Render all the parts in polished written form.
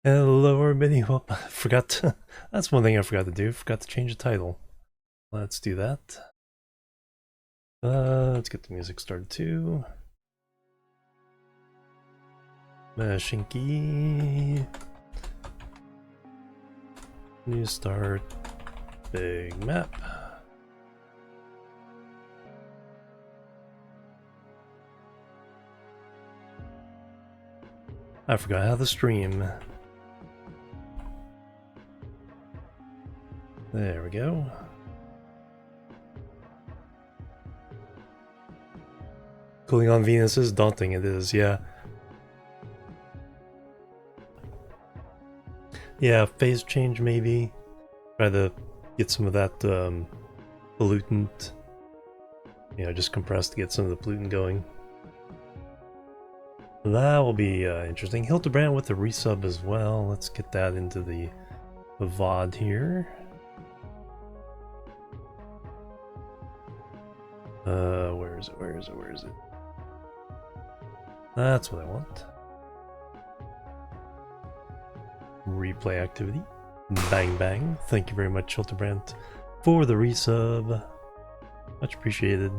Hello everybody, well, I forgot to, that's one thing I forgot to do, forgot to change the title. Let's do that. Let's get the music started too. Mashinky. New start, big map. I forgot how to stream. There we go. Cooling on Venus is daunting, it is, yeah. Yeah, phase change maybe. Try to get some of that pollutant. You know, just compress to get some of the pollutant going. That will be interesting. Hildebrand with the resub as well. Let's get that into the VOD here. Where is it? Where is it? Where is it? That's what I want. Replay activity. Bang bang. Thank you very much, Hildebrand, for the resub. Much appreciated.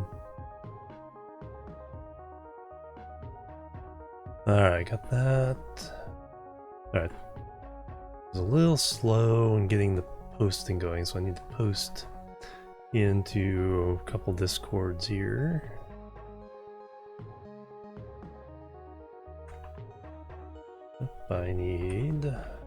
Alright, got that. Alright. I was a little slow in getting the posting going, so I need to post into a couple discords here. I need that.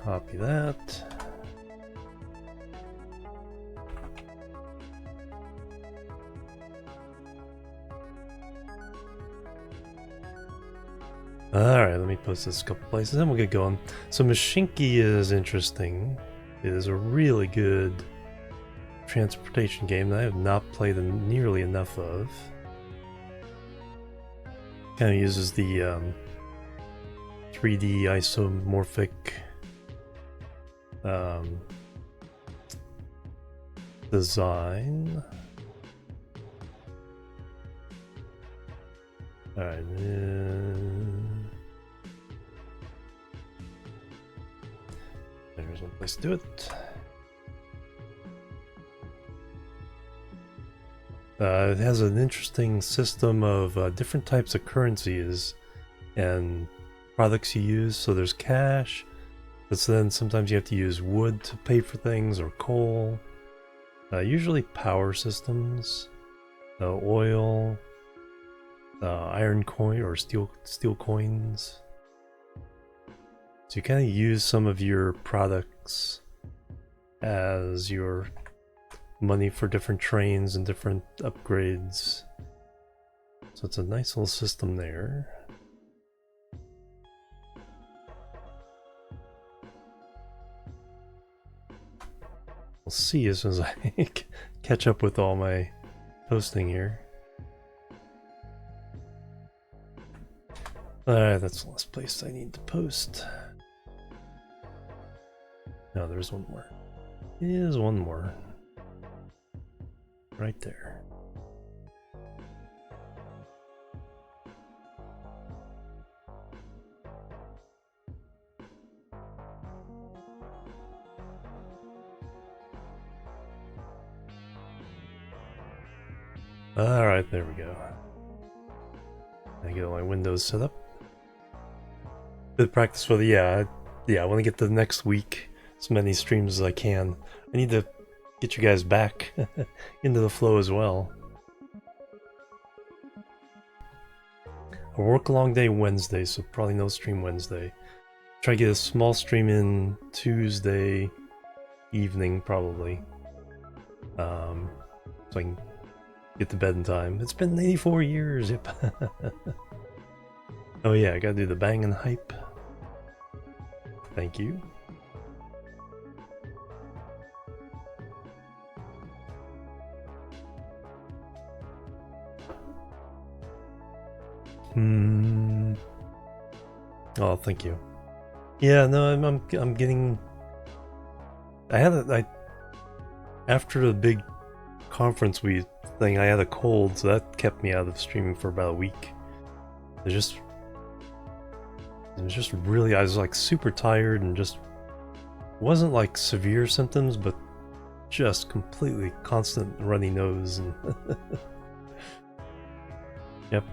Copy that. Alright, let me post this a couple places, then we'll get going. So Mashinky is interesting. It is a really good transportation game that I have not played nearly enough of. Kind of uses the 3D isomorphic design. Alright, there's one place to do it. It has an interesting system of different types of currencies and products you use. So there's cash, but then sometimes you have to use wood to pay for things, or coal. Usually power systems, oil, iron coin or steel coins. So you kind of use some of your products as your money for different trains and different upgrades. So it's a nice little system there. We'll see as soon as I catch up with all my posting here. Alright, that's the last place I need to post. No, there's one more. There's one more. Right there. Alright, there we go. I get all my windows set up. Good practice for the, yeah, I want to get the next week as many streams as I can. I need to get you guys back into the flow as well. I work a long day Wednesday, so probably no stream Wednesday. Try to get a small stream in Tuesday evening, probably. So I can get to bed in time. It's been 84 years, yep. Oh yeah, I gotta do the bang and hype. Thank you. Oh, thank you. Yeah, no, I'm getting. After the big conference thing, I had a cold, so that kept me out of streaming for about a week. It was just really, I was like super tired and just wasn't like severe symptoms, but just completely constant runny nose and yep.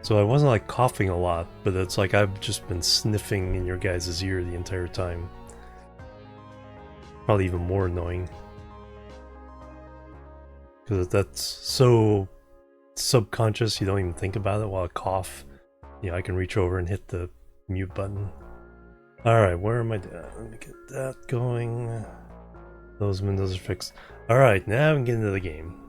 So I wasn't like coughing a lot, but it's like I've just been sniffing in your guys' ear the entire time. Probably even more annoying. Because that's so subconscious, you don't even think about it while I cough. You know, I can reach over and hit the mute button. Alright, where am I? Let me get that going. Those windows are fixed. Alright, now I'm getting into the game.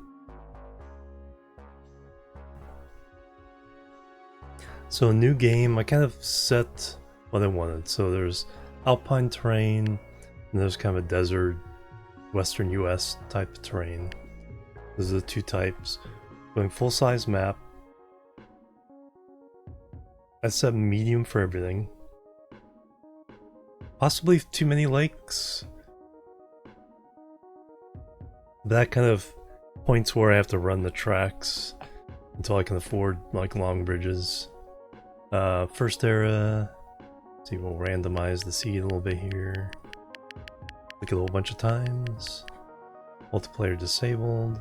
So a new game, I kind of set what I wanted. So there's alpine terrain, and there's kind of a desert, western US type of terrain. Those are the two types. Going full-size map. I set medium for everything. Possibly too many lakes. But that kind of points where I have to run the tracks until I can afford like long bridges. First era. See, we'll randomize the seed a little bit here. Click a little bunch of times. Multiplayer disabled.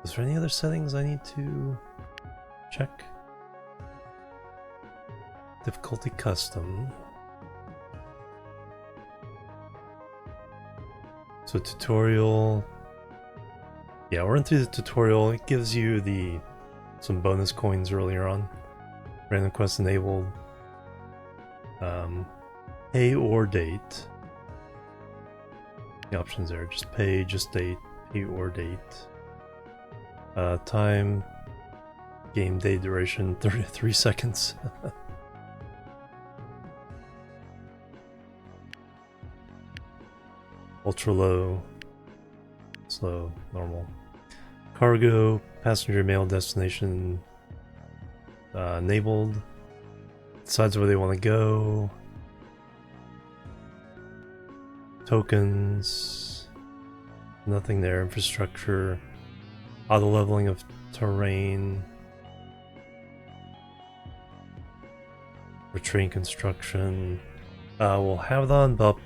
Is there any other settings I need to check? Difficulty custom. So tutorial. Yeah, we'll run through the tutorial. It gives you some bonus coins earlier on. Random quest enabled. Pay or date. The options there. Just pay, just date, pay or date. Time. Game day duration 33 seconds. Ultra low, slow, normal. Cargo, passenger mail destination enabled. Decides where they want to go. Tokens, nothing there. Infrastructure, auto leveling of terrain. Retreat construction. We'll have it on, but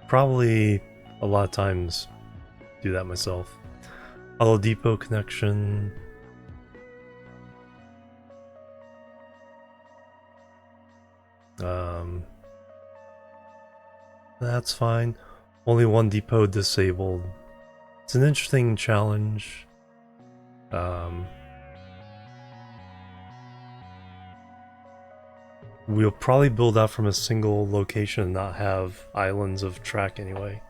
probably a lot of times do that myself. Auto depot connection. That's fine. Only one depot disabled. It's an interesting challenge. We'll probably build out from a single location and not have islands of track anyway.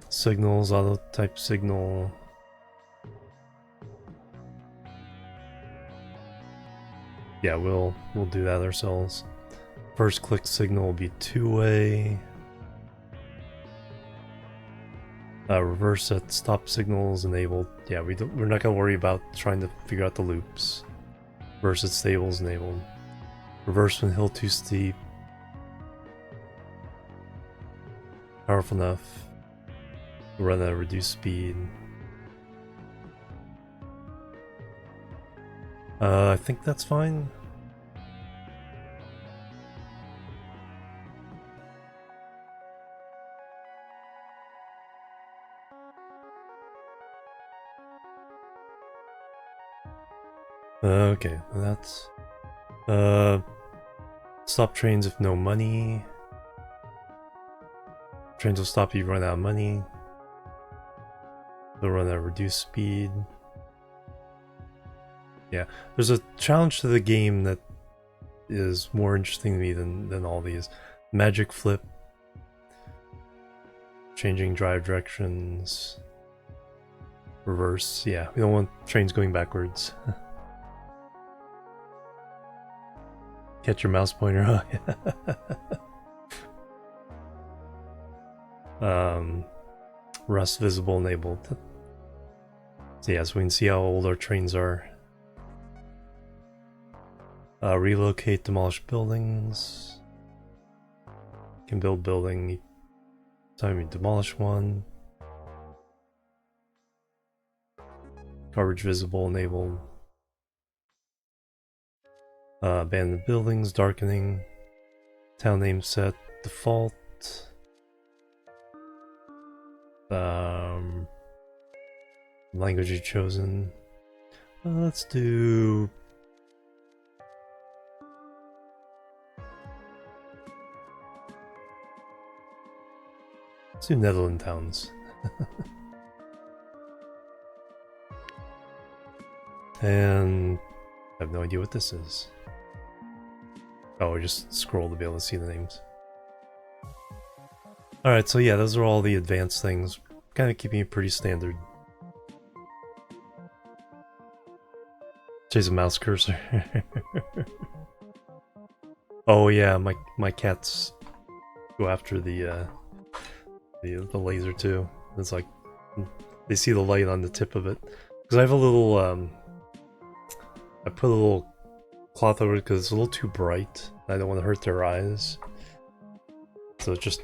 Signals, auto type signal. Yeah, we'll do that ourselves. First click signal will be two-way. Reverse set stop signals enabled. Yeah, we're not gonna worry about trying to figure out the loops. Reverse at stables enabled. Reverse when hill too steep. Powerful enough. Run at a reduced speed. I think that's fine. Okay, that's stop trains if no money. Trains will stop if you run out of money. They'll run at reduced speed. Yeah, there's a challenge to the game that is more interesting to me than all these. Magic flip. Changing drive directions. Reverse, yeah, we don't want trains going backwards. Catch your mouse pointer. Rust visible enabled. So yeah, so we can see how old our trains are. Relocate demolished buildings. Can build building. Time we demolish one. Garbage visible enabled. Abandoned buildings, darkening. Town name set default. Language you chosen. Let's do. Let's do Netherlands towns. And I have no idea what this is. Oh, we just scroll to be able to see the names. Alright, so yeah, those are all the advanced things. Kind of keeping it pretty standard. Chase a mouse cursor. Oh yeah, my cats go after the laser too. It's like they see the light on the tip of it. Because I have a little I put a little cloth over it because it's a little too bright. I don't want to hurt their eyes. So it just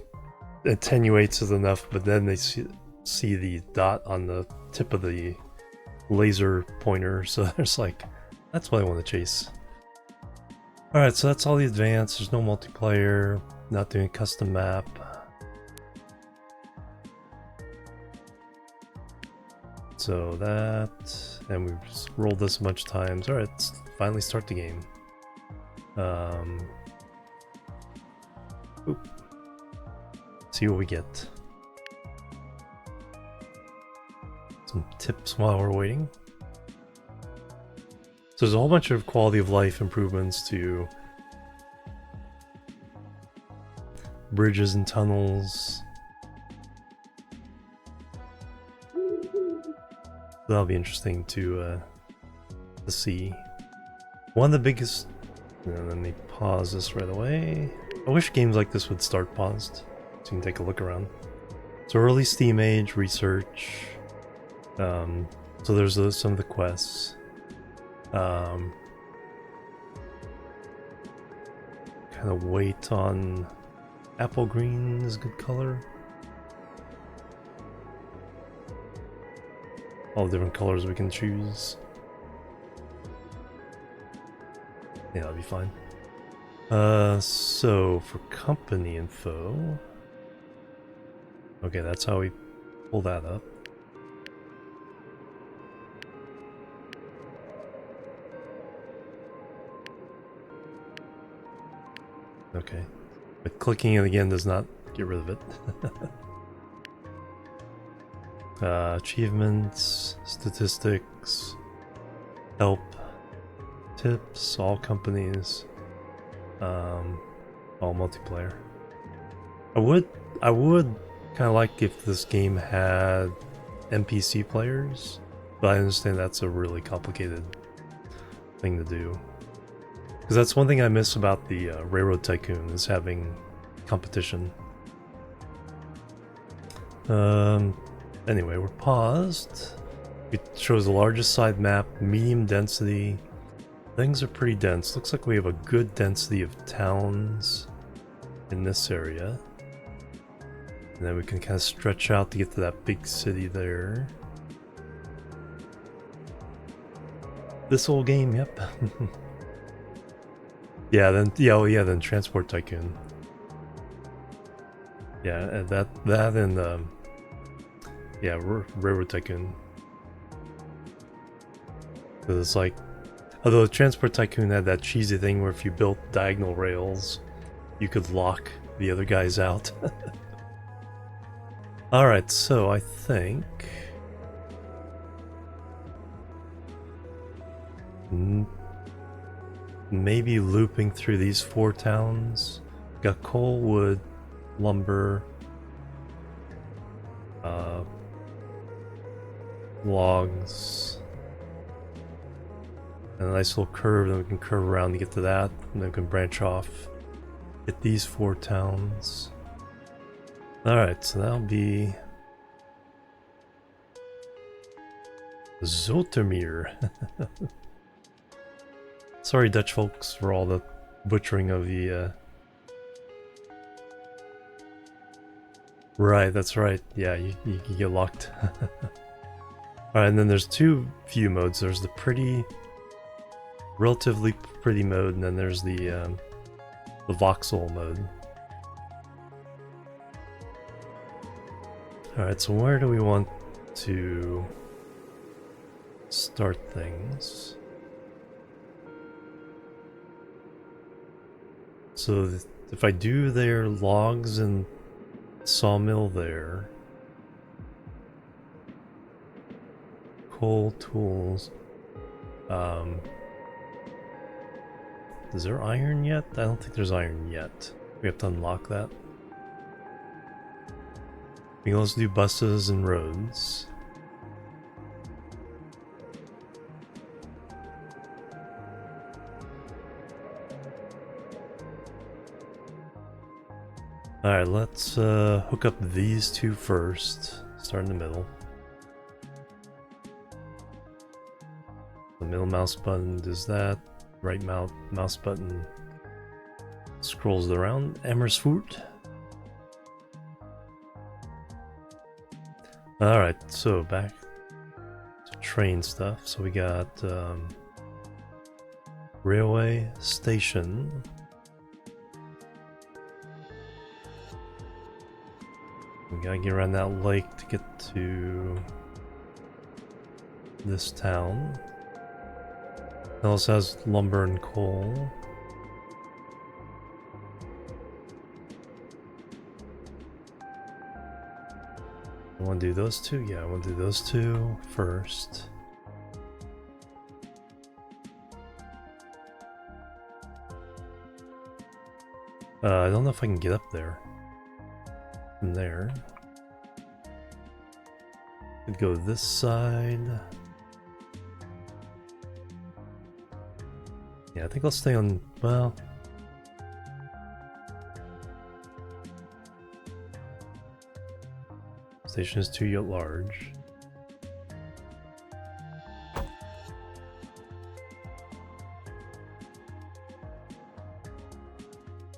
attenuates it enough, but then they see the dot on the tip of the laser pointer, so there's like, that's what I want to chase. Alright, so that's all the advanced. There's no multiplayer, not doing a custom map. So that, and we've just rolled this a bunch of times. Alright, let's finally start the game. See what we get. Some tips while we're waiting. So there's a whole bunch of quality of life improvements to bridges and tunnels. That'll be interesting to see. One of the biggest. Let me pause this right away. I wish games like this would start paused, so you can take a look around. So early Steam age research. So there's some of the quests. Kind of wait on apple green is a good color. All the different colors we can choose. Yeah, that'll be fine. So for company info. Okay, that's how we pull that up. Okay, but clicking it again does not get rid of it. Achievements, statistics, help, tips, all companies, all multiplayer. I would kind of like if this game had NPC players, but I understand that's a really complicated thing to do. Because that's one thing I miss about the Railroad Tycoon, is having competition. Anyway, we're paused. It shows the largest side map, medium density. Things are pretty dense. Looks like we have a good density of towns in this area. And then we can kind of stretch out to get to that big city there. This whole game, yep. Yeah, then Transport Tycoon. Yeah, and that and yeah, Railroad Tycoon. Because it's like, although Transport Tycoon had that cheesy thing where if you built diagonal rails, you could lock the other guys out. Alright, so I think maybe looping through these 4 towns. Got coal, wood, lumber, logs, and a nice little curve. Then we can curve around to get to that, and then we can branch off, hit these 4 towns. Alright, so that'll be Zoetermeer. Sorry, Dutch folks, for all the butchering of the. Right, that's right. Yeah, you get locked. Alright, and then there's two view modes. There's the pretty, relatively pretty mode, and then there's the voxel mode. Alright, so where do we want to start things? So if I do their logs and sawmill there, coal tools, is there iron yet? I don't think there's iron yet. We have to unlock that. We can also do buses and roads. Alright, let's hook up these two first. Start in the middle. The middle mouse button does that. Right mouse button scrolls around. Amersfoort. Alright, so back to train stuff. So we got railway station. We gotta get around that lake to get to this town. It also has lumber and coal. I want to do those two? Yeah, I want to do those two first. I don't know if I can get up there. From there. Could go this side. Yeah, I think I'll stay on, well... Station is too large.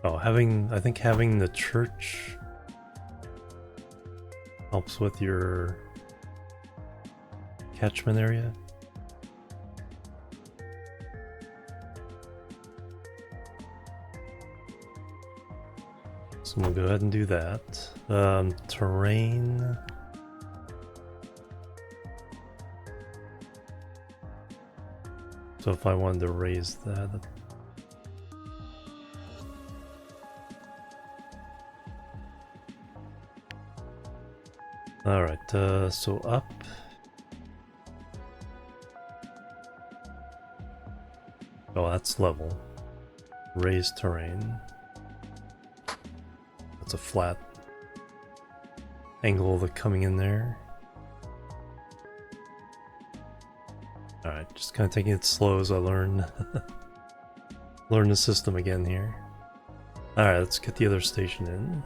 Oh, I think having the church helps with your catchment area. So we'll go ahead and do that. Terrain. So if I wanted to raise that. Alright, so up. Oh, that's level. Raise terrain. That's a flat angle of it coming in there. Alright, just kind of taking it slow as I learn the system again here. Alright, let's get the other station in.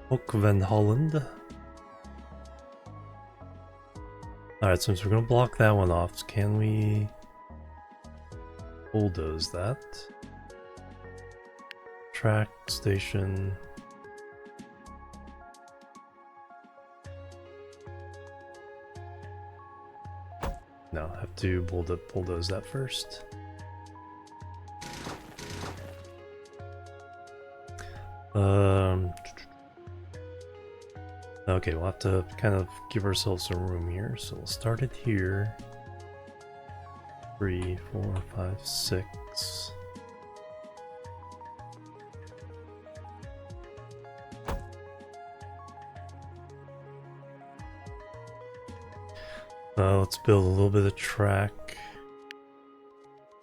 Hoek van Holland. Alright, since we're going to block that one off, can we bulldoze that? Track, station. No, I have to bulldoze that first. Okay, we'll have to kind of give ourselves some room here. So we'll start it here. 3, 4, 5, 6. Let's build a little bit of track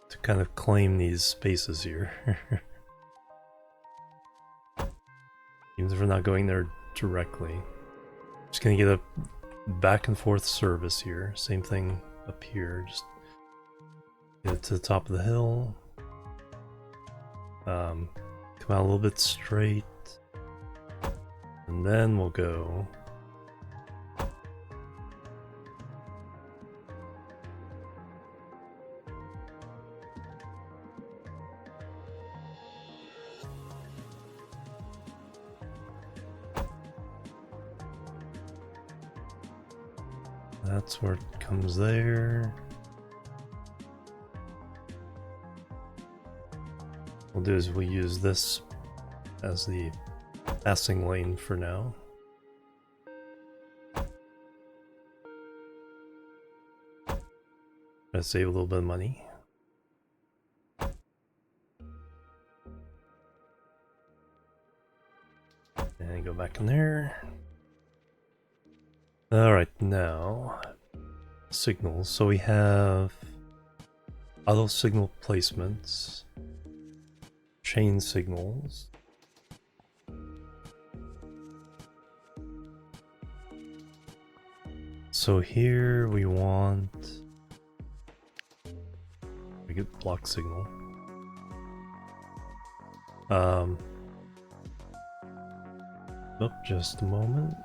to kind of claim these spaces here. Even if we're not going there directly. Just gonna get a back and forth service here. Same thing up here. Just get it to the top of the hill. Come out a little bit straight. And then we'll go that's where it comes there. What we'll do is we'll use this as the passing lane for now. Try to save a little bit of money. And go back in there. Alright, now signals. So we have auto signal placements, chain signals, so here we want we get block signal. Oh, just a moment.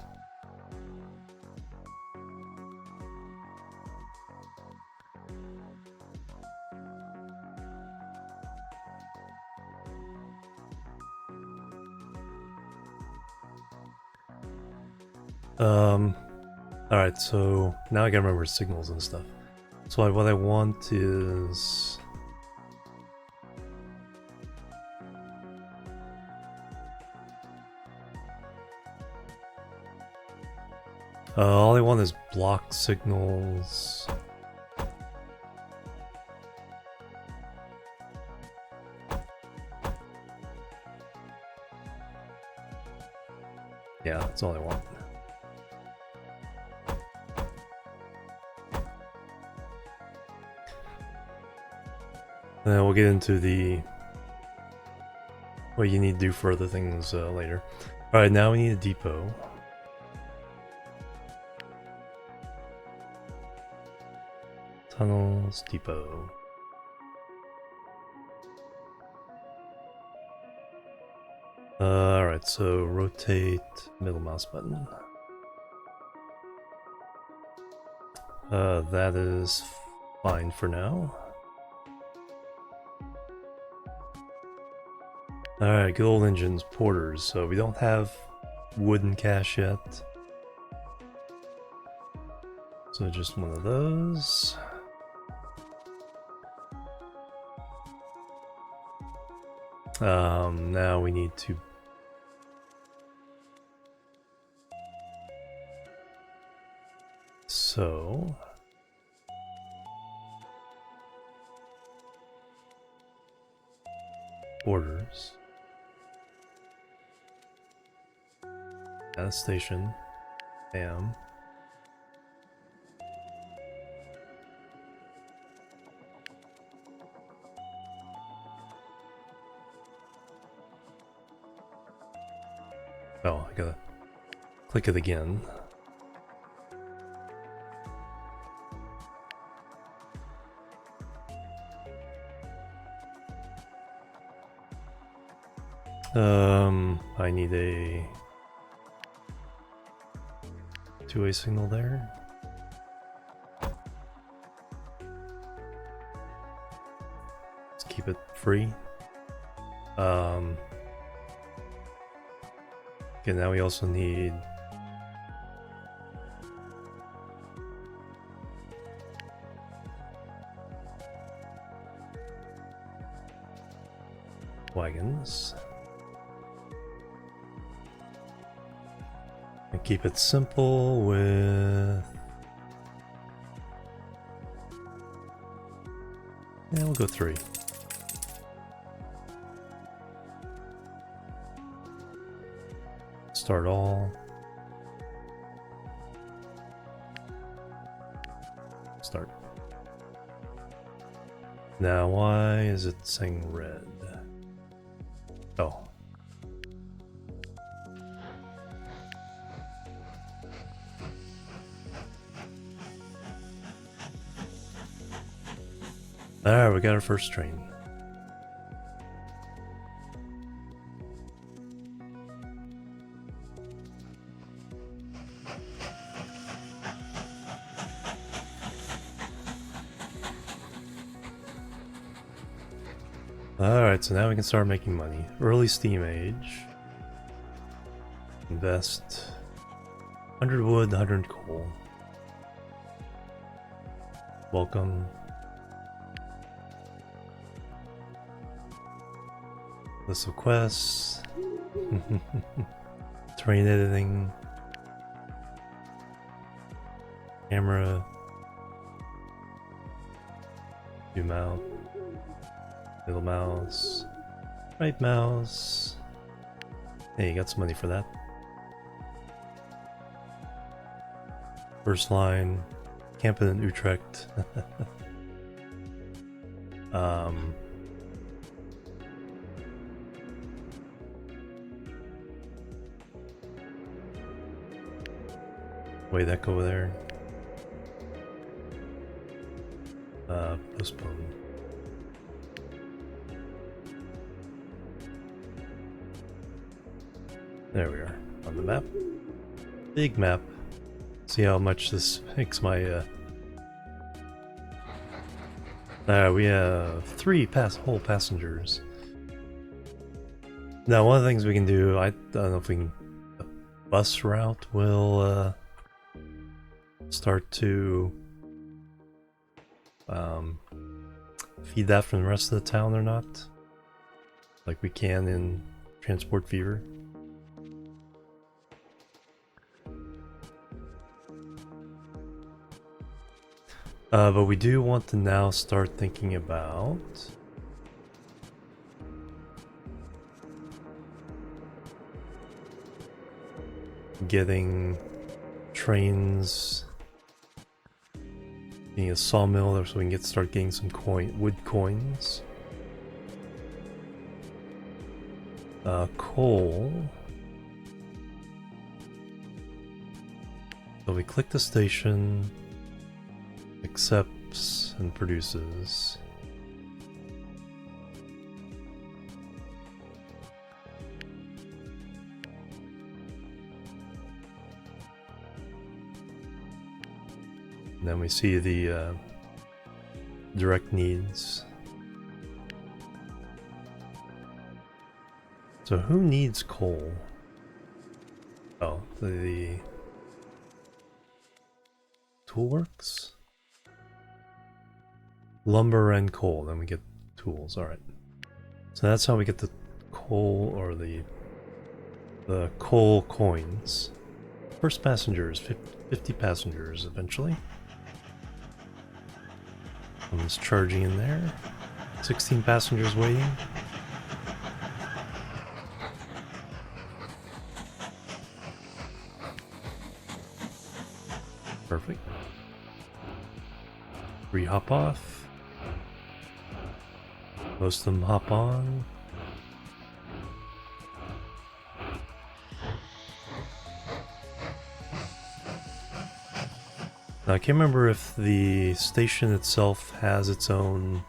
Alright, so now I gotta remember signals and stuff. So what I want is... all I want is block signals. Yeah, that's all I want. Then we'll get into what you need to do for other things later. Alright, now we need a depot. Tunnels, depot. Alright, so rotate middle mouse button. That is fine for now. Alright, good old engines, porters. So we don't have wooden cache yet. So just one of those. Now we need to orders. At a station. Bam. Oh, I gotta click it again. I need a two-way signal there. Let's keep it free. Okay, now we also need wagons. And keep it simple with... yeah, we'll go 3. Start all. Start. Now why is it saying red? Oh. Alright, we got our first train. Alright, so now we can start making money. Early steam age. Invest 100 wood, 100 coal. Welcome. List of quests. Terrain editing. Camera. Zoom out. Middle mouse. Right mouse. Hey, you got some money for that. First line. Camping in Utrecht. Way that go over there. Postpone. There we are on the map. Big map. See how much this makes my we have 3 whole passengers. Now one of the things we can do, I don't know if we can, the bus route will start to feed that from the rest of the town or not, like we can in Transport Fever. But we do want to now start thinking about getting trains, getting a sawmill there so we can start getting some wood coins. Coal. So we click the station, accepts and produces. And then we see the direct needs. So who needs coal? Oh, the Toolworks? Lumber and coal, then we get tools. Alright. So that's how we get the coal, or the coal coins. First passengers, 50 passengers eventually. Someone's charging in there. 16 passengers waiting. Perfect. 3 hop off. Most of them hop on. Now I can't remember if the station itself has its own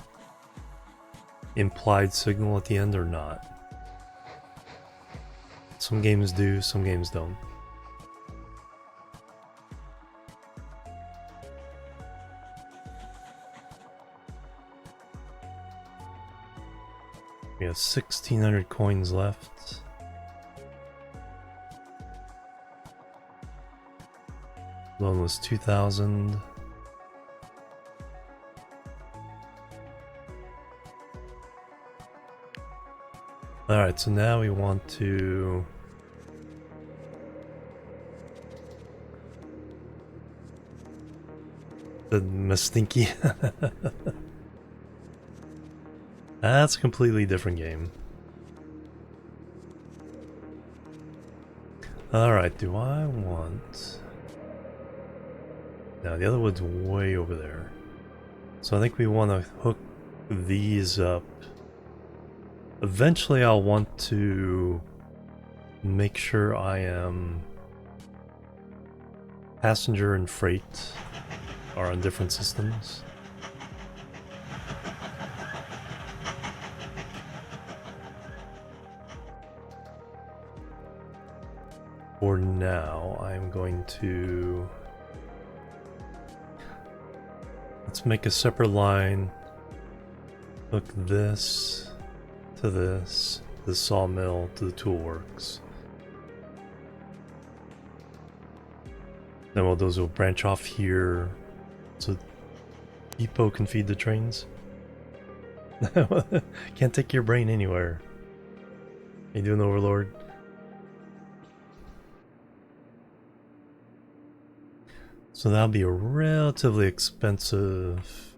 implied signal at the end or not. Some games do, some games don't. We have 1,600 coins left. Loan was 2,000. Alright, so now we want to the Mashinky. That's a completely different game. Alright, do I want... Now the other one's way over there. So I think we want to hook these up. Eventually I'll want to make sure I am... passenger and freight are on different systems. For now, I'm going to... Let's make a separate line. Hook this to this sawmill to the toolworks. Then those will branch off here. So Depot can feed the trains. Can't take your brain anywhere. You doing, Overlord? So that'll be a relatively expensive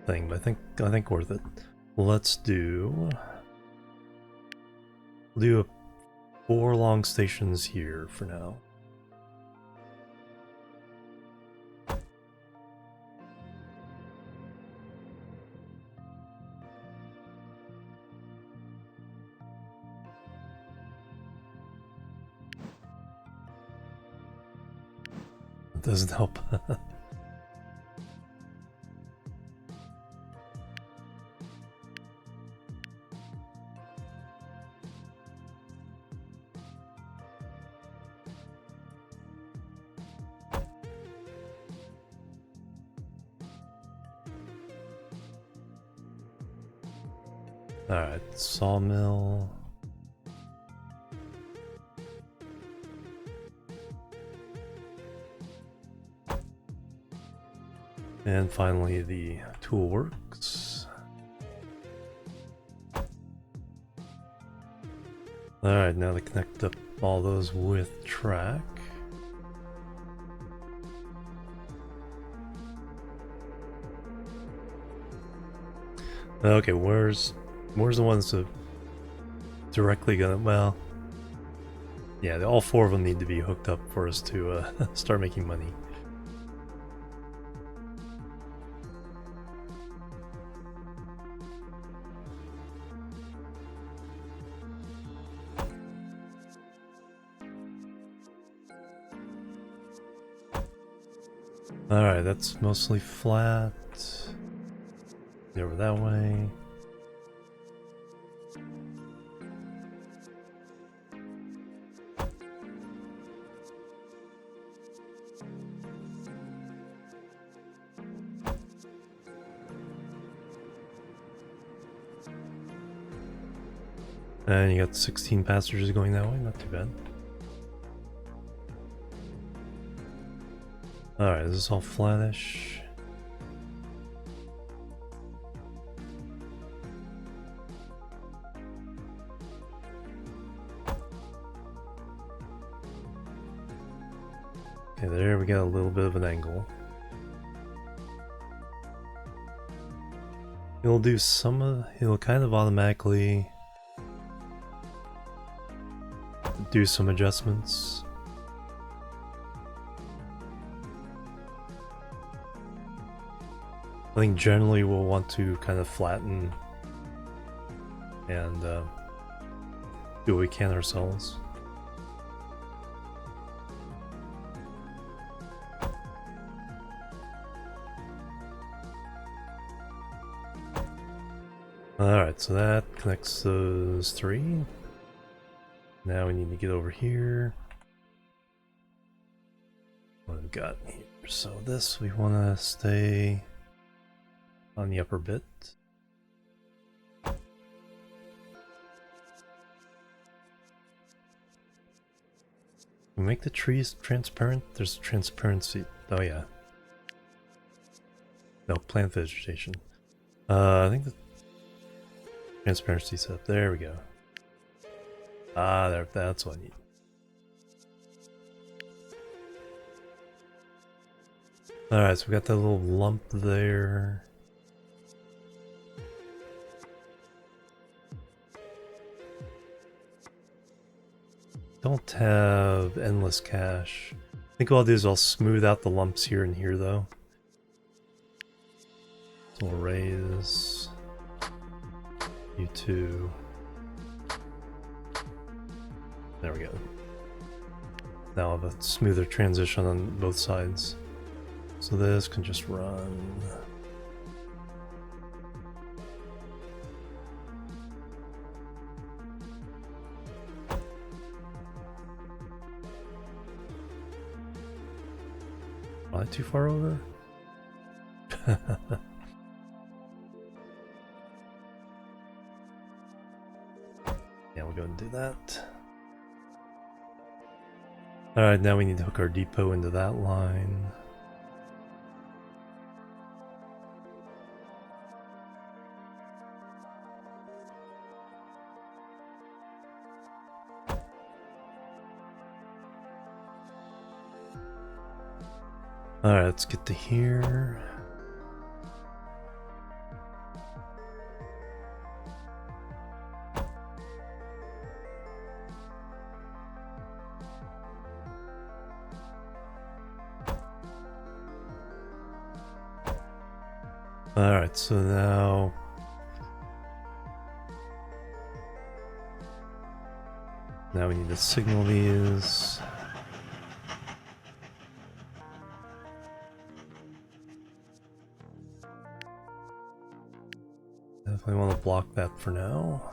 thing, but I think worth it. Let's do 4 long stations here for now. It doesn't help. Alright, sawmill. And finally the tool works. Alright, now to connect up all those with track. Okay, where's the ones that directly gonna, well, yeah, all 4 of them need to be hooked up for us to start making money. Alright, that's mostly flat. Get over that way. And you got 16 passengers going that way, not too bad. Alright, is this all flattish? Okay, there we got a little bit of an angle. It'll do some of, it'll kind of automatically do some adjustments. I think generally we'll want to kind of flatten and do what we can ourselves. Alright, so that connects those 3. Now we need to get over here. What have we got here? So this, we want to stay on the upper bit. We make the trees transparent. There's transparency. Oh yeah. No, plant vegetation. I think the transparency set. There we go. Ah, there. That's what I need. All right, so we got that little lump there. Don't have endless cache. I think what I'll do is I'll smooth out the lumps here and here though. So we'll raise you 2. There we go. Now I'll have a smoother transition on both sides. So this can just run. Am I too far over? Yeah, we'll go and do that. Alright, now we need to hook our depot into that line. Alright, let's get to here. Alright, so now we need to signal these. Definitely want to block that for now.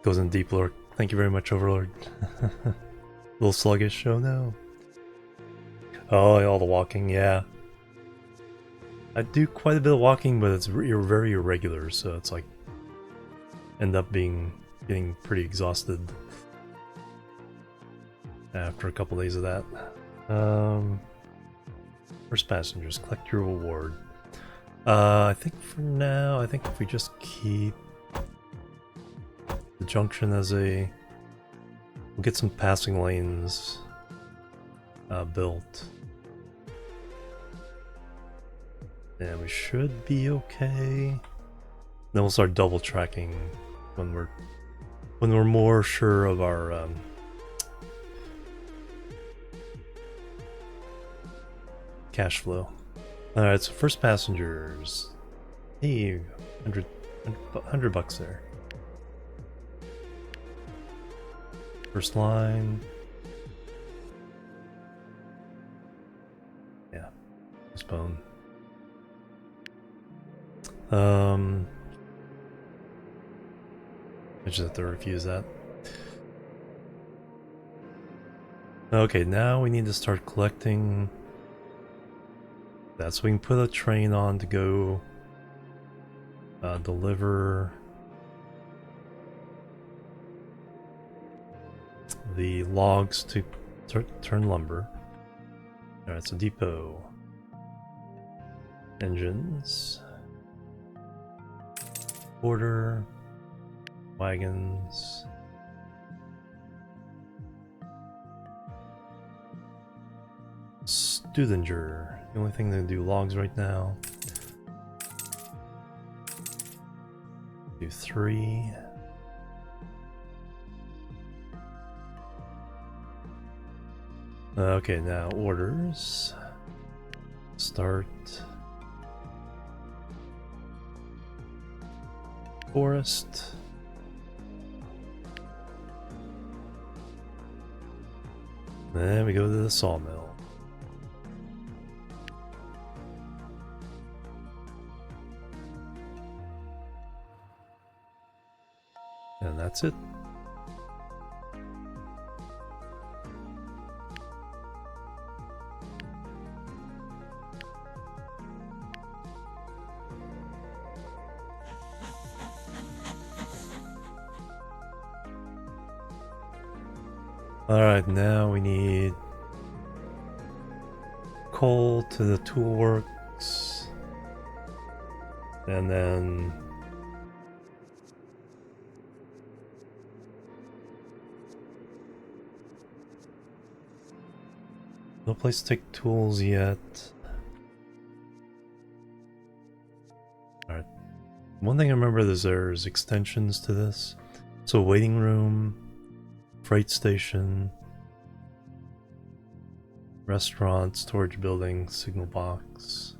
Goes in deep, Lord. Thank you very much, Overlord. A little sluggish show now. Oh, all the walking, yeah. I do quite a bit of walking, but it's very irregular, so it's like end up getting pretty exhausted after a couple days of that. First passengers, collect your reward. I think for now, if we just keep the junction as we'll get some passing lanes built. And we should be okay. Then we'll start double tracking when we're more sure of our cash flow. Alright, so first passengers. Hey, 100 bucks there. First line. Yeah, postpone. I just have to refuse that. Okay, now we need to start collecting that so we can put a train on to go deliver the logs to turn lumber. Alright, so depot. Engines. Order. Wagons. Studinger. The only thing that do logs right now. Do 3. Okay, now orders. Start. Forest. Then we go to the sawmill. And that's it. Alright, now we need coal to the tool works. And then no place to take tools yet. Alright. One thing I remember is there's extensions to this. So waiting room, freight station, restaurant, storage building, signal box.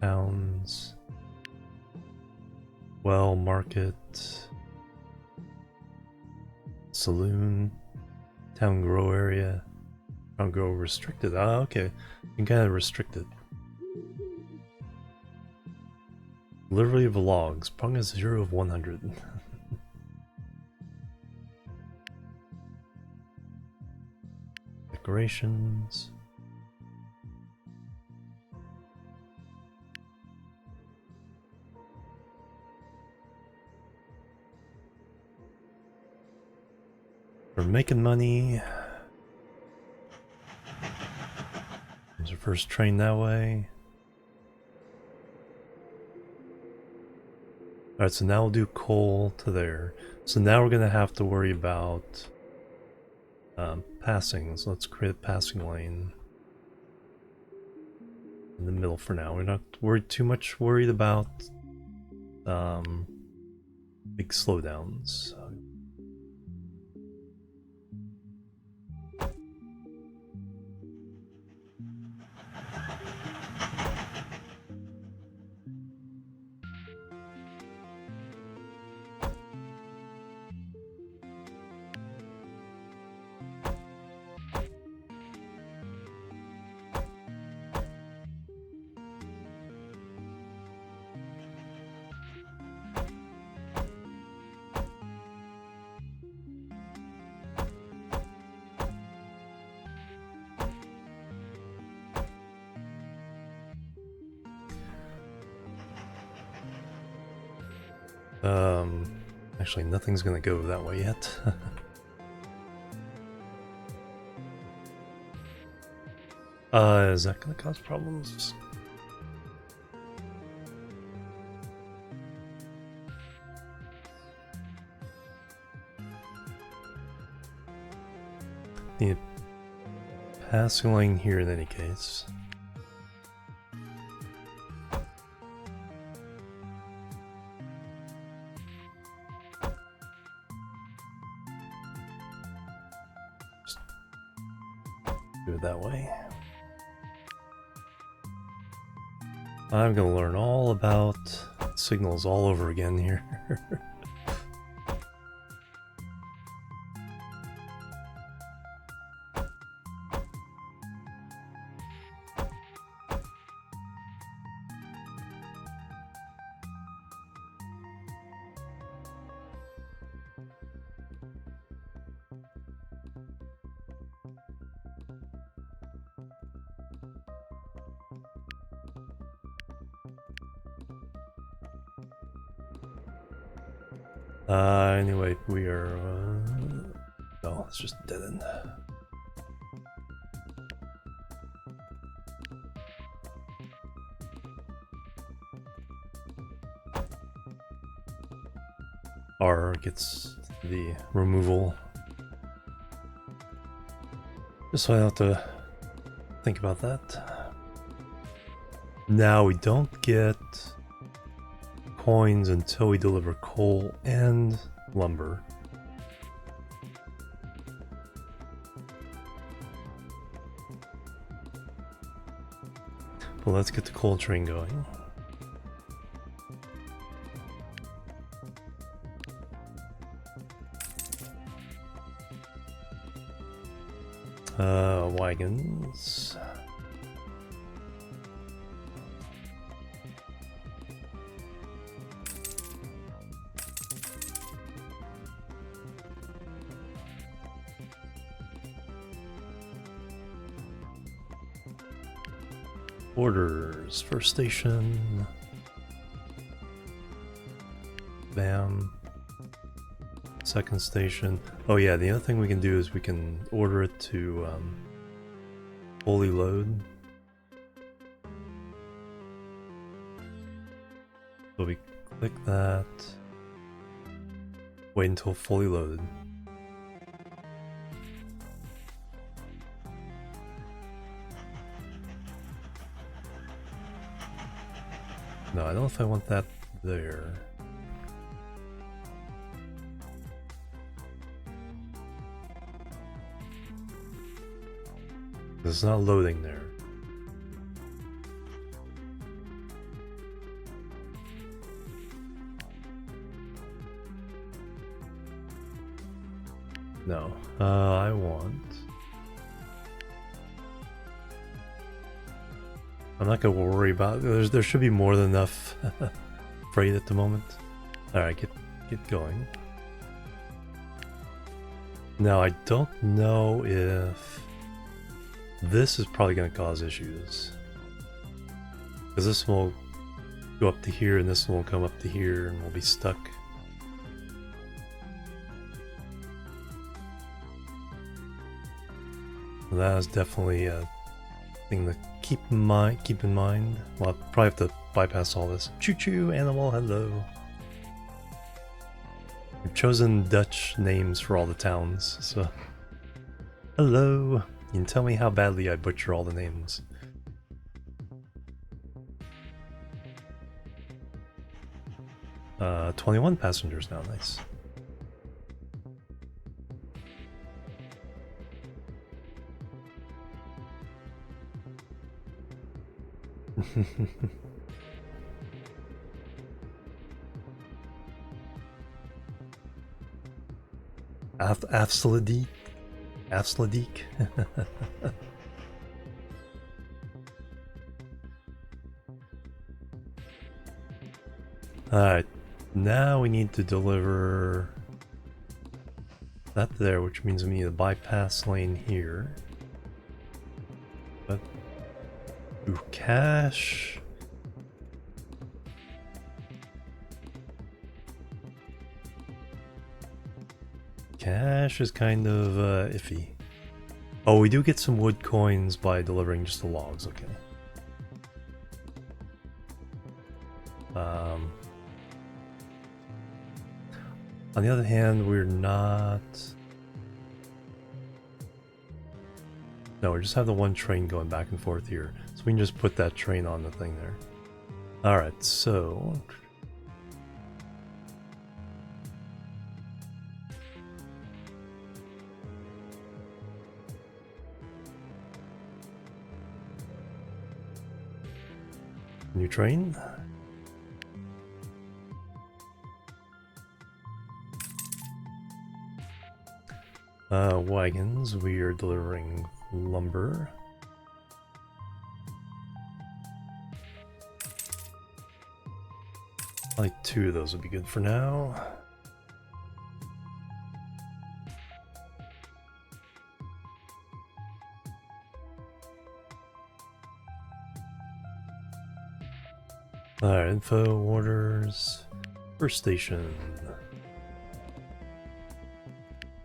Towns. Well, market. Saloon. Town grow area. Town grow restricted. Ah, okay. You can kind of restrict it. Delivery of logs. Prong is 0 of 100. Decorations. We're making money. There's our first train that way. Alright, so now we'll do coal to there. So now we're going to have to worry about passing. So let's create a passing lane in the middle for now. We're not too much worried about big slowdowns. Actually, nothing's gonna go that way yet. Is that gonna cause problems? Need a passing lane here in any case. Do it that way. I'm gonna learn all about signals all over again here. Anyway, we are, no, it's just dead end. R gets the removal. Just so I don't have to think about that. Now we don't get coins until we deliver coal and lumber. Well, let's get the coal train going. Wagons. Orders, first station. Bam. Second station. Oh yeah, the other thing we can do is we can order it to fully load. So we click that. Wait until fully loaded. No, I don't know if I want that there. It's not loading there. No, I want... I'm not gonna worry about it. There should be more than enough freight at the moment. Alright, get going. Now I don't know if this is probably gonna cause issues. Because this will go up to here and this one will come up to here and we'll be stuck. That is definitely a thing to keep in mind. Well, I'll probably have to bypass all this. Choo choo, animal, hello. I've chosen Dutch names for all the towns, so... Hello! You can tell me how badly I butcher all the names. 21 passengers now, nice. Afsladik. Alright, now we need to deliver that there, which means we need a bypass lane here. But ooh, cash. Cash is kind of iffy. Oh, we do get some wood coins by delivering just the logs, okay. On the other hand, we're not... No, we just have the one train going back and forth here. So we can just put that train on the thing there. Alright, so... New train. Wagons, we are delivering lumber. Like 2 of those would be good for now. Alright, info, orders, first station.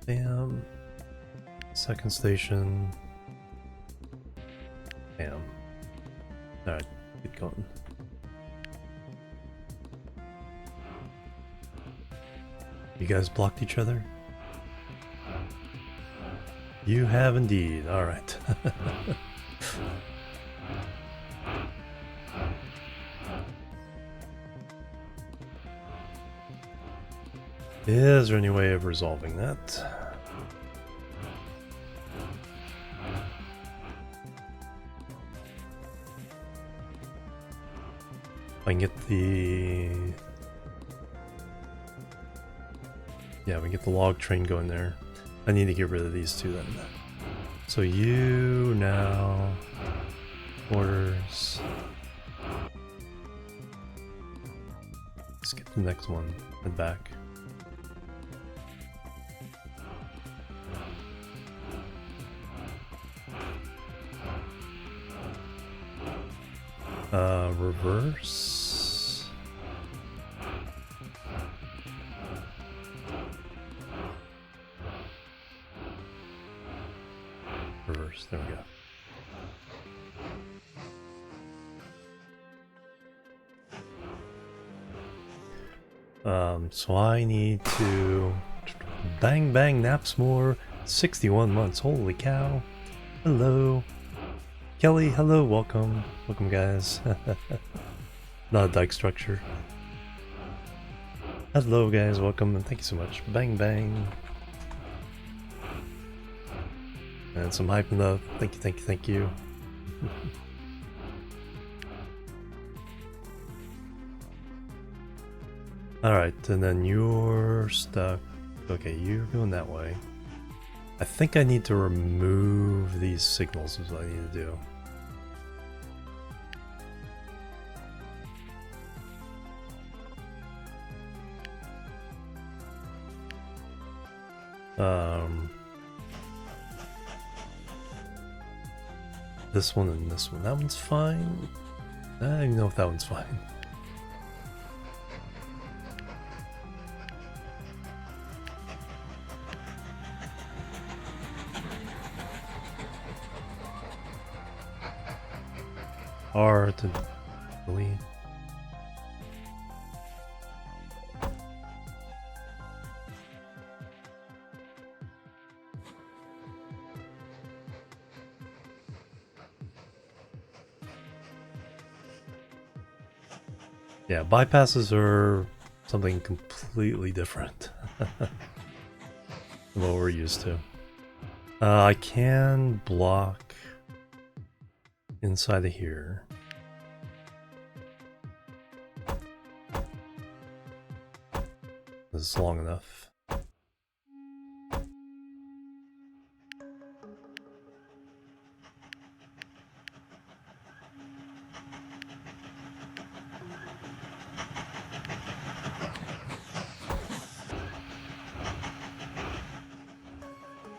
Bam. Second station. Bam. Alright, get going. You guys blocked each other? You have indeed, alright. Is there any way of resolving that? I can get the... Yeah, we get the log train going there. I need to get rid of these 2 then. So you now... Orders... Let's get the next one. Head back. Reverse. Reverse, there we go. So I need to bang bang naps more. 61 months, holy cow. Hello. Kelly, hello, welcome. Welcome, guys. Not a dike structure. Hello, guys, welcome, and thank you so much. Bang, bang. And some hype and love. Thank you, thank you, thank you. Alright, and then you're stuck. Okay, you're going that way. I think I need to remove these signals is what I need to do. This one and this one. That one's fine. I don't even know if that one's fine. R to delete. Yeah, bypasses are something completely different than what we're used to. I can block inside of here. This is long enough.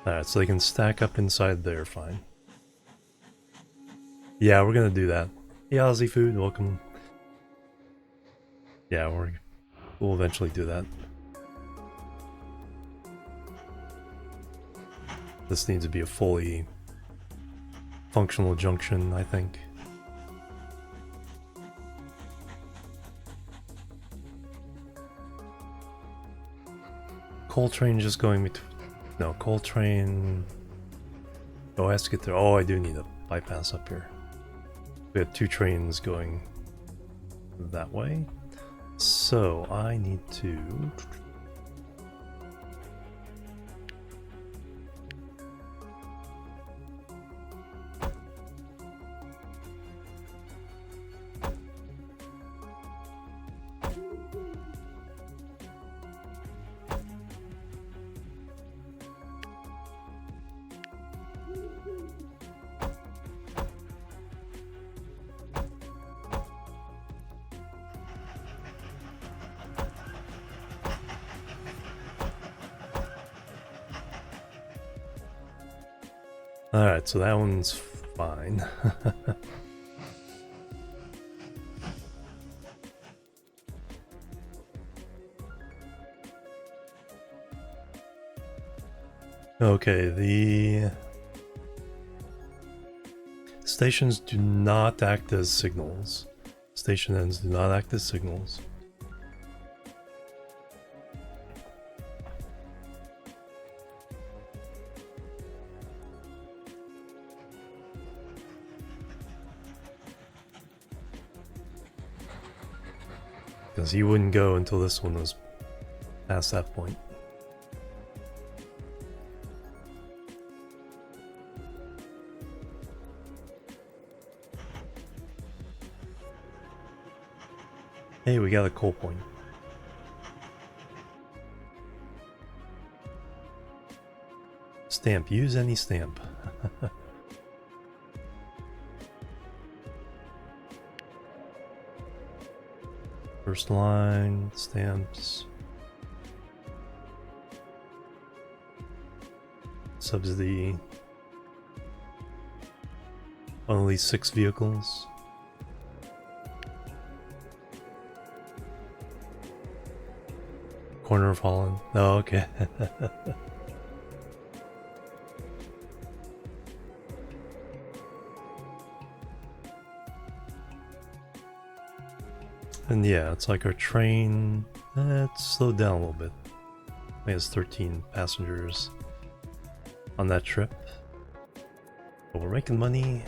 Alright, so they can stack up inside there, fine. Yeah, we're gonna do that. Hey, Aussie Food, welcome. Yeah, we'll eventually do that. This needs to be a fully functional junction, I think. Coal train just going between... No, coal train... Oh, it has to get there. Oh, I do need a bypass up here. We have 2 trains going that way. So, I need to... Alright, so that one's fine. Okay, the stations do not act as signals. Station ends do not act as signals. Because he wouldn't go until this one was past that point. Hey, we got a coal point. Stamp. Use any stamp. First line, stamps. Subsidy. Only 6 vehicles. Corner of Holland. Oh, okay. And yeah, it's like our train, it's slowed down a little bit. It has 13 passengers on that trip. But we're making money.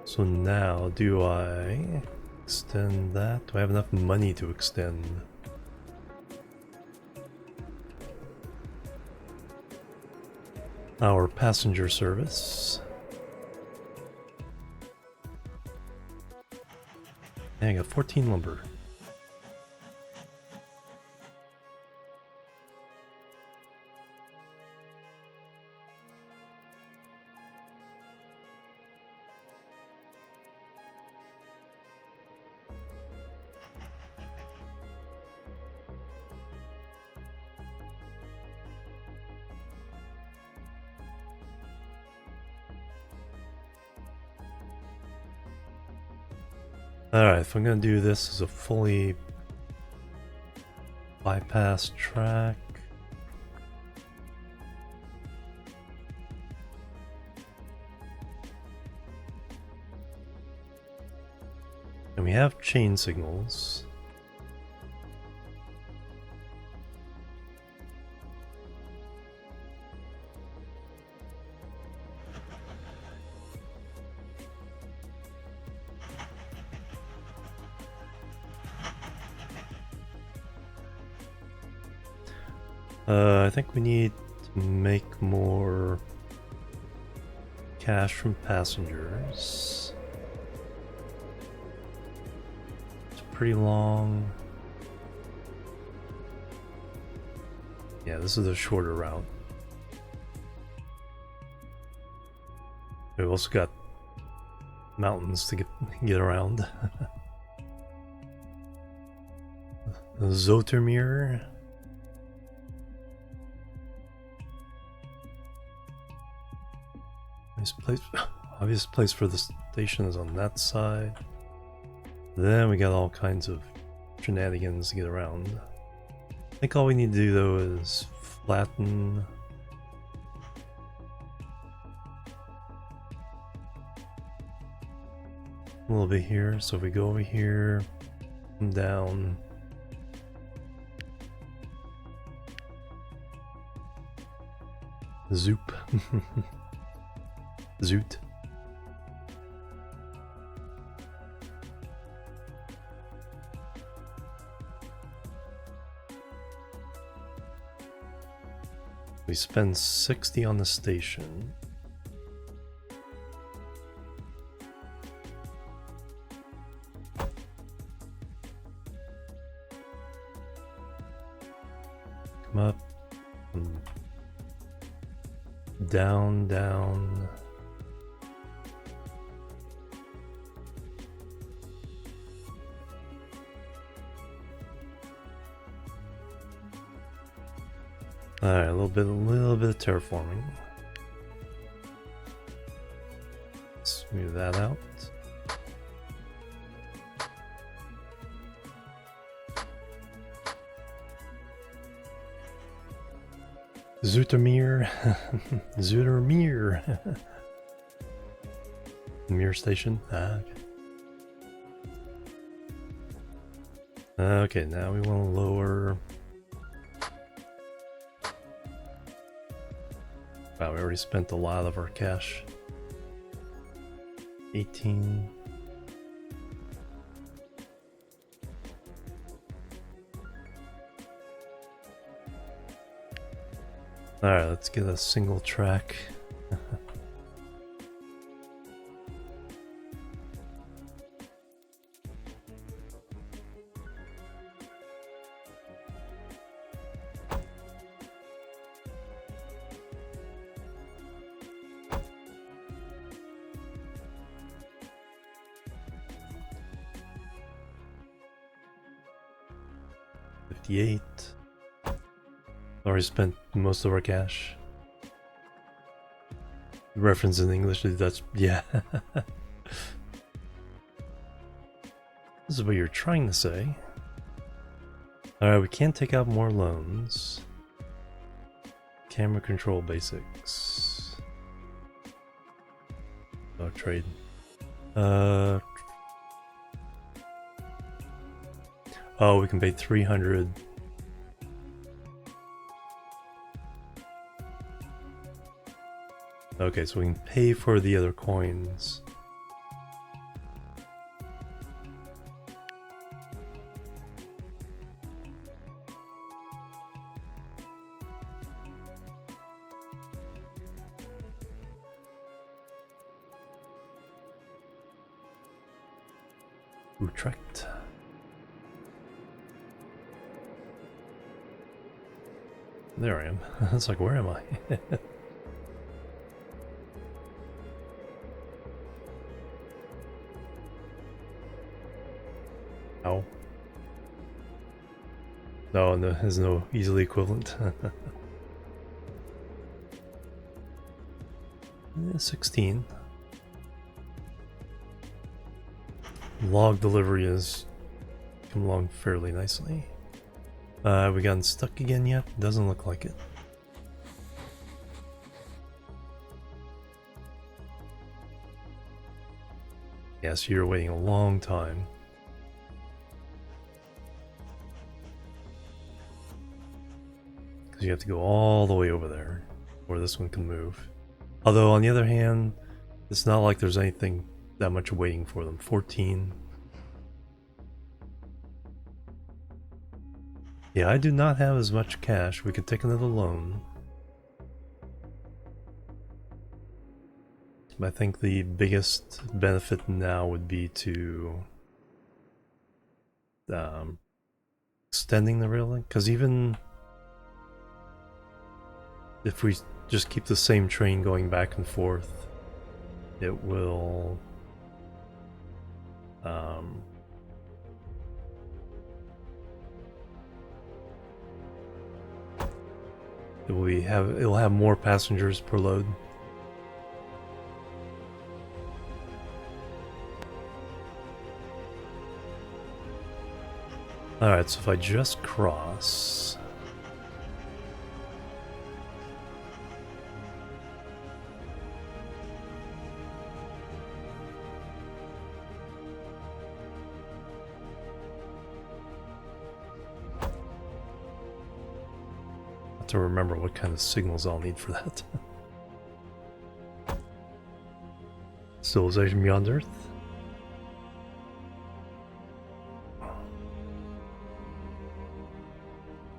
So now, do I extend that? Do I have enough money to extend? Our passenger service. And I got 14 lumber. Alright, if I'm gonna do this as a fully bypass track, And we have chain signals. I think we need to make more cash from passengers. It's pretty long. Yeah, this is the shorter route. We've also got mountains to get around. Zotermeer. Nice place. Obvious place for the station is on that side. Then we got all kinds of shenanigans to get around. I think all we need to do though is flatten a little bit here. So if we go over here, come down. Zoop. Zoot. We spend 60 on the station. Come up. Down, down. Alright, a little bit of terraforming. Let's move that out. Zotermeer. Zotermeer. Mirror station. Ah, okay. Okay, now we want to lower. Wow, we already spent a lot of our cash. 18. Alright, let's get a single track. Already spent most of our cash. Reference in English to Dutch. Yeah. This is what you're trying to say. Alright, we can't take out more loans. Camera control basics. Oh, trade. Oh, we can pay 300. Okay, so we can pay for the other coins. Utrecht. There I am. It's like, where am I? Ow. No, there's no easily equivalent. 16. Log delivery has come along fairly nicely. Have we gotten stuck again yet? Doesn't look like it. Yeah, so you're waiting a long time. because you have to go all the way over there where this one can move. Although on the other hand, it's not like there's anything that much waiting for them. 14. Yeah, I do not have as much cash. We could take another loan. I think the biggest benefit now would be to extending the rail link, because even if we just keep the same train going back and forth, it will it'll have more passengers per load. Alright, so if I just cross... I have to remember what kind of signals I'll need for that. Civilization beyond Earth?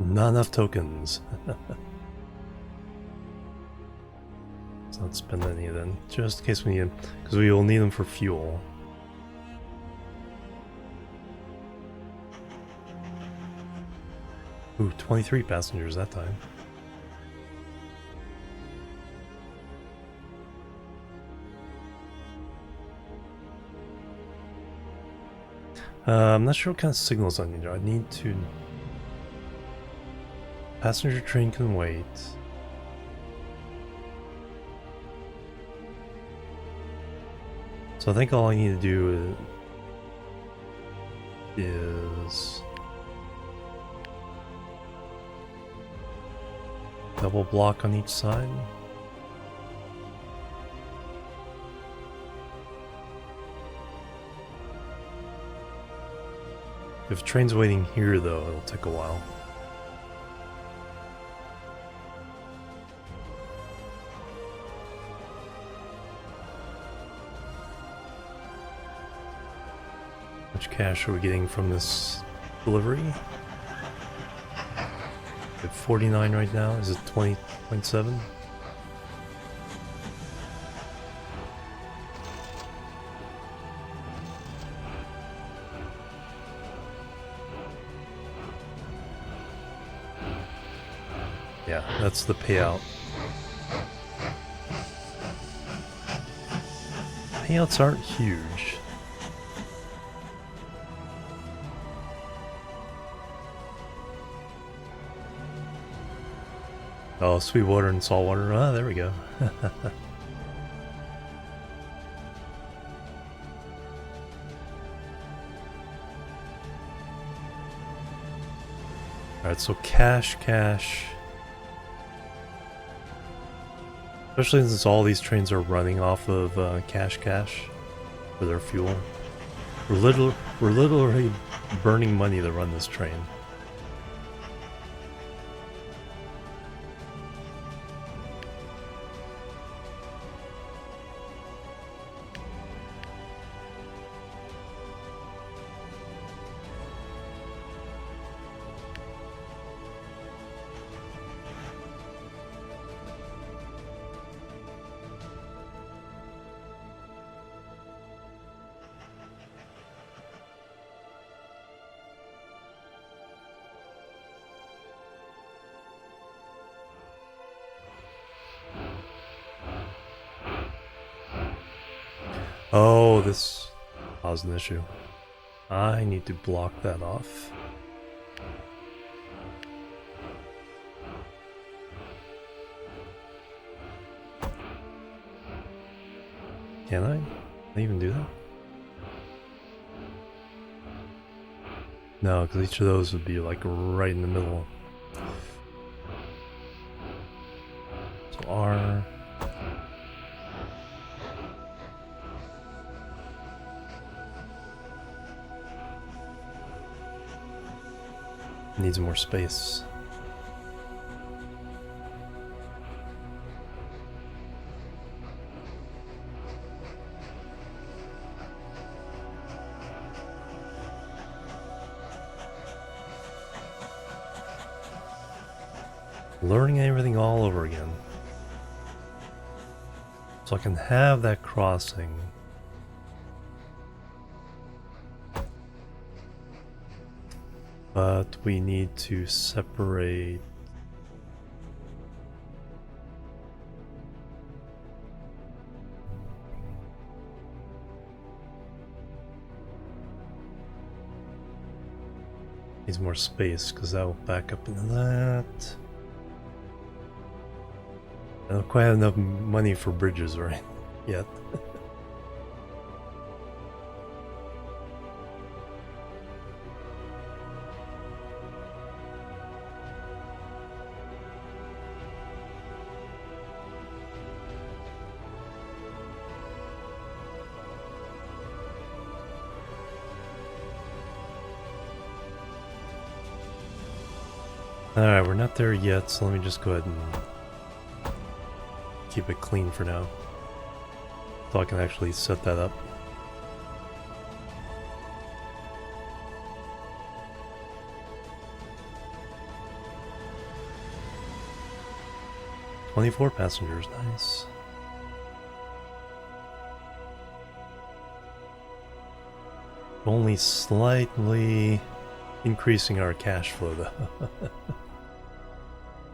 Not enough tokens. Let's not spend any of them, just in case we need them, because we will need them for fuel. Ooh, 23 passengers that time. I'm not sure what kind of signals I need. I need to... Passenger train can wait. So I think all I need to do is double block on each side. If train's waiting here though, it'll take a while. How much cash are we getting from this delivery? At 49 right now, is it 20.7? Yeah, that's the payout. Payouts aren't huge. Oh, sweet water and salt water. Ah, there we go. Alright, so cash. Especially since all these trains are running off of cash for their fuel. We're literally burning money to run this train. Oh, this caused an issue. I need to block that off. Can I? Can I even do that? No, because each of those would be like right in the middle. So R. Needs more space. Learning everything all over again. So I can have that crossing. But we need to separate. Needs more space because that will back up into that. I don't quite have enough money for bridges right yet. Alright, we're not there yet, so let me just go ahead and keep it clean for now. So I can actually set that up. "24 passengers, nice." Only slightly increasing our cash flow though.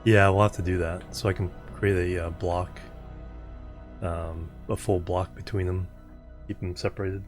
Yeah, we'll have to do that. So I can create a block, a full block between them, keep them separated.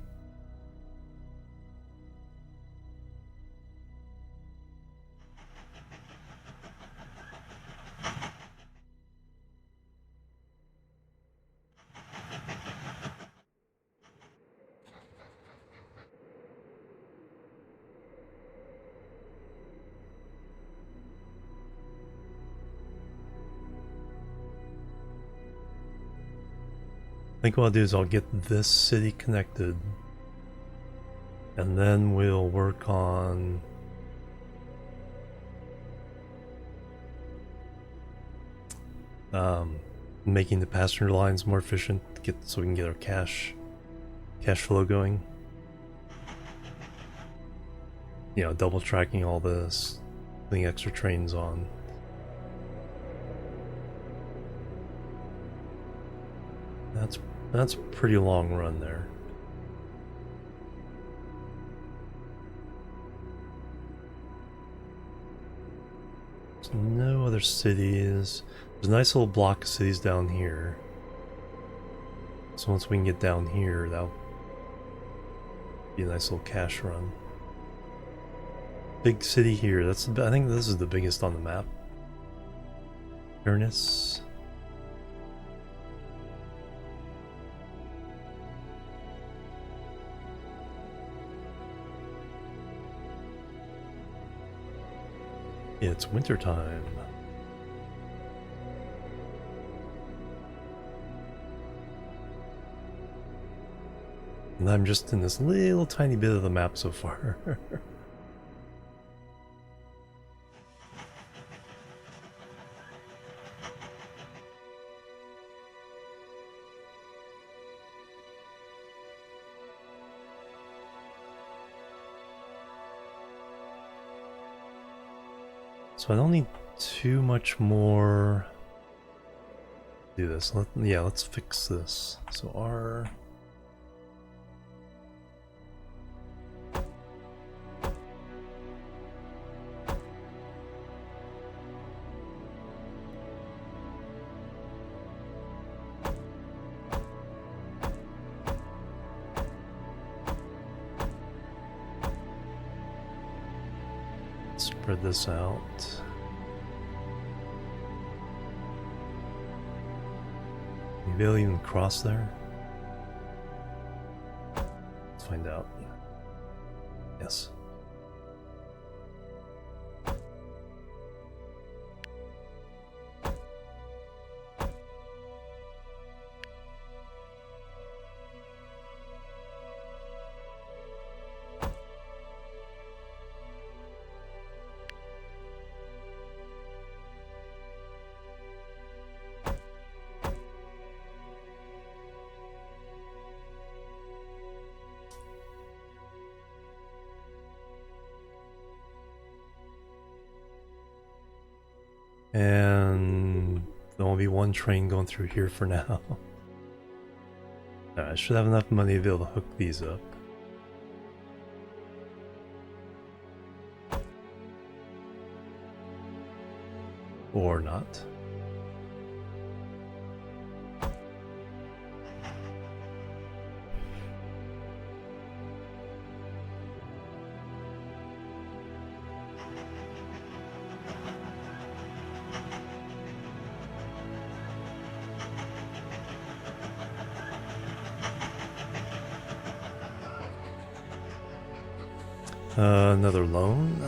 I think what I'll do is I'll get this city connected, and then we'll work on making the passenger lines more efficient, so we can get our cash flow going. You know, double tracking all this, putting extra trains on. That's a pretty long run there. There's no other cities. There's a nice little block of cities down here. So once we can get down here, that'll be a nice little cash run. Big city here. I think this is the biggest on the map. Fairness. It's wintertime. And I'm just in this little tiny bit of the map so far. So I don't need too much more. Do this. Let's fix this. So R. Spread this out. Maybe they'll even cross there. Let's find out. Yes. And There'll only be one train going through here for now. I should have enough money to be able to hook these up. Or not. Another loan.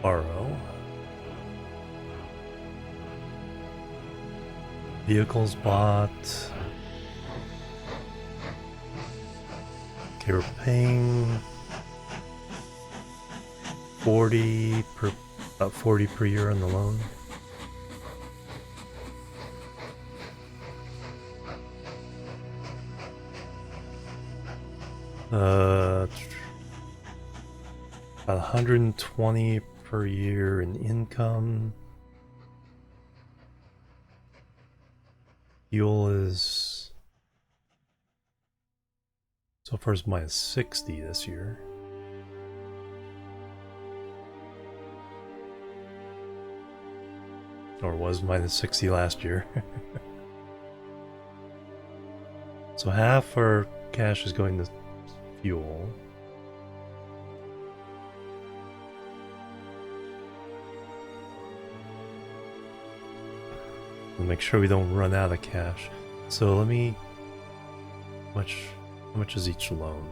Borrow. Vehicles bought. Okay, we're paying 40 per, about 40 per year on the loan. About 120 per year in income. Fuel is so far is minus 60 this year. Or was minus 60 last year. So half our cash is going to fuel. And make sure we don't run out of cash. So let me... how much is each loan?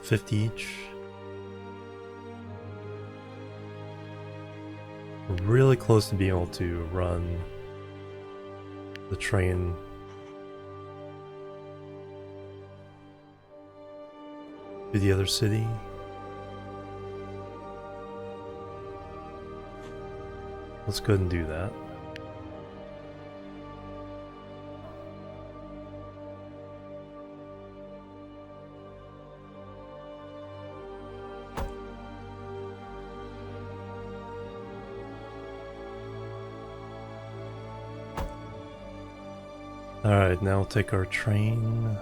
50 each. We're really close to being able to run the train to the other city. Let's go ahead and do that. Alright, now we'll take our train.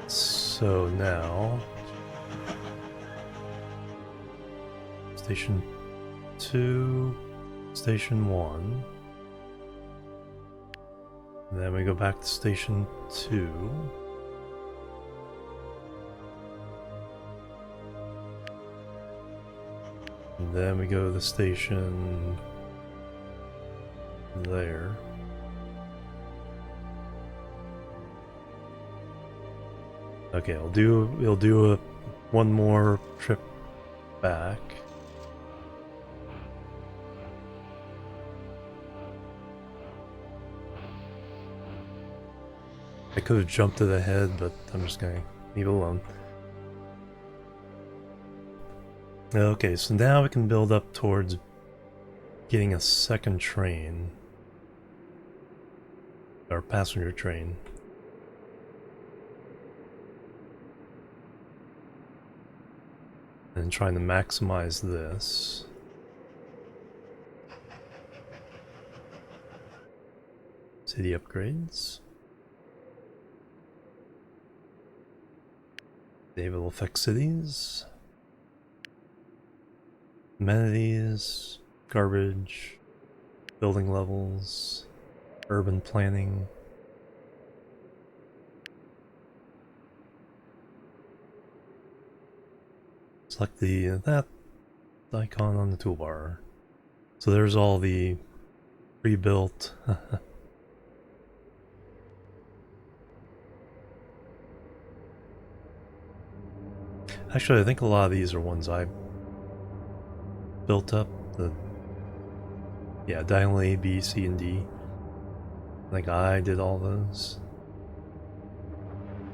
So now, Station 2, Station 1, and then we go back to Station 2. And then we go to the station there. Okay, we'll do one more trip back. I could have jumped to the head, but I'm just gonna leave it alone. Okay, so now we can build up towards getting a second train. Or passenger train. And trying to maximize this. City upgrades. They will affect cities. Amenities, garbage, building levels, urban planning. Select that icon on the toolbar. So there's all the pre-built. Actually, I think a lot of these are ones I built up. Diagonal A, B, C, and D. I think I did all those.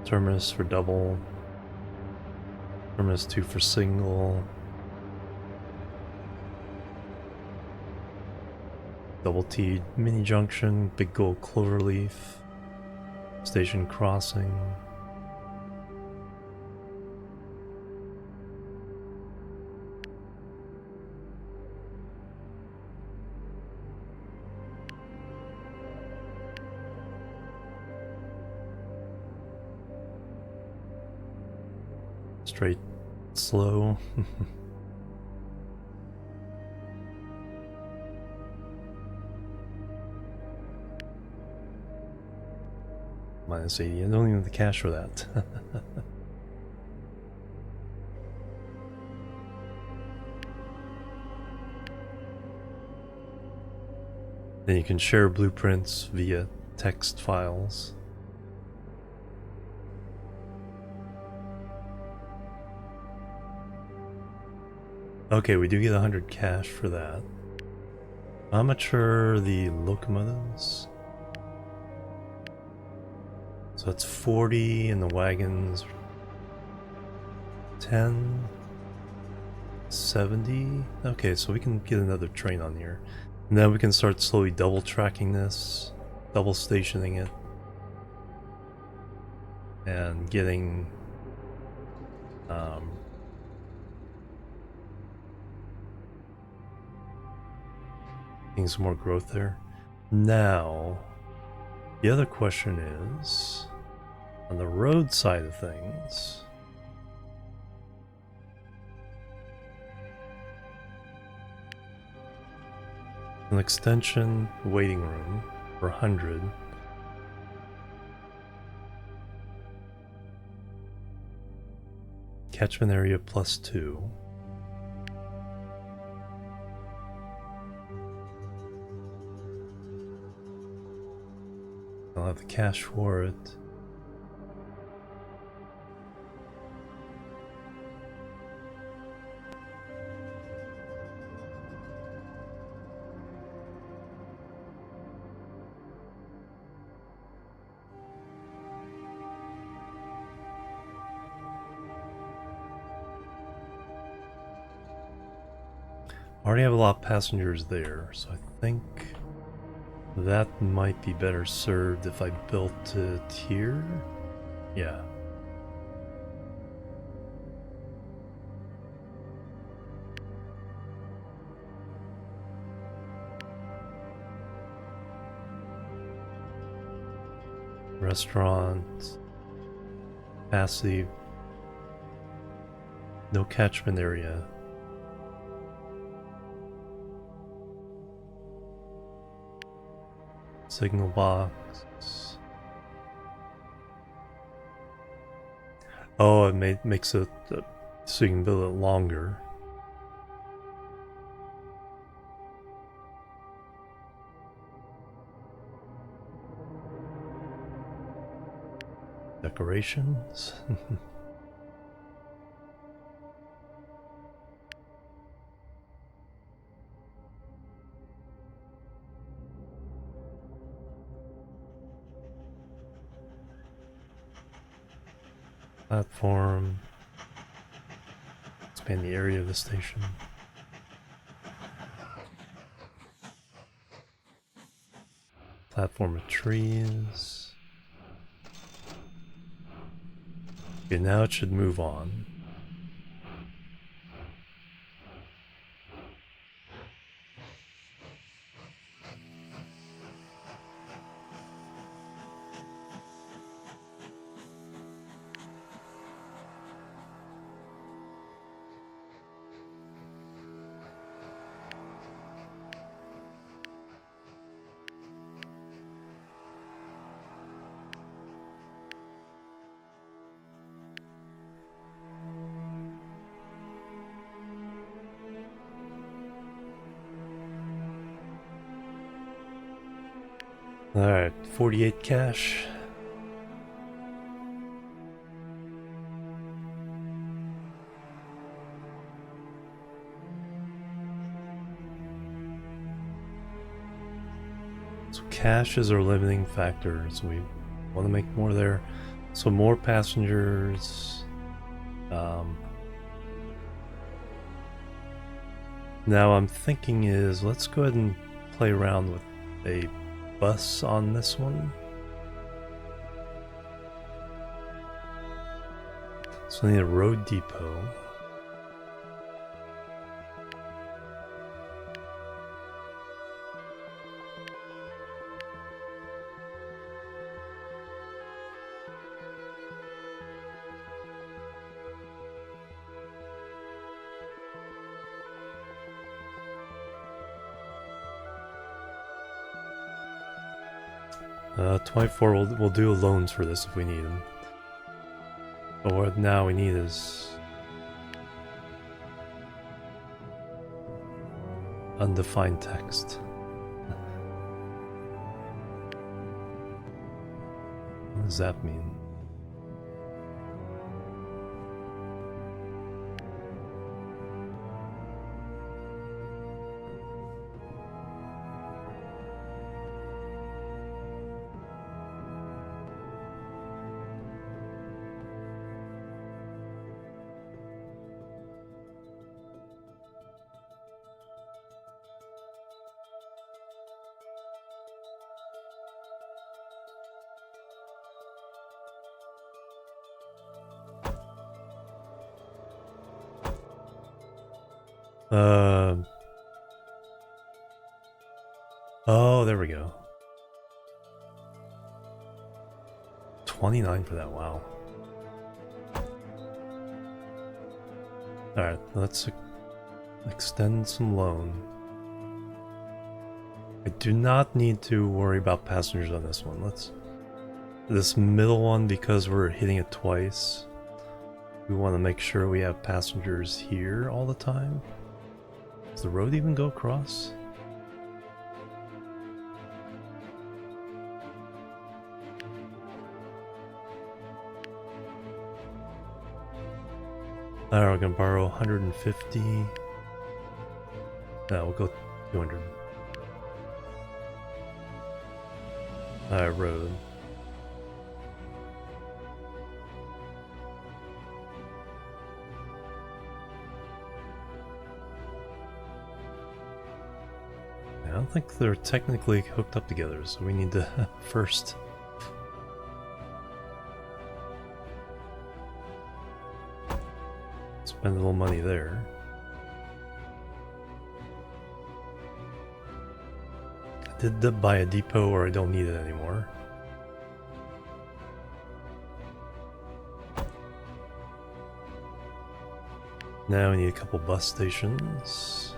Terminus for double. Terminus 2 for single. Double T mini junction, big gold cloverleaf, station crossing. Straight slow. Minus 80. I don't even have the cash for that. Then you can share blueprints via text files. Okay, we do get 100 cash for that. How much are the locomotives? So that's 40 and the wagons 10, 70. Okay, so we can get another train on here. And then we can start slowly double tracking this, double stationing it, and getting some more growth there. Now, the other question is, on the road side of things, an extension waiting room for 100. Catchment area +2. I'll have the cash for it. I already have a lot of passengers there, so I think that might be better served if I built it here. Yeah. Restaurant. Capacity. No catchment area. Signal box. Oh, it makes it so you can build it longer. Decorations. Platform. Expand the area of the station. Platform of trees. Okay, now it should move on. Alright, 48 cash. So cash is our limiting factor, so we want to make more there. So more passengers. Now I'm thinking is, let's go ahead and play around with a bus on this one. So we need a road depot. Uh, 24, we'll do loans for this if we need them. But what now we need is undefined text. What does that mean? Oh, there we go. 29 for that, wow. Alright, let's extend some loan. I do not need to worry about passengers on this one. This middle one, because we're hitting it twice, we want to make sure we have passengers here all the time. Does the road even go across? Alright, we're gonna borrow 150. No, we'll go 200. Alright, road. I don't think they're technically hooked up together, so we need to first spend a little money there. I did buy a depot where I don't need it anymore. Now we need a couple bus stations.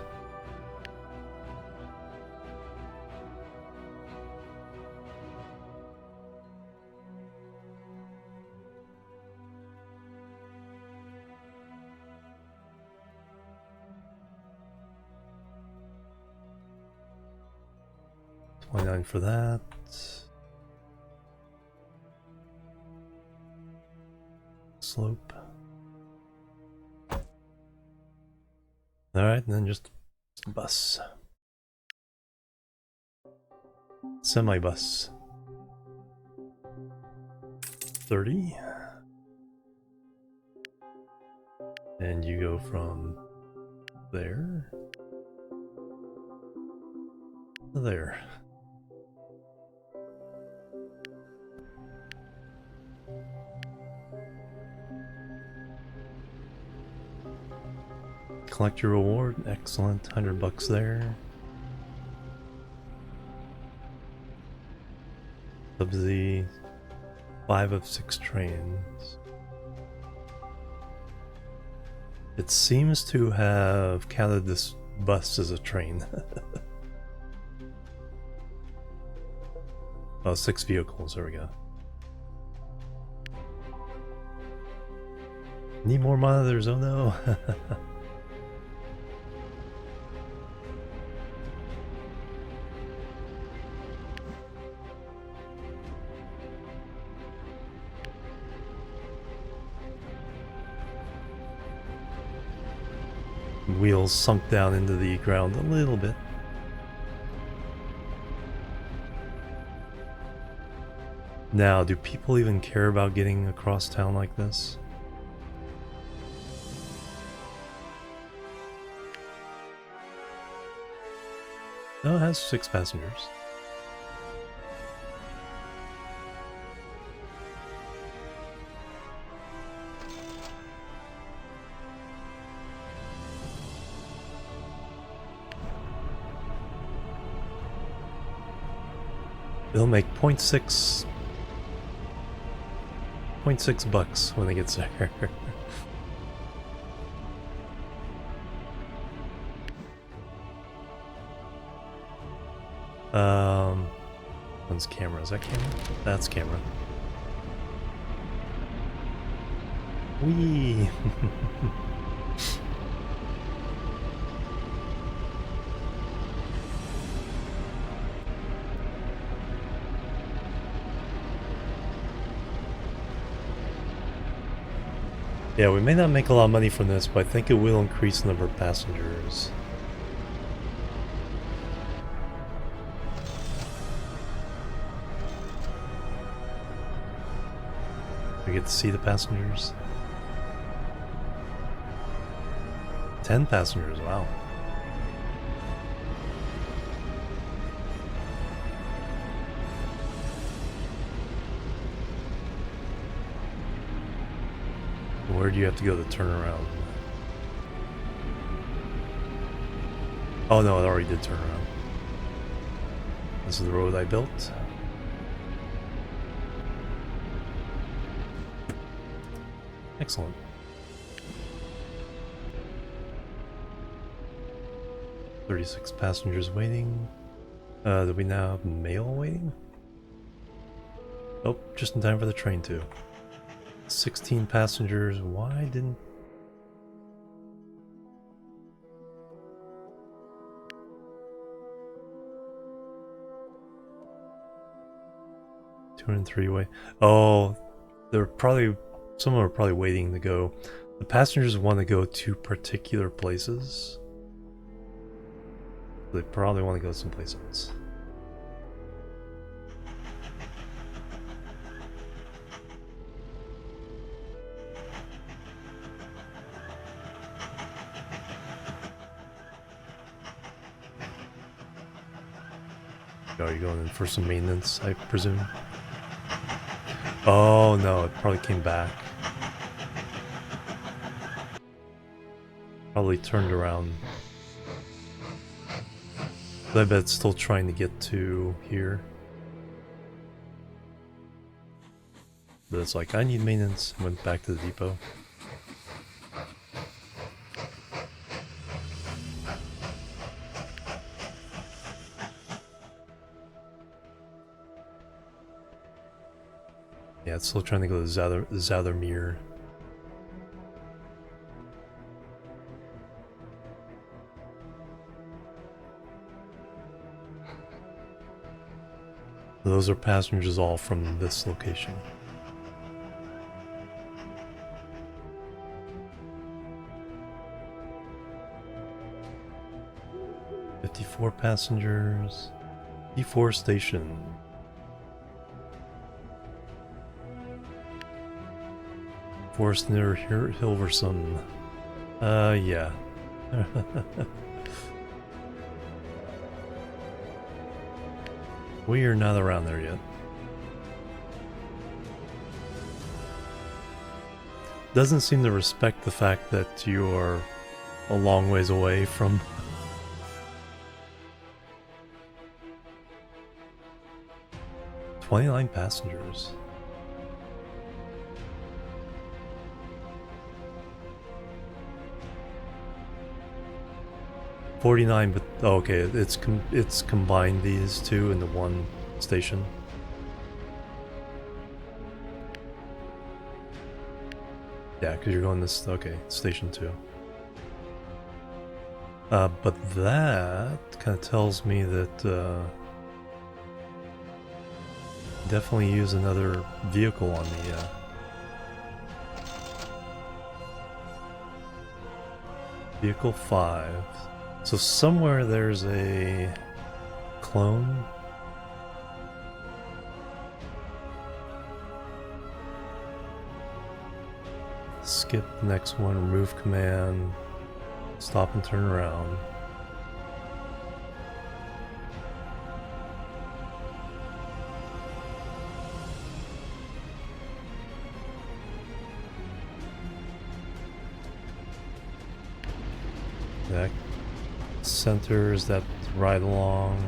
$29 for that. Slope. Alright, and then just bus. Semi-bus. 30. And you go from there to there. Collect your reward. Excellent. $100 there. Subsidy 5 of 6 trains. It seems to have counted this bus as a train. Oh, 6 vehicles. There we go. Need more monitors. Oh no. Wheels sunk down into the ground a little bit. Now, do people even care about getting across town like this? No, it has 6 passengers. They'll make 0.6 bucks when they get there. One's camera. Is that camera? That's camera. Whee! Yeah, we may not make a lot of money from this, but I think it will increase the number of passengers. We get to see the passengers. 10 passengers, wow. Where do you have to go to turn around? Oh no, it already did turn around. This is the road I built. Excellent. $36 passengers waiting. Do we now have mail waiting? Oh, just in time for the train too. 16 passengers. Why didn't... Two and three way. Oh, they're probably... Some of them are probably waiting to go. The passengers want to go to particular places. They probably want to go someplace else. Are you going in for some maintenance, I presume? Oh no, it probably came back. Probably turned around. But I bet it's still trying to get to here. But it's like, I need maintenance. Went back to the depot. Yeah, it's still trying to go to Zathermere. Those are passengers all from this location. "54 passengers. Deforestation. Forest near Hilversum. Yeah. We are not around there yet. Doesn't seem to respect the fact that you are a long ways away from... 29 passengers. $49, but oh, okay, it's combined these two into one station. Yeah, because you're going this, okay, station 2. But that kind of tells me that definitely use another vehicle on the vehicle 5. So somewhere there's a clone. Skip the next one, remove command, stop and turn around. That centers that ride along.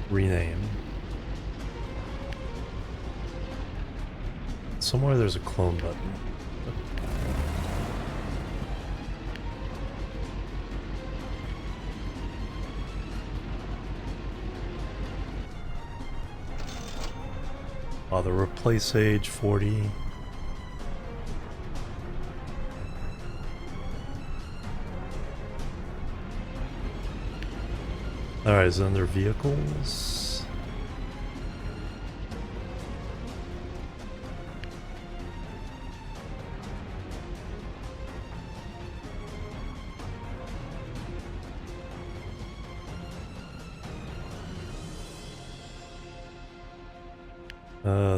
Rename. Somewhere there's a clone button. Oh, the replace age 40. Alright, is it under vehicles?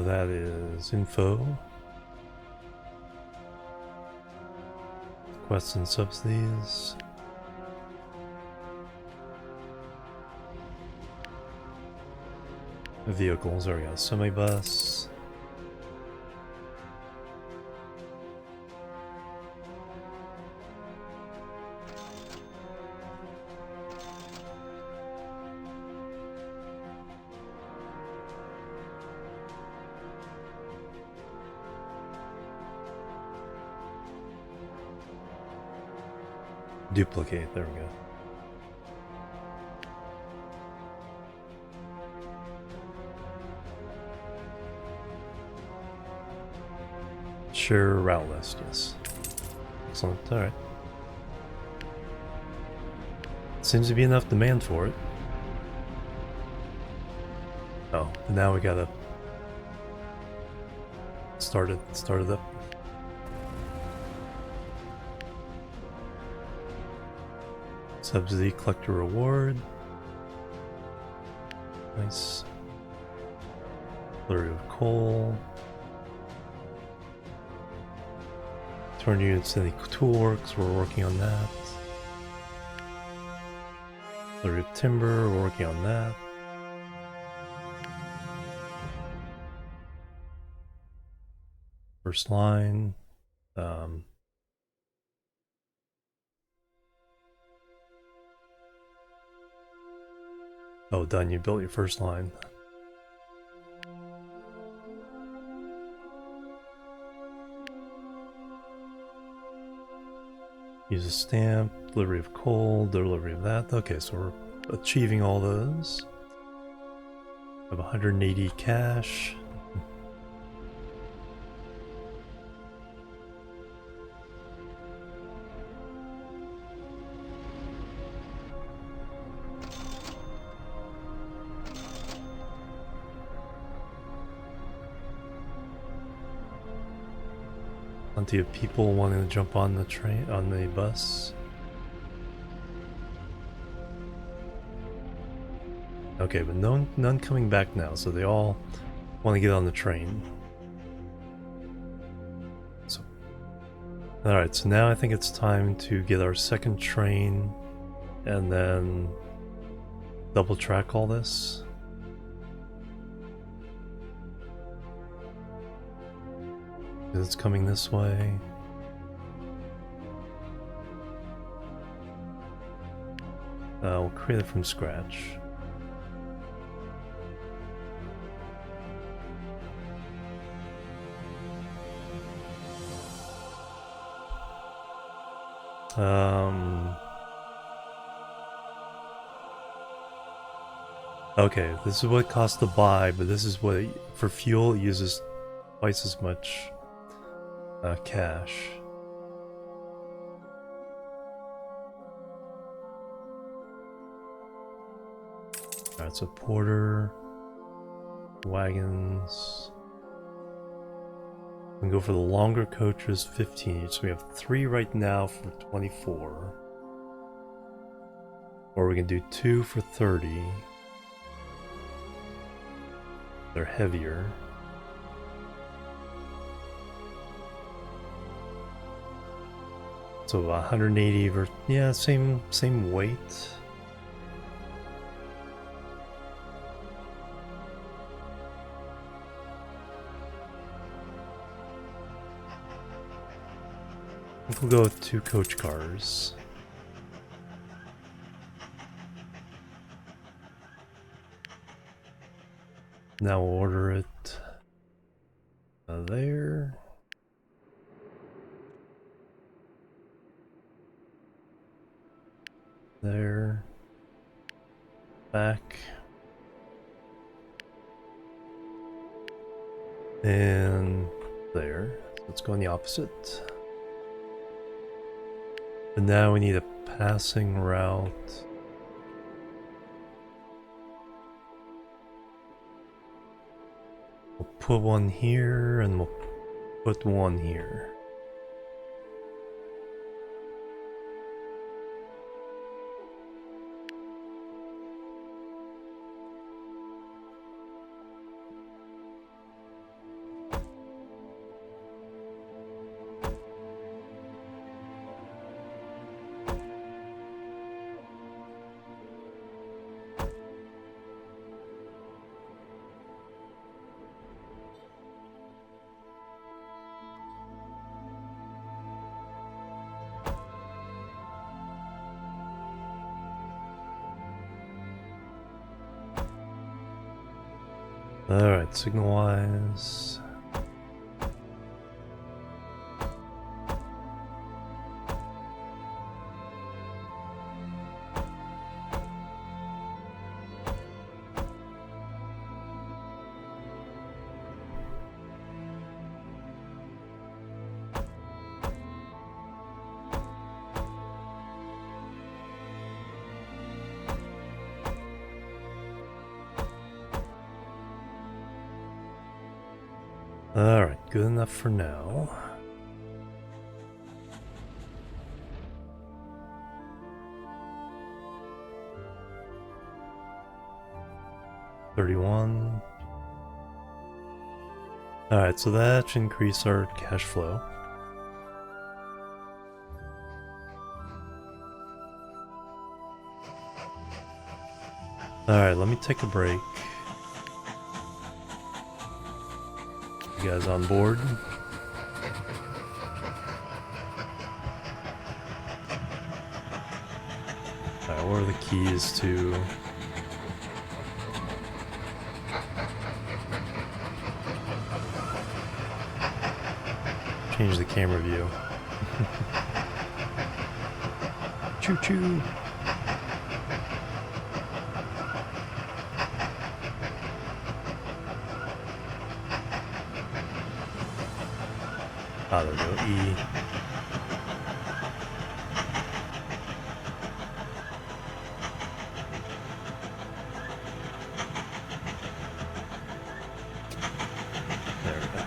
That is info. Quests and subsidies. Vehicles, there we go. Semi-bus. Duplicate, there we go. Share route list, yes. Excellent, alright. Seems to be enough demand for it. Oh, now we gotta start it up. Subsidy collector reward. Nice. Flurry of coal. Turn units to the toolworks, we're working on that. Flurry of timber, we're working on that. First line. Oh, done, you built your first line. Use a stamp, delivery of coal, delivery of that. Okay, so we're achieving all those. I have 180 cash. Plenty of people wanting to jump on the train, on the bus. Okay, but none coming back now, so they all want to get on the train. So, alright, so now I think it's time to get our second train and then double track all this. It's coming this way. We'll create it from scratch. Okay, this is what it costs to buy, but this is what for fuel it uses twice as much cash. Alright, so porter, wagons. We can go for the longer coaches, 15 each. So we have 3 right now for 24. Or we can do 2 for 30. They're heavier. So 180 versus, yeah, same weight. I think we'll go with 2 coach cars. Now we'll order it there. There. Back. And there. So let's go in the opposite. And now we need a passing route. We'll put one here and we'll put one here. Alright, signal wise. Alright, good enough for now. $31. Alright, so that should increase our cash flow. Alright, let me take a break. You guys on board? Alright, what are the keys to... change the camera view. Choo-choo! I don't know, E. There we go.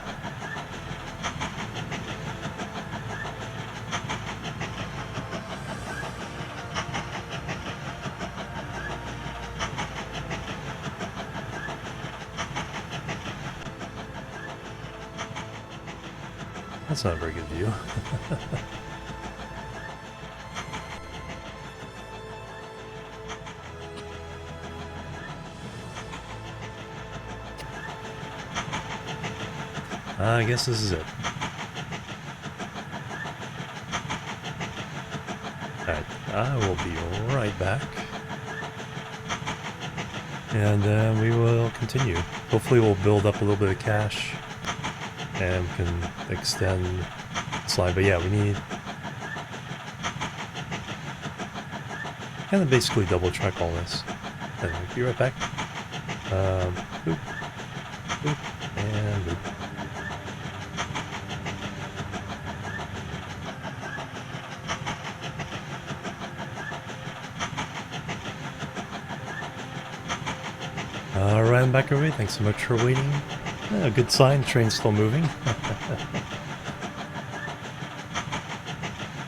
That's not a very good view. I guess this is it. Alright, I will be right back. And we will continue. Hopefully we'll build up a little bit of cash and we can extend the slide. But yeah, we need kind of basically double check all this. Anyway, be right back. Boop, boop, and boop. Alright, I'm back everybody. Thanks so much for waiting. A good sign, train's still moving.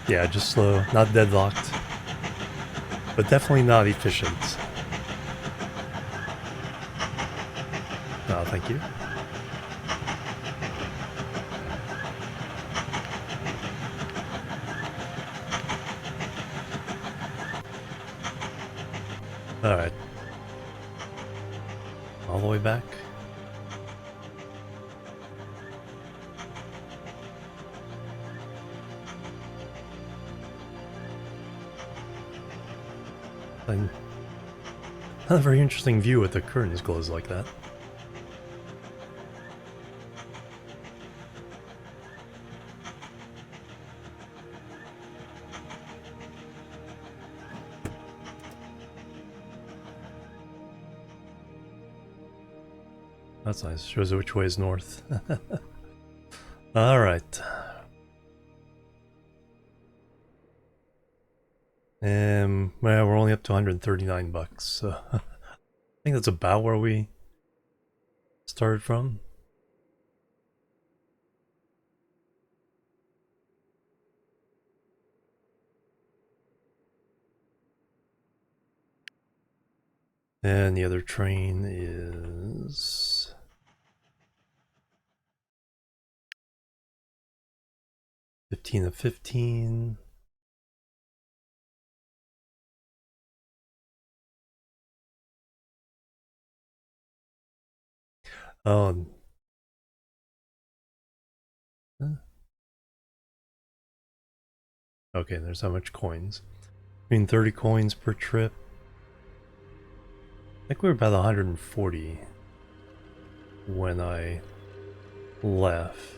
Yeah, just slow, not deadlocked, but definitely not efficient. No, thank you. Alright. All the way back. And not a very interesting view with the curtains closed like that. That's nice. Shows you which way is north. Alright. Well, we're only up to 139 bucks, so I think that's about where we started from. And the other train is 15 of 15. Oh. Okay, there's how much coins. I mean, 30 coins per trip. I think we were about 140 when I left.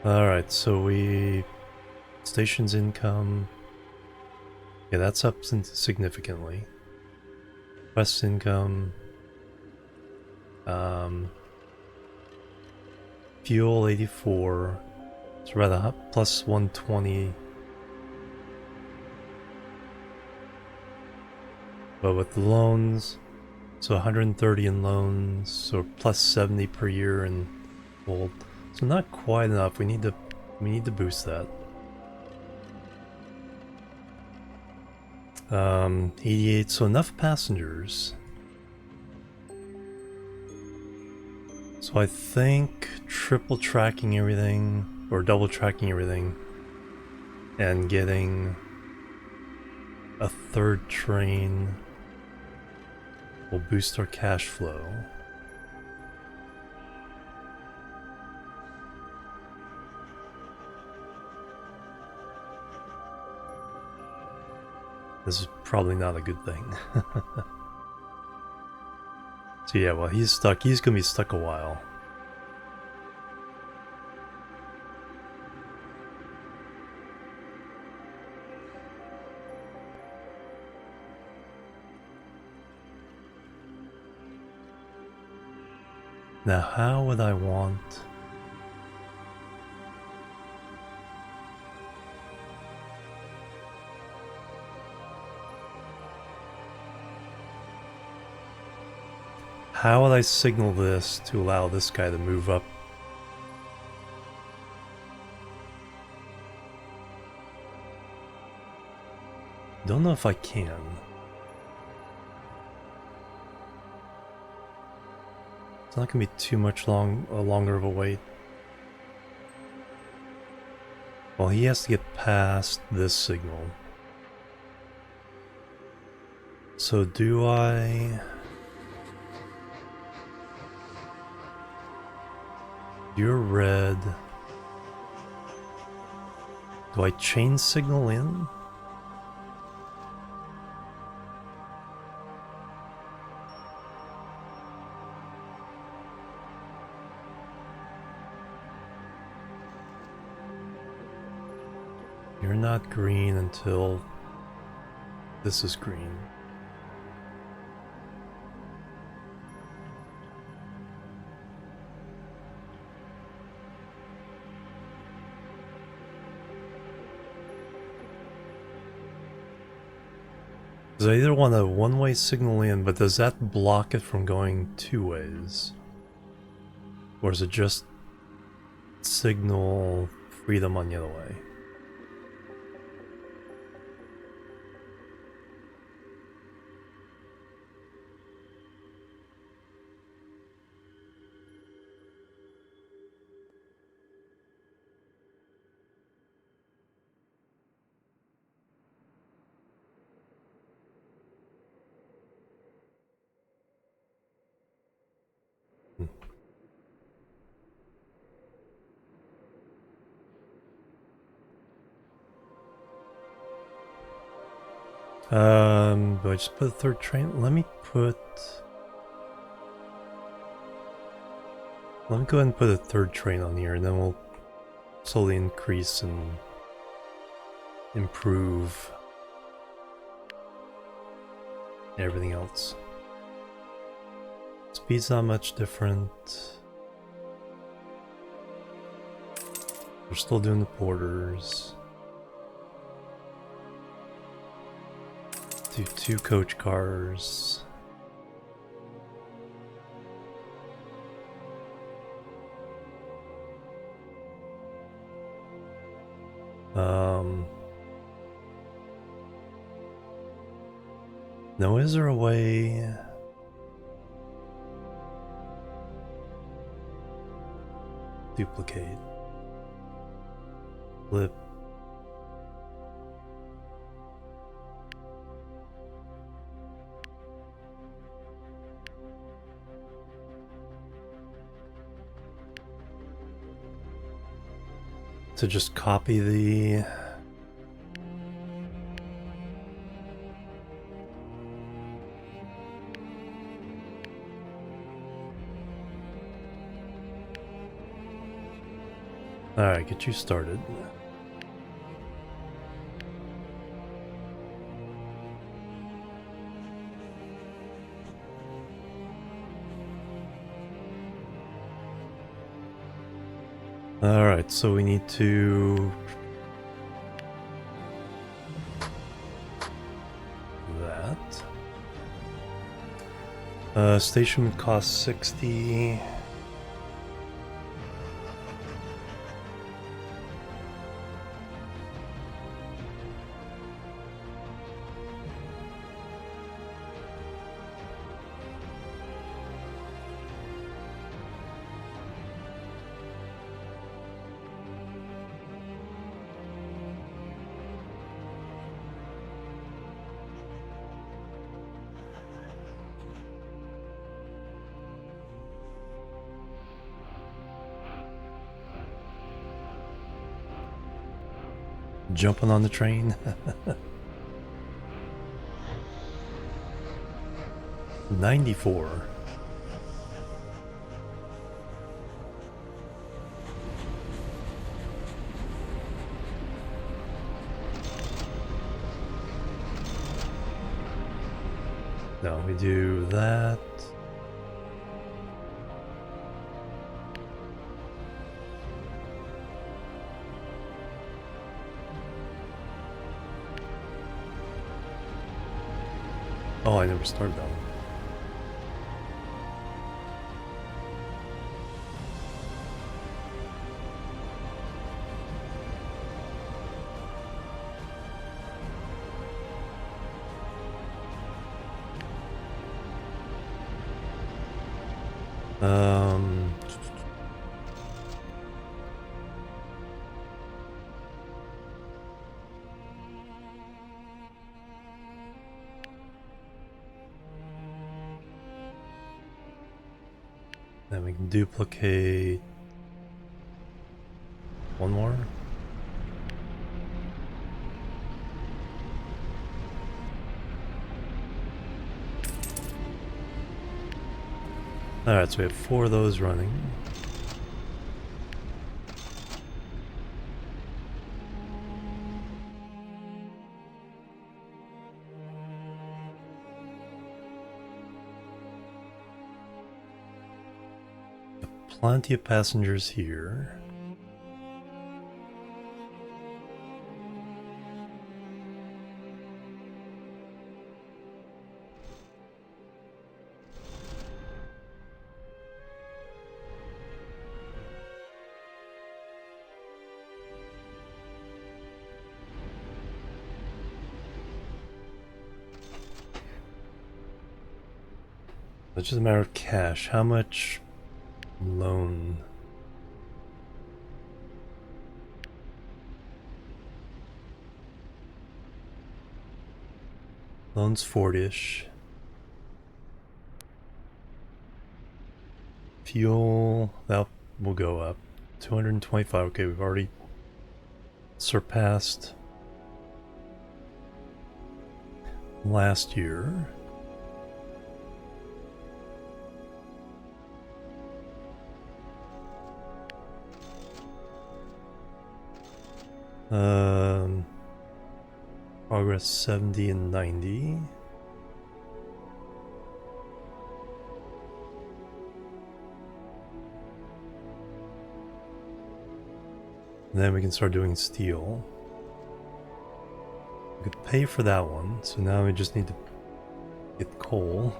Alright, so we... Station's income... Yeah, that's up significantly. Quest income... Fuel 84. It's rather plus 120. But with the loans, so 130 in loans, so plus 70 per year in gold. So not quite enough. We need to boost that. 88, so enough passengers. So I think triple tracking everything, or double tracking everything, and getting a third train will boost our cash flow. This is probably not a good thing. So yeah, well, he's stuck. He's gonna be stuck a while. Now, how would I want... How would I signal this to allow this guy to move up? Don't know if I can. It's not gonna be too much longer of a wait. Well, he has to get past this signal. So do I... You're red. Do I chain signal in? You're not green until this is green. Because I either want a one-way signal in, but does that block it from going two ways? Or is it just signal freedom on the other way? Do I just put a third train? Let me go ahead and put a third train on here, and then we'll slowly increase and improve. everything else. Speed's not much different. We're still doing the porters. Do 2 coach cars. Now, is there a way? Duplicate. Flip. To just copy the Alright, get you started. Alright, so we need to do that. Station would cost 60. Jumping on the train. 94. No, we do that. Oh, I never started that one. Then we can duplicate one more. Alright, so we have 4 of those running. Plenty of passengers here. It's just a matter of cash. How much loan? Loan's 40-ish. Fuel, that will go up. 225, okay, we've already surpassed last year. Progress 70 and 90. And then we can start doing steel. We could pay for that one, so now we just need to get coal.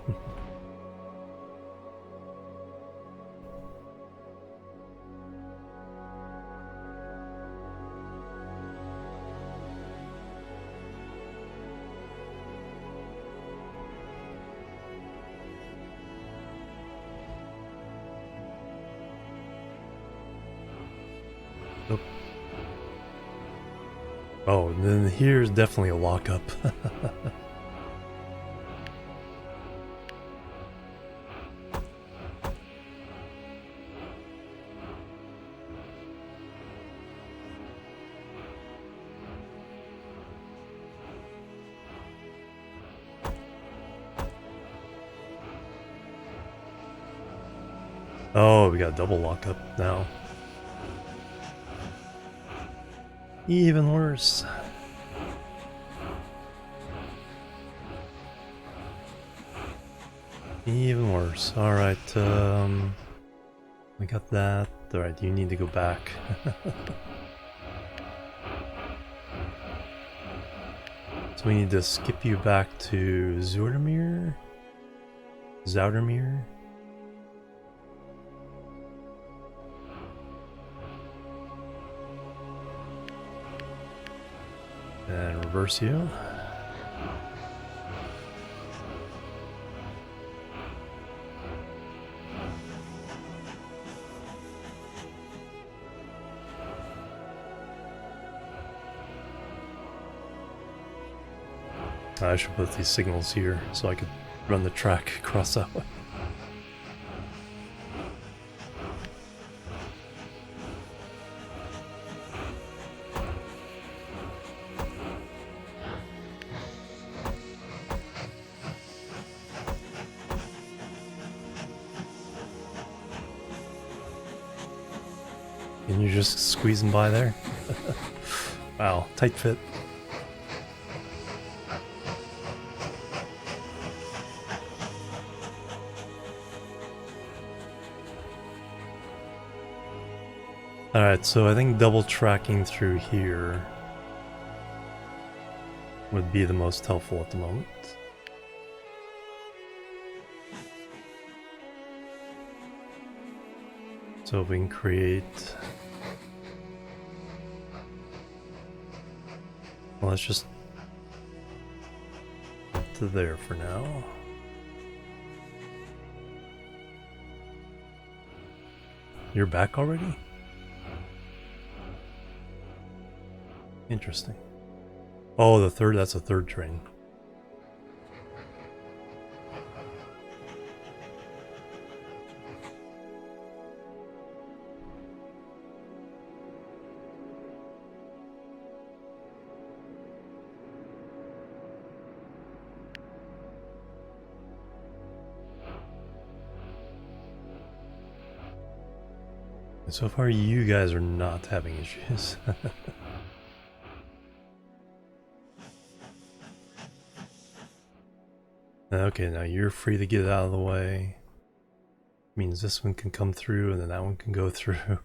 Oh, and then here's definitely a lockup. Oh, we got a double lockup now. Even worse. Even worse. Alright, we got that. Alright, you need to go back. So we need to skip you back to Zoudermere? Zoudermere? And reverse you. I should put these signals here so I could run the track across that way. And you're just squeezing by there? Wow, tight fit. Alright, so I think double tracking through here would be the most helpful at the moment. So we can create... Well, let's just up to there for now. You're back already? Interesting. Oh, that's a third train. So far, you guys are not having issues. Okay, now you're free to get out of the way. Means this one can come through and then that one can go through.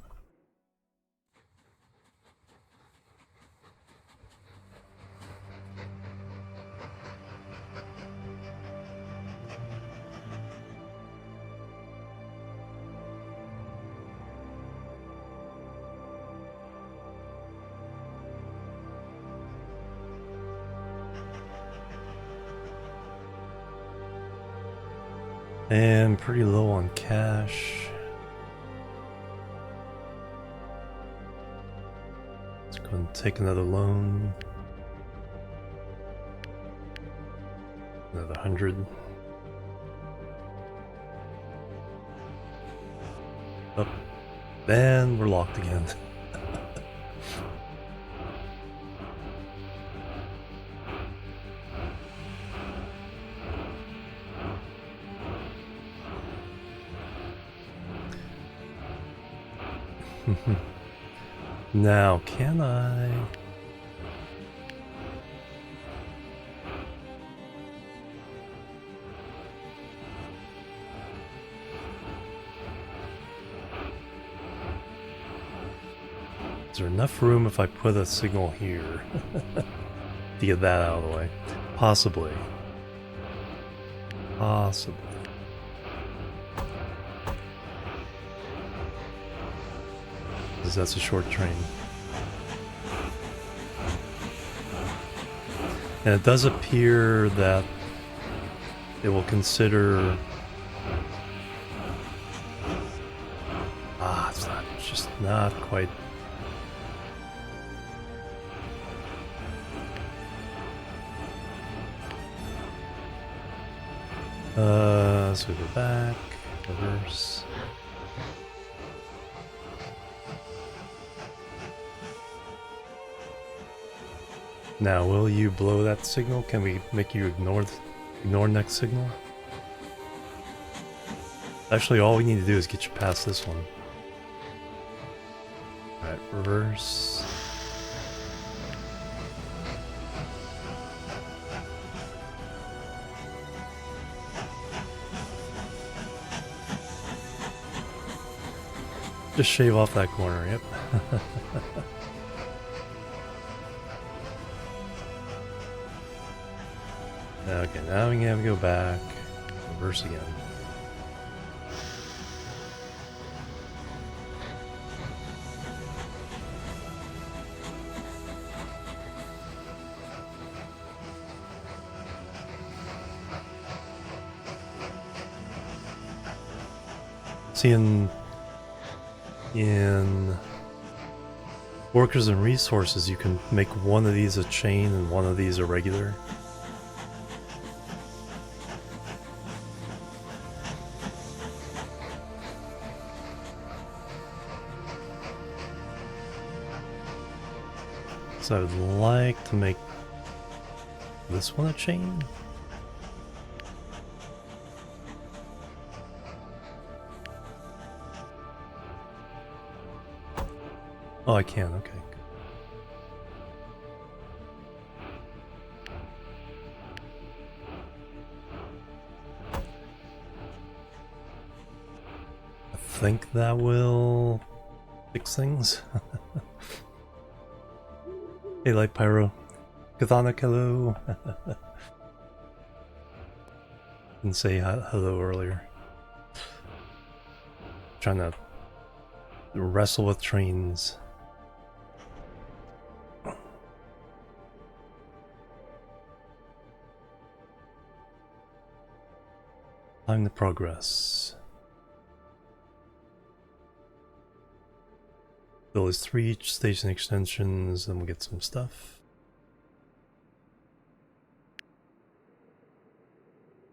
And pretty low on cash. Let's go and take another loan. Another 100. Up. And we're locked again. Now, can I? Is there enough room if I put a signal here to get that out of the way? Possibly. Possibly. Because that's a short train. And it does appear that it will consider... it's not, just not quite... So we go back, reverse. Now, will you blow that signal? Can we make you ignore next signal? Actually, all we need to do is get you past this one. Alright, reverse. Just shave off that corner, yep. Okay, now we can have to go back, reverse again. See, in workers and resources, you can make one of these a chain and one of these a regular. So I would like to make this one a chain. Oh, I can, okay. I think that will fix things. Hey, Light Pyro. Kathonic, hello. Didn't say hello earlier. Trying to wrestle with trains. Time to progress. Build these 3 station extensions, then we'll get some stuff.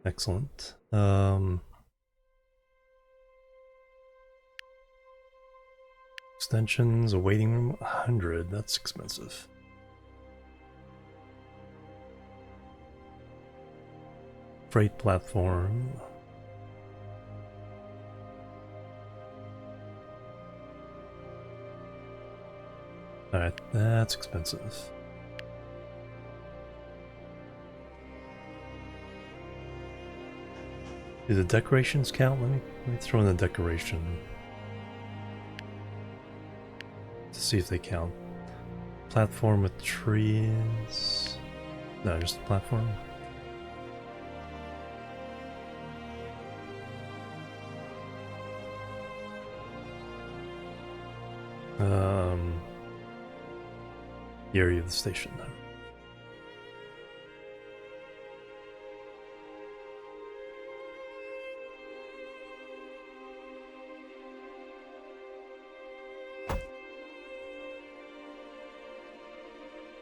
Excellent. Extensions, a waiting room, 100, that's expensive. Freight platform. Alright, that's expensive. Do the decorations count? Let me throw in a decoration to see if they count. Platform with trees. No, just a platform. The area of the station then.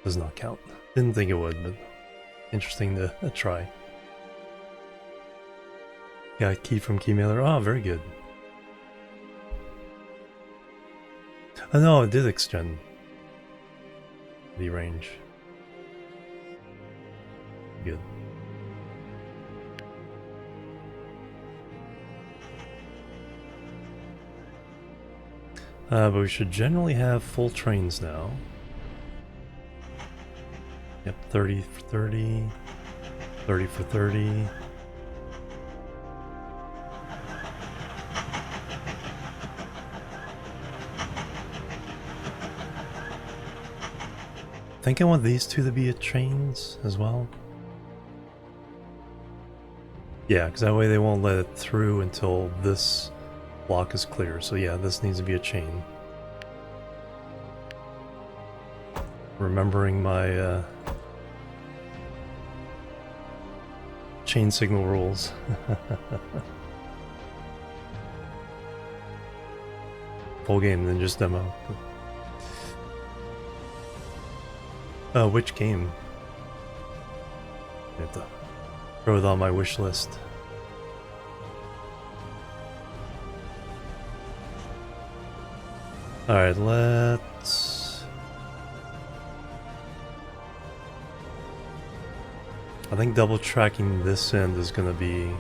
Does not count. Didn't think it would, but interesting to try. Got key from Keymailer. Oh, very good. Oh no, it did extend the range. Good. But we should generally have full trains now. Yep, 30 for 30, 30 for 30. think I want these two to be chains as well. Yeah, because that way they won't let it through until this block is clear. So yeah, this needs to be a chain. Remembering my chain signal rules. Full game than just demo. Which game? I have to throw it on my wish list. Alright, let's... I think double tracking this end is going to be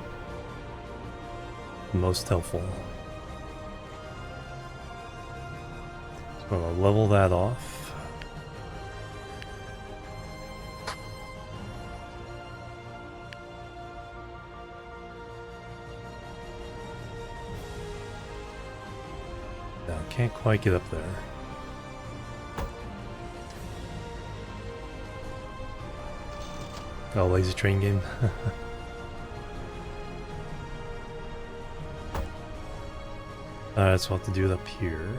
most helpful. So I'm going to level that off. No, can't quite get up there. Oh, lazy train game. Alright, so I'll have to do it up here.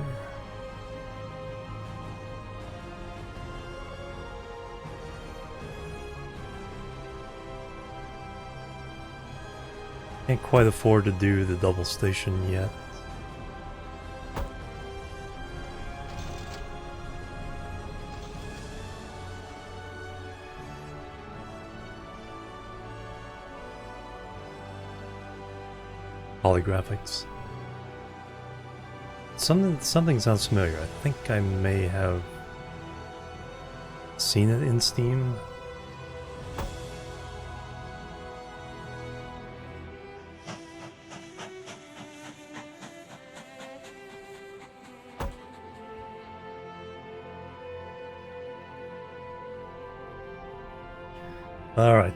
Can't quite afford to do the double station yet. Holographics. Something sounds familiar. I think I may have seen it in Steam. All right.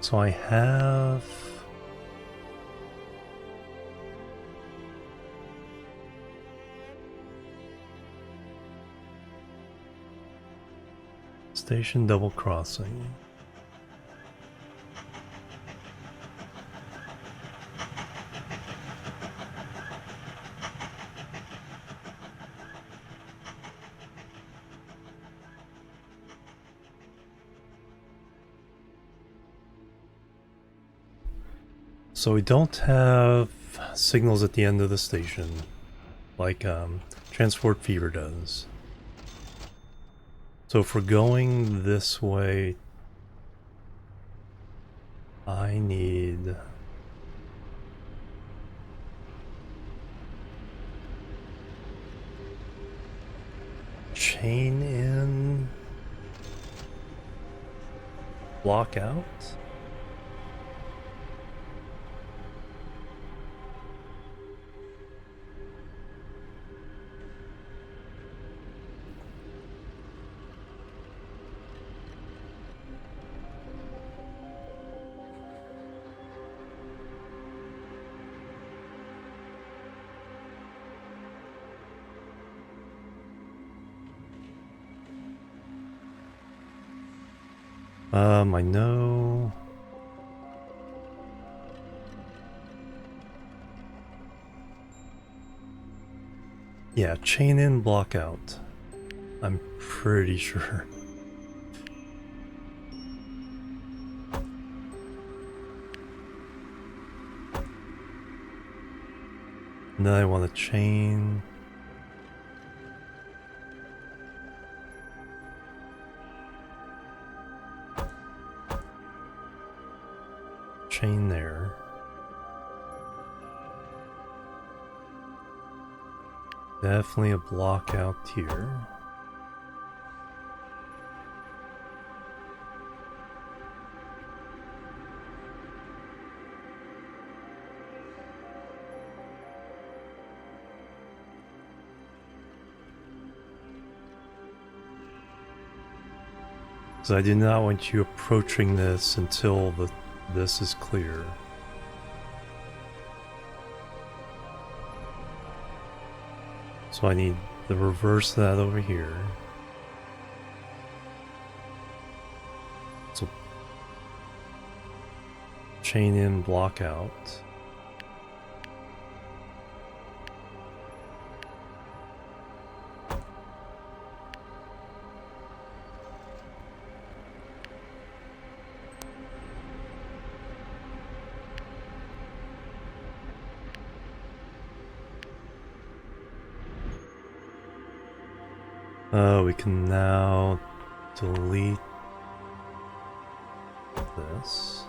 So I have station double crossing. So we don't have signals at the end of the station, like Transport Fever does. So if we're going this way, I need... chain in... block out? I know... yeah, chain in, block out. I'm pretty sure. And then I want to chain... chain there. Definitely a block out here. Because I do not want you approaching this until this is clear. So I need The reverse that over here. So chain in, block out. We can now delete this.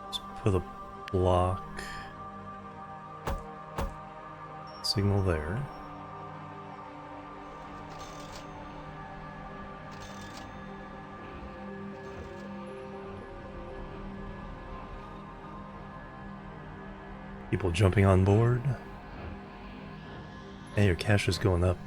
Just put a block signal there. People jumping on board. Hey, your cash is going up.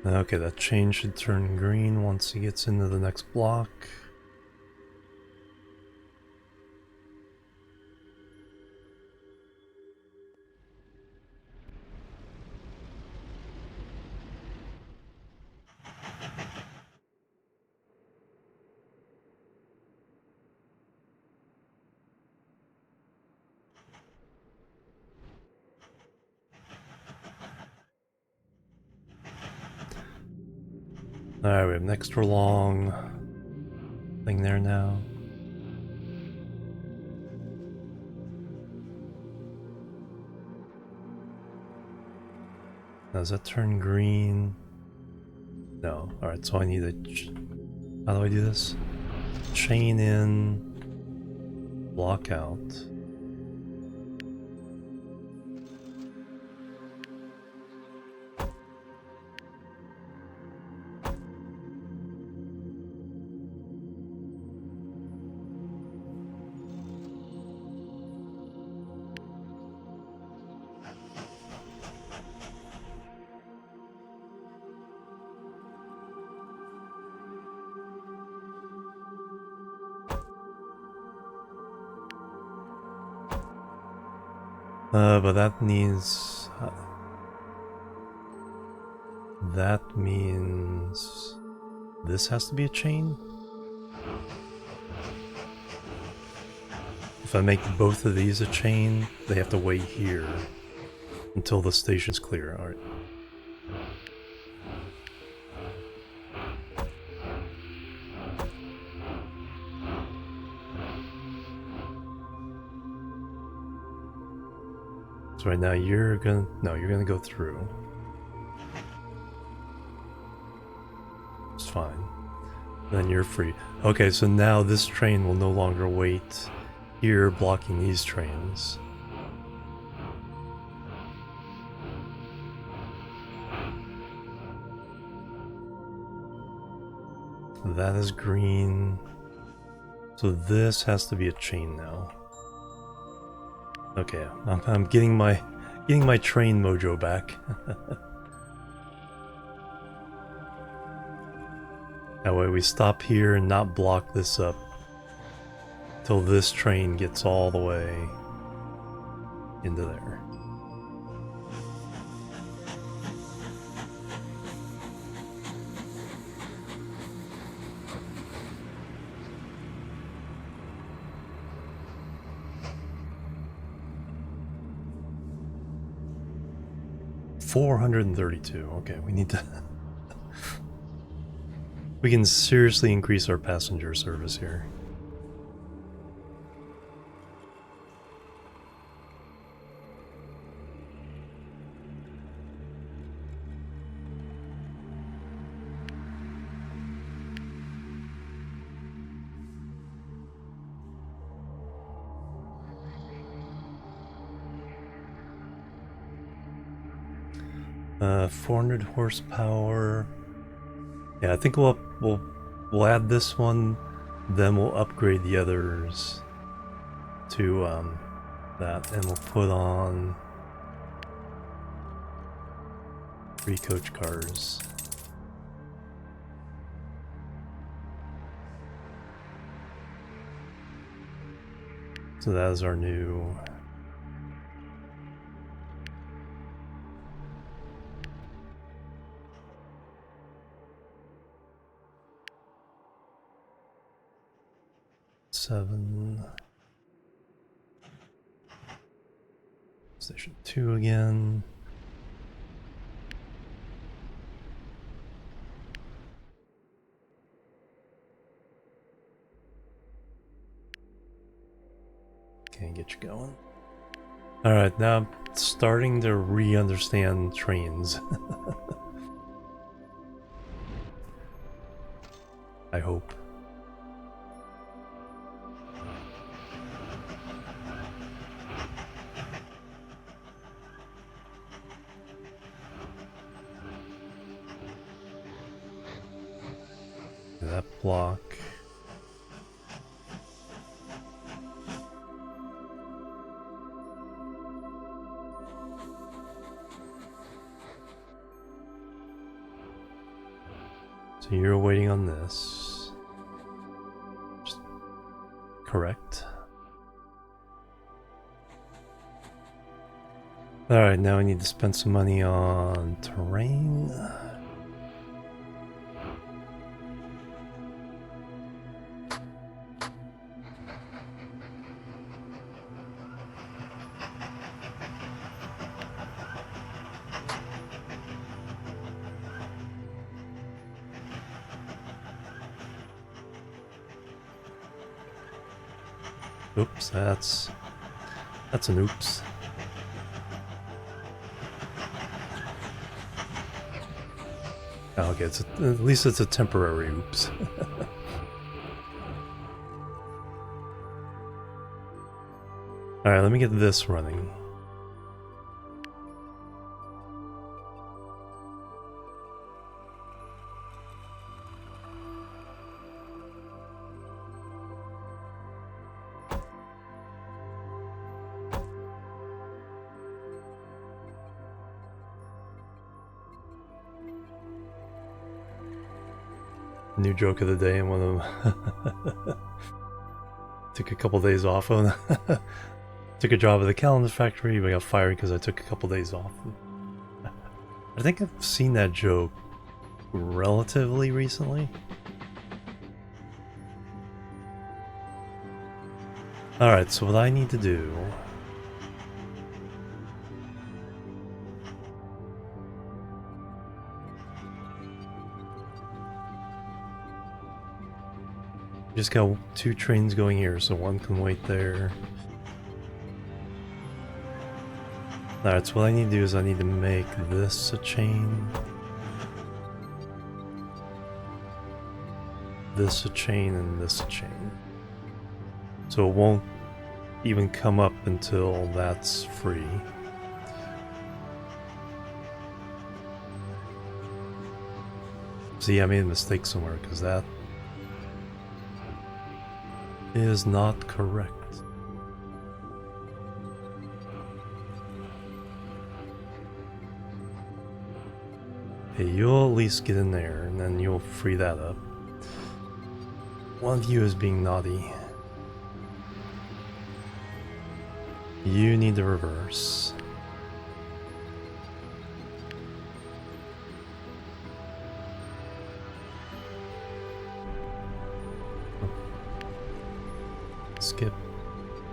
Okay, that chain should turn green once he gets into the next block. Alright, we have an extra long thing there now. Now, does that turn green? No. Alright, so I need a... How do I do this? Chain in, block out. But that needs... that means... this has to be a chain? If I make both of these a chain, they have to wait here until the station's clear. Alright. So right now you're gonna... no, you're gonna go through. It's fine. Then you're free. Okay, so now this train will no longer wait here blocking these trains. That is green. So this has to be a chain now. Okay, I'm getting my train mojo back. That way we stop here and not block this up till this train gets all the way into there. $432. Okay, we need to... we can seriously increase our passenger service here. Uh, 400 horsepower. Yeah, I think we'll add this one. Then we'll upgrade the others to that, and we'll put on 3 coach cars. So that is our new Station 2 again. Can't get you going. Alright, now I'm starting to re-understand trains. I hope. That block. So you're waiting on this. Just correct. Alright, now I need to spend some money on terrain. Oops, that's an oops. Oh, okay, at least it's a temporary oops. Alright, let me get this running. New joke of the day, and one of them took a couple days off on took a job at the calendar factory, but got fired because I took a couple days off. I think I've seen that joke relatively recently. Alright, so what I need to do just got 2 trains going here, so one can wait there. Alright, so what I need to do is I need to make this a chain. This a chain, and this a chain. So it won't even come up until that's free. See, I made a mistake somewhere, because that is not correct. Okay, you'll at least get in there, and then you'll free that up. One of you is being naughty. You need to reverse. Skip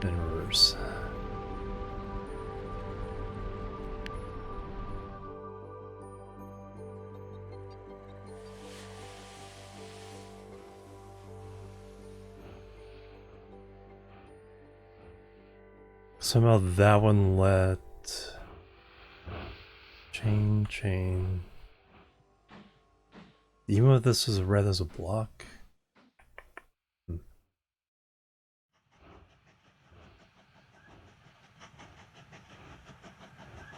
and reverse. Somehow that one let chain. Even if this is red as a block.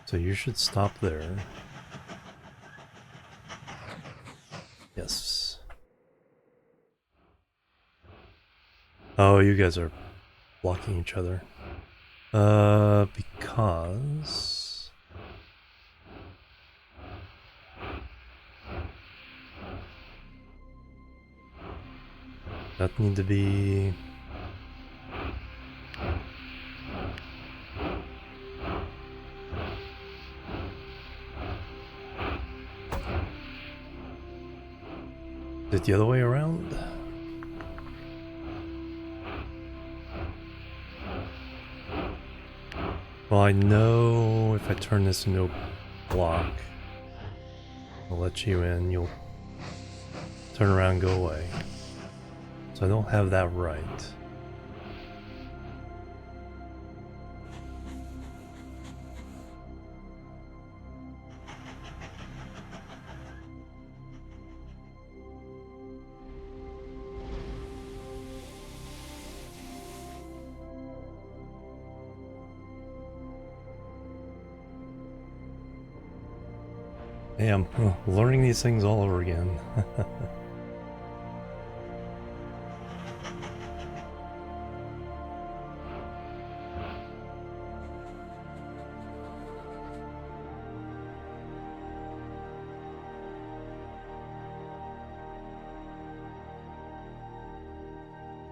So you should stop there. Yes. Oh, you guys are blocking each other. Because... that need to be... Is it the other way around? Well, I know if I turn this into a block, I'll let you in, you'll turn around and go away. So I don't have that right. Hey, I'm learning these things all over again.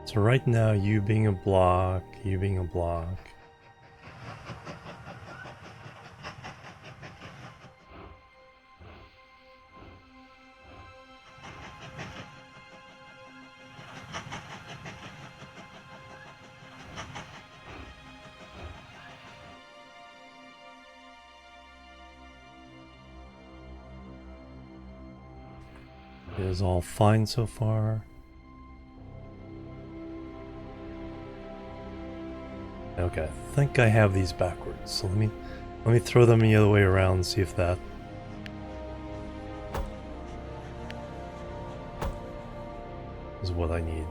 So right now, you being a block, you being a block. It is all fine so far. Okay, I think I have these backwards. So let me throw them the other way around and see if that is what I need.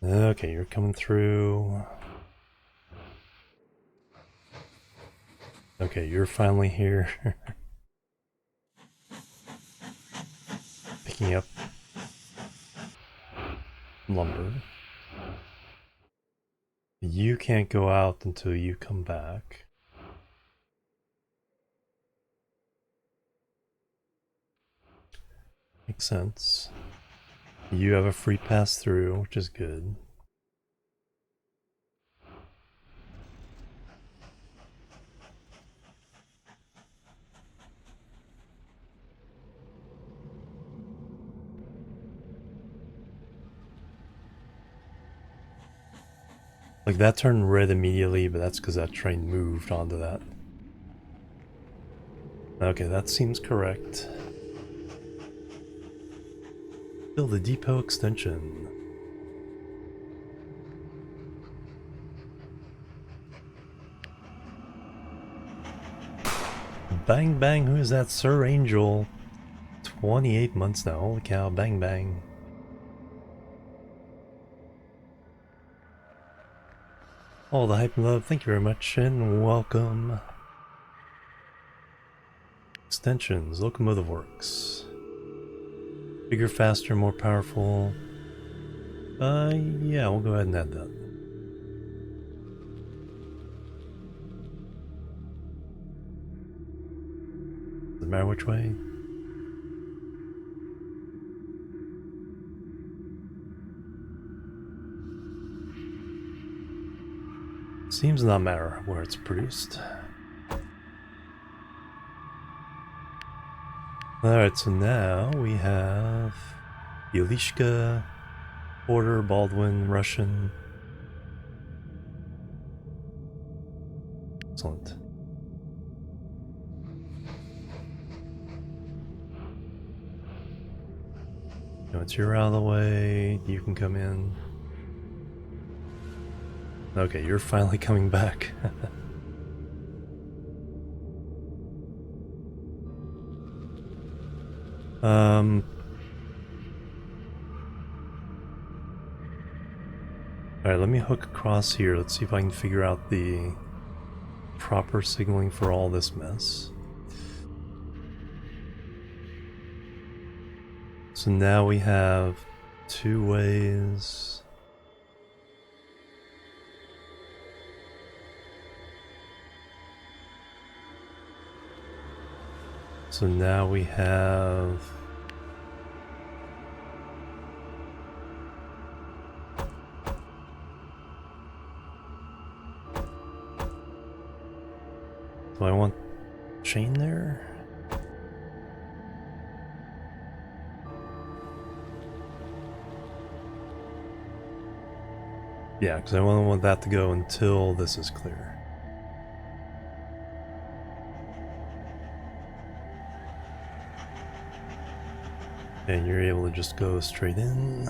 Okay, you're coming through. Okay, you're finally here. Picking up lumber. You can't go out until you come back. Makes sense. You have a free pass through, which is good. Like that turned red immediately, but that's because that train moved onto that. Okay, that seems correct. Build the depot extension. Bang bang, who is that? Sir Angel. 28 months now, holy cow, bang bang. All the hype and love, thank you very much, and welcome. Extensions, locomotive works. Bigger, faster, more powerful. Yeah, we'll go ahead and add that. Doesn't matter which way. Seems to not matter where it's produced. Alright, so now we have Yalishka, Porter, Baldwin, Russian. Excellent. Once you're out of the way, you can come in. Okay, you're finally coming back. Alright, let me hook across here. Let's see if I can figure out the proper signaling for all this mess. So now we have 2 ways. So now we have do I want chain there? Yeah, because I don't want that to go until this is clear. And you're able to just go straight in.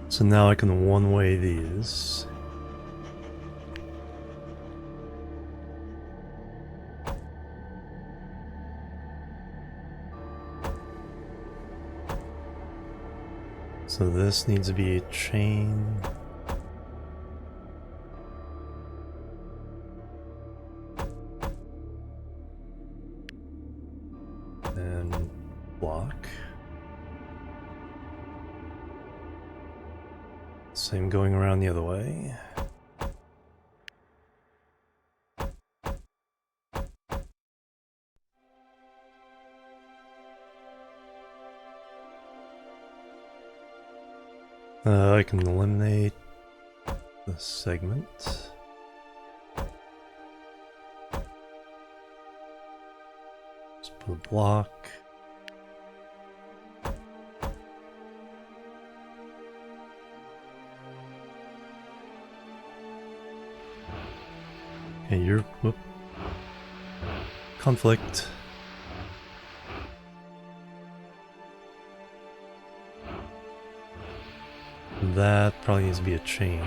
So now I can one-way these. So this needs to be a chain. And block. Same going around the other way. I can eliminate the segment. Just put a block. Okay, you're... whoop. Conflict. That probably needs to be a chain.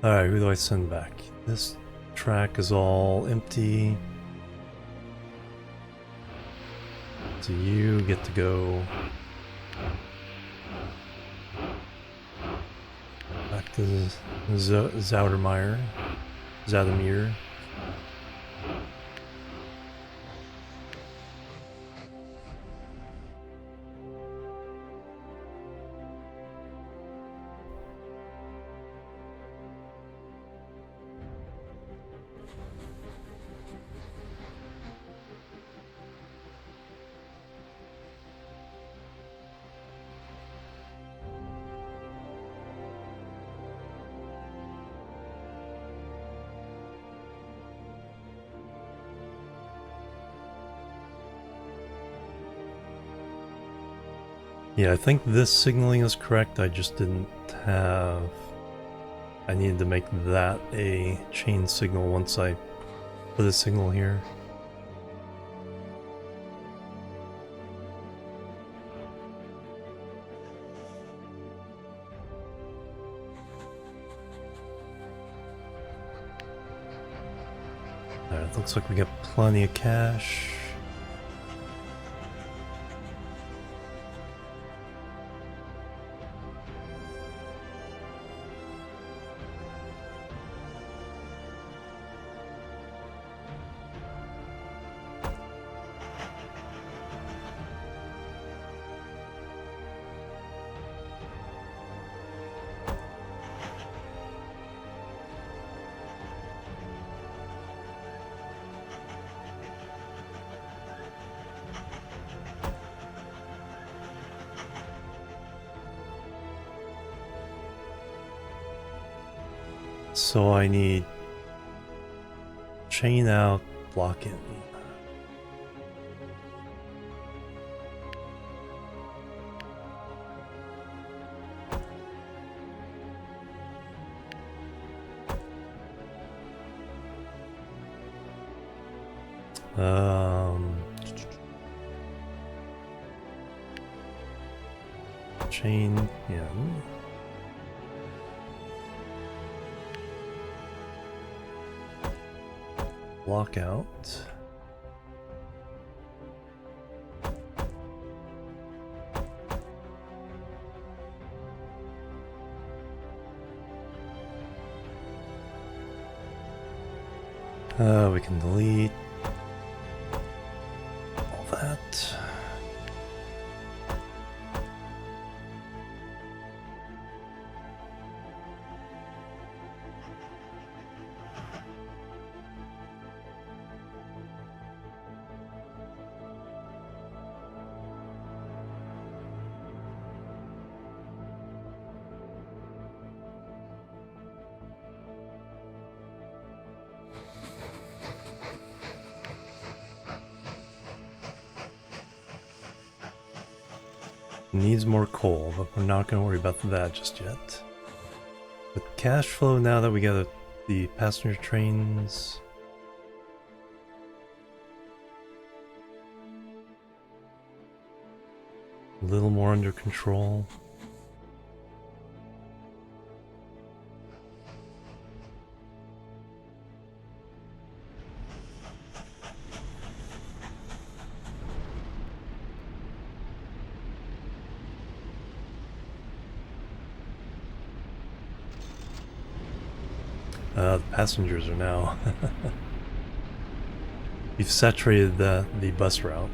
Alright, who do I send back? This track is all empty. So you get to go back to Zaudermeyer. Zaudermeer. Yeah, I think this signaling is correct. I just didn't have... I needed to make that a chain signal once I put a signal here. Alright, looks like we got plenty of cash. So I need chain out, block in. chain in. Lock out. We can delete all that. Needs more coal, but we're not going to worry about that just yet. With cash flow, now that we got the passenger trains, a little more under control. The passengers are now. We've saturated the bus route.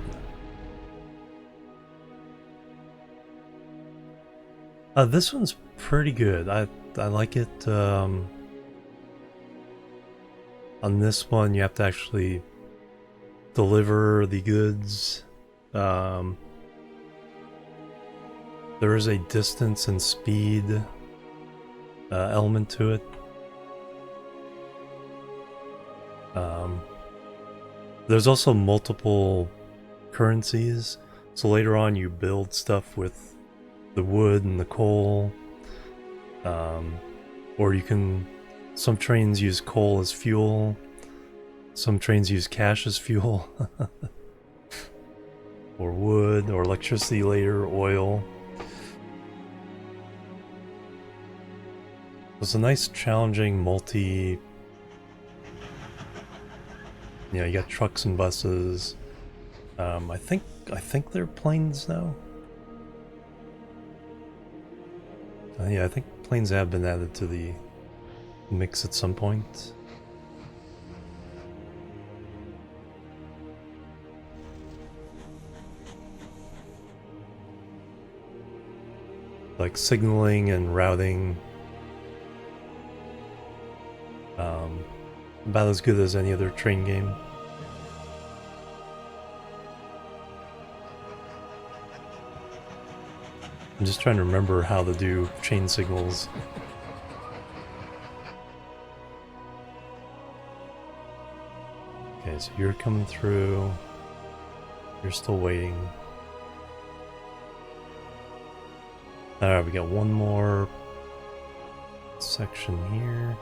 This one's pretty good. I like it. On this one, you have to actually deliver the goods. There is a distance and speed element to it. There's also multiple currencies, so later on you build stuff with the wood and the coal, or you can, some trains use coal as fuel, some trains use cash as fuel, or wood, or electricity later, oil. It's a nice challenging multi. Yeah, you got trucks and buses. I think they're planes now. Yeah, I think planes have been added to the mix at some point. Like signaling and routing. About as good as any other train game. I'm just trying to remember how to do chain signals. Okay, so you're coming through. You're still waiting. Alright, we got one more section here.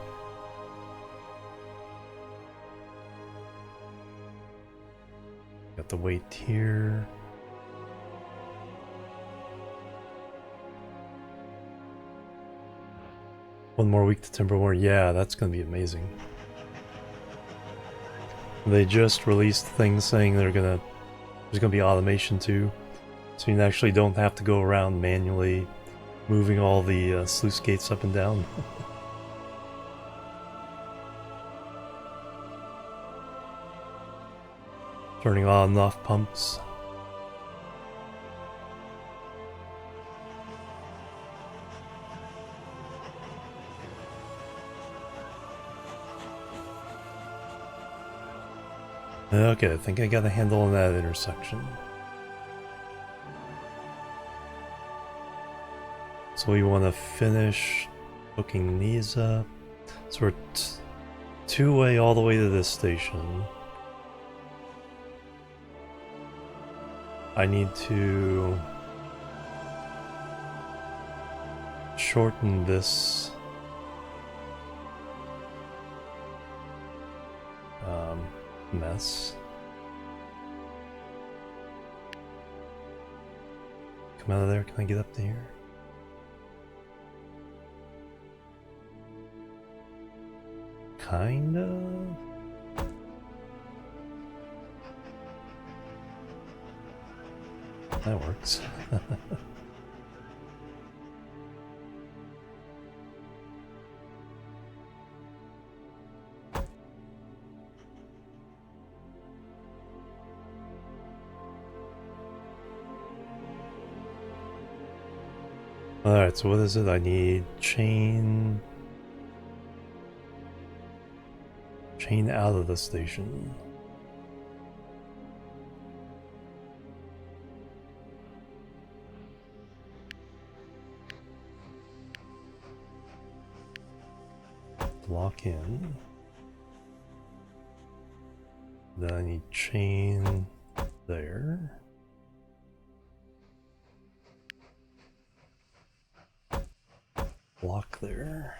Got the wait here. One more week to Timber War. Yeah, that's gonna be amazing. They just released things saying there's gonna be automation too, so you actually don't have to go around manually moving all the sluice gates up and down. Turning on and off pumps. Okay, I think I got a handle on that intersection. So we want to finish hooking these up. So we're two-way all the way to this station. I need to shorten this mess. Come out of there. Can I get up to here? Kind of. That works. Alright, so what is it? I need chain out of the station. Lock in. Then I need chain there. Block there.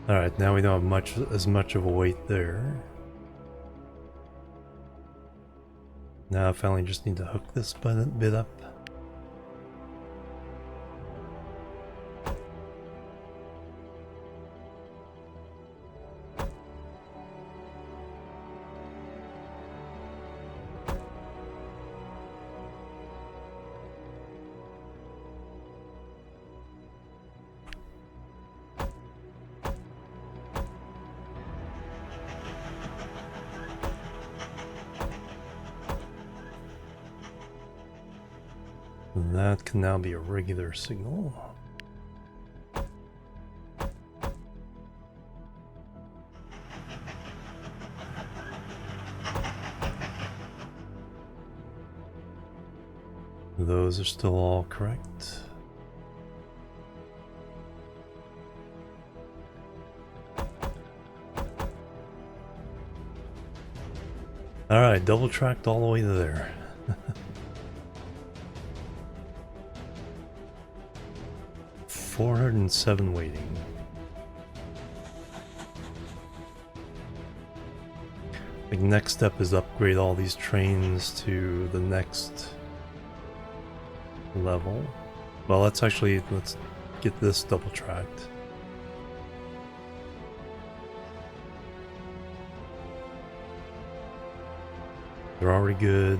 Alright, now we don't have as much of a weight there. Now I finally just need to hook this bit up. That can now be a regular signal. Those are still all correct. Alright, double tracked all the way to there. $407 waiting. The next step is upgrade all these trains to the next level. Well, let's get this double tracked. They're already good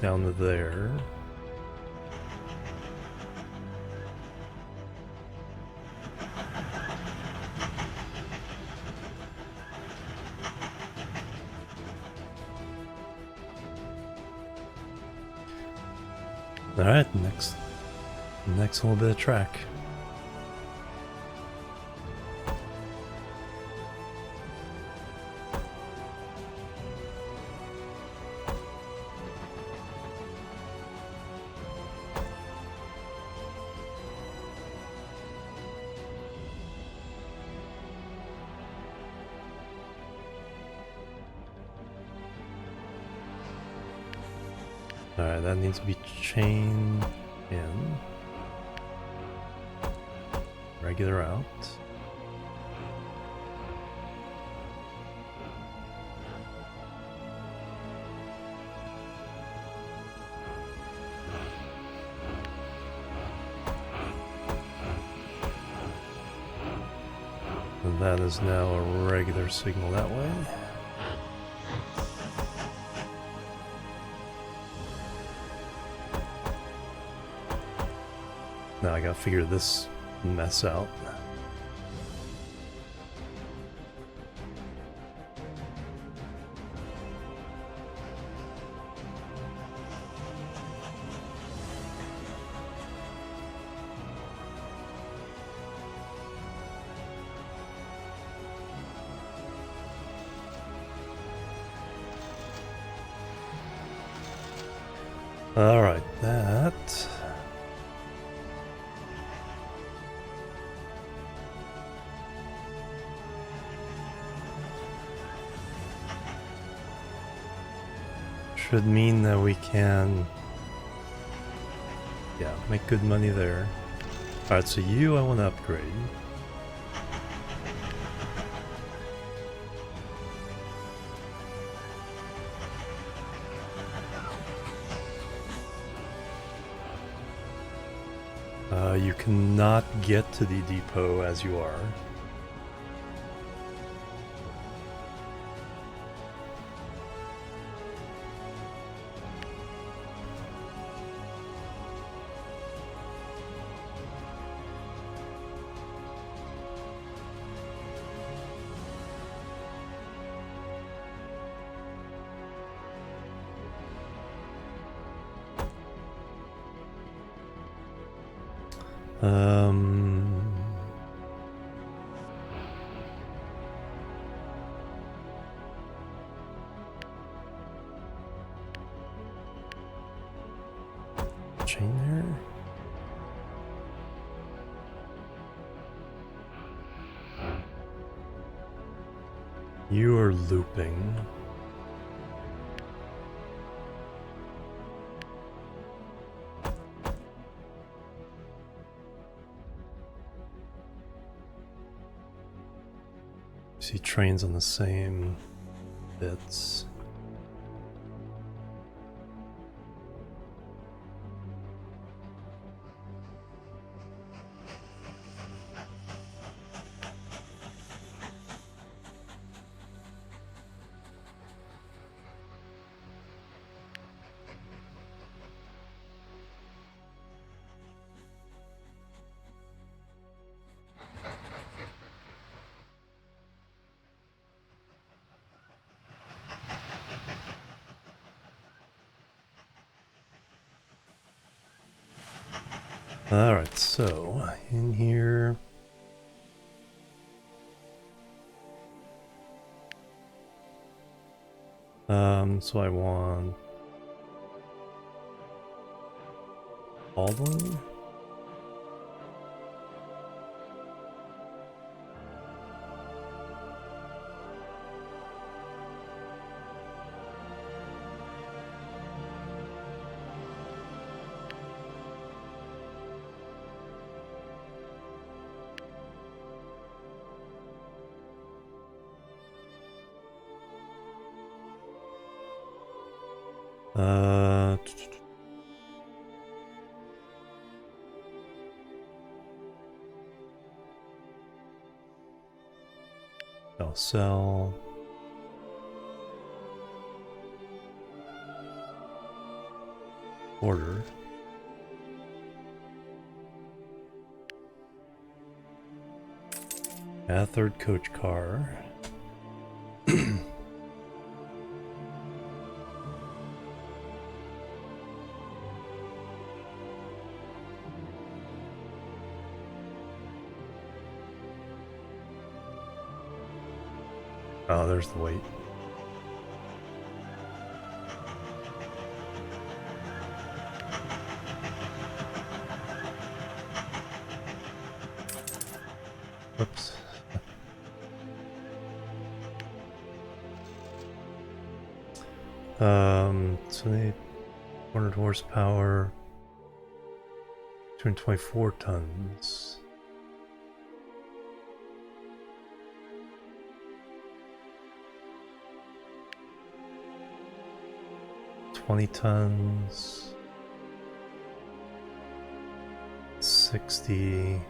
down to there. Alright, next little bit of track. Alright, that needs to be chained in. Regular out. And that is now a regular signal that way. Now I gotta figure this mess out. All right, that should mean that we can, yeah, make good money there. Alright, so you I want to upgrade. You cannot get to the depot as you are. Chain there. You are looping. See trains on the same bits. Alright, so in here. So I want Baldwin. I'll sell. Order. A third coach car. Oh, there's the weight. Whoops. 400 horsepower, 224 tons. $20, 60.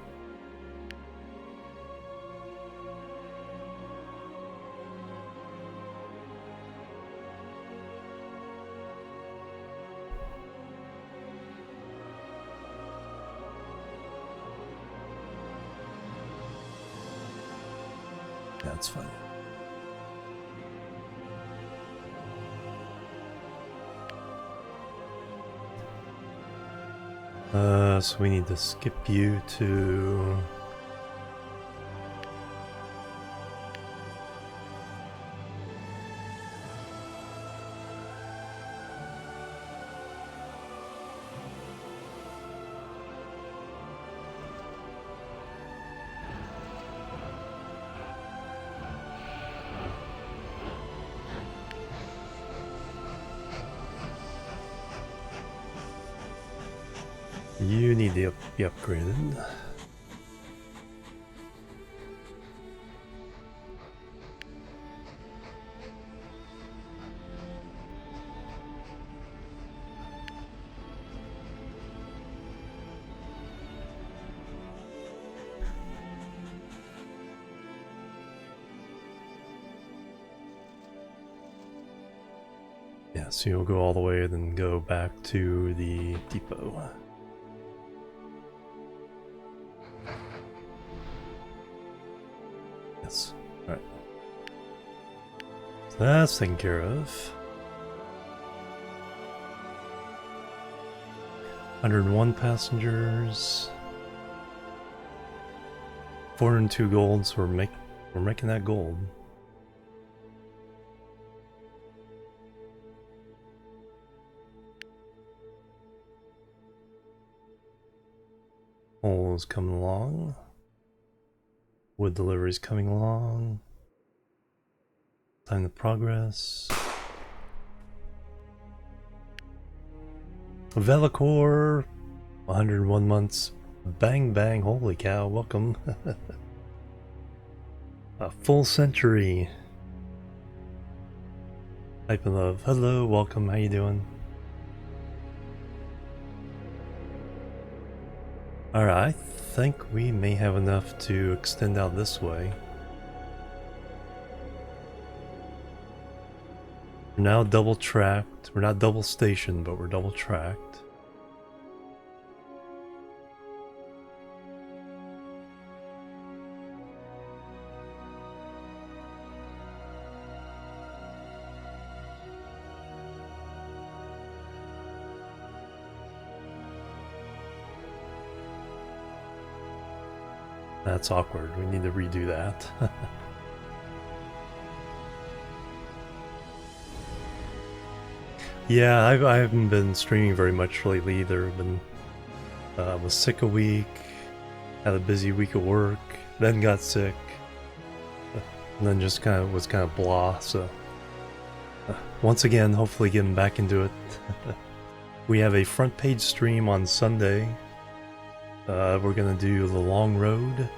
That's fine. So we need to skip you to you need to be upgraded. So you'll go all the way, then go back to the depot. Yes. Alright. So that's taken care of. 101 passengers. 402 gold, so we're making that gold. Coal is coming along. Wood delivery is coming along. Time to progress. Velicor, 101 months. Bang bang, holy cow, welcome. A full century. Type in love. Hello, welcome, how you doing? Alright, I think we may have enough to extend out this way. We're now double tracked. We're not double stationed, but we're double tracked. That's awkward. We need to redo that. Yeah, I haven't been streaming very much lately either. I've been was sick a week, had a busy week of work, then got sick, and then just was kind of blah. So once again, hopefully getting back into it. We have a front page stream on Sunday. We're gonna do the long road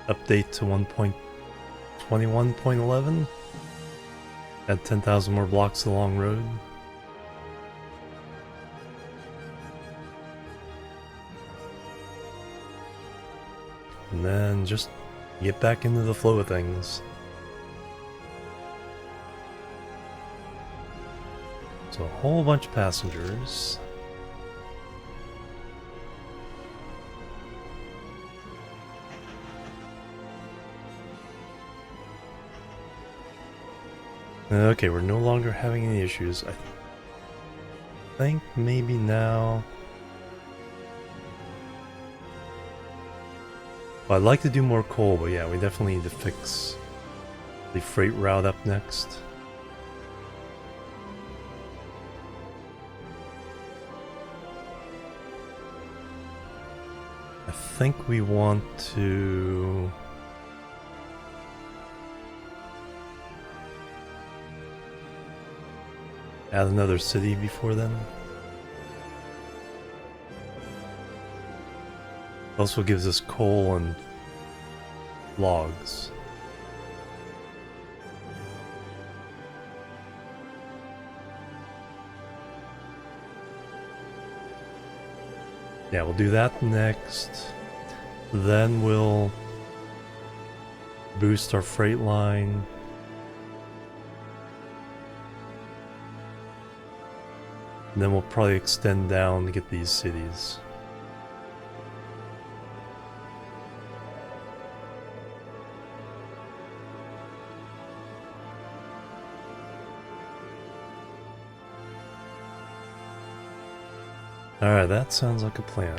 update to 1.21.11. Add 10,000 more blocks to the long road. And then just get back into the flow of things. So a whole bunch of passengers. Okay, we're no longer having any issues. I think maybe now... Well, I'd like to do more coal, but yeah, we definitely need to fix the freight route up next. I think we want to... add another city before then. Also gives us coal and logs. Yeah, we'll do that next. Then we'll boost our freight line. And then we'll probably extend down to get these cities. Alright, that sounds like a plan.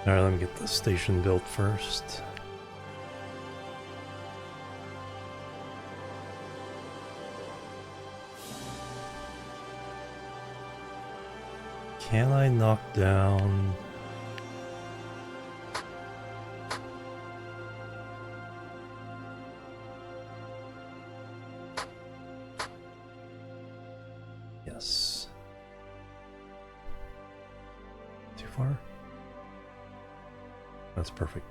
Alright, let me get the station built first. Can I knock down... Yes. Too far? That's perfect.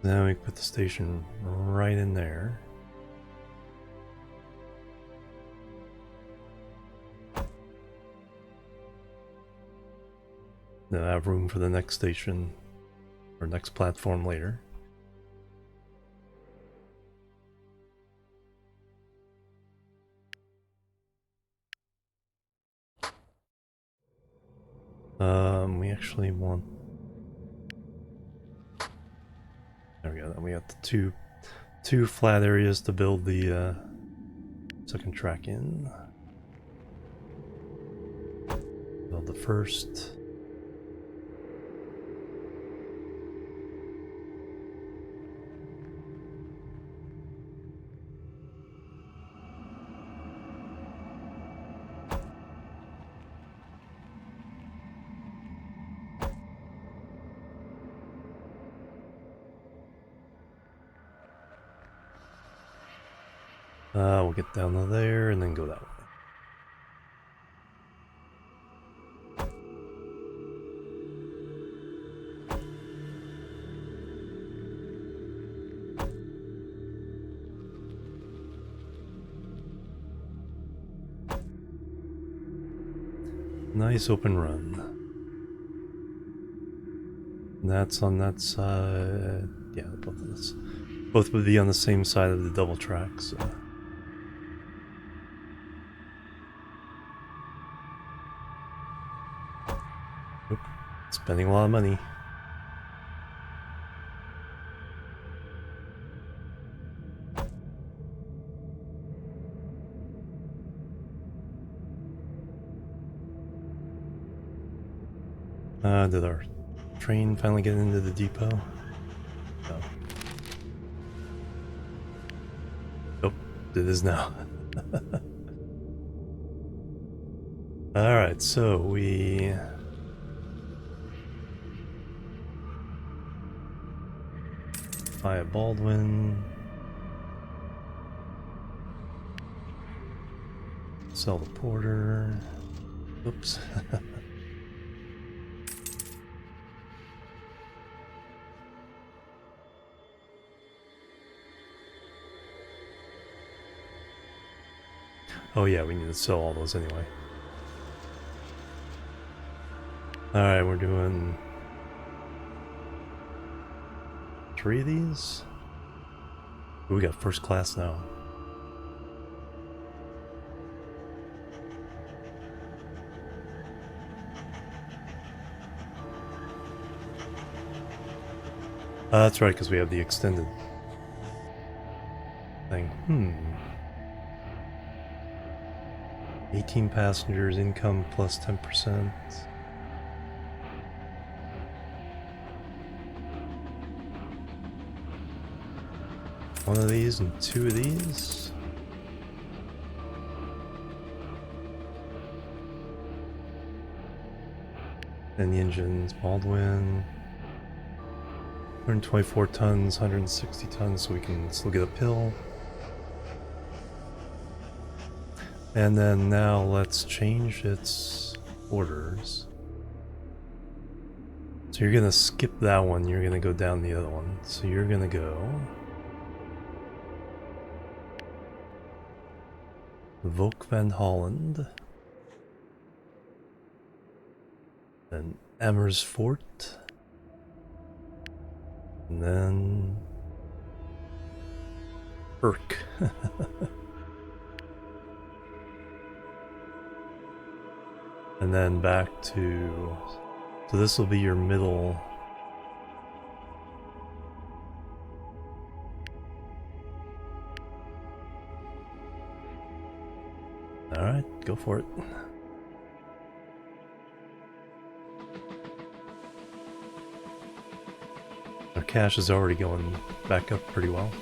Now we put the station right in there. Then I have room for the next station or next platform later. We actually want. There we go. Then we got the two flat areas to build the second track in. Build the first. We'll get down to there and then go that way. Nice open run. And that's on that side. Yeah, both of this. Both would be on the same side of the double track, so. Oop, spending a lot of money. Did our train finally get into the depot? No. Nope, it is now. Alright, so we... buy a Baldwin. Sell the Porter. Oops. Oh yeah, we need to sell all those anyway. Alright, we're doing 3 of these. Ooh, we got first class now. That's right, because we have the extended thing. 18 passengers, income plus 10%. One of these and 2 of these. And the engines, Baldwin. 124 tons, 160 tons, so we can still get a pill. And then now let's change its orders. So you're gonna skip that one, you're gonna go down the other one. So you're gonna go Volk van Holland, then Amersfoort, and then Urk. And then back to, so this will be your middle. All right, go for it. Our cash is already going back up pretty well.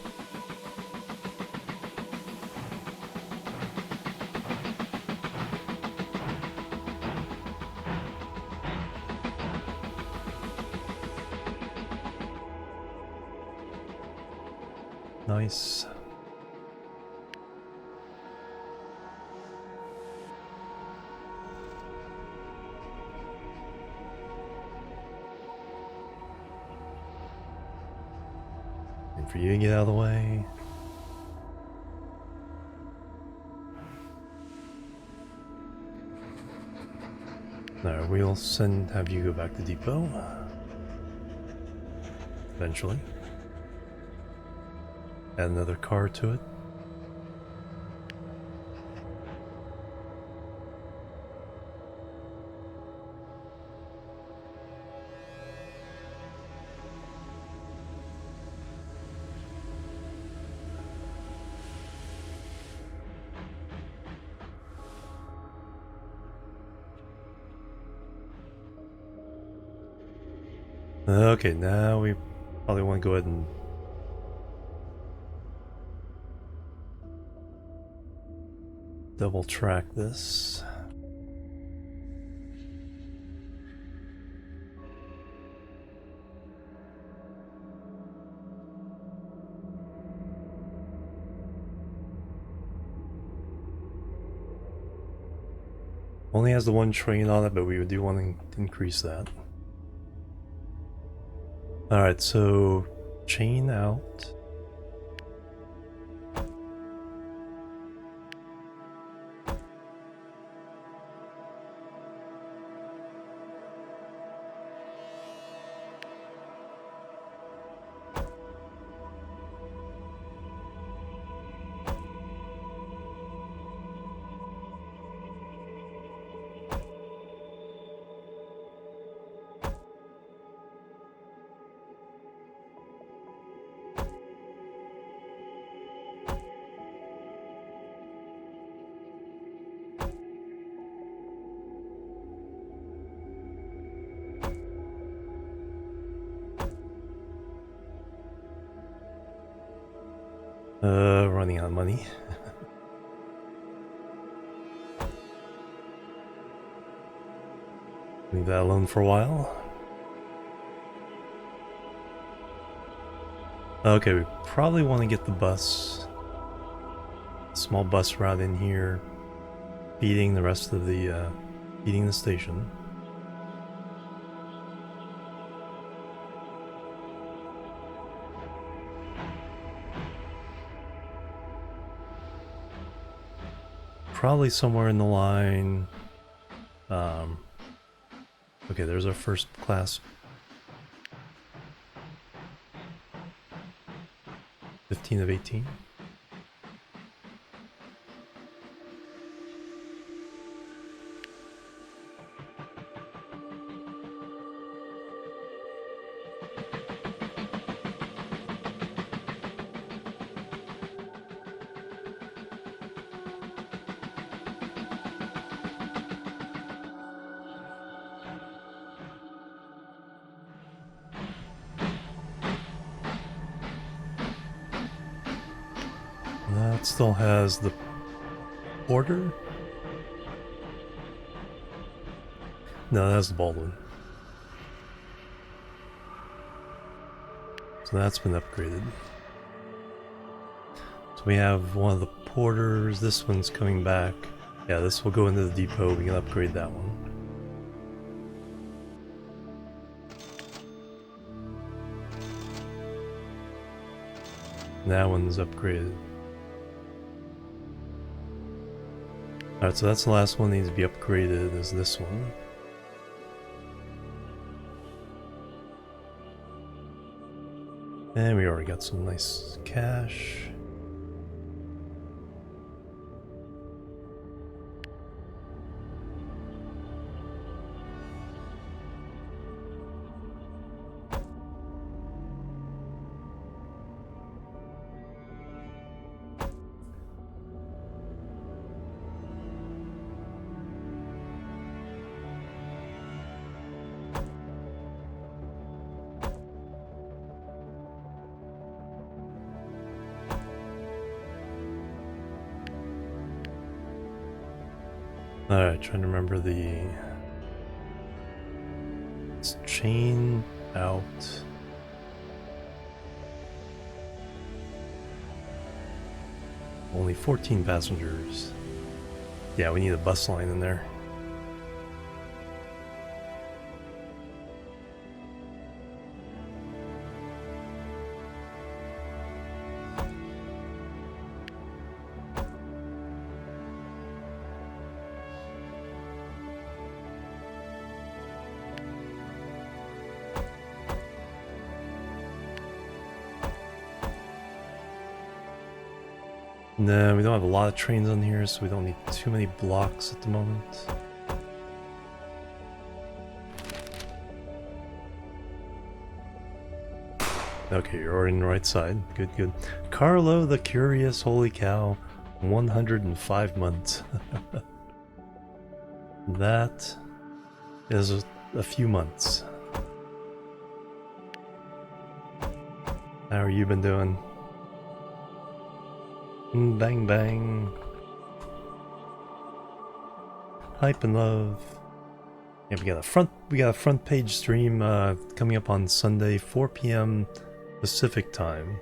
Nice. for you to get out of the way. Alright, we'll have you go back to depot. Eventually. Add another car to it. Okay, now we probably want to go ahead and double track this. Only has the one train on it, but we do want to increase that. Alright, so chain out. Running out of money. Leave that alone for a while. Okay, we probably want to get the bus. Small bus route in here, feeding the rest of the, feeding the station. Probably somewhere in the line. Okay, there's our first class. 15 of 18. That still has the border? No, that's the Baldwin. So that's been upgraded. So we have one of the porters. This one's coming back. Yeah, this will go into the depot. We can upgrade that one. That one's upgraded. Alright, so that's the last one that needs to be upgraded, is this one. And we already got some nice cash. Alright, trying to remember the... It's chain out. Only 14 passengers. Yeah, we need a bus line in there. No, we don't have a lot of trains on here, so we don't need too many blocks at the moment. Okay, you're already on the right side. Good, good. Carlo the Curious, holy cow. 105 months. That is a few months. How are you been doing? Bang bang. Hype and love. Yeah, we got a front page stream coming up on Sunday, 4 p.m. Pacific time.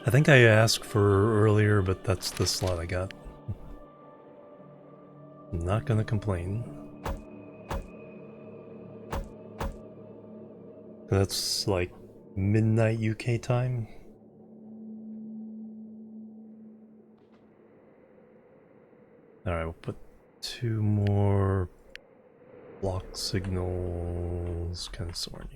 I think I asked for earlier, but that's the slot I got. I'm not gonna complain. That's like midnight UK time. Alright, we'll put 2 more block signals kind of sorting.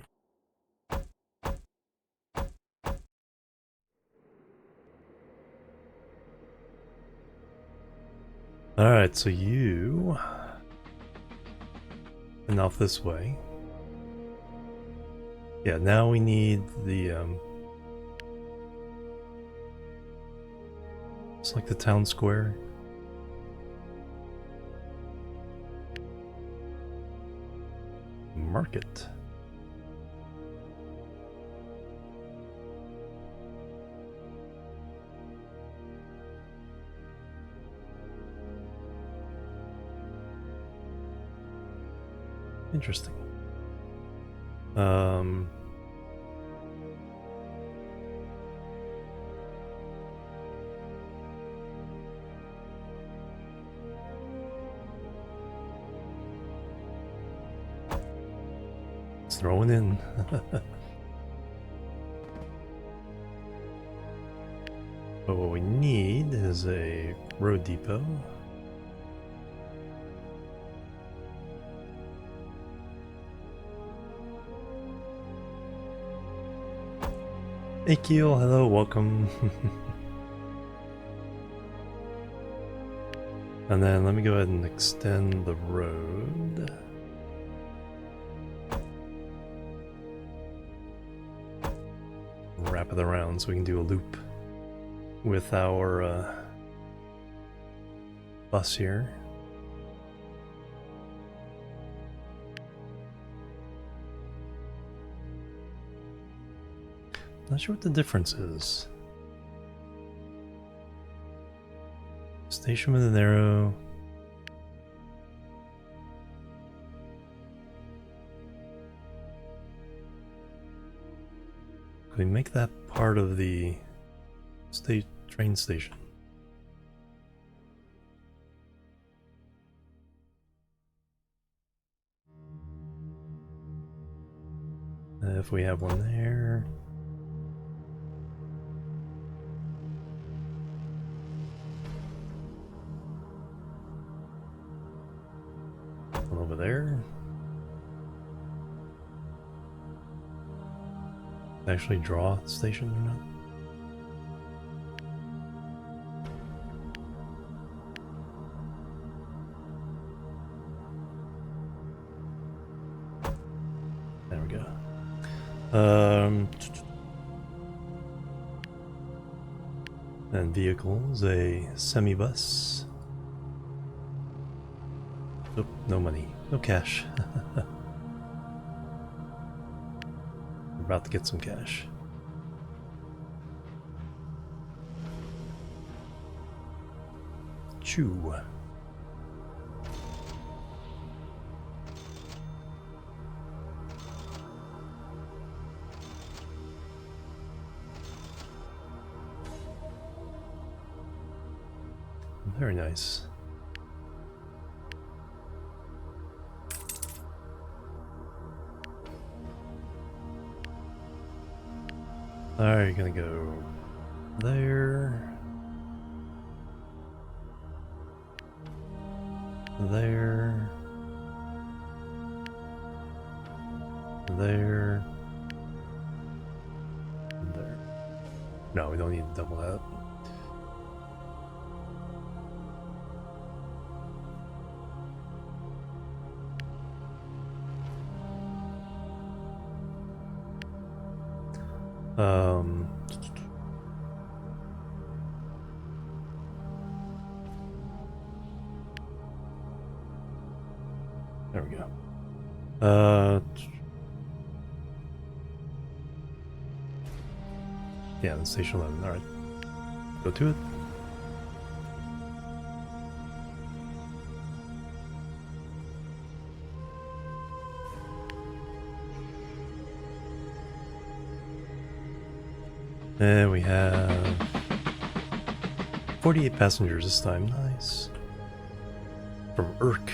Alright, so you and off this way. Yeah, now we need the it's like the town square. Market. Interesting. Let's throw it in. But what we need is a road depot. Akil, hello, welcome. And then let me go ahead and extend the road. Wrap it around so we can do a loop with our bus here. Not sure what the difference is. Station with an arrow. Could we make that part of the train station? If we have one there. One over there. Actually draw the station or not? There we go. And vehicles, a semi-bus. Oh, no money, no cash. We're about to get some cash. Chew. Very nice. Alright, you're gonna go there. There. There. There. No, we don't need to double that. There we go. Yeah, the station 11. All right, go to it. And we have 48 passengers this time. Nice. From Urk.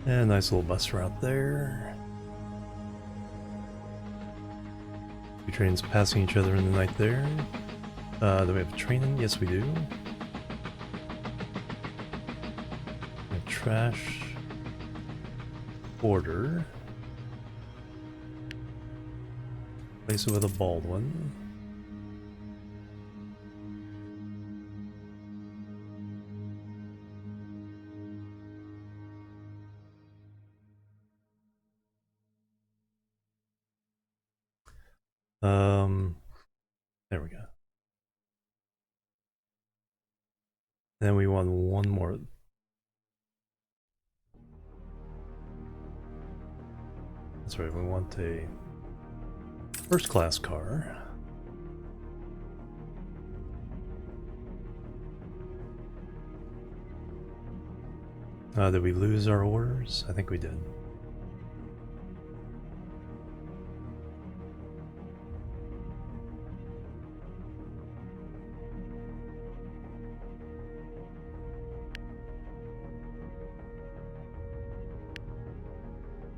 And nice little bus route there. Two trains passing each other in the night there. Do we have a train in? Yes, we do. A trash order. Place it with a Baldwin. There we go. Then we want one more. That's right, we want a first class car. Did we lose our orders? I think we did.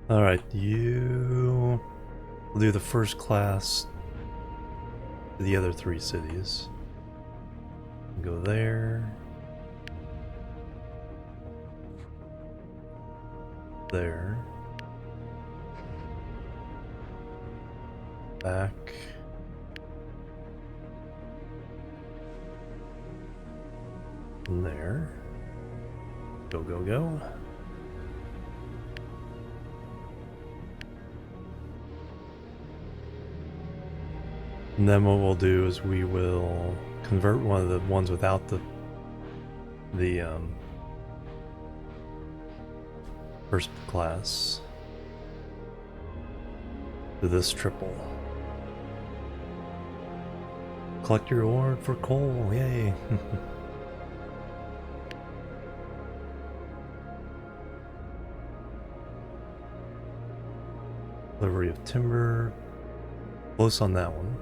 Alright, you will do the first class to the other three cities. Go there. There. Back. And there. Go, go, go. And then what we'll do is we will convert one of the ones without the first class to this triple. Collect your reward for coal, yay! Delivery of timber, close on that one.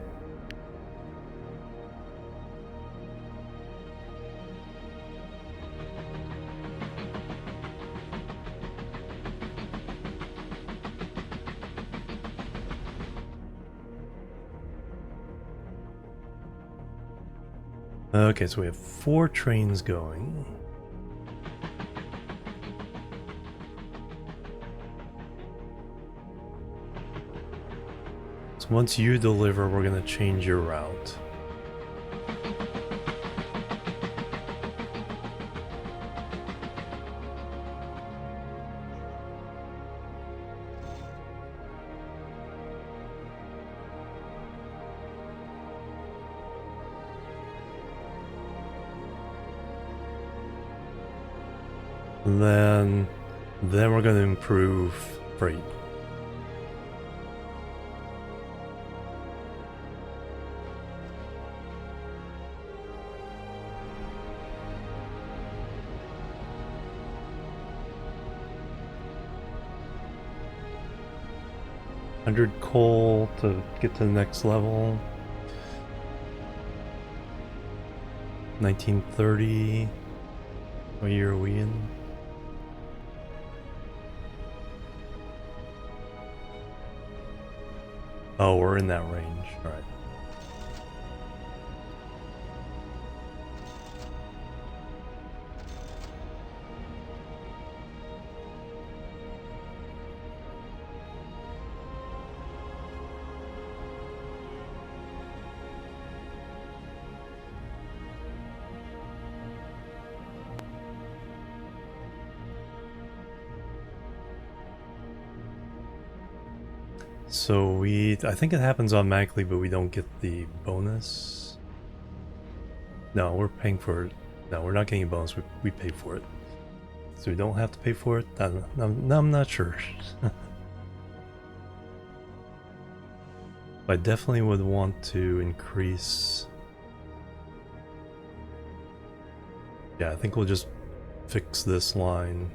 Okay, so we have 4 trains going. So once you deliver, we're going to change your route. And then we're going to improve freight. $100 coal to get to the next level. 1930. What year are we in? Oh, we're in that range. All right. So I think it happens automatically, but we don't get the bonus. No, we're paying for it. No, we're not getting a bonus. We pay for it. So we don't have to pay for it? I'm not sure. I definitely would want to increase... Yeah, I think we'll just fix this line.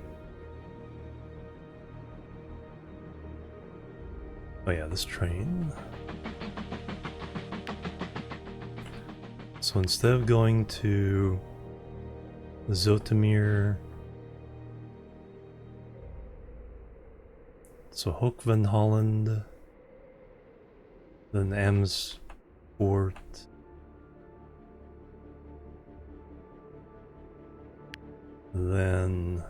Oh yeah, this train. So instead of going to Zoetermeer, so Hoek van Holland, then Amersfoort, then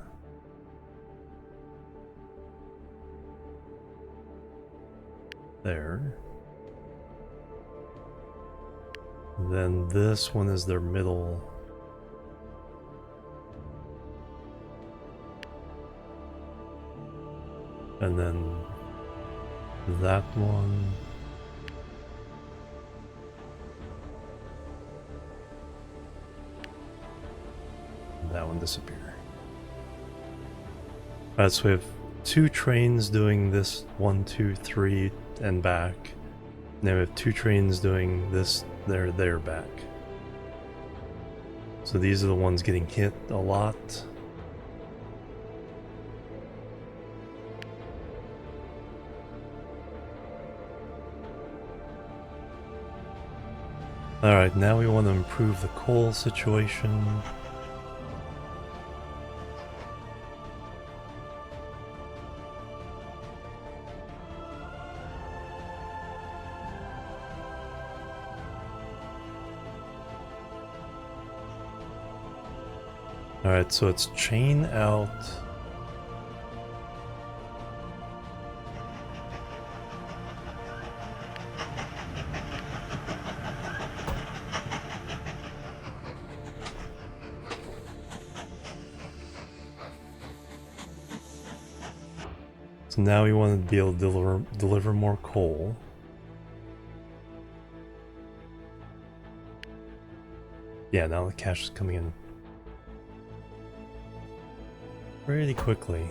there. Then this one is their middle. And then that one. And that one disappear. Alright, so we have 2 trains doing this 1, 2, 3 and back. And then we have 2 trains doing this, there, back. So these are the ones getting hit a lot. Alright, now we want to improve the coal situation. Alright, so it's chain out. So now we want to be able to deliver more coal. Yeah, now the cash is coming in pretty quickly.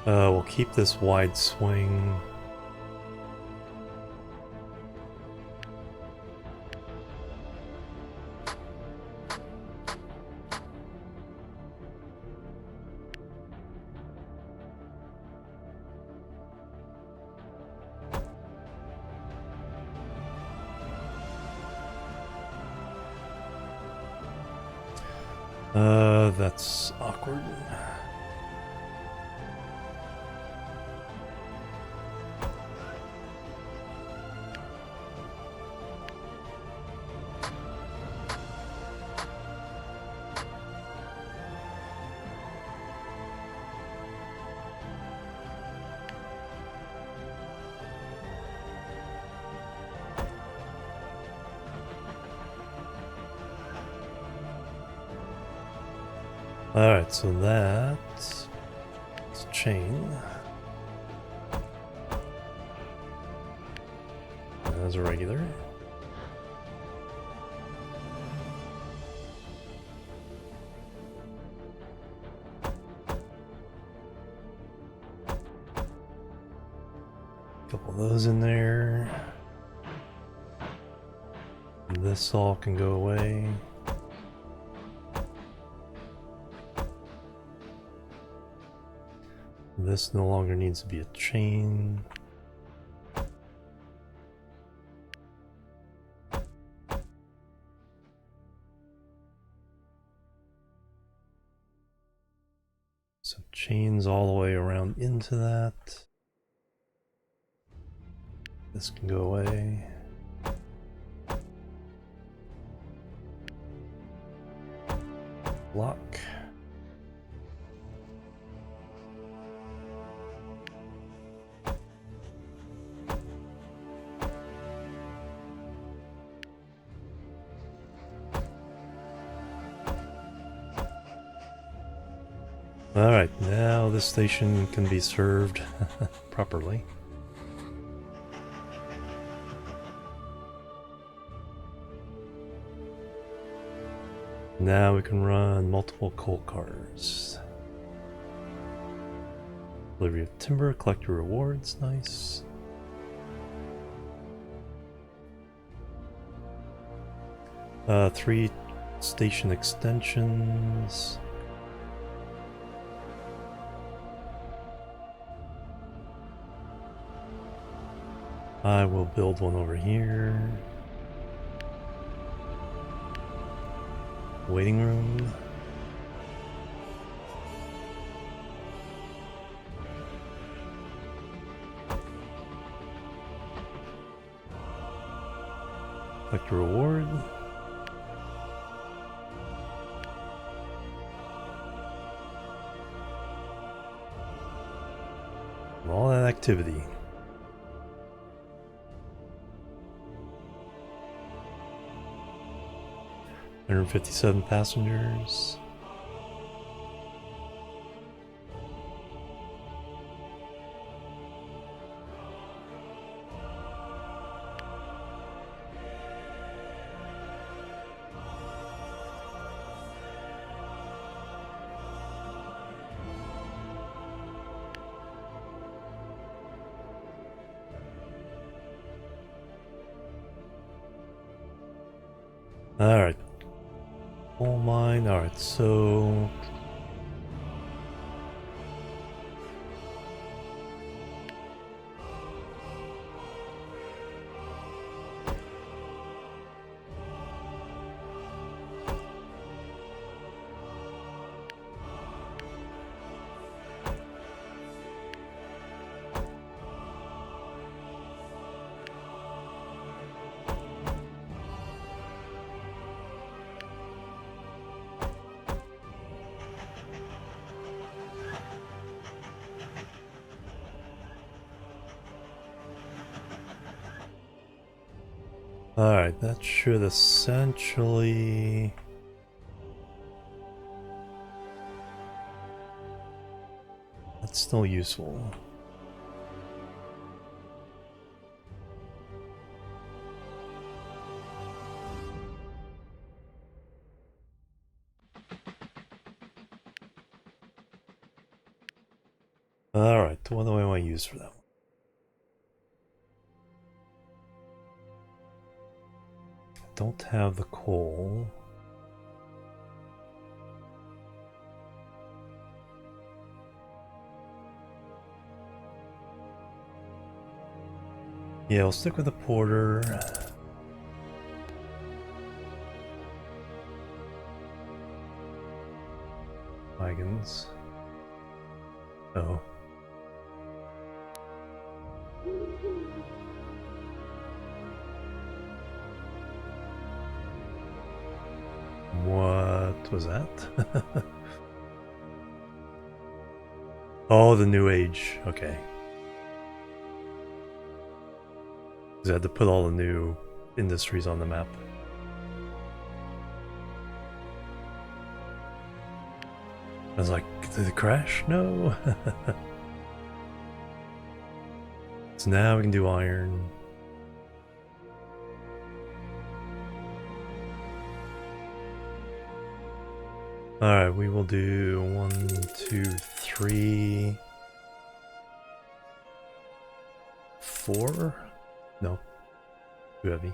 We'll keep this wide swing. That's awkward. Alright, so that's chain. As a regular. Couple of those in there. And this all can go away. This no longer needs to be a chain. So chains all the way around into that. This can go away. Block. Alright, now this station can be served properly. Now we can run multiple coal cars. Delivery of timber, collect your rewards, nice. Three station extensions. I will build one over here. Waiting room. Collect a reward. And all that activity. $157 passengers. All right. Coal mine. All right, so alright, that should essentially... That's still useful. Alright, what do I want to use for that one? Don't have the coal. Yeah, I'll stick with the porter. Wagons. Oh. What was that? Oh, the new age. Okay. Because I had to put all the new industries on the map. I was like, did it crash? No. So now we can do iron. Alright, we will do 1, 2, 3, 4? No. Too heavy.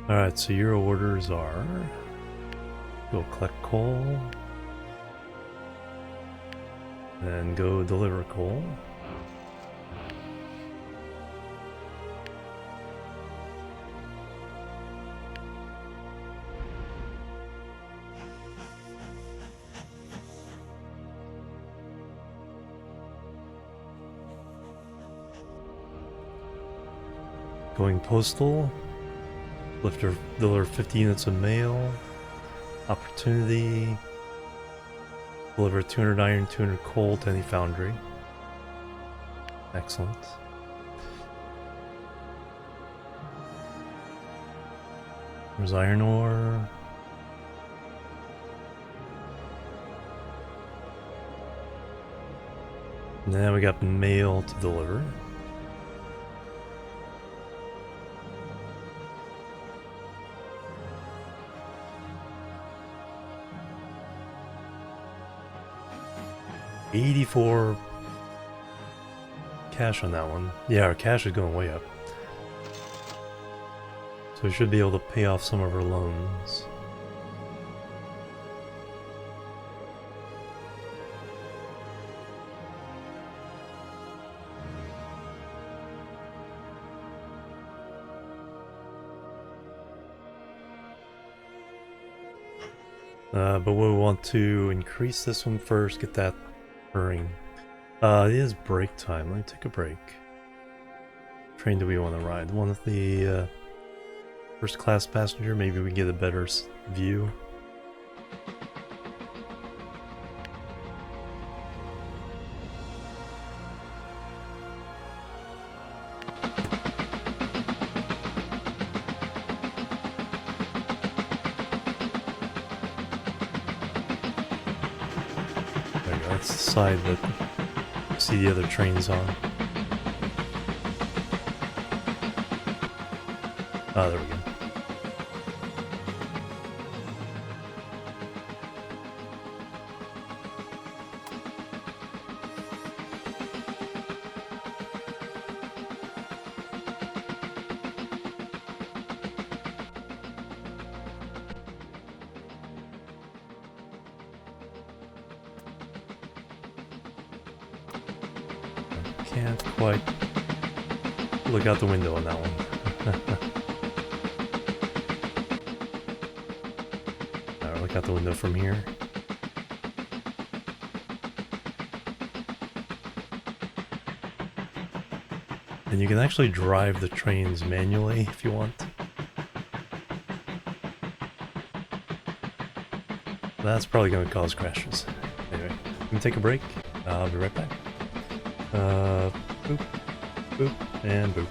Alright, so your orders are... Go collect coal. And go deliver coal. Going postal. Deliver 50 units of mail. Opportunity. Deliver 200 iron, 200 coal to any foundry. Excellent. There's iron ore. Now we got mail to deliver. $84 cash on that one. Yeah, our cash is going way up. So we should be able to pay off some of our loans. But we want to increase this one first, get that purring. It is break time. Let me take a break. Train do we want to ride? One of the first class passenger, maybe we get a better view. There you go, that's the side that you see the other trains on. Ah, there we go. Can't quite look out the window on that one. Alright, look out the window from here. And you can actually drive the trains manually if you want. That's probably going to cause crashes. Anyway, let me take a break. I'll be right back. Boop, boop, and boop.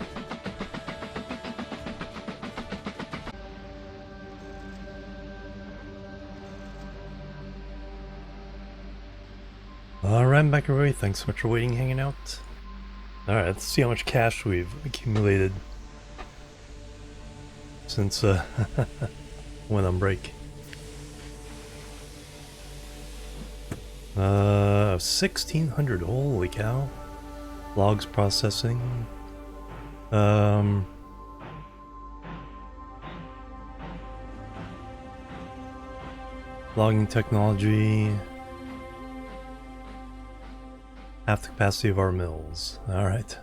Alright, I'm back everybody. Thanks so much for waiting, hanging out. Alright, let's see how much cash we've accumulated since went on break. 1600, holy cow. Logs processing. Logging technology. Half the capacity of our mills. Alright.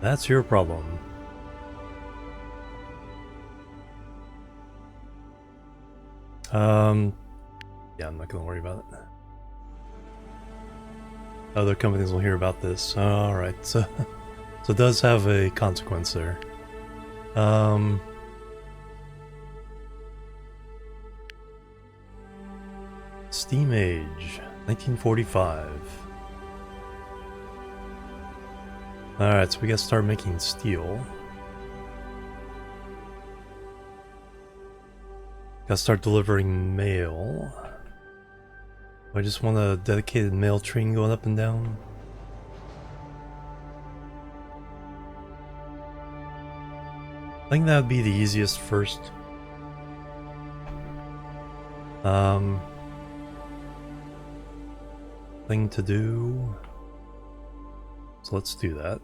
That's your problem. Yeah, I'm not gonna worry about it. Other companies will hear about this. Alright, so it does have a consequence there. Steam Age, 1945. Alright, so we gotta start making steel. Gotta start delivering mail. I just want a dedicated mail train going up and down. I think that would be the easiest first. Thing to do. So let's do that.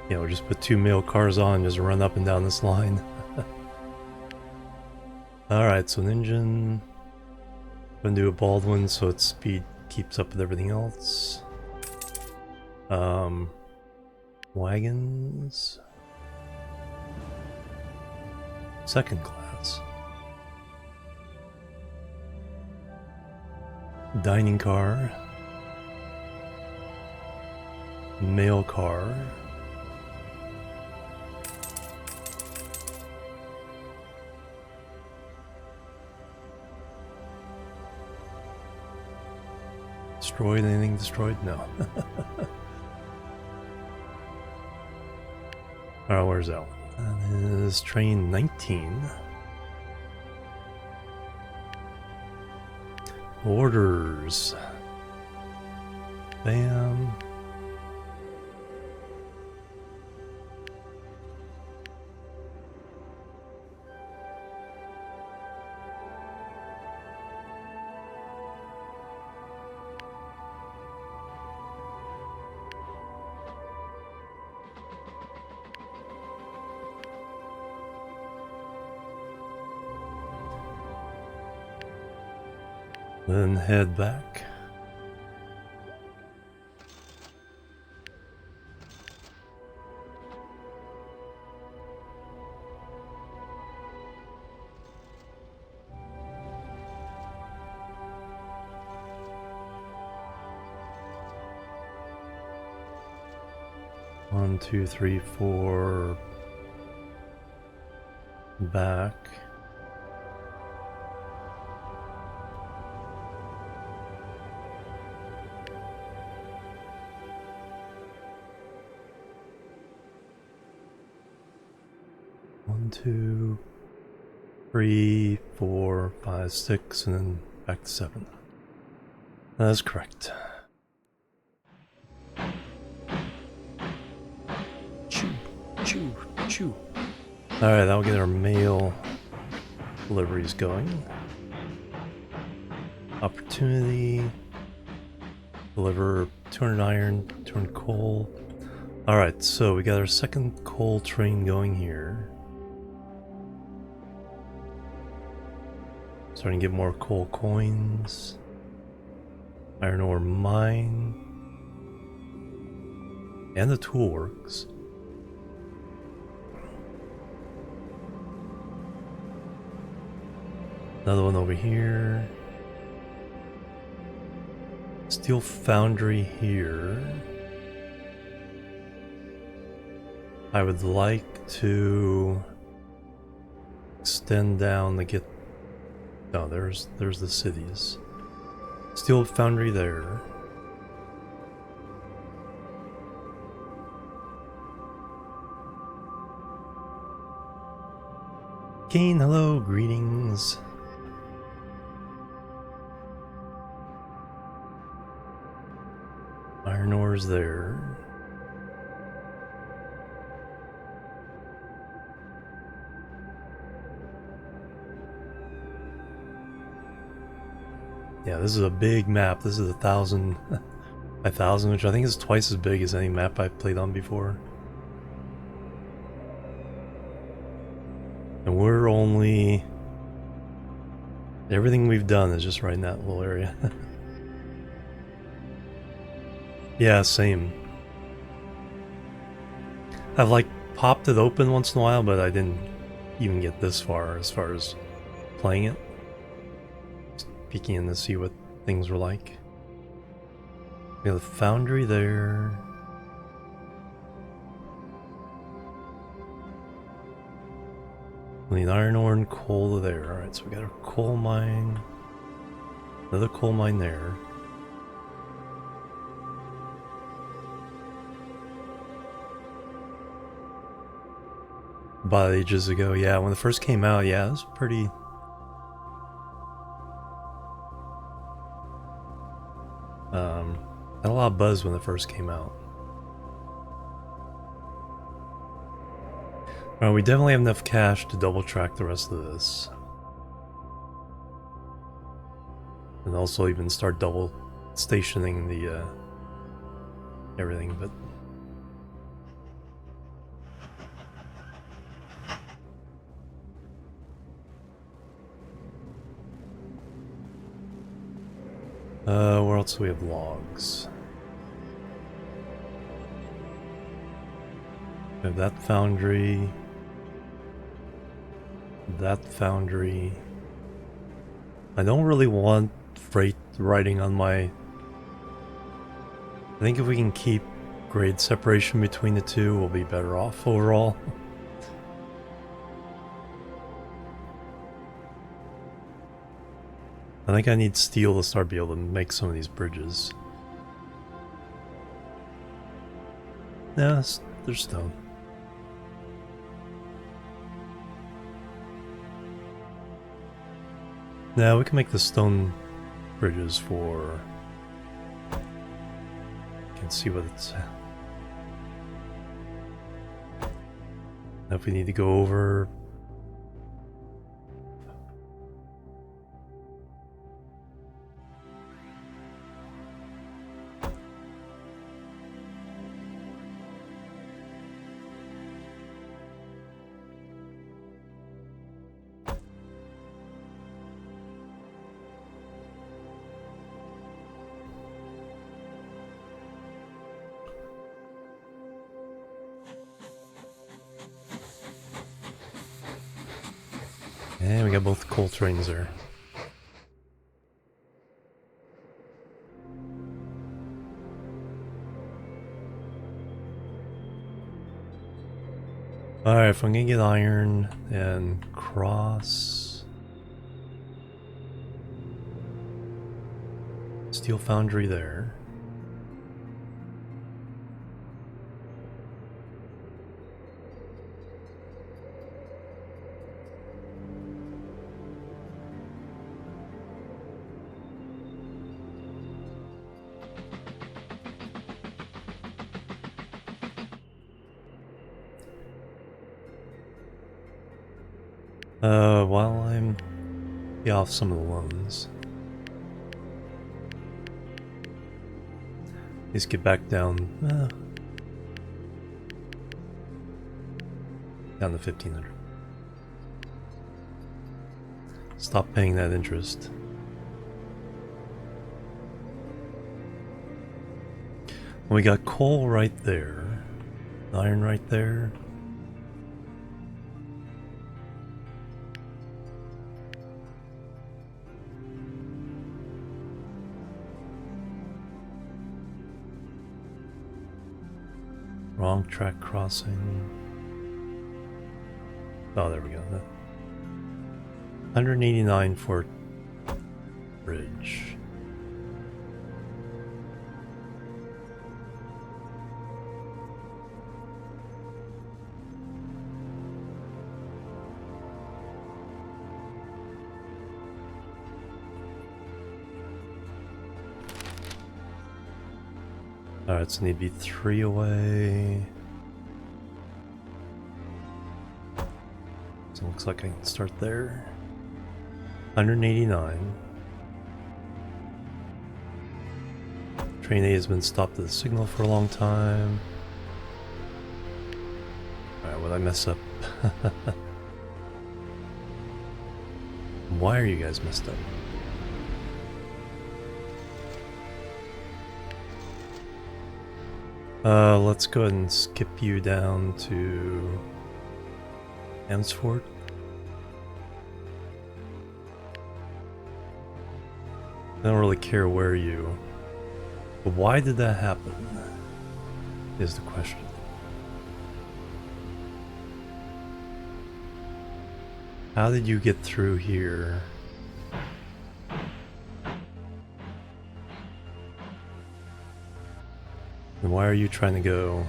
Yeah, we'll just put 2 mail cars on and just run up and down this line. Alright, so an engine. I'm gonna do a Baldwin so its speed keeps up with everything else. Wagons. Second class. Dining car. Mail car. Destroyed? Anything destroyed? No. Alright, where's that one? That is train 19. Orders. Bam. Then head back. One, two, three, four. Back. One, two, three, four, five, six, and then back to 7. That is correct. Choo, choo, choo. Alright, that'll get our mail deliveries going. Opportunity. Deliver 200 iron, 200 coal. Alright, so we got our second coal train going here. Starting to get more coal coins. Iron ore mine. And the tool works. Another one over here. Steel foundry here. I would like to extend down to get... Oh, there's the cities. Steel foundry there. Kane, hello, greetings. Iron ore's there. Yeah, this is a big map. This is 1,000 by 1,000, which I think is twice as big as any map I've played on before. And we're only... Everything we've done is just right in that little area. Yeah, same. I've like popped it open once in a while, but I didn't even get this far as playing it. Just peeking in to see what things were like. We have the foundry there. We need iron ore and coal there. Alright, so we got a coal mine. Another coal mine there. About ages ago, yeah, when it first came out, yeah, it was pretty... had a lot of buzz when it first came out. Well, we definitely have enough cash to double track the rest of this. And also even start double stationing the everything, but... where else do we have logs? We have that foundry. That foundry. I don't really want freight riding on my... I think if we can keep grade separation between the two, we'll be better off overall. I think I need steel to start being able to make some of these bridges. Yeah, there's stone. Now we can make the stone bridges for... Can see what it's... Now if we need to go over... And we got both coal trains there. Alright, if I'm gonna get iron and cross... Steel foundry there. While I'm pay off some of the loans. Let's get back down, down to 1,500. Stop paying that interest. We got coal right there, iron right there. Wrong track crossing. Oh, there we go. 189 for bridge. Alright, so need to be 3 away. So it looks like I can start there. 189. Train A has been stopped at the signal for a long time. Alright, what did I mess up? Why are you guys messed up? Let's go ahead and skip you down to Amsford. I don't really care where you... But why did that happen? Is the question. How did you get through here? And why are you trying to go?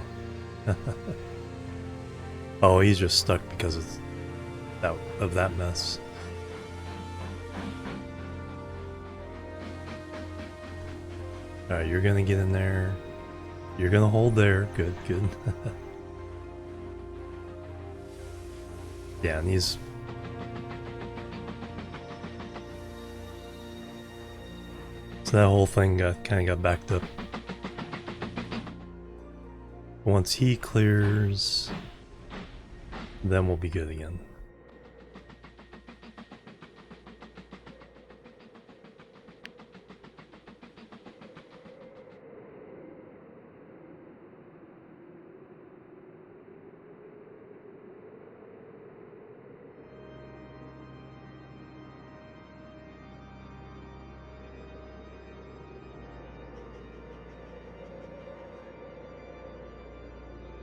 Oh, he's just stuck because of that mess. Alright, you're gonna get in there. You're gonna hold there. Good, good. Yeah, and he's... So that whole thing kind of got backed up. Once he clears, then we'll be good again.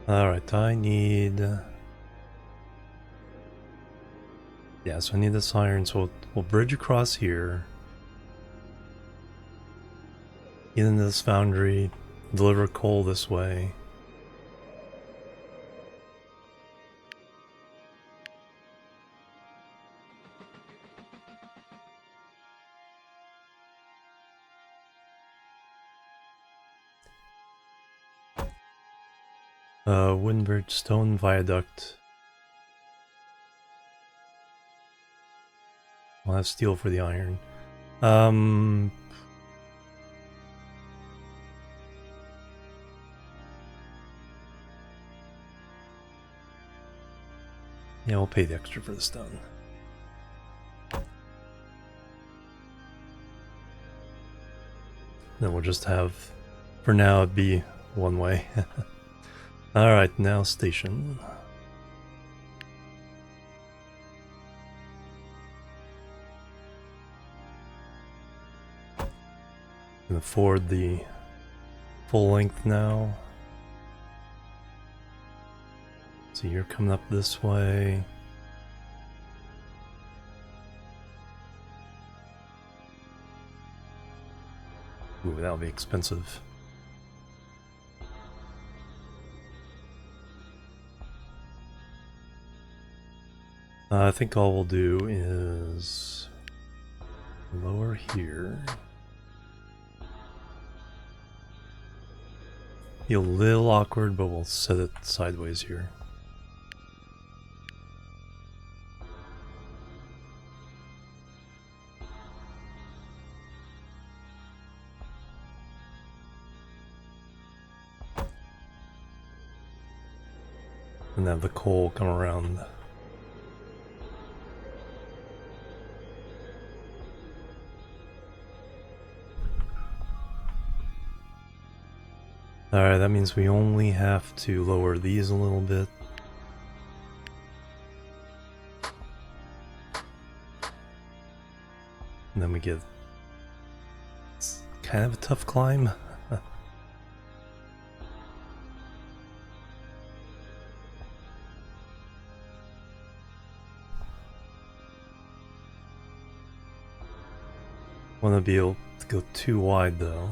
Alright, I need... yeah, so I need this iron, so we'll bridge across here. Get into this foundry, deliver coal this way. Wooden bridge, stone viaduct. I'll have steel for the iron. Yeah, we'll pay the extra for the stone. Then we'll just have, for now, it'd be one way. Alright, now station. Can afford the full length now. So you're coming up this way. Ooh, that'll be expensive. I think all we'll do is lower here. Be a little awkward, but we'll set it sideways here. And have the coal come around. Alright, that means we only have to lower these a little bit. And then we get... it's kind of a tough climb. Want to be able to go too wide though.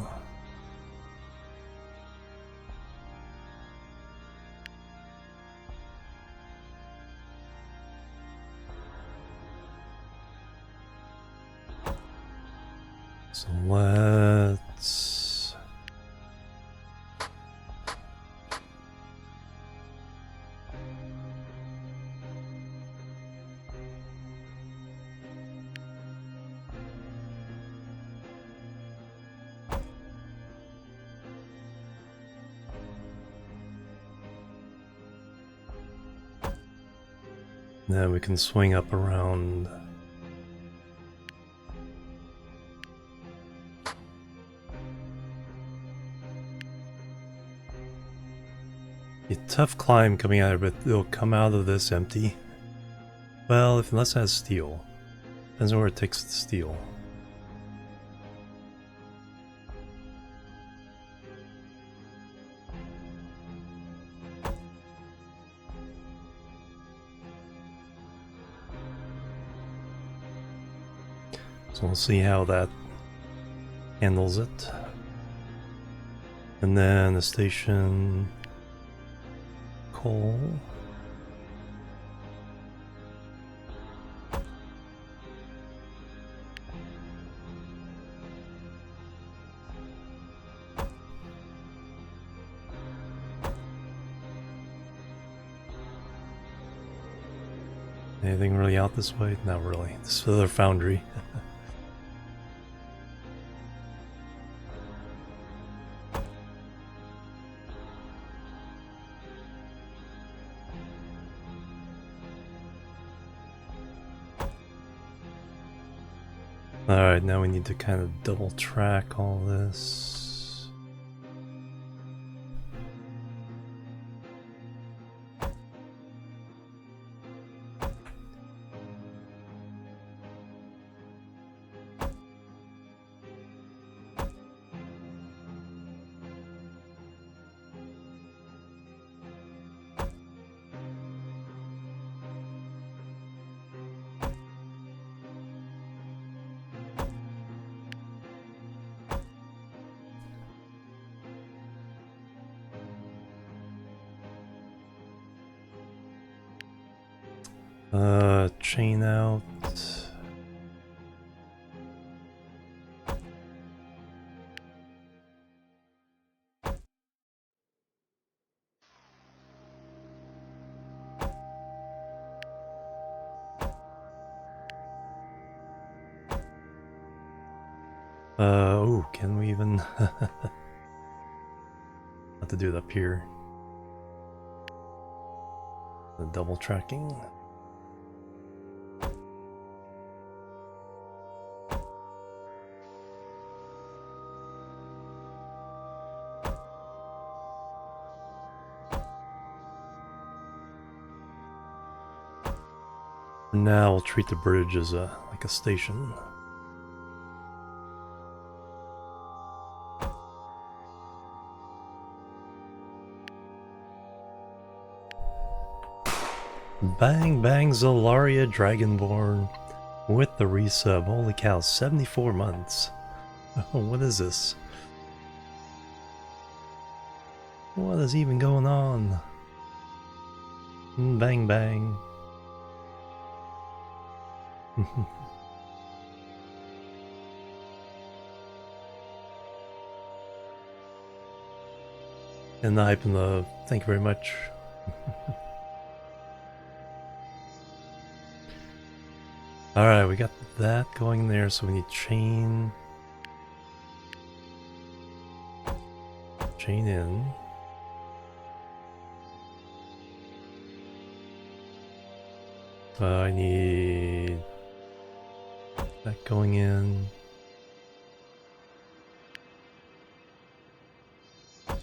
So let's... then we can swing up around. A tough climb coming out of it, but it'll come out of this empty. Well, unless it has steel. Depends on where it takes the steel. So we'll see how that handles it. And then the station... coal. Anything really out this way? Not really. This is the foundry. Alright, now we need to kind of double track all this. Chain out. Oh, can we even have to do it up here? The double tracking. For now, we'll treat the bridge as like a station. Bang bang Zolaria Dragonborn with the resub. Holy cow, 74 months. What is this? What is even going on? Bang bang. And the hype and the thank you very much. Alright, we got that going there, so we need chain. Chain in. I need that going in.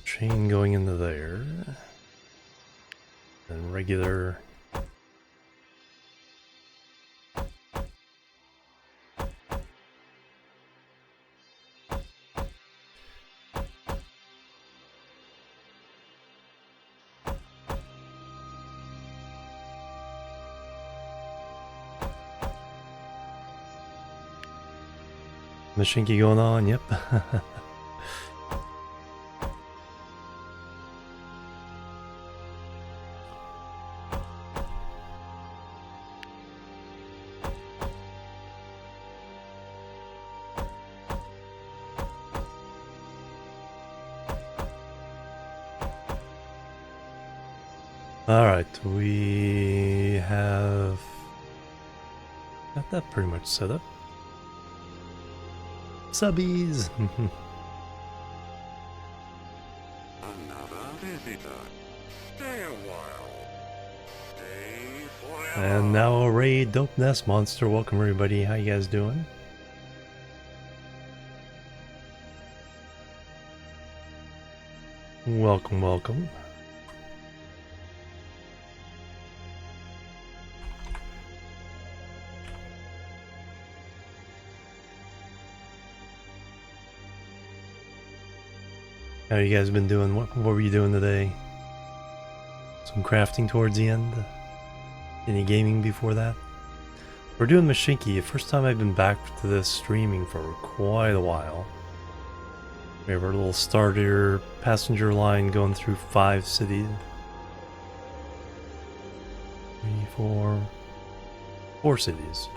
Chain going into there. And regular. Mashinky going on, yep. Alright, we have got that pretty much set up. Subbies! Another visitor. Stay a while. Stay forever. And now a raid Dope Nest Monster. Welcome everybody, how you guys doing? Welcome, welcome. How you guys been doing? What were you doing today? Some crafting towards the end? Any gaming before that? We're doing Mashinky. The first time I've been back to this streaming for quite a while. We have our little starter passenger line going through 5 cities. 4 cities.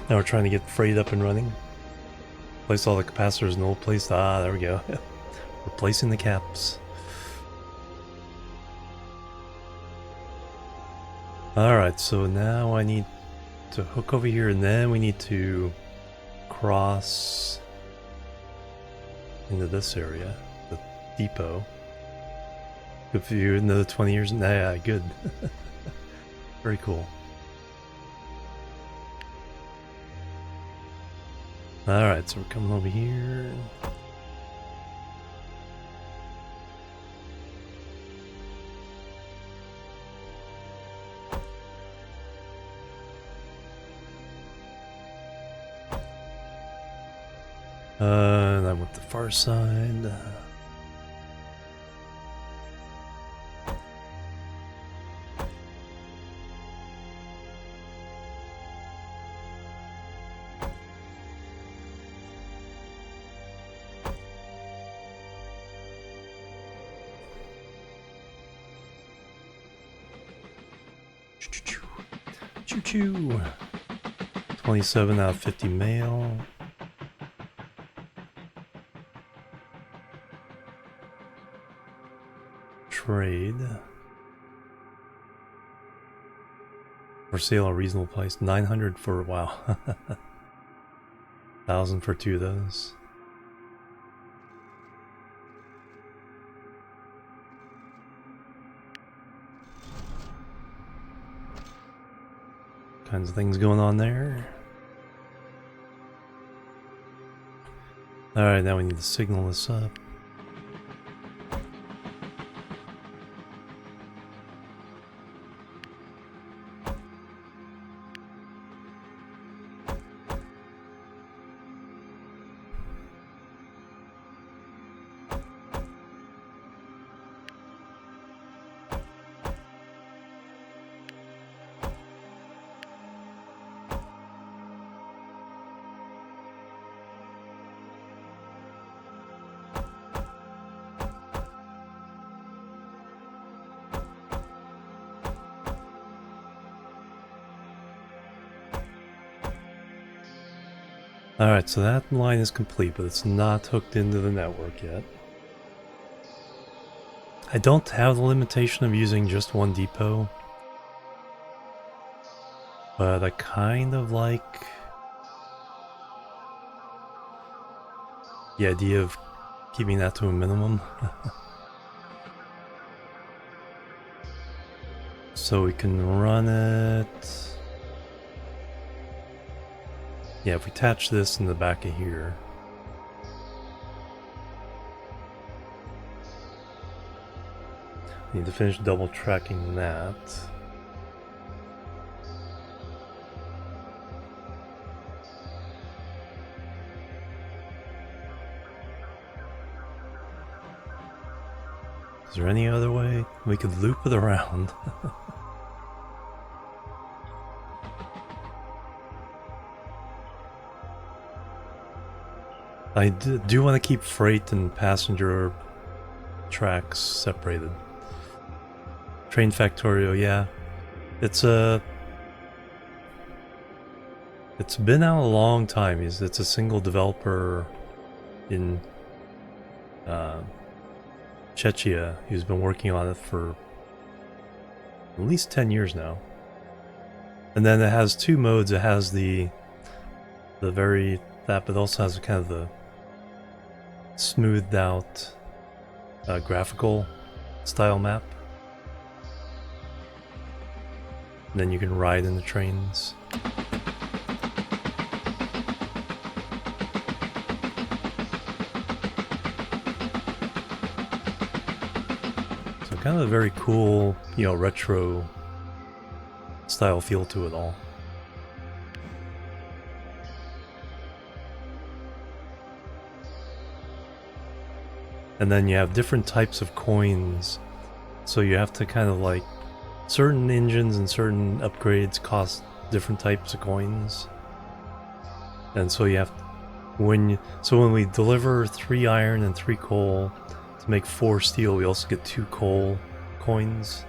Now we're trying to get freight up and running. Place all the capacitors in the old place. Ah, there we go. Replacing the caps. Alright, so now I need to hook over here and then we need to cross into this area, the depot. Good for you, another 20 years. Nah, yeah, good. Very cool. Alright, so we're coming over here. And I went the far side. Choo-choo. 27 out of 50 mail. Trade. For sale a reasonable price. 900 for, wow. 1,000 for 2 of those. Kinds of things going on there. Alright, now we need to signal this up. Alright, so that line is complete, but it's not hooked into the network yet. I don't have the limitation of using just one depot, but I kind of like the idea of keeping that to a minimum. So we can run it. Yeah, if we attach this in the back of here. Need to finish double tracking that. Is there any other way? We could loop it around. I do want to keep freight and passenger tracks separated. Train Factorio, yeah. It's been out a long time. It's a single developer in Czechia who's been working on it for at least 10 years now. And then it has two modes. It has the very that, but also has kind of the smoothed out graphical style map. And then you can ride in the trains. So kind of a very cool, you know, retro style feel to it all. And then you have different types of coins, so you have to kind of like, certain engines and certain upgrades cost different types of coins. And so you have, when we deliver 3 iron and 3 coal to make 4 steel, we also get 2 coal coins.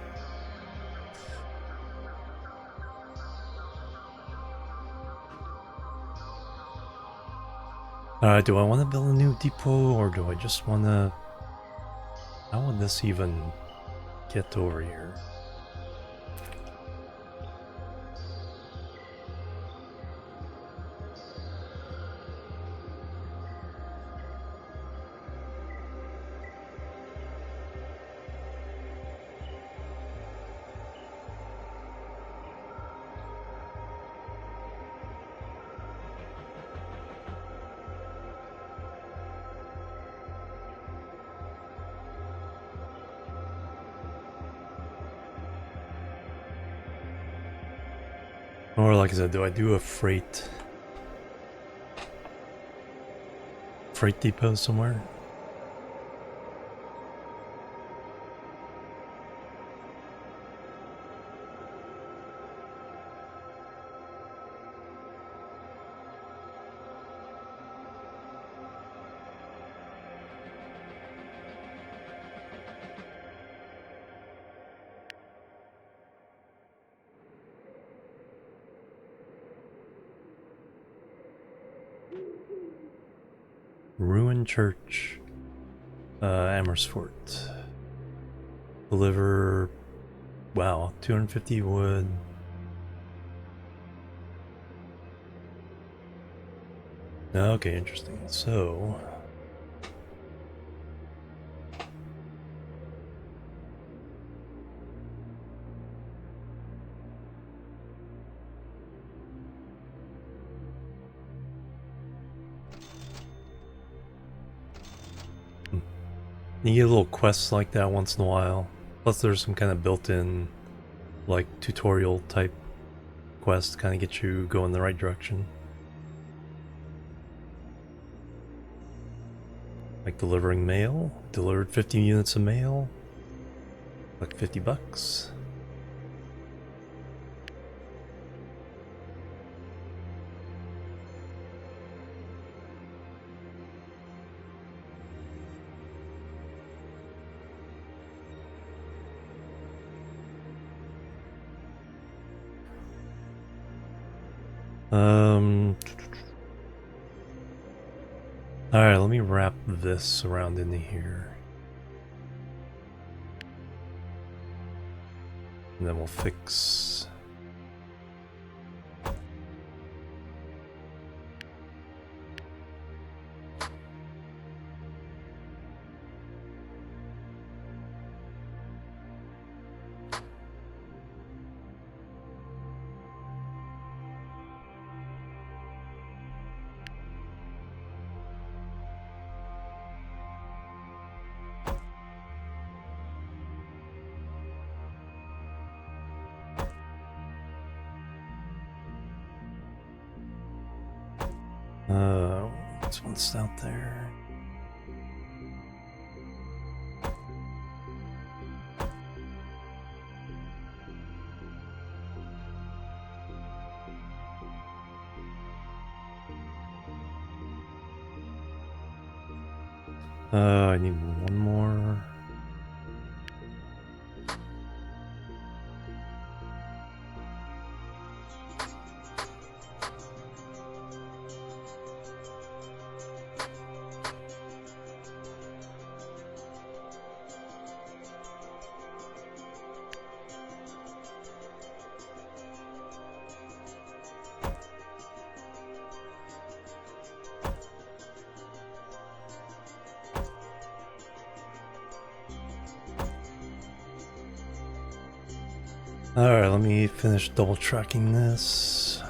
Alright, do I want to build a new depot, or do I just want to... How would this even get over here? Or like I said, do I do a freight depot somewhere? Ruined Church, Amersfoort. Deliver, wow, 250 wood. Okay, interesting. So, you get little quests like that once in a while. Plus there's some kind of built-in, like, tutorial type quest to kind of get you going in the right direction. Like delivering mail. Delivered 50 units of mail. Like $50. Alright, let me wrap this around into here. And then we'll fix... what's out there? I need one more. Alright, let me finish double tracking this.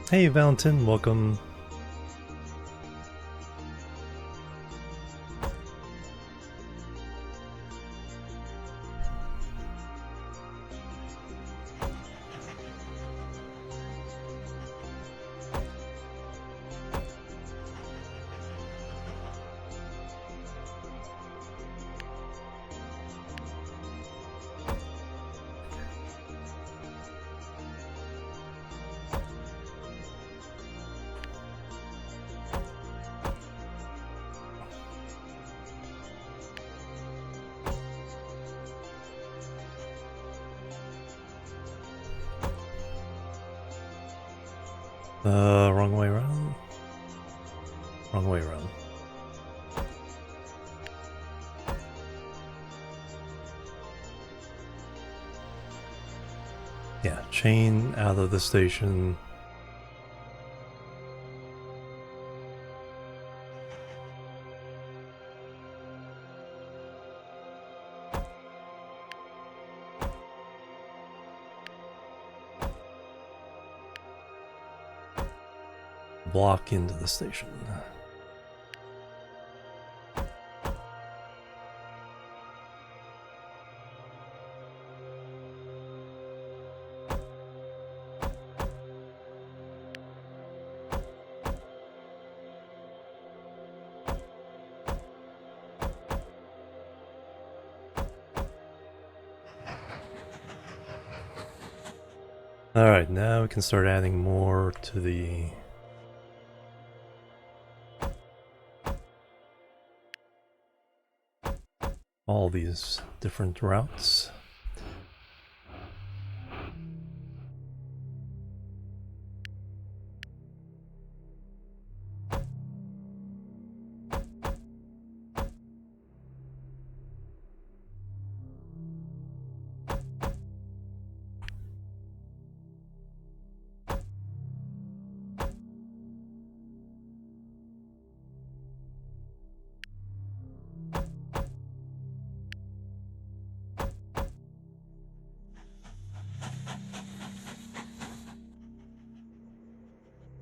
Hey Valentin, welcome. Wrong way around. Wrong way around. Yeah, chain out of the station. Block into the station. Alright, now we can start adding more to the... all these different routes.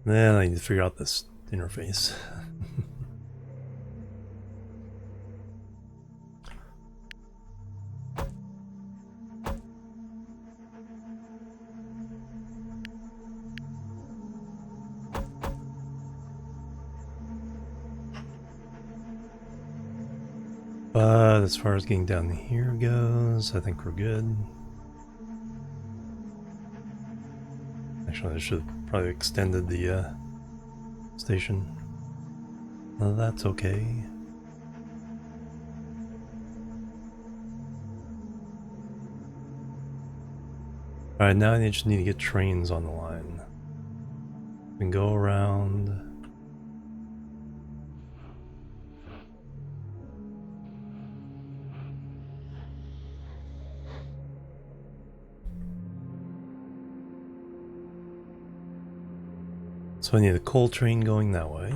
Then I need to figure out this interface. But as far as getting down here goes, I think we're good. Actually, I should have probably extended the station. Well, that's okay. Alright, now I just need to get trains on the line. We can go around. So I need a coal train going that way.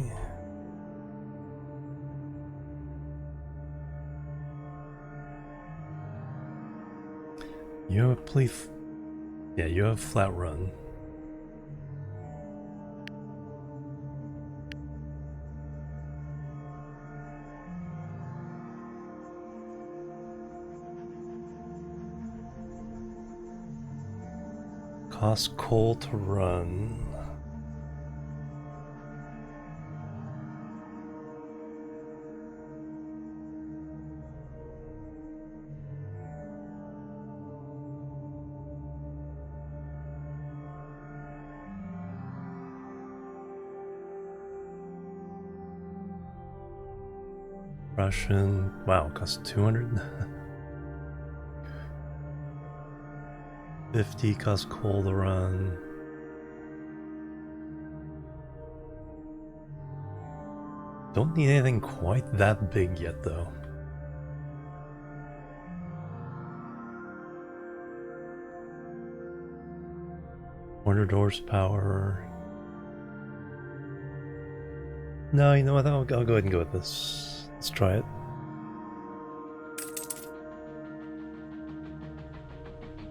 You have a yeah, you have flat run. Cost coal to run. Russian, wow, costs 200. 50 costs coal to run. Don't need anything quite that big yet, though. $100 horsepower. No, you know what? I'll go ahead and go with this. Let's try it.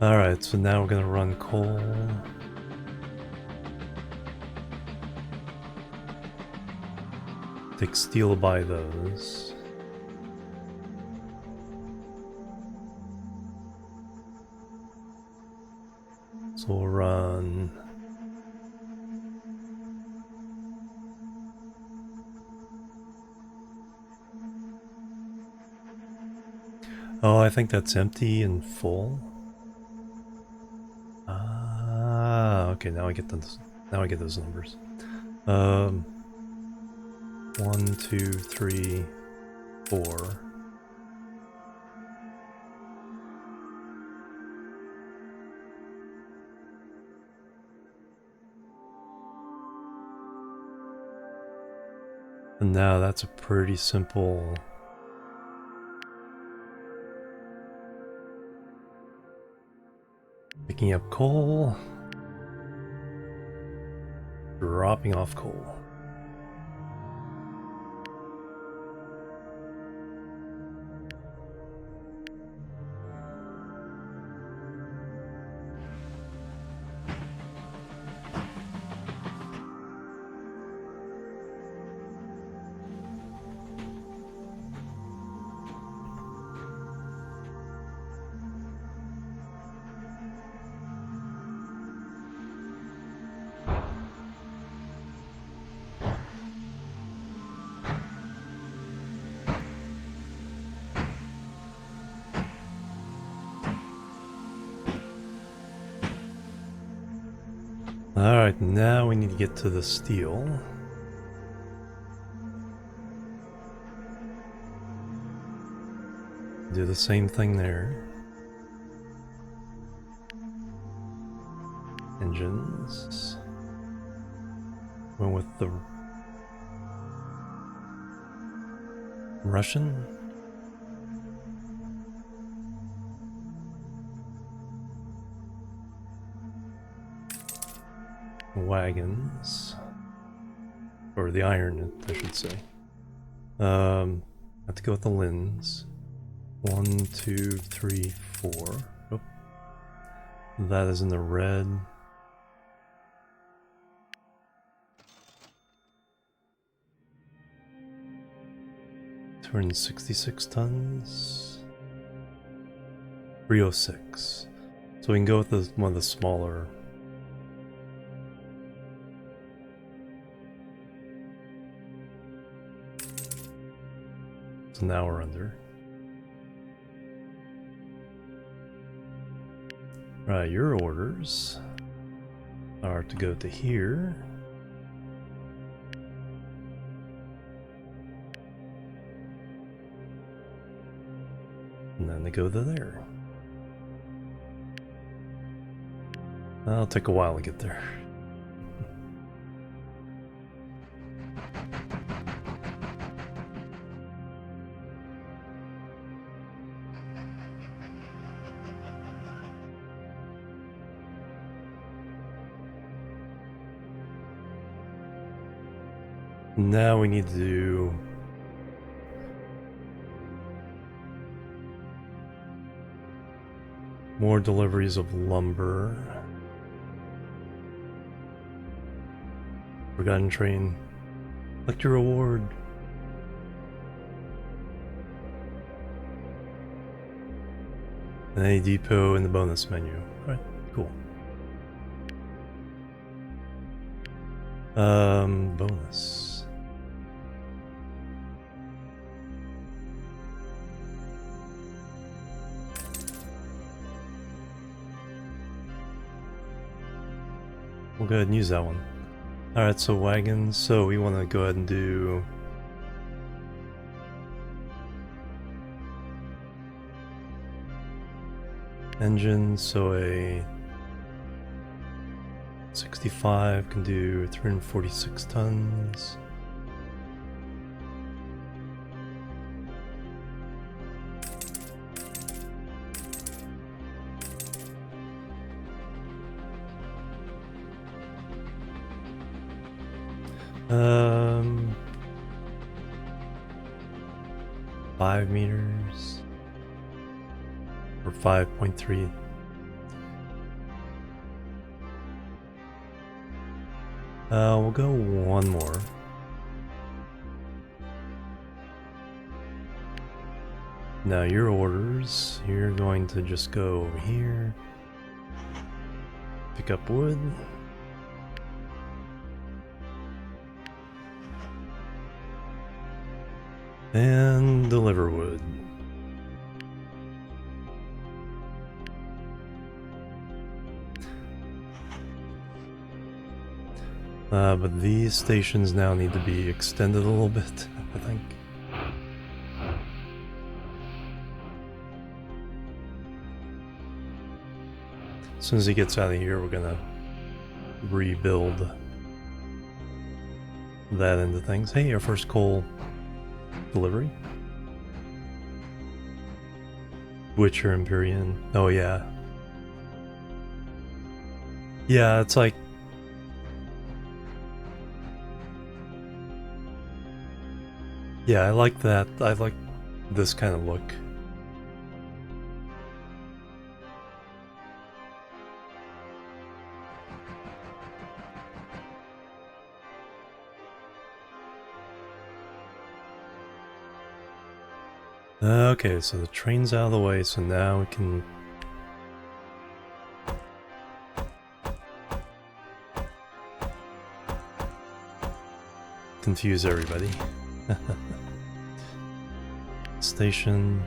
Alright, so now we're gonna run coal. Take steel by those. So we'll run. Oh, I think that's empty and full. Ah, okay. Now I get those. Now I get those numbers. 1, 2, 3, 4. And now that's a pretty simple. Picking up coal, dropping off coal. Alright, now we need to get to the steel. Do the same thing there. Engines. Went with the Russian. Wagons. Or the iron, I should say. Have to go with the lens. 1, 2, 3, 4. Oh. That is in the red. $266 tons. 306. So we can go with one of the smaller. So now we're under. Right, your orders are to go to here. And then they go to there. That'll take a while to get there. Now we need to do more deliveries of lumber. Forgotten train. Collect your reward. And a depot in the bonus menu. Alright, cool. Bonus. We'll go ahead and use that one. Alright, so wagons. So we want to go ahead and do engines. So a 65 can do 346 tons. Um, 5 meters or 5.3. We'll go one more. Now your orders, you're going to just go over here, pick up wood. And deliver wood. But these stations now need to be extended a little bit, I think. As soon as he gets out of here, we're gonna rebuild that into things. Hey, our first coal delivery. Witcher Empyrean. Oh yeah. Yeah, it's like yeah, I like that. I like this kind of look. Okay, so the train's out of the way, so now we can confuse everybody. Station.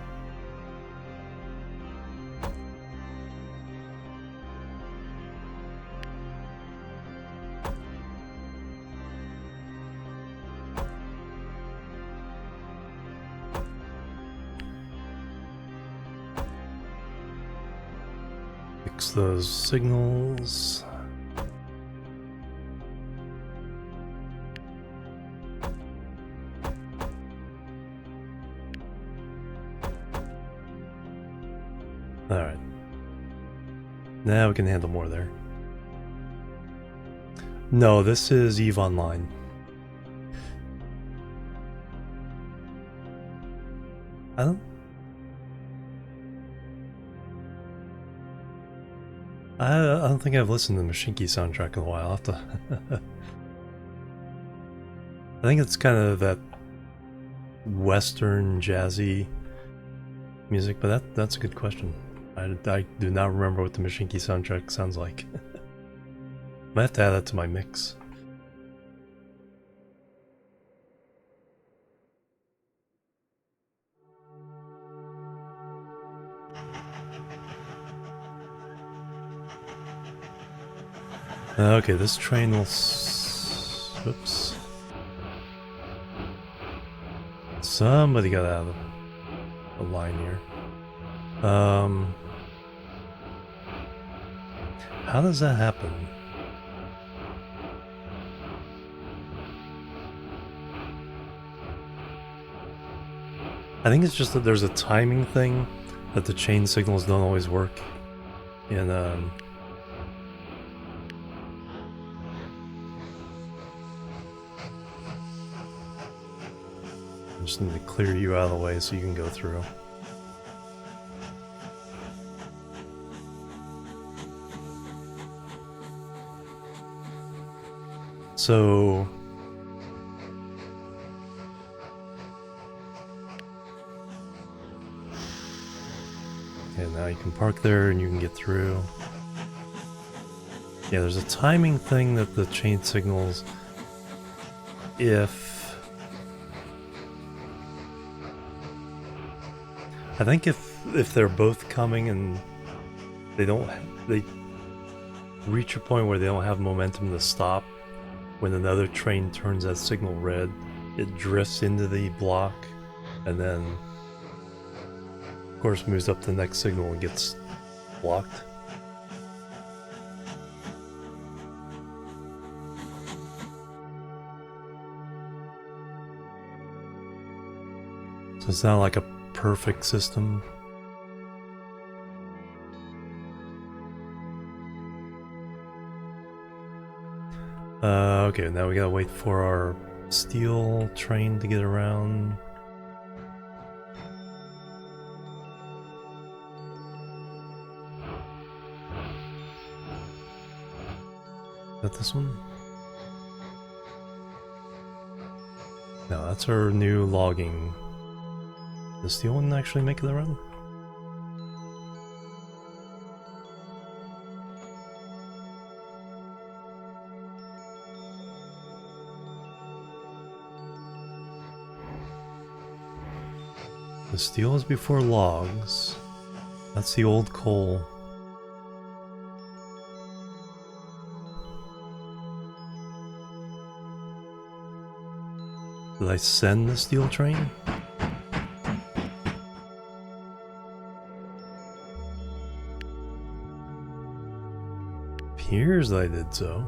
Fix those signals. Alright. Now we can handle more there. No, this is EVE Online. I don't think I've listened to the Mashinky soundtrack in a while. I'll have to I think it's kind of that Western jazzy music, but that's a good question. I do not remember what the Mashinky soundtrack sounds like. Might have to add that to my mix. Okay, this train will... Oops. Somebody got out of the line here. How does that happen? I think it's just that there's a timing thing that the chain signals don't always work. And I just need to clear you out of the way so you can go through. So okay, now you can park there and you can get through. Yeah, there's a timing thing that the chain signals, I think if they're both coming and they reach a point where they don't have momentum to stop, when another train turns that signal red, it drifts into the block and then of course moves up to the next signal and gets blocked. So it's not like a perfect system. Okay, now we gotta wait for our steel train to get around. Is that this one? No, that's our new logging. Does the steel one actually make it around? The steel is before logs. That's the old coal. Did I send the steel train? Appears that I did so.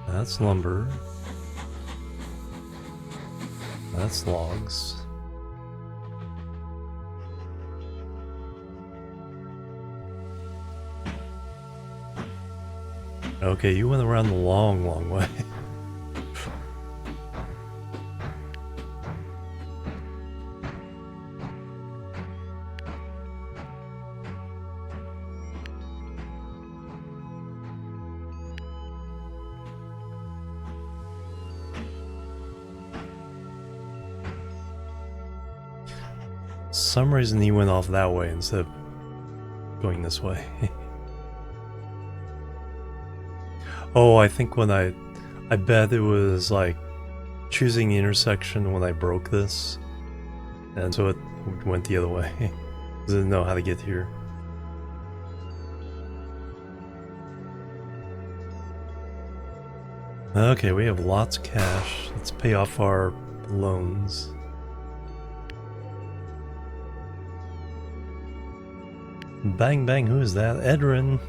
That's lumber. That's logs. Okay, you went around the long, long way. For some reason he went off that way instead of going this way. Oh, I think when I bet it was like choosing the intersection when I broke this, and so it went the other way. Because I didn't know how to get here. Okay, we have lots of cash. Let's pay off our loans. Bang bang, who is that? Edrin.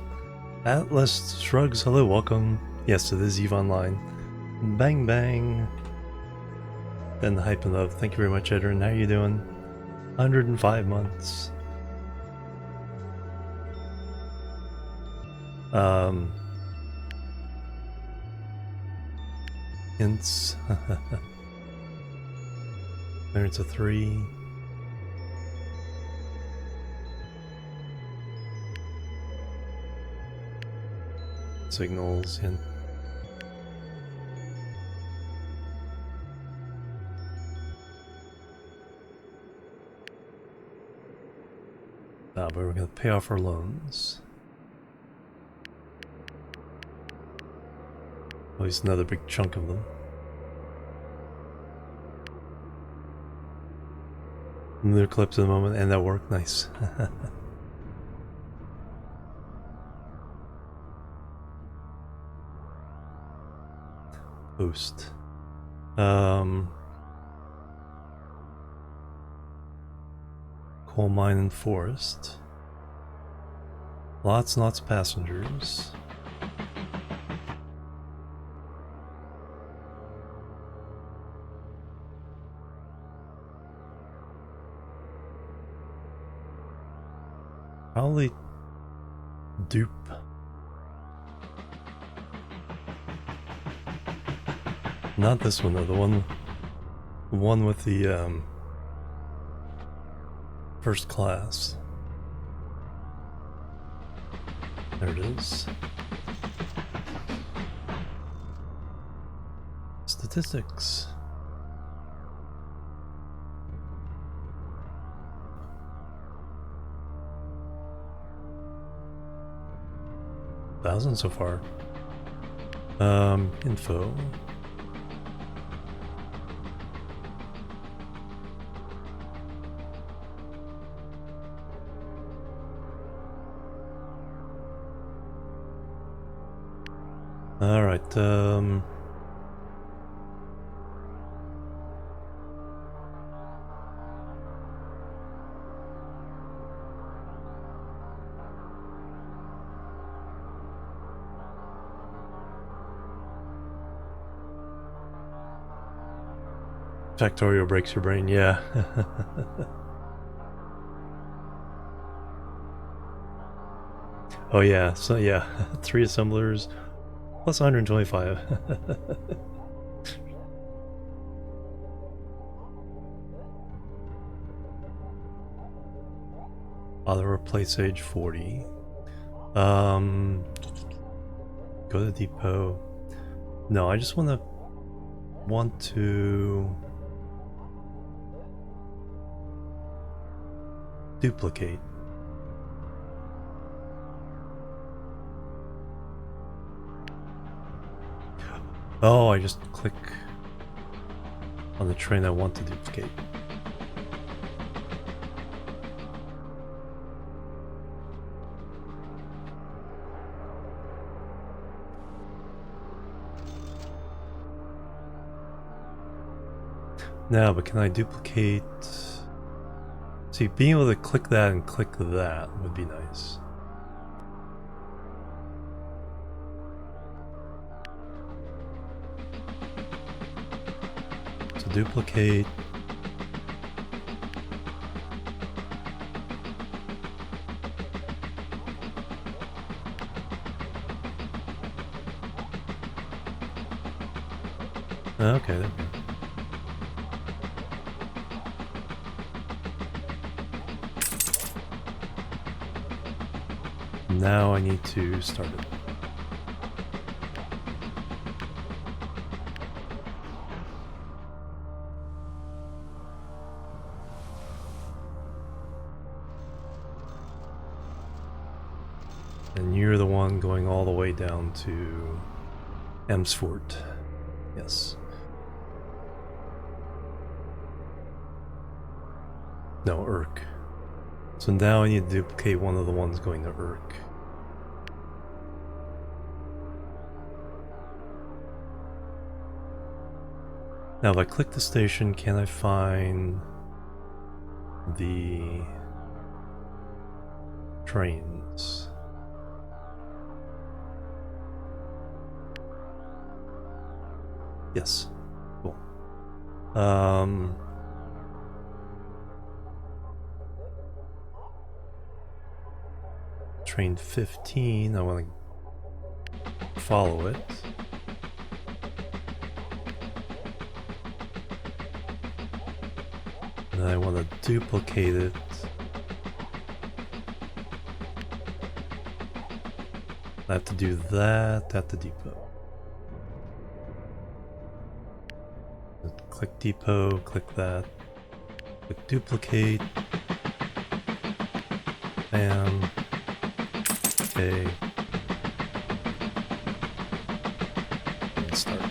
Atlas shrugs, hello, welcome. Yes, it is EVE Online. Bang bang. And the hype and love. Thank you very much, Edrin. How you doing? 105 months. Hints. Clearance of 3. Signals, hint. But we're going to pay off our loans. At least another big chunk of them. Another clips at the moment, and that worked nice. Boost. Coal mine and forest. Lots and lots of passengers. Probably dupe. Not this one though, the one with the first class. There it is. Statistics. Thousand so far. Info. All right. Factorio breaks your brain, yeah. Oh yeah, so yeah, 3 assemblers plus 125. Auto replace age 40. Go to the depot. No, I just want to duplicate. Oh, I just click on the train I want to duplicate. Now, but can I duplicate? See, being able to click that and click that would be nice. So duplicate. Okay, there we go. Now I need to start it. And you're the one going all the way down to Emsfort. Yes. No, Urk. So now I need to duplicate one of the ones going to Urk. Now if I click the station, can I find the trains. Yes. Cool. Train 15, I want to follow it. And I want to duplicate it. I have to do that at the depot. Click depot, click that, click duplicate, bam, okay, and start.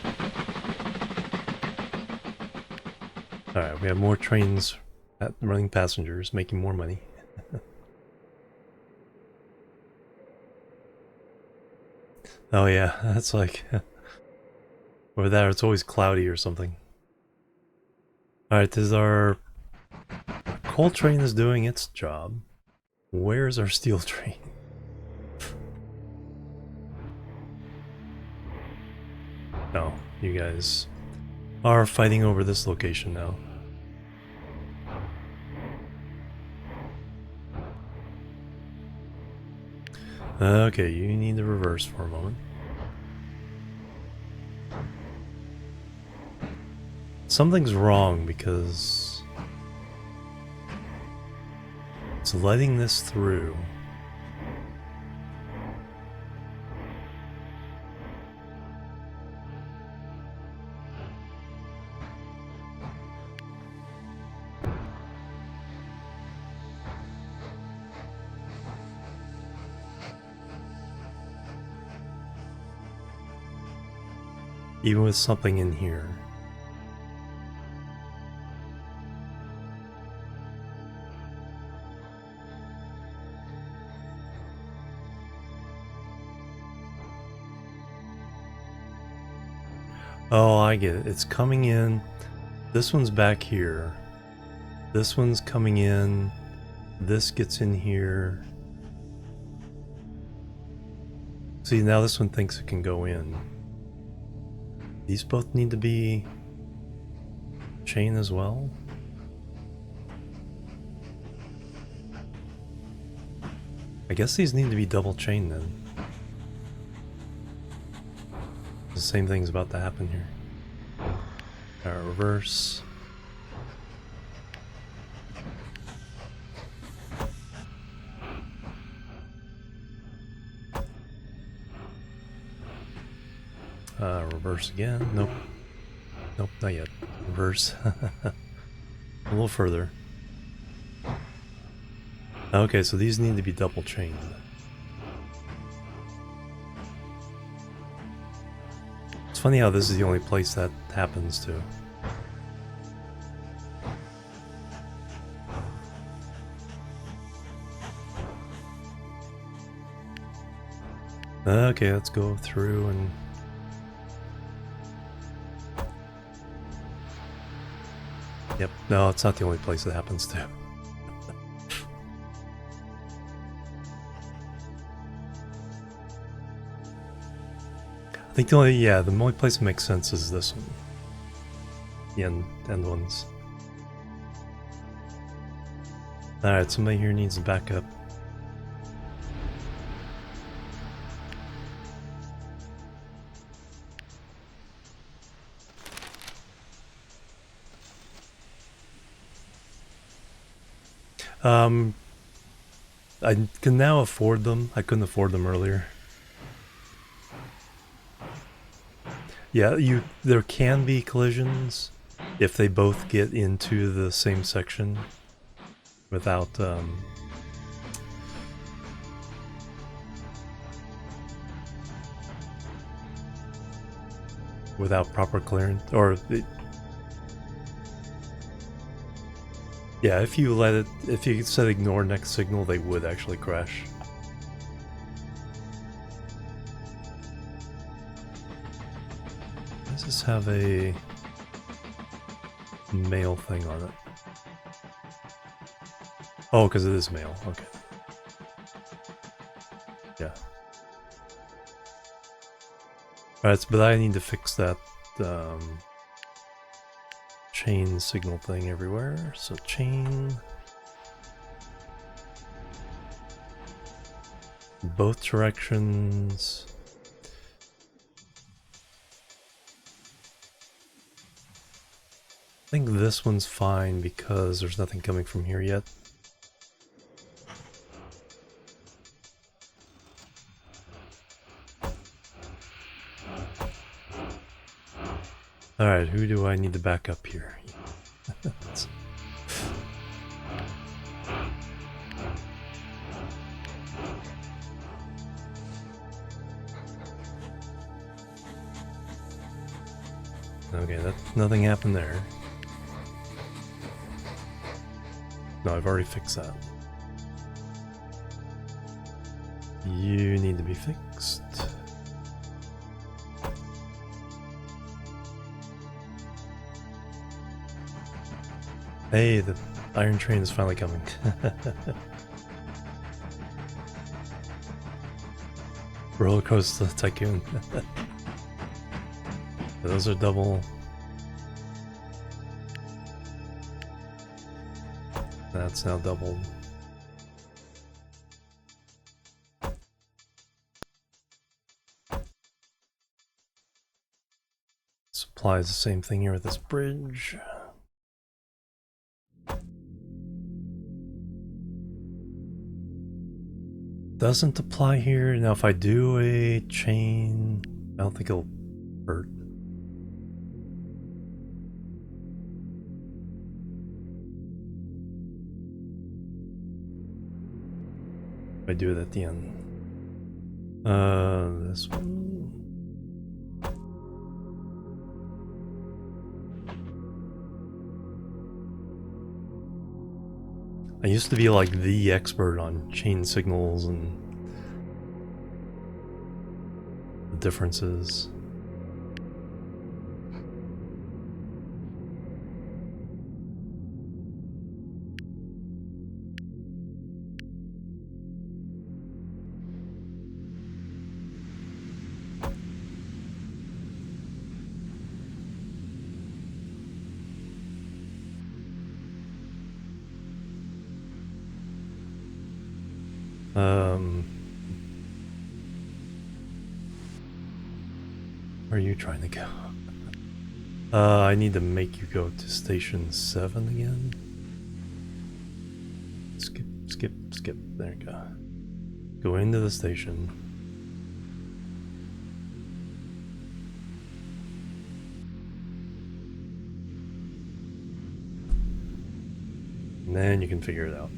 Alright, we have more trains running passengers, making more money. Oh yeah, that's like, over there it's always cloudy or something. Alright, this is our coal train is doing its job. Where's our steel train? No, you guys are fighting over this location now. Okay, you need to reverse for a moment. Something's wrong because it's letting this through. Even with something in here. Oh, I get it. It's coming in. This one's back here. This one's coming in. This gets in here. See, now this one thinks it can go in. These both need to be chain as well. I guess these need to be double chain then. The same thing's about to happen here. Alright, reverse. Reverse again. Nope. Nope, not yet. Reverse. A little further. Okay, so these need to be double chained. It's funny how this is the only place that happens to. Okay, let's go through and... Yep, no, it's not the only place it happens to. I think the only place that makes sense is this one. The end ones. Alright, somebody here needs to back up. I can now afford them. I couldn't afford them earlier. Yeah, there can be collisions if they both get into the same section without without proper clearance, or yeah, if you said ignore next signal, they would actually crash. Does this have a mail thing on it? Oh, because it is mail. Okay. Yeah. Alright, but I need to fix that chain signal thing everywhere. So chain. Both directions. I think this one's fine because there's nothing coming from here yet. Alright, who do I need to back up here? Okay, nothing happened there. No, I've already fixed that. You need to be fixed. Hey, the iron train is finally coming. Roller coaster tycoon. Those are double. That's now doubled. Applies the same thing here with this bridge. Doesn't apply here. Now if I do a chain, I don't think it'll hurt. If I do it at the end. This one. I used to be like the expert on chain signals and the differences. Where are you trying to go? I need to make you go to station 7 again. Skip, skip, skip. There you go. Go into the station. And then you can figure it out.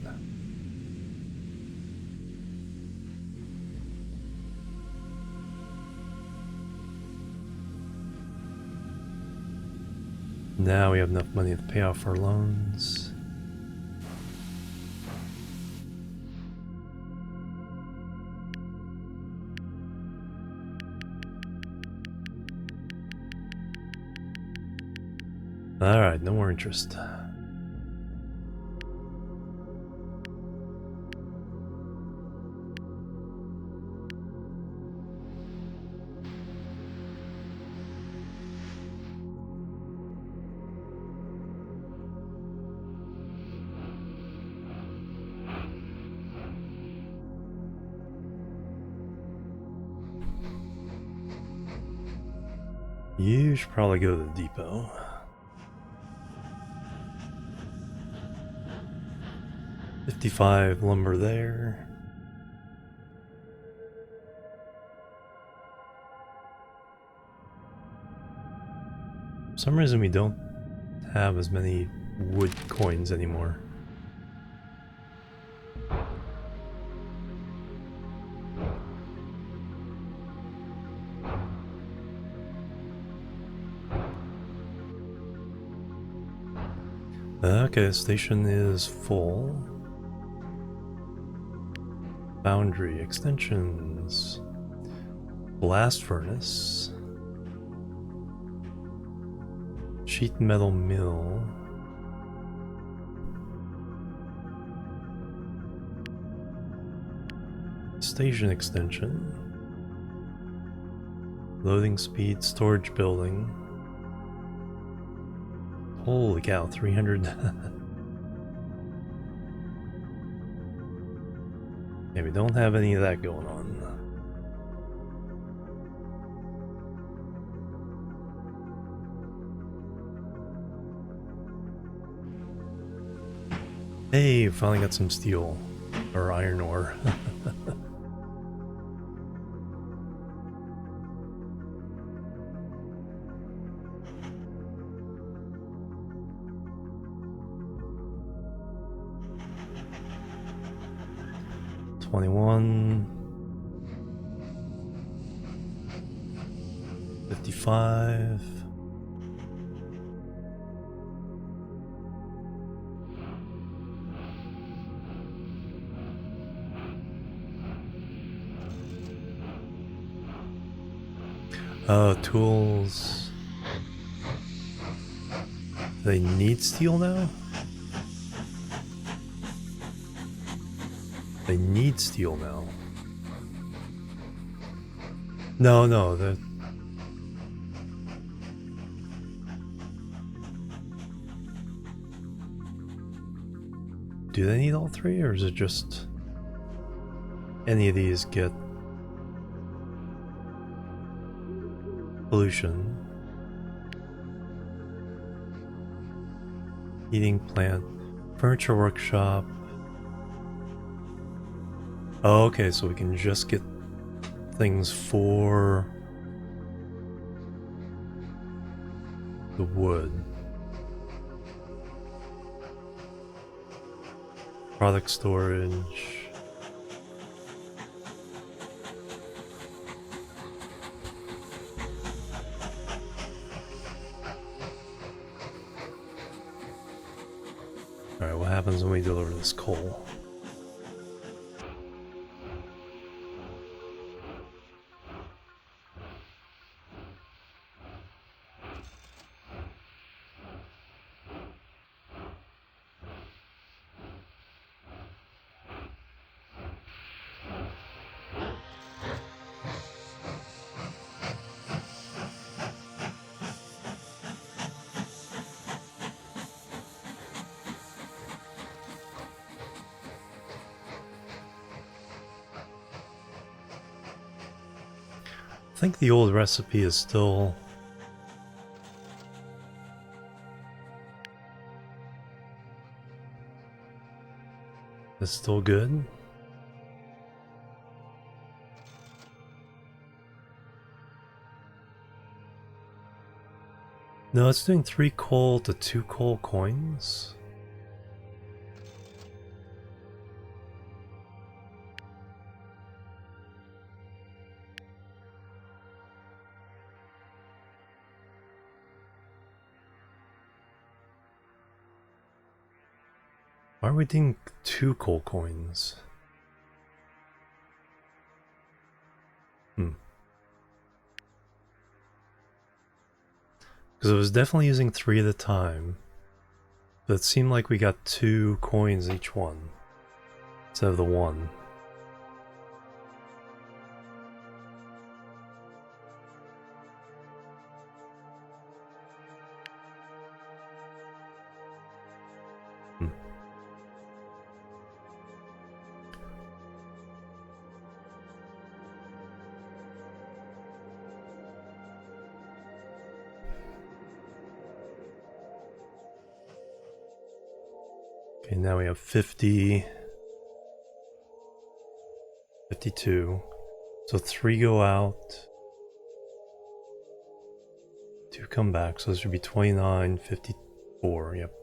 Now we have enough money to pay off our loans. Alright, no more interest. You should probably go to the depot. $55 lumber there. For some reason we don't have as many wood coins anymore. Okay, the station is full. Boundary extensions. Blast furnace. Sheet metal mill. Station extension. Loading speed, storage building. Holy cow, 300. Yeah, we don't have any of that going on. Hey, finally got some steel. Or iron ore. $21. 55. Tools. They need steel now? They need steel now. No, the... Do they need all three, or is it just any of these get pollution? Heating plant, furniture workshop. Oh, okay, so we can just get things for the wood. Product storage. Alright, what happens when we deliver this coal? I think the old recipe is still good. No, it's doing 3 coal to 2 coal coins. Why are we doing 2 coal coins? Because it was definitely using 3 at a time. But it seemed like we got 2 coins each one, instead of the 1. Okay, now we have 50, 52. So 3 go out, 2 come back, so this should be 29, 54, yep.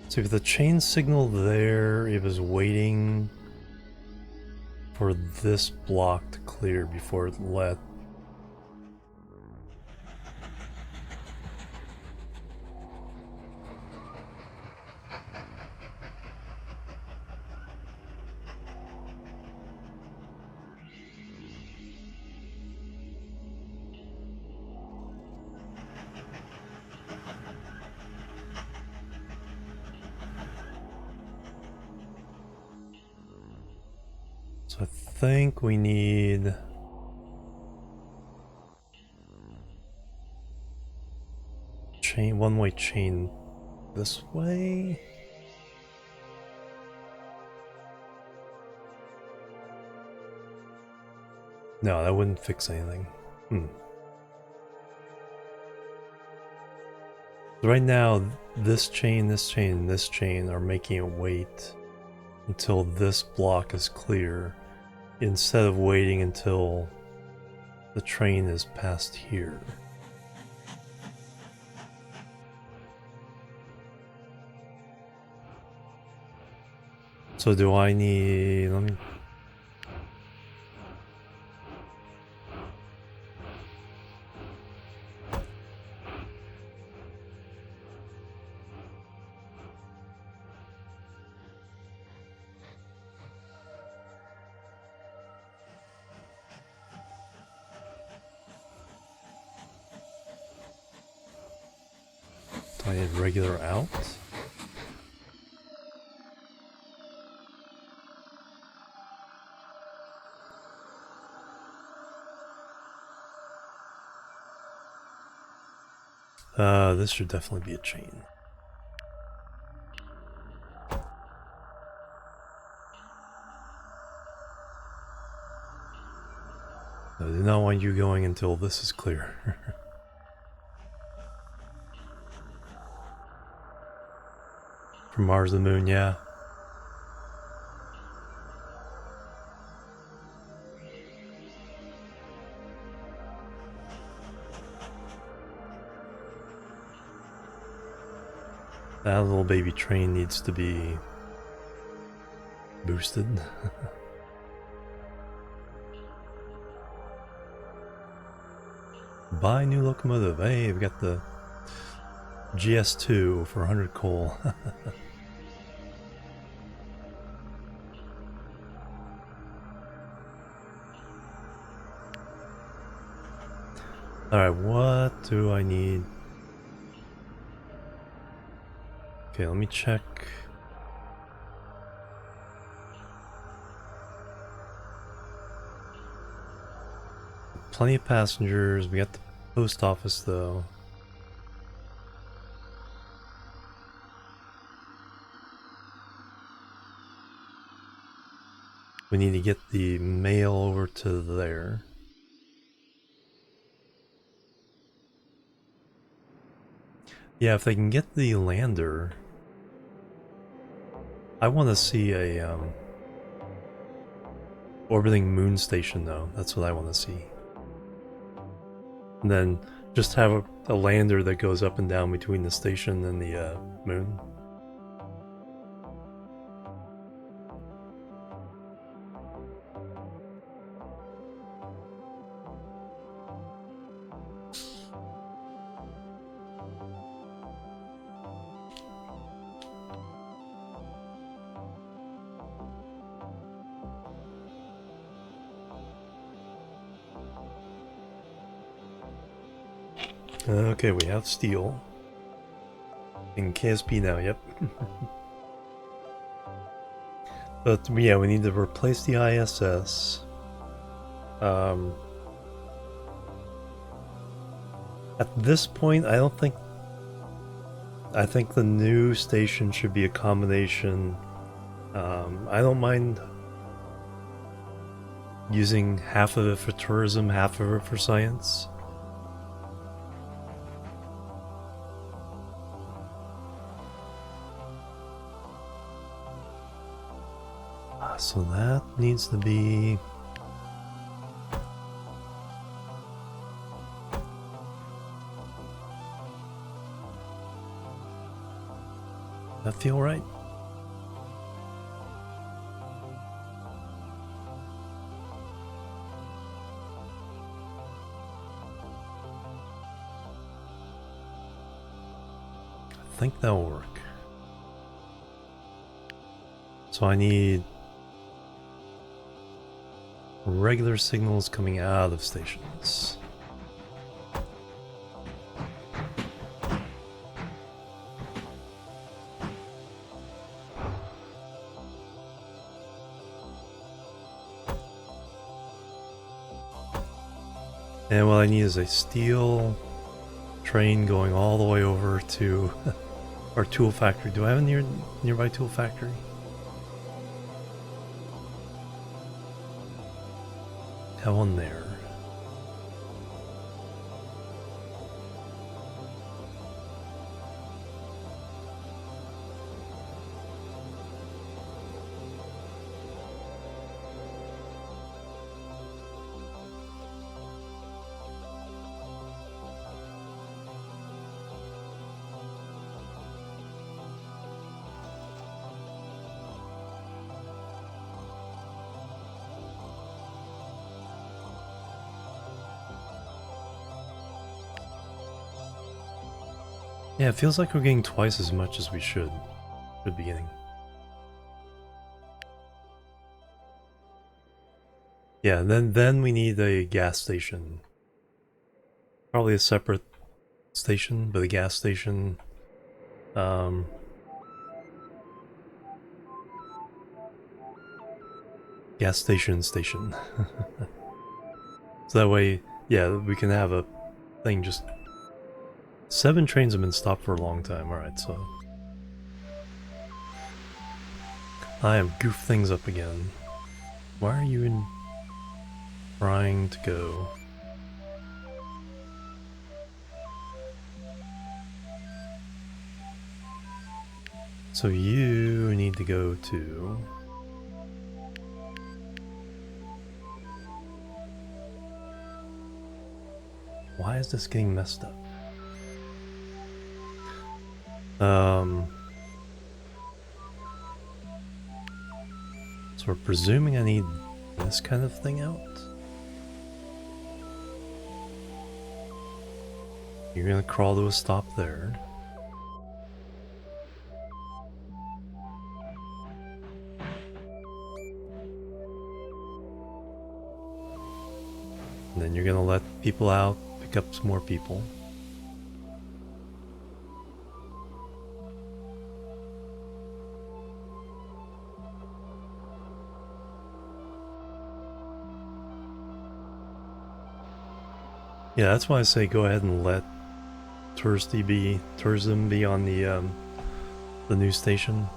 So if the chain signal there, it was waiting for this block to clear before it let. So I think we need chain, one-way chain this way. No, that wouldn't fix anything. So right now, this chain, this chain, and this chain are making it wait until this block is clear, instead of waiting until the train is past here. So do I need... let me... do I need regular out? This should definitely be a chain. I do not want you going until this is clear. From Mars to the Moon, yeah. That little baby train needs to be boosted. Buy new locomotive. Hey, we've got the GS2 for 100 coal. Alright, what do I need? Okay, let me check. Plenty of passengers. We got the post office though. We need to get the mail over to there. Yeah, if they can get the lander. I want to see a orbiting moon station though. That's what I want to see. And then just have a lander that goes up and down between the station and the moon. Okay, we have steel. In KSP now, yep. But yeah, we need to replace the ISS. At this point, I think the new station should be a combination. I don't mind using half of it for tourism, half of it for science. So that needs to be... that feel right? think that'll work. So I need regular signals coming out of stations. And what I need is a steel train going all the way over to our tool factory. Do I have a nearby tool factory? Have one there. Yeah, it feels like we're getting twice as much as we should at the beginning. Yeah, then we need a gas station. Probably a separate station, but a gas station. Gas station. So that way, yeah, we can have a thing just... 7 trains have been stopped for a long time, alright, so... I have goofed things up again. Why are you trying to go? So you need to go to... Why is this getting messed up? So we're presuming I need this kind of thing out? You're gonna crawl to a stop there. And then you're gonna let people out, pick up some more people. Yeah, that's why I say go ahead and let tourism be on the new station.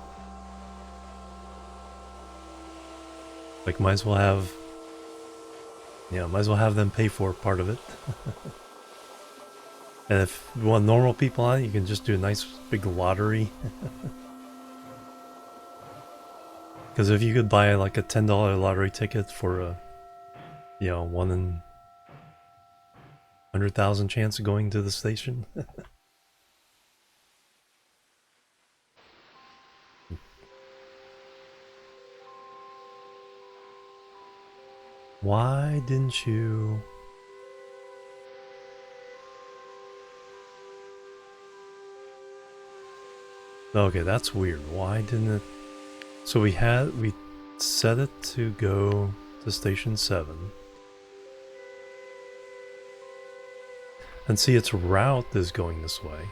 Like, might as well have them pay for part of it. And if you want normal people on it, you can just do a nice big lottery. Because if you could buy like a $10 lottery ticket for a, 1 in 100,000 chance of going to the station. Why didn't you... Okay, that's weird. Why didn't it... So we set it to go to station 7. And see, its route is going this way.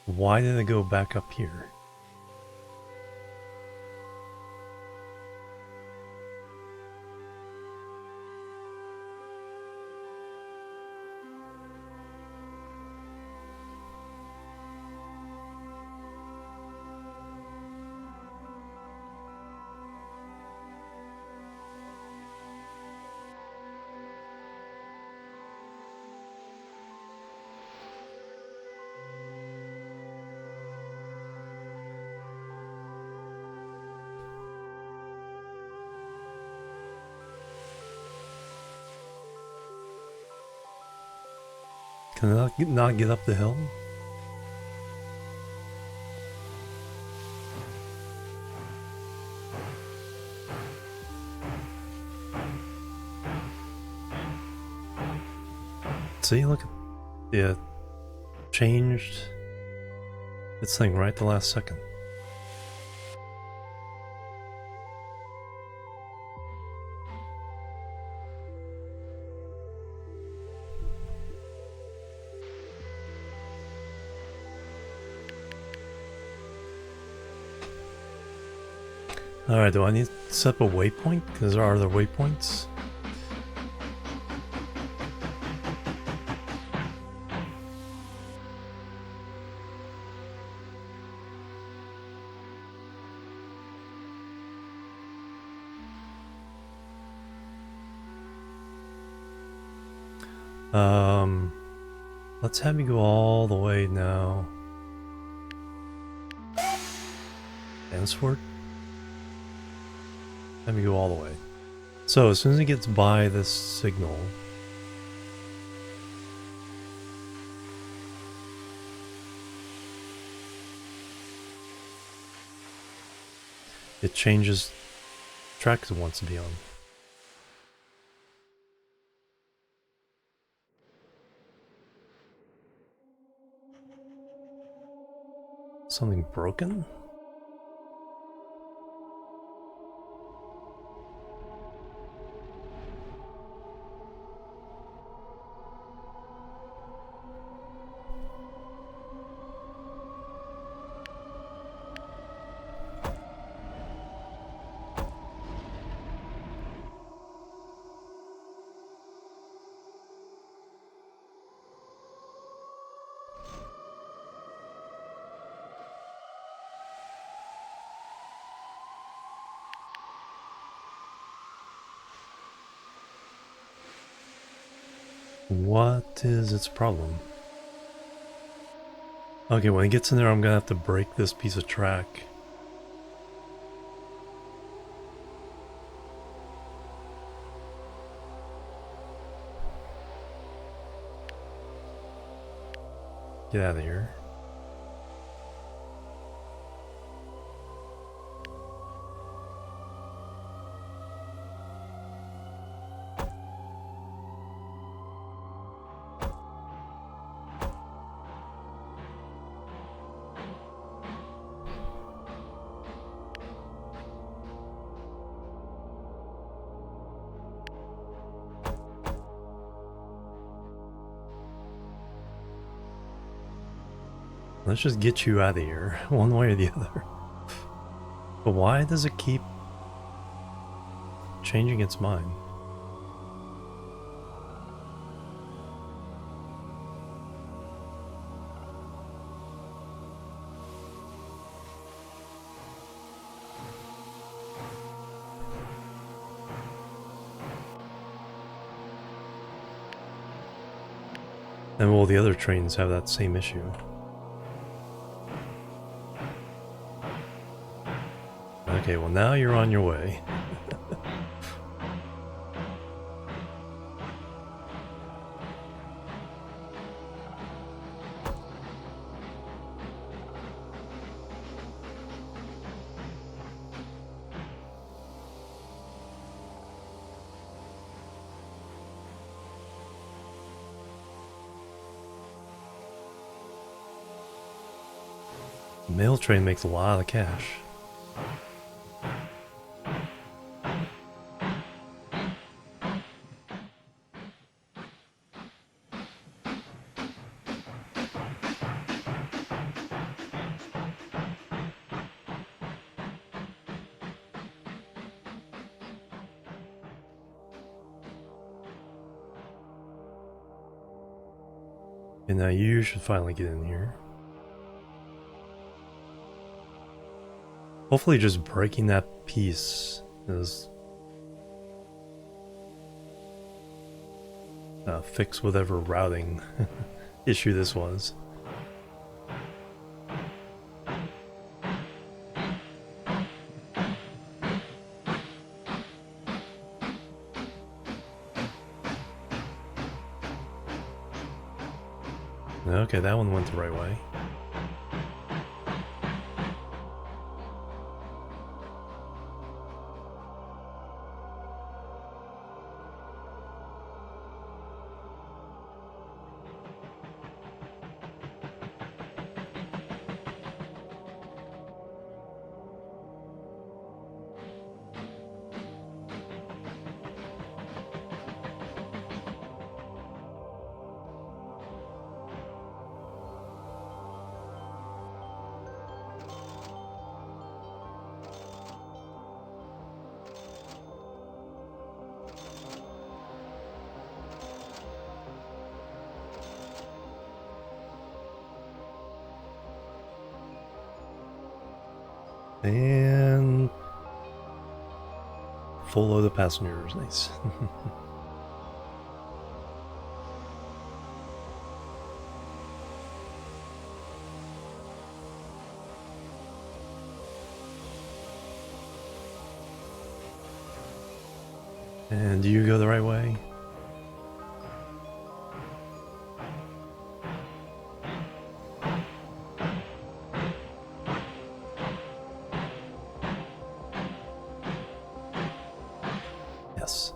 Why did it go back up here? Can I not get up the hill? See, look at it changed its thing right the last second. Alright, do I need to set up a waypoint? Because there are other waypoints. Let's have you go all the way now. Answord? Have you go all the way. So as soon as it gets by this signal, it changes tracks it wants to be on. Something broken? What is its problem? Okay, when it gets in there, I'm gonna have to break this piece of track. Get out of here. Let's just get you out of here, one way or the other. But why does it keep changing its mind? And will the other trains have that same issue? Okay, well now you're on your way. The mail train makes a lot of cash. And now you should finally get in here. Hopefully just breaking that piece is fix whatever routing issue this was. Okay, that one went the right way. And full load of passengers, nice. And do you go the right way? Yes.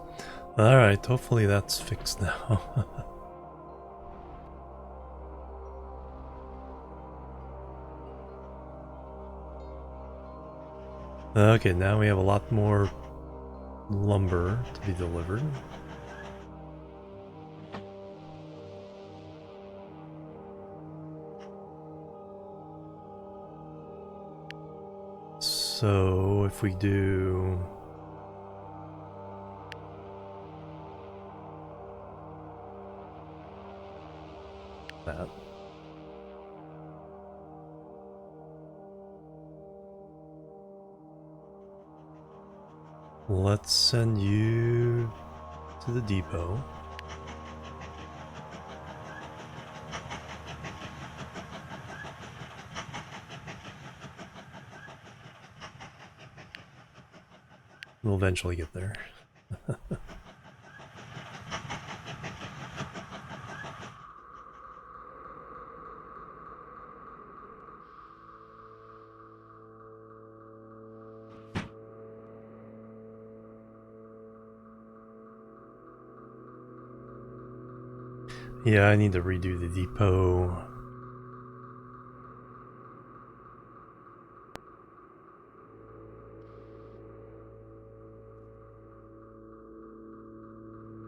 Alright, hopefully that's fixed now. Okay, now we have a lot more lumber to be delivered. So if we do that, let's send you to the depot. We'll eventually get there. Yeah, I need to redo the depot.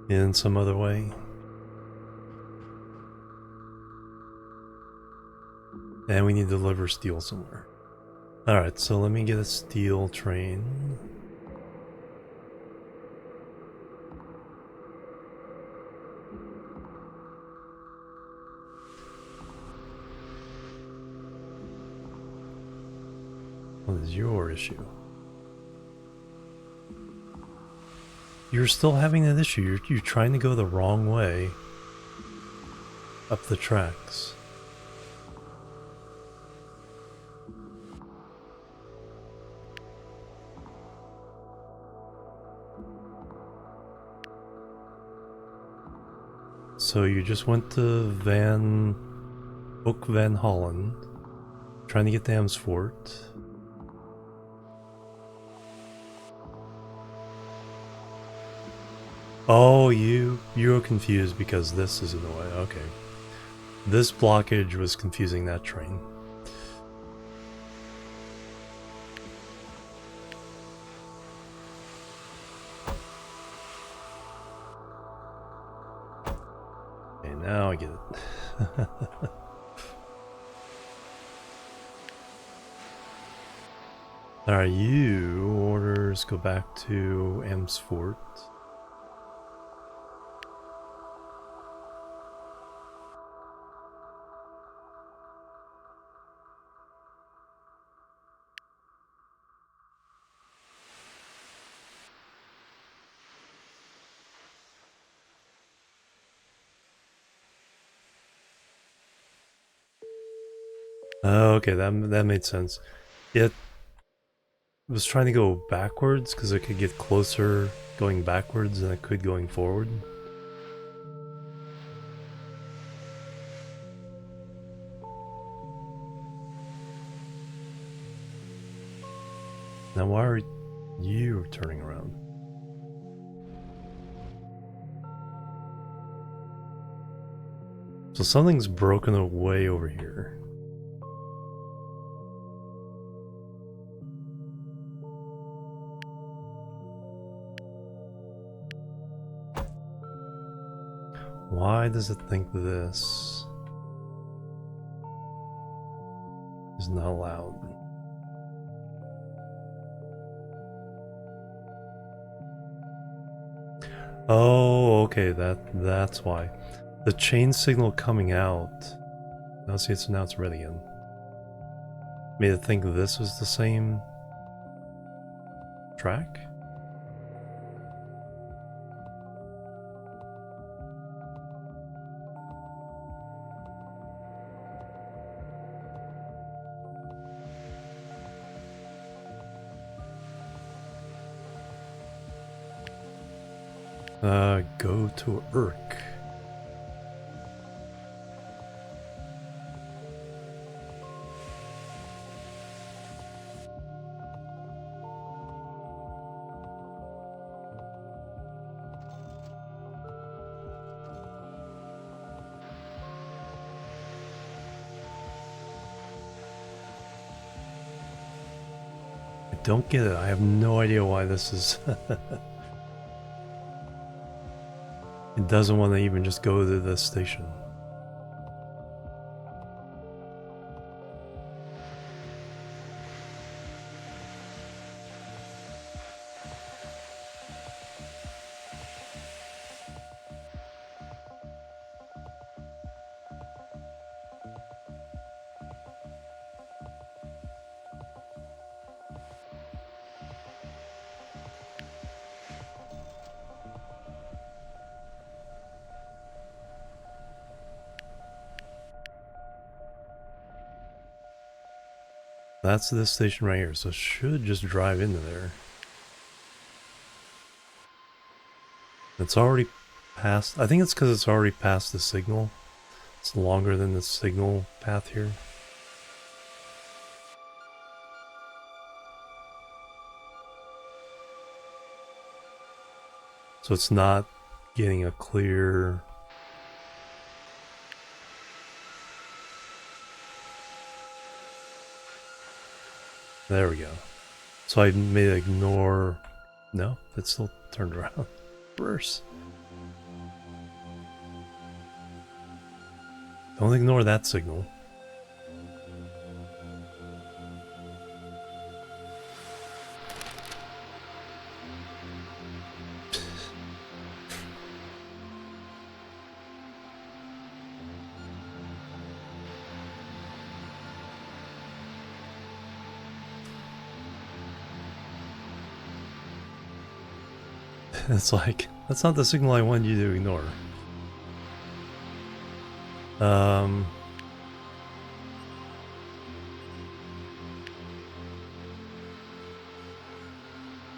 In some other way. And we need to deliver steel somewhere. Alright, so let me get a steel train. What is your issue? You're still having that issue. You're trying to go the wrong way up the tracks. So you just went to Hook Van Holland, trying to get to Amersfoort. Oh, you were confused because this is in the way. Okay. This blockage was confusing that train. Okay, now I get it. Alright, you orders go back to Amersfoort. Okay, that made sense. It was trying to go backwards because it could get closer going backwards than it could going forward. Now why are you turning around? So something's broken away over here. Why does it think this is not allowed? Oh, okay, that's why. The chain signal coming out. Now see, now it's red again. Made it think this was the same track? Go to Urk. I don't get it. I have no idea why this is... It doesn't want to even just go to the station. That's this station right here, so it should just drive into there. It's already past, I think it's because it's already past the signal. It's longer than the signal path here. So it's not getting a clear... There we go. So I may ignore... No, it still turned around. Reverse. Don't ignore that signal. It's like, that's not the signal I wanted you to ignore.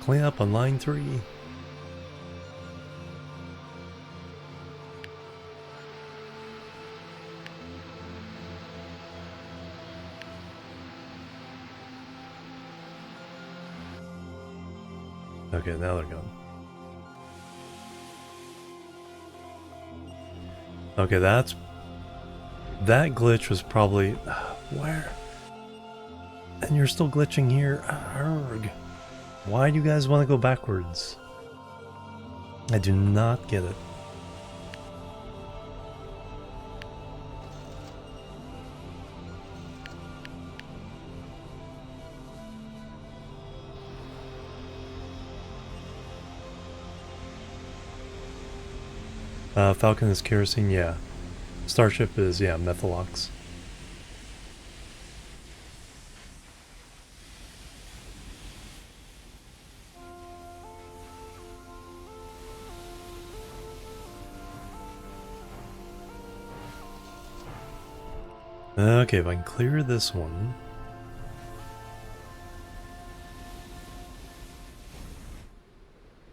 Clean up on line 3. Okay, now they're gone. Okay, that glitch was probably... where? And you're still glitching here? Arrgh. Why do you guys want to go backwards? I do not get it. Falcon is kerosene, yeah. Starship is, yeah, Methalox. Okay, if I can clear this one.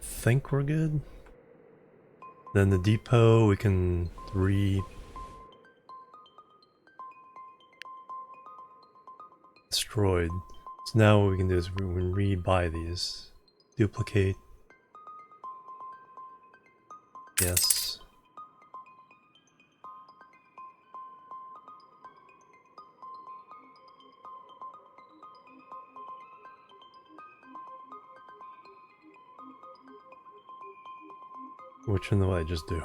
Think we're good. Then the depot we can destroyed. So now what we can do is we can re-buy these. Duplicate. Yes. Which one do I just do?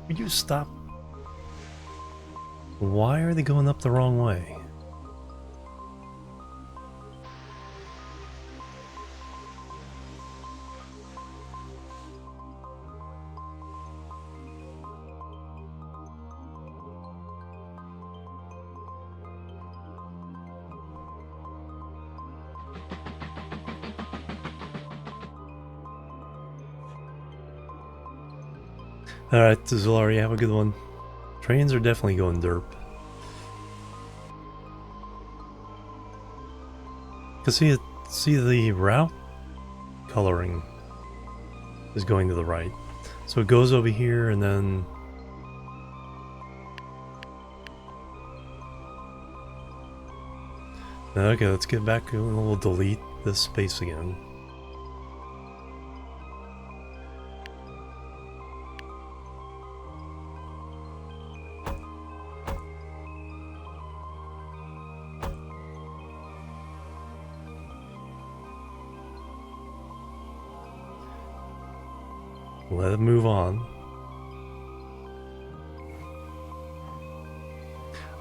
But you stop. Why are they going up the wrong way? Alright, Zolari, have a good one. Trains are definitely going derp. Cause see the route coloring is going to the right. So it goes over here and then okay, let's get back and we'll delete this space again. Let it move on.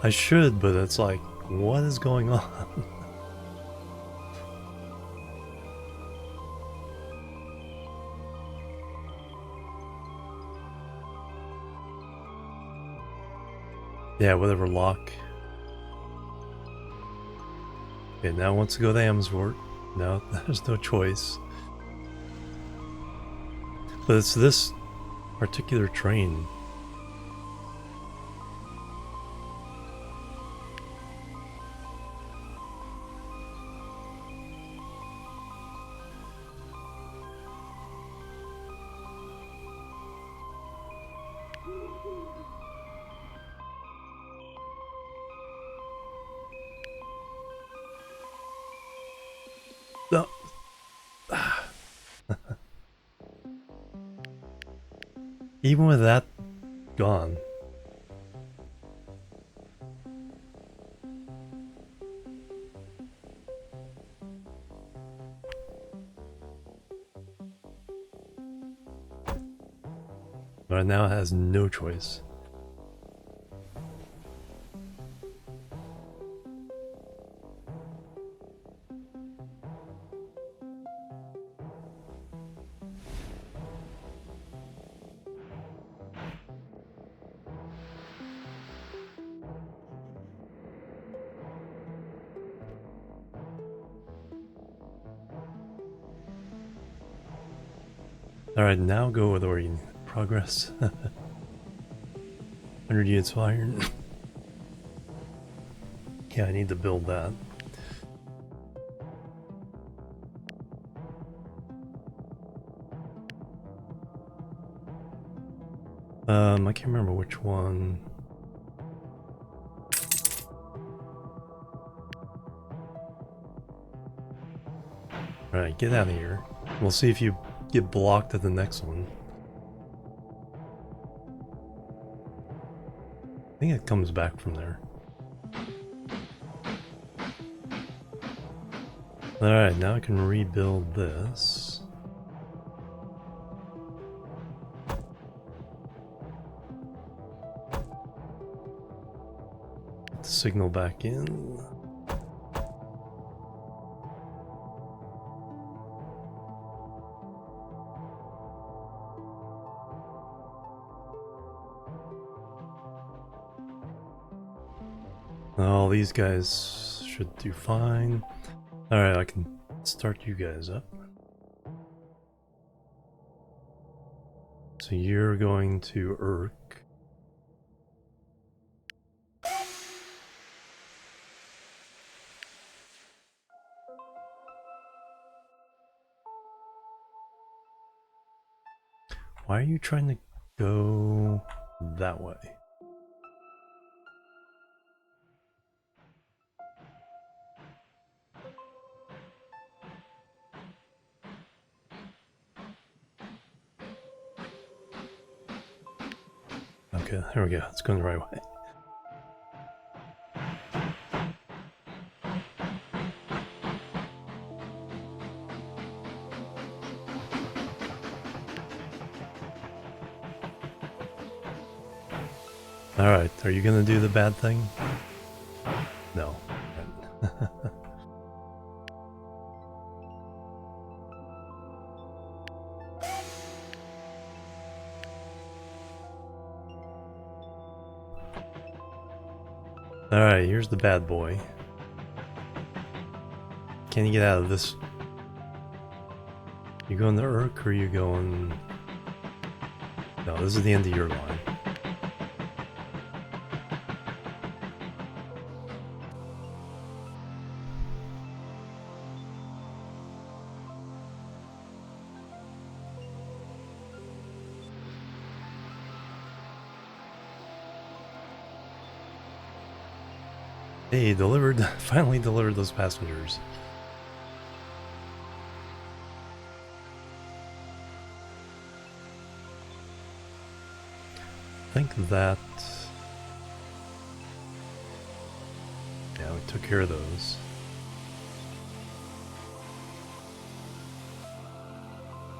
I should, but it's like, what is going on? Yeah, whatever, lock. Okay, now it wants to go to Amsworth. No, there's no choice. But it's this particular train. No. Even with that gone. But now it has no choice. Alright, now go with where you need progress. 100 units of iron. Yeah, I need to build that. I can't remember which one. Alright, get out of here. We'll see if you get blocked at the next one. I think it comes back from there. Alright, now I can rebuild this. Put the signal back in. All these guys should do fine. Alright, I can start you guys up. So you're going to Urk. Why are you trying to go that way? Okay, there we go. It's going the right way. Alright, are you gonna do the bad thing? No. Alright, here's the bad boy. Can you get out of this? You going to Urk or are you going... No, this is the end of your line. Hey, delivered, finally delivered those passengers. I think that... yeah, we took care of those.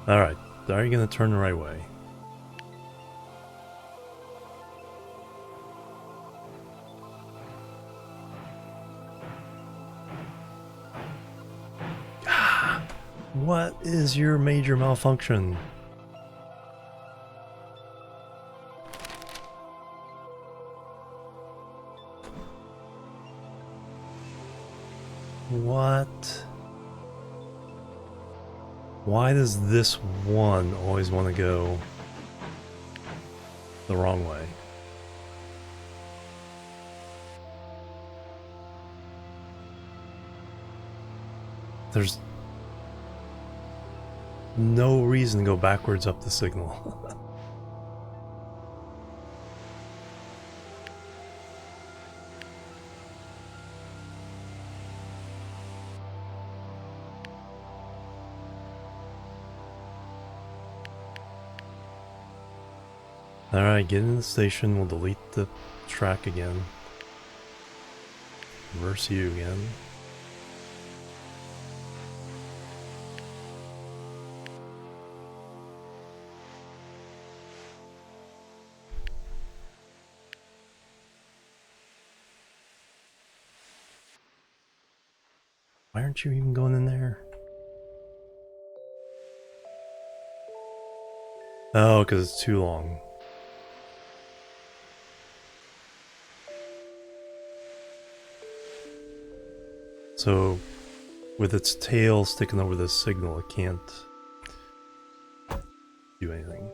Alright, are you going to turn the right way? What is your major malfunction? What? Why does this one always want to go the wrong way? There's no reason to go backwards up the signal. Alright, get in the station, we'll delete the track again. Reverse you again. Why aren't you even going in there? Oh, because it's too long. So, with its tail sticking over the signal, it can't do anything.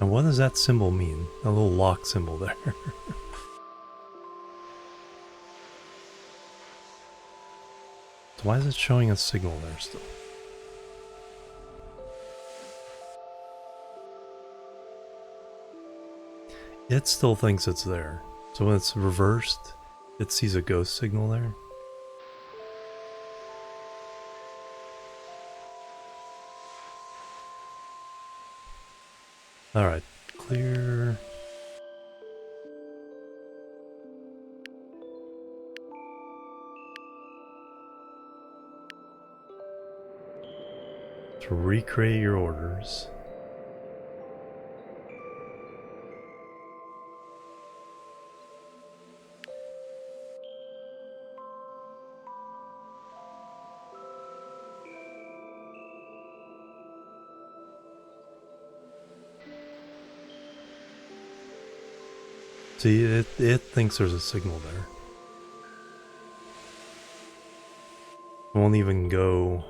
And what does that symbol mean? A little lock symbol there. So why is it showing a signal there still? It still thinks it's there. So when it's reversed, it sees a ghost signal there. Alright, clear. To recreate your orders. See, it thinks there's a signal there. It won't even go.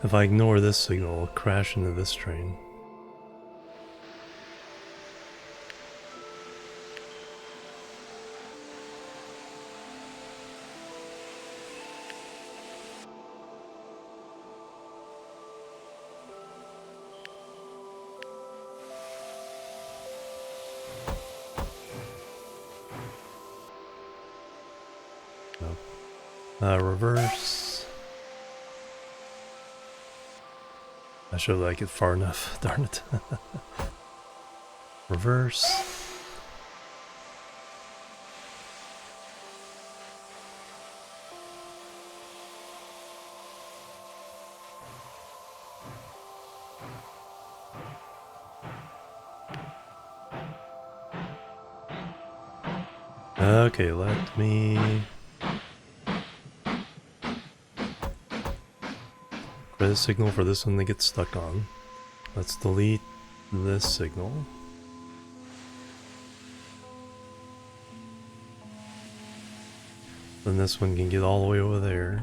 If I ignore this signal, I'll crash into this train. Reverse. I should like it far enough, darn it. Reverse. Okay, let me create a signal for this one to get stuck on. Let's delete this signal. Then this one can get all the way over there.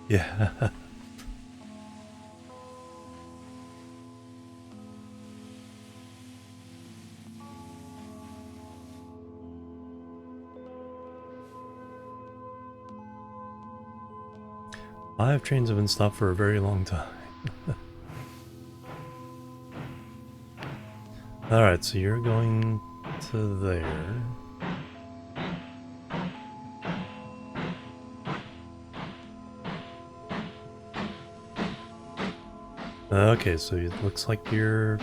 Yeah. Five trains have been stopped for a very long time. Alright, so you're going to there. Okay, so it looks like you're...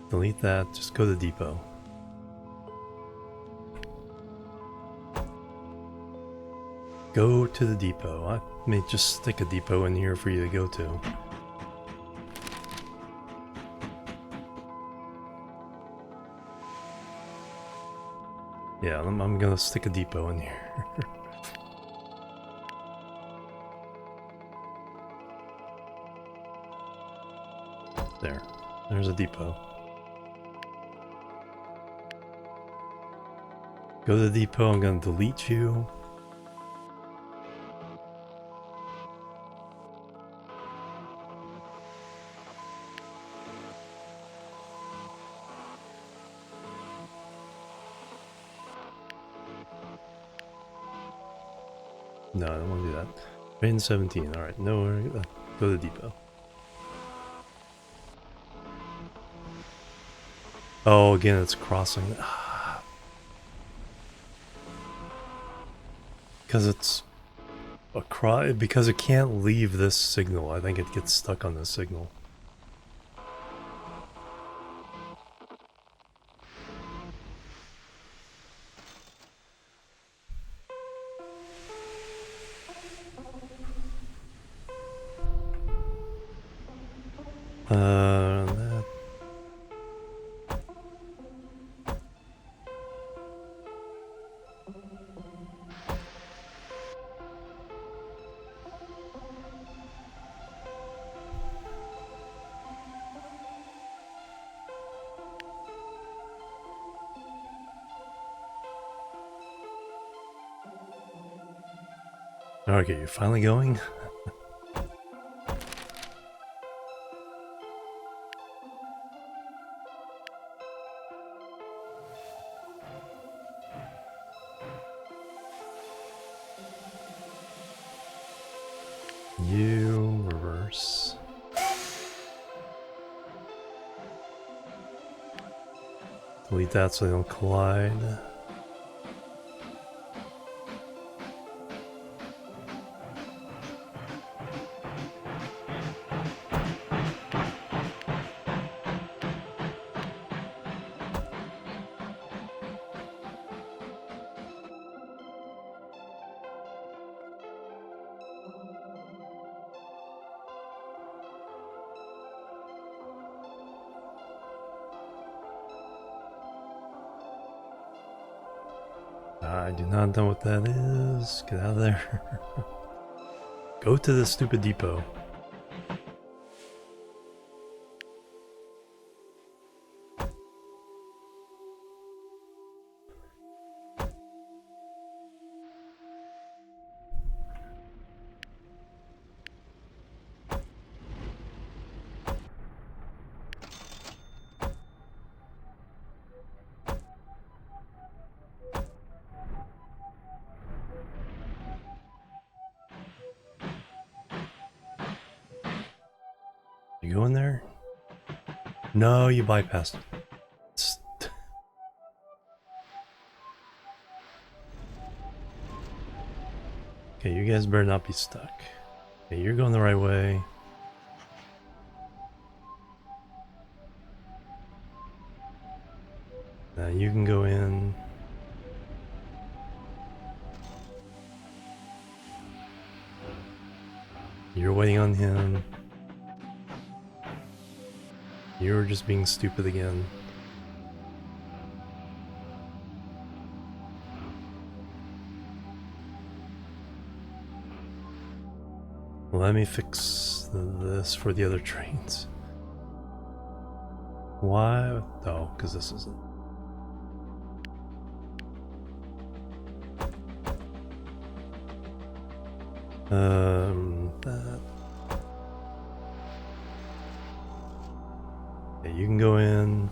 delete that, just go to the depot. Go to the depot. I may just stick a depot in here for you to go to. Yeah, I'm gonna stick a depot in here. There's a depot. Go to the depot, I'm gonna delete you. No, I don't want to do that. Train 17, alright, no, go to the depot. Oh, again, it's crossing. Because it's because it can't leave this signal. I think it gets stuck on this signal. That. Okay, you're finally going? You reverse. Delete that so they don't collide. I do not know what that is. Get out of there. Go to the stupid depot. You go in there? No, you bypassed it. Okay, you guys better not be stuck. Okay, you're going the right way. Now you can go in. You're waiting on him. You were just being stupid again. Let me fix this for the other trains. Why? Oh, because this isn't. That. Okay, you can go in.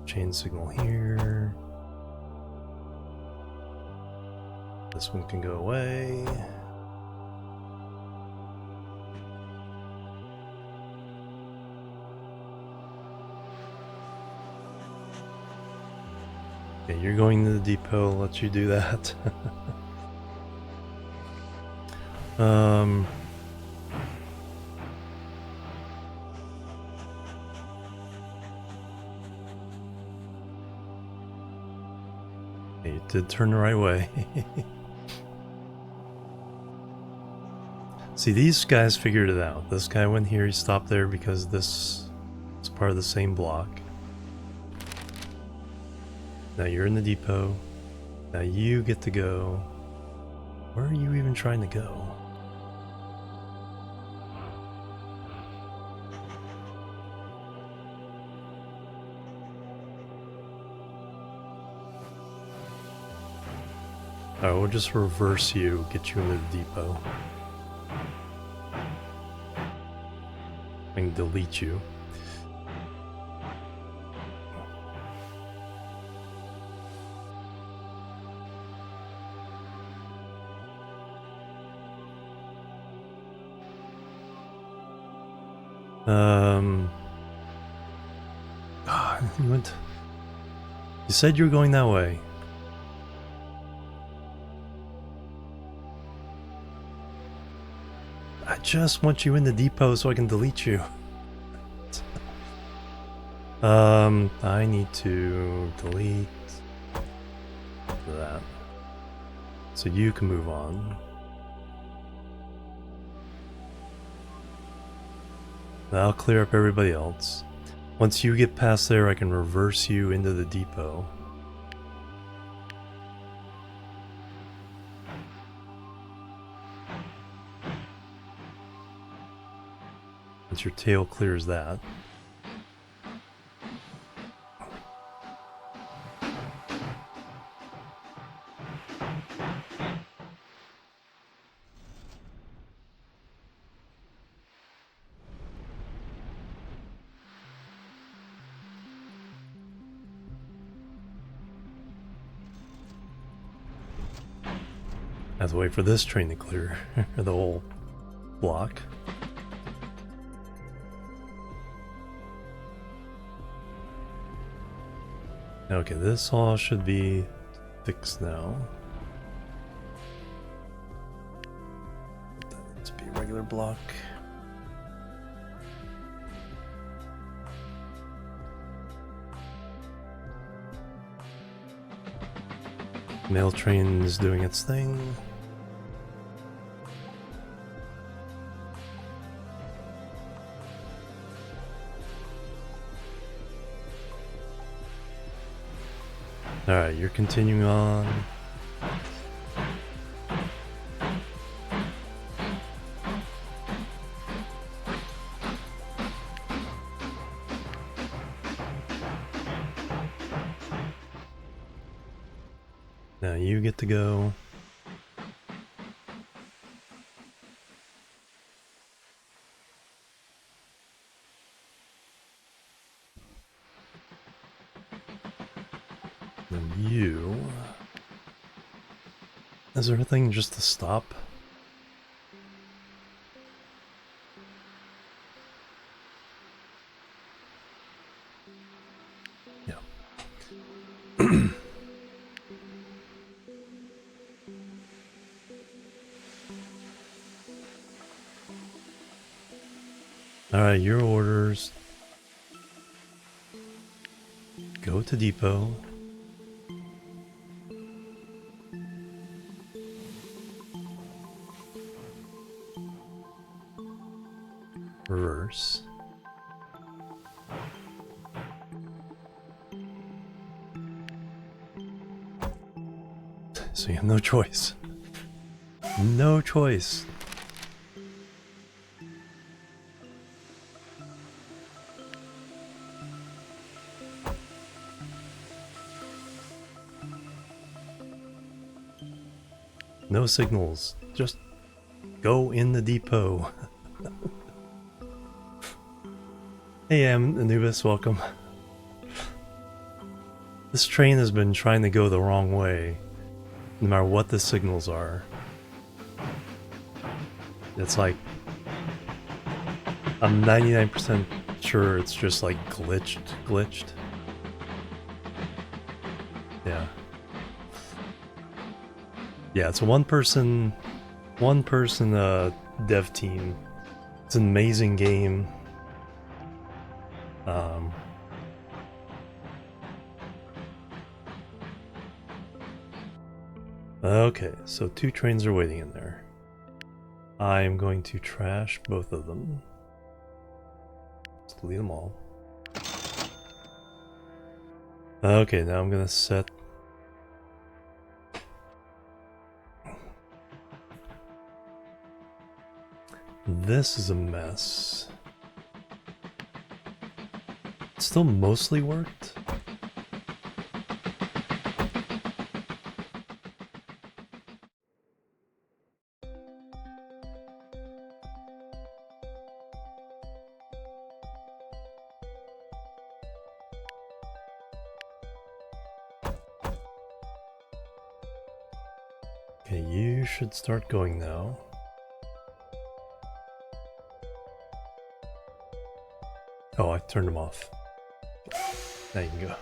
Chain signal here. This one can go away. Okay, you're going to the depot. I'll let you do that. You did turn the right way. See, these guys figured it out. This guy went here, he stopped there because this is part of the same block. Now you're in the depot. Now you get to go. Where are you even trying to go? Alright, we'll just reverse you, get you into the depot. I can delete you. You said you were going that way. I just want you in the depot so I can delete you. I need to delete that so you can move on. I'll clear up everybody else. Once you get past there, I can reverse you into the depot. Once your tail clears that. I have to wait for this train to clear the whole block. Okay, this all should be fixed now. That needs to be a regular block. Mail train is doing its thing. Alright, you're continuing on. Now you get to go. Then you... Is there anything just to stop? Alright, your orders. Go to depot. Reverse. So you have no choice. No choice. No signals. Just go in the depot. Hey, Anubis, welcome. This train has been trying to go the wrong way, no matter what the signals are. It's like, I'm 99% sure it's just like glitched. Yeah. Yeah, it's a one person dev team. It's an amazing game. Okay, so 2 trains are waiting in there. I'm going to trash both of them. Just delete them all. Okay, now I'm gonna set... This is a mess. It still mostly worked. Okay, you should start going now. Oh, I turned them off. Now you can go.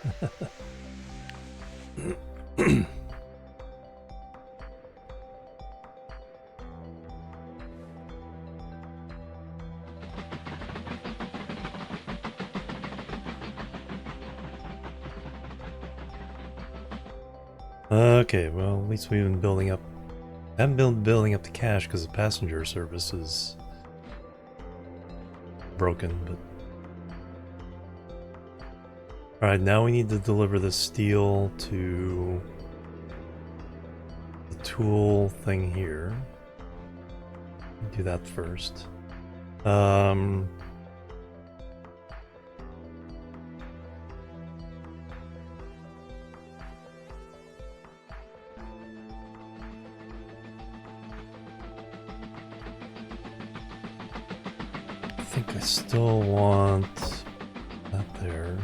Okay, well, at least we've been building up. Haven't been building up the cash because the passenger service is broken, but... Alright, now we need to deliver the steel to the tool thing here. Do that first. I think I still want that there.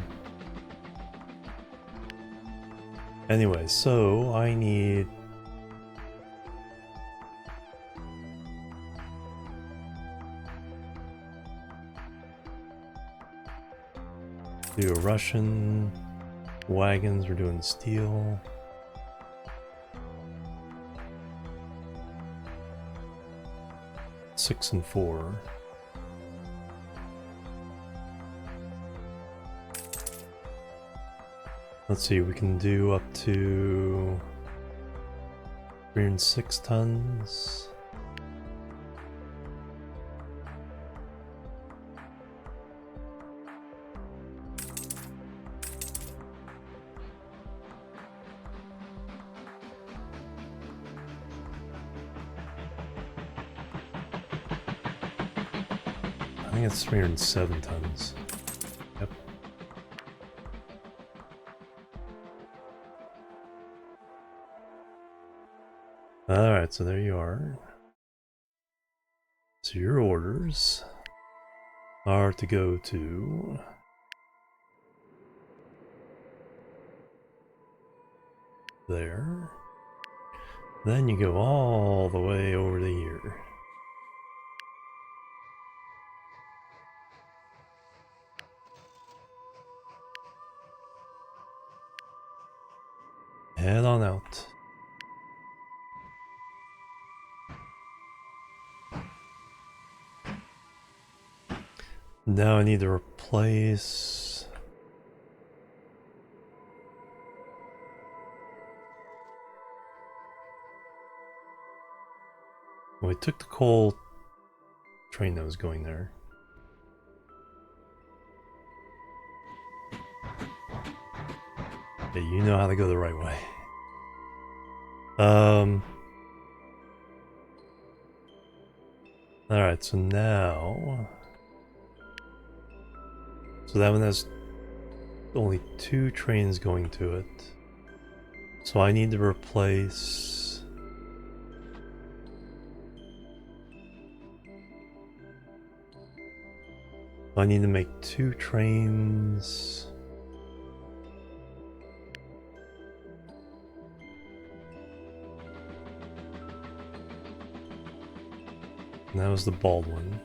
Anyway, so I need... do a Russian wagons, we're doing steel. Six and 4. Let's see, we can do up to 306 tons. I think it's 307 tons. Yep. Alright, so there you are. So your orders are to go to there. Then you go all the way over to here. Head on out. Now I need to replace... Well, we took the coal train that was going there. Yeah, you know how to go the right way. Alright, so now... So that one has only 2 trains going to it. So I need to replace... I need to make 2 trains... And that was the bald one.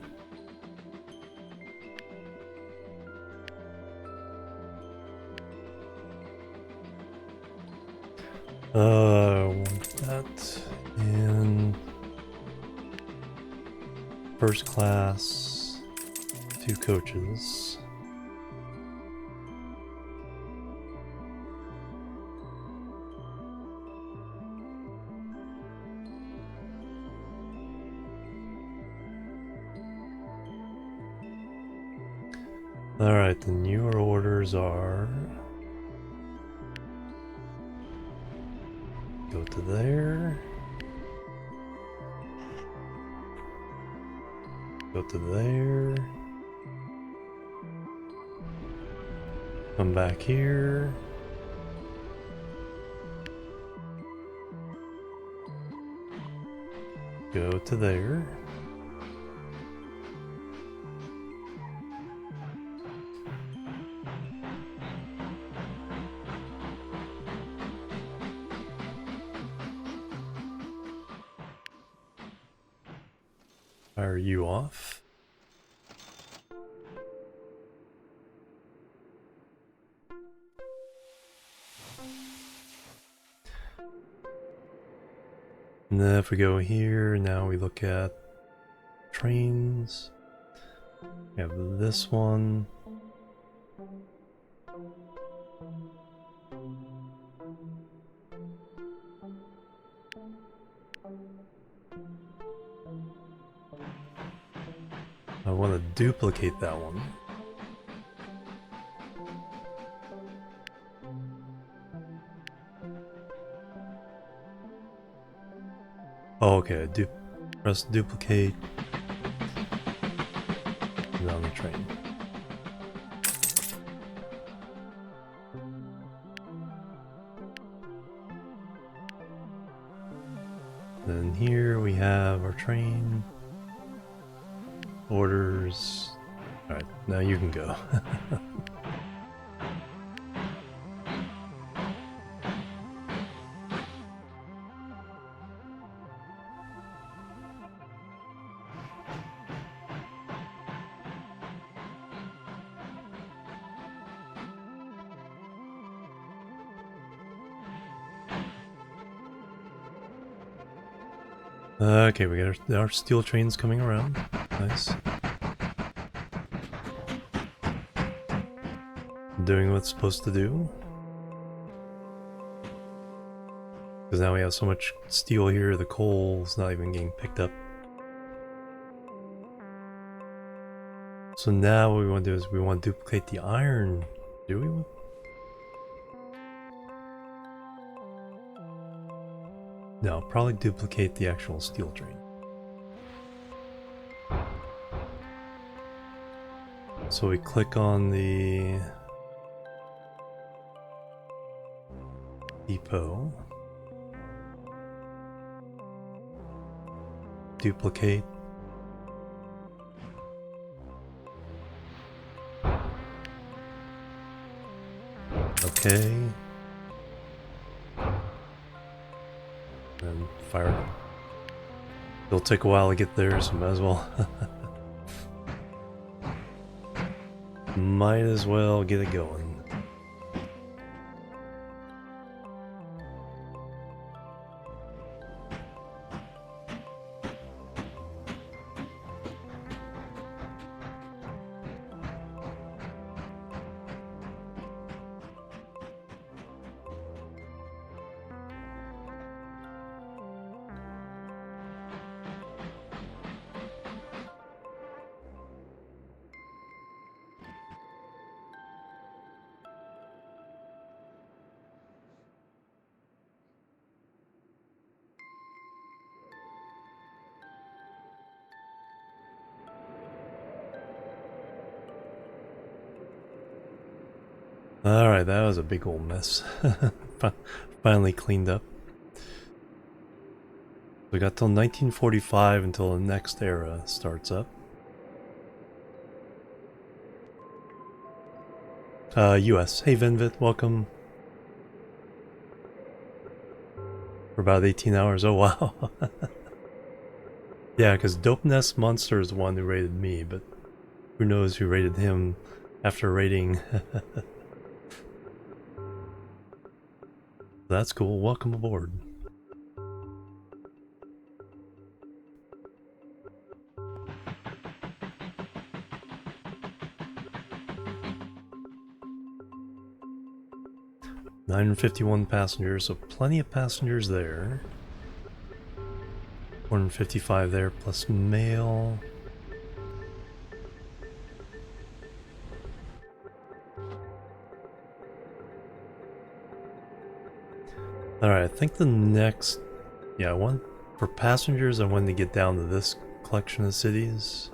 That in first class, 2 coaches. Alright, the newer orders are... Go to there. Go to there. Come back here. Go to there. Fire you off. And then if we go here, now we look at trains. We have this one. I want to duplicate that one. Oh, okay, press duplicate. And on the train. Then here we have our train. Orders. Alright, now you can go. Okay, we got our steel trains coming around. Nice. Doing what it's supposed to do. Because now we have so much steel here, the coal's not even getting picked up. So now what we want to do is we want to duplicate the iron. Do we? No, probably duplicate the actual steel train. So we click on the depot, duplicate, okay, and fire it. It'll take a while to get there, so might as well. Might as well get it going. Alright, that was a big old mess. Finally cleaned up. We got till 1945 until the next era starts up. US. Hey Venvit, welcome. For about 18 hours. Oh wow. Yeah, because Dope Nest Monster is the one who rated me, but who knows who rated him after rating. That's cool. Welcome aboard. $951 passengers, so plenty of passengers there. 455 there, plus mail. Alright, I think the next... Yeah, for passengers, I wanted to get down to this collection of cities.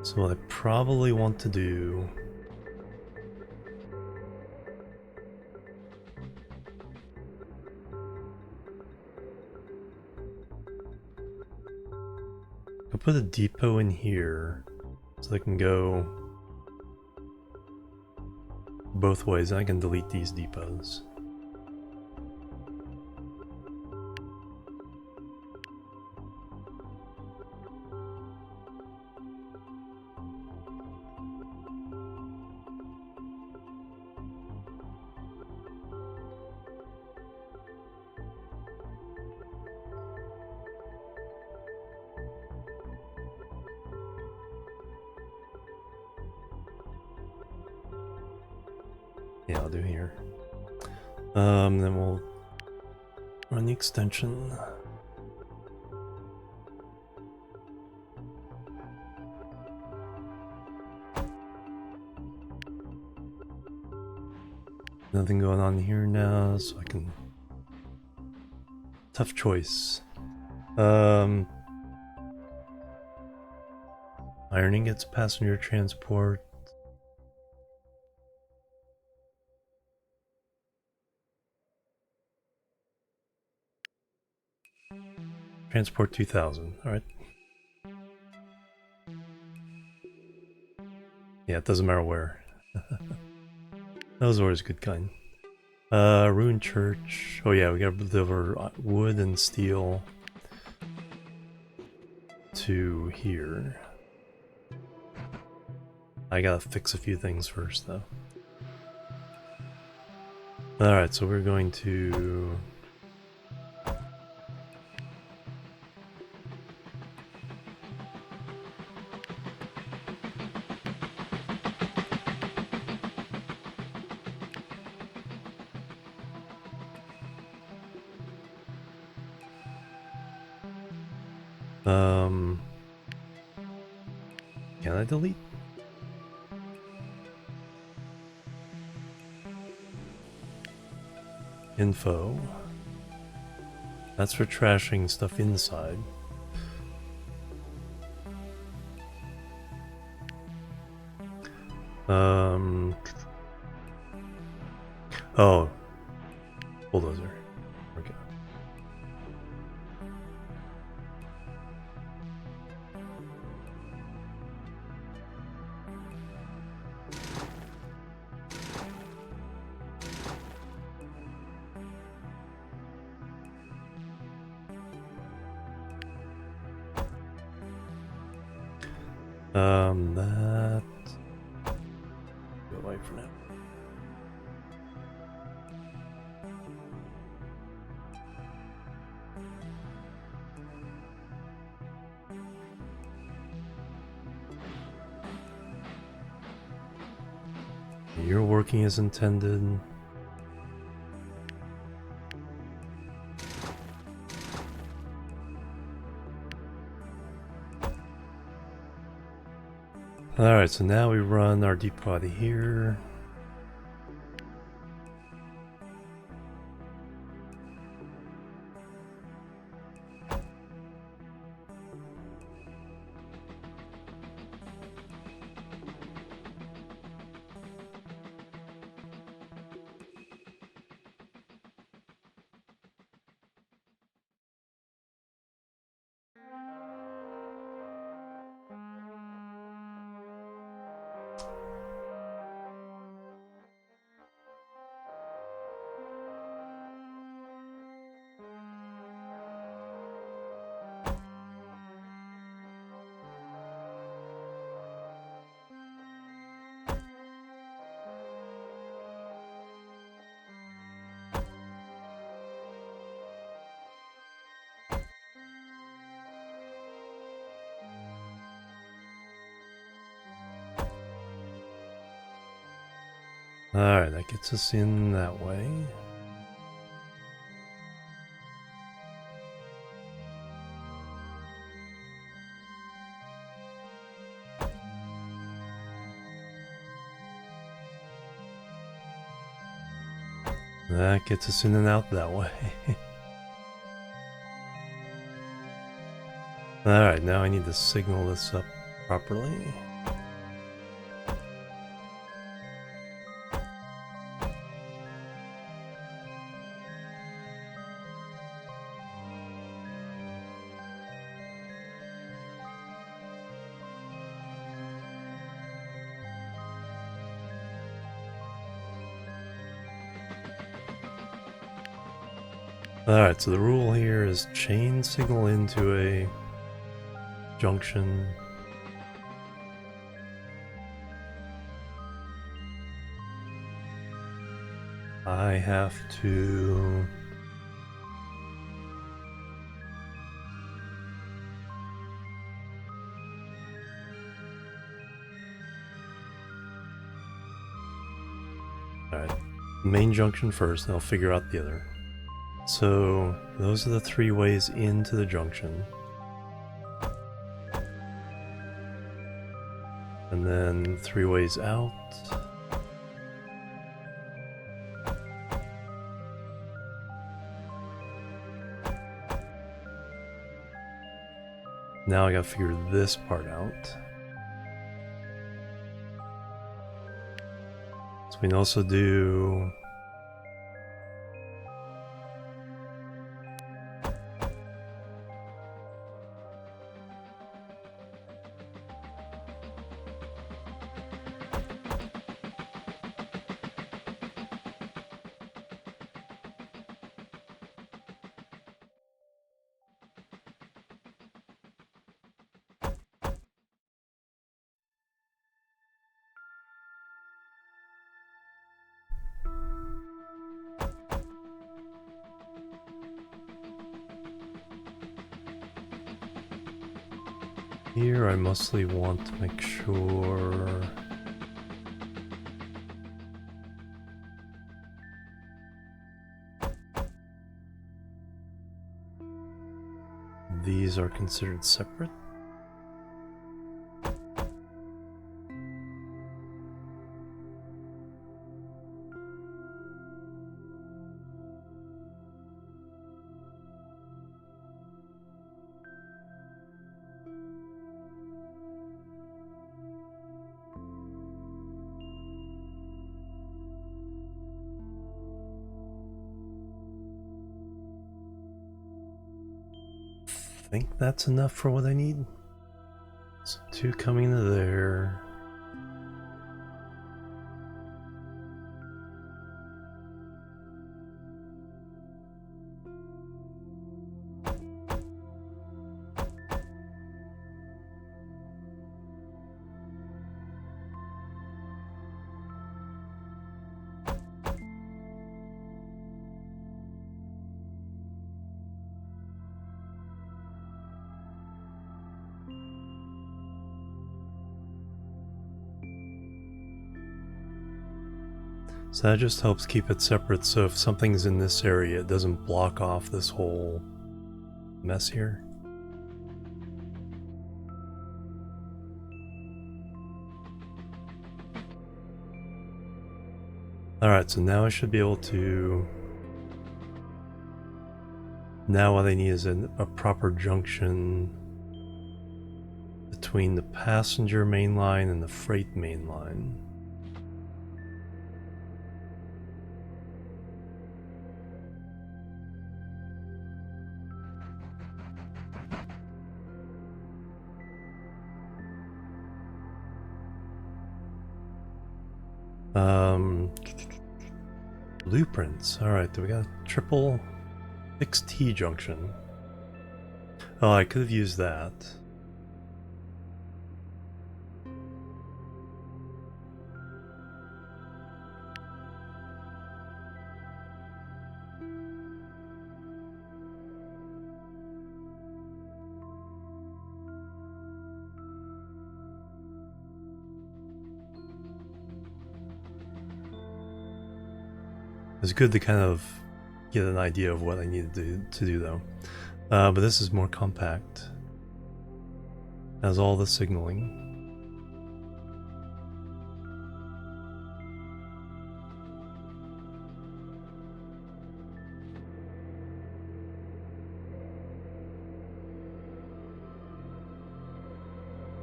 So what I probably want to do... I'll put a depot in here so I can go both ways. I can delete these depots. Yeah, I'll do here. Then we'll run the extension. Nothing going on here now, so I can... Tough choice. Iron ingots, passenger transport. Transport 2000, alright. Yeah, it doesn't matter where. That was always a good kind. Ruined church. Oh yeah, we gotta deliver wood and steel to here. I gotta fix a few things first though. Alright, so we're going to... Can I delete? Info. That's for trashing stuff inside. Oh. Bulldozer. Okay. That... Go away for now. You're working as intended. Alright, so now we run our depot out of here. Alright, that gets us in that way. That gets us in and out that way. Alright, now I need to signal this up properly. Alright, so the rule here is chain signal into a junction. I have to Alright, main junction first, and I'll figure out the other. So those are the 3 ways into the junction. And then 3 ways out. Now I gotta figure this part out. So we can also do here. I mostly want to make sure these are considered separate. I think that's enough for what I need. So 2 coming to there. So that just helps keep it separate, so if something's in this area, it doesn't block off this whole mess here. Alright, so now I should be able to... Now what I need is a proper junction between the passenger main line and the freight main line. Blueprints. Alright, do we got a triple fixed T junction? Oh, I could have used that. It's good to kind of get an idea of what I need to do though. But this is more compact. Has all the signaling.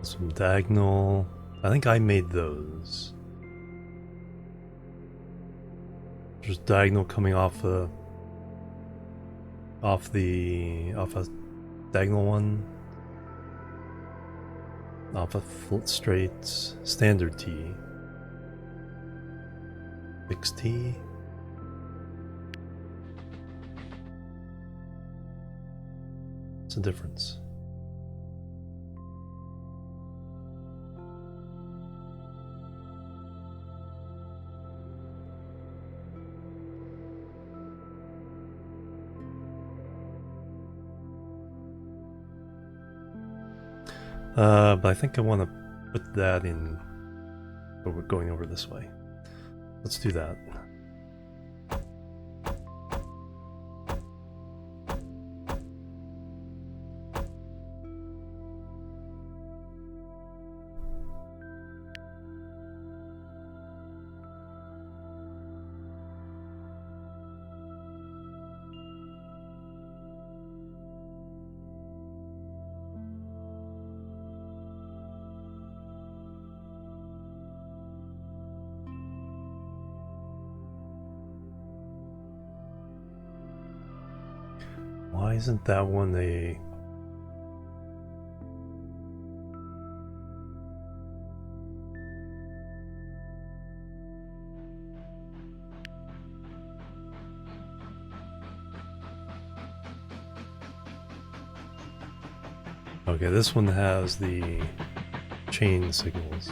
Some diagonal. I think I made those. Just diagonal coming off a diagonal one, off a straight standard T, fixed T. What's the difference? But I think I want to put that in, but we're going over this way. Let's do that. Why isn't that one a... Okay, this one has the chain signals.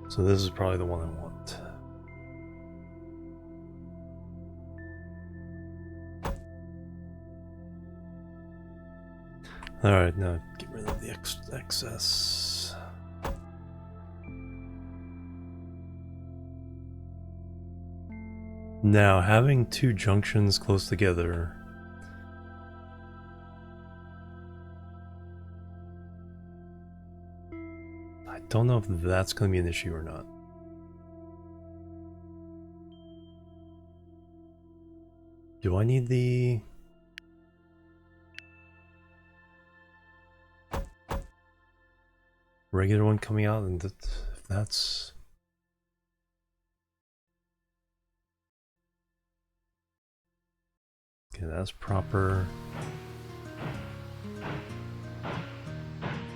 So this is probably the one I want. Alright, now get rid of the excess. Now, having two junctions close together, I don't know if that's going to be an issue or not. Do I need the... regular one coming out? And if that's... okay, that's proper.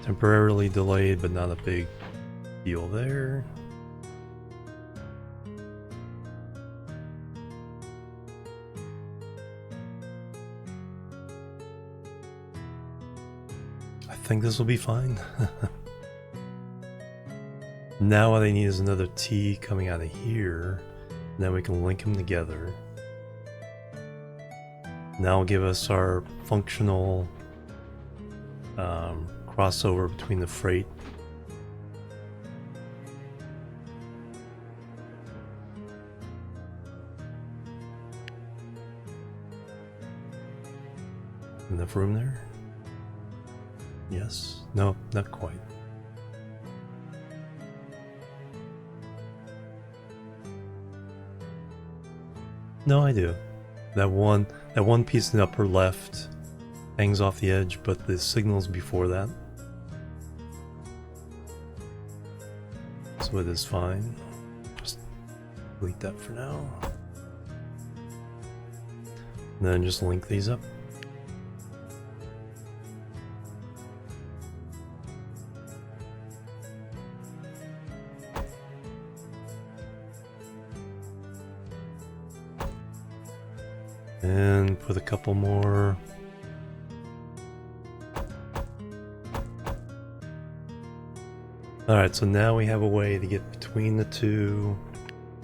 Temporarily delayed, but not a big deal there. I think this will be fine. Now what I need is another T coming out of here. And then we can link them together. Now will give us our functional crossover between the freight enough room there? Yes. No, not quite. No, I do. That one piece in the upper left hangs off the edge, but the signal's before that. So it is fine. Just delete that for now. And then just link these up. And put a couple more. Alright, so now we have a way to get between the two.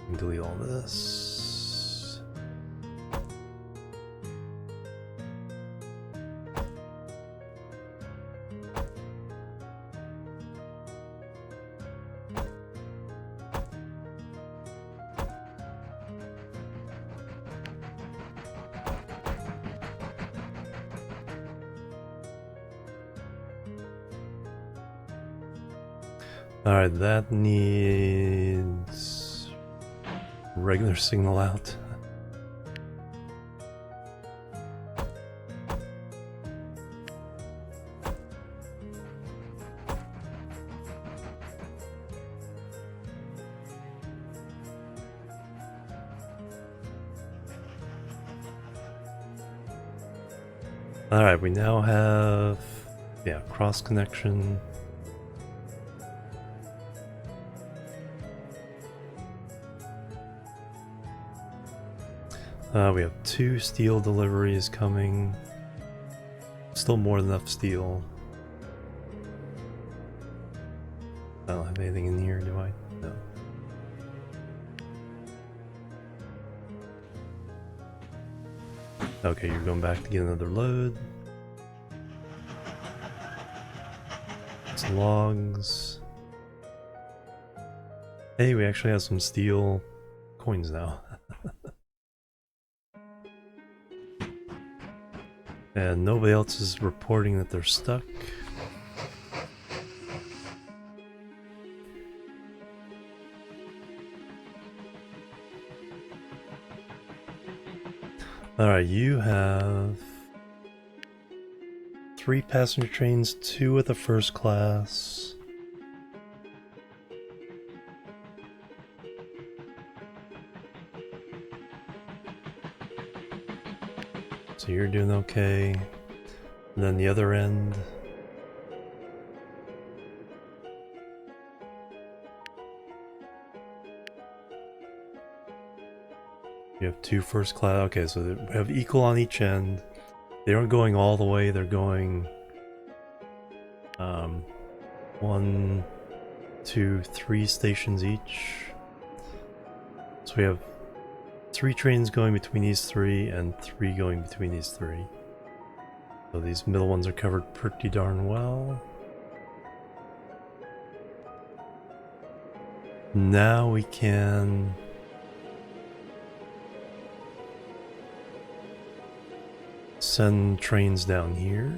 And delete all this. Alright, that needs regular signal out. Alright, we now have, yeah, cross connection. We have 2 steel deliveries coming. Still more than enough steel. I don't have anything in here, do I? No. Okay, you're going back to get another load. It's logs. Hey, we actually have some steel coins now. And nobody else is reporting that they're stuck. Alright, you have 3 passenger trains, 2 with the first class. So you're doing okay. And then the other end. You have 2 first class. Okay, so we have equal on each end. They aren't going all the way, they're going 1, 2, 3 stations each. So we have 3 trains going between these 3 and 3 going between these 3. So these middle ones are covered pretty darn well. Now we can send trains down here.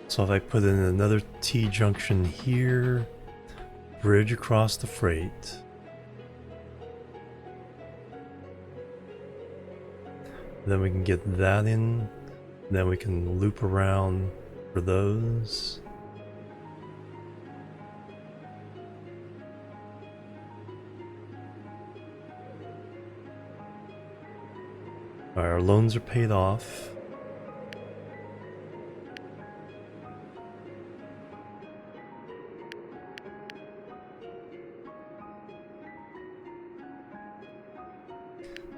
So if I put in another T-junction here, bridge across the freight. Then we can get that in, then we can loop around for those. Alright, our loans are paid off.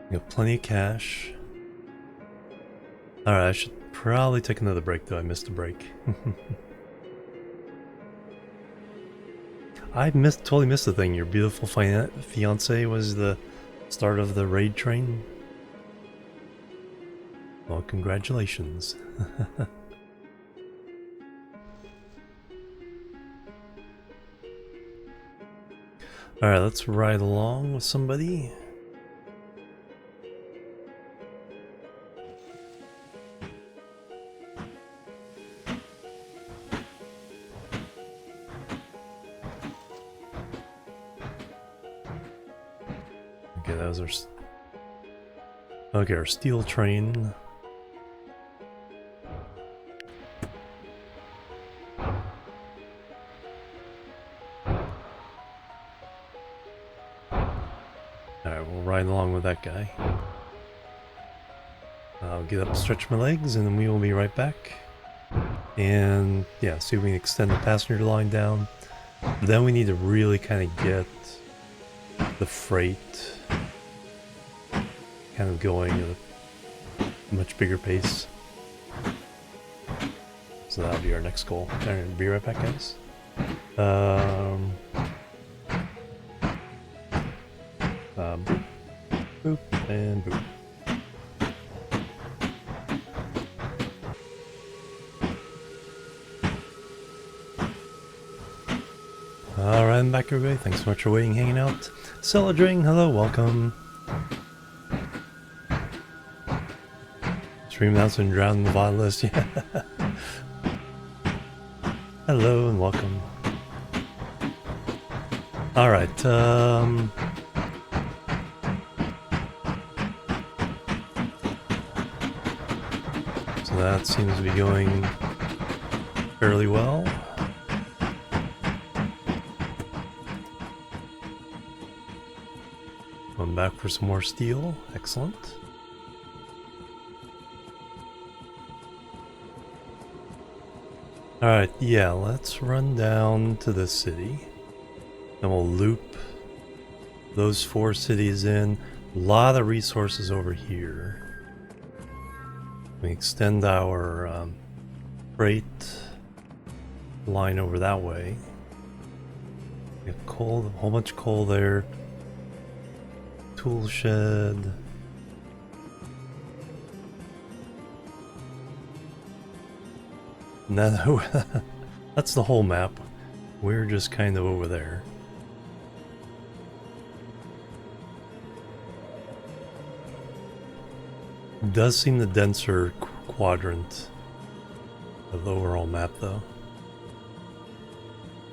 We got plenty of cash. Alright, I should probably take another break though, I missed a break. I totally missed the thing. Your beautiful fiance was the start of the raid train. Well, congratulations. Alright, let's ride along with somebody. Okay, that was our... Okay, our steel train. Alright, we'll ride along with that guy. I'll get up, stretch my legs, and then we will be right back. And yeah, see if we can extend the passenger line down. Then we need to really kind of get the freight kind of going at a much bigger pace. So that'll be our next goal. Alright, be right back, guys. Boop and boop. Alright, I'm back everybody. Thanks so much for waiting, hanging out. Celadring, hello, welcome. Just Stream announcement drowned in the VOD list. Yeah. Hello and welcome. All right. So that seems to be going fairly well. Going back for some more steel. Excellent. Alright, yeah, let's run down to the city. And we'll loop those 4 cities in. A lot of resources over here. We extend our freight line over that way. We have coal, a whole bunch of coal there. Tool shed. No, that's the whole map. We're just kind of over there. It does seem the denser quadrant of the overall map, though.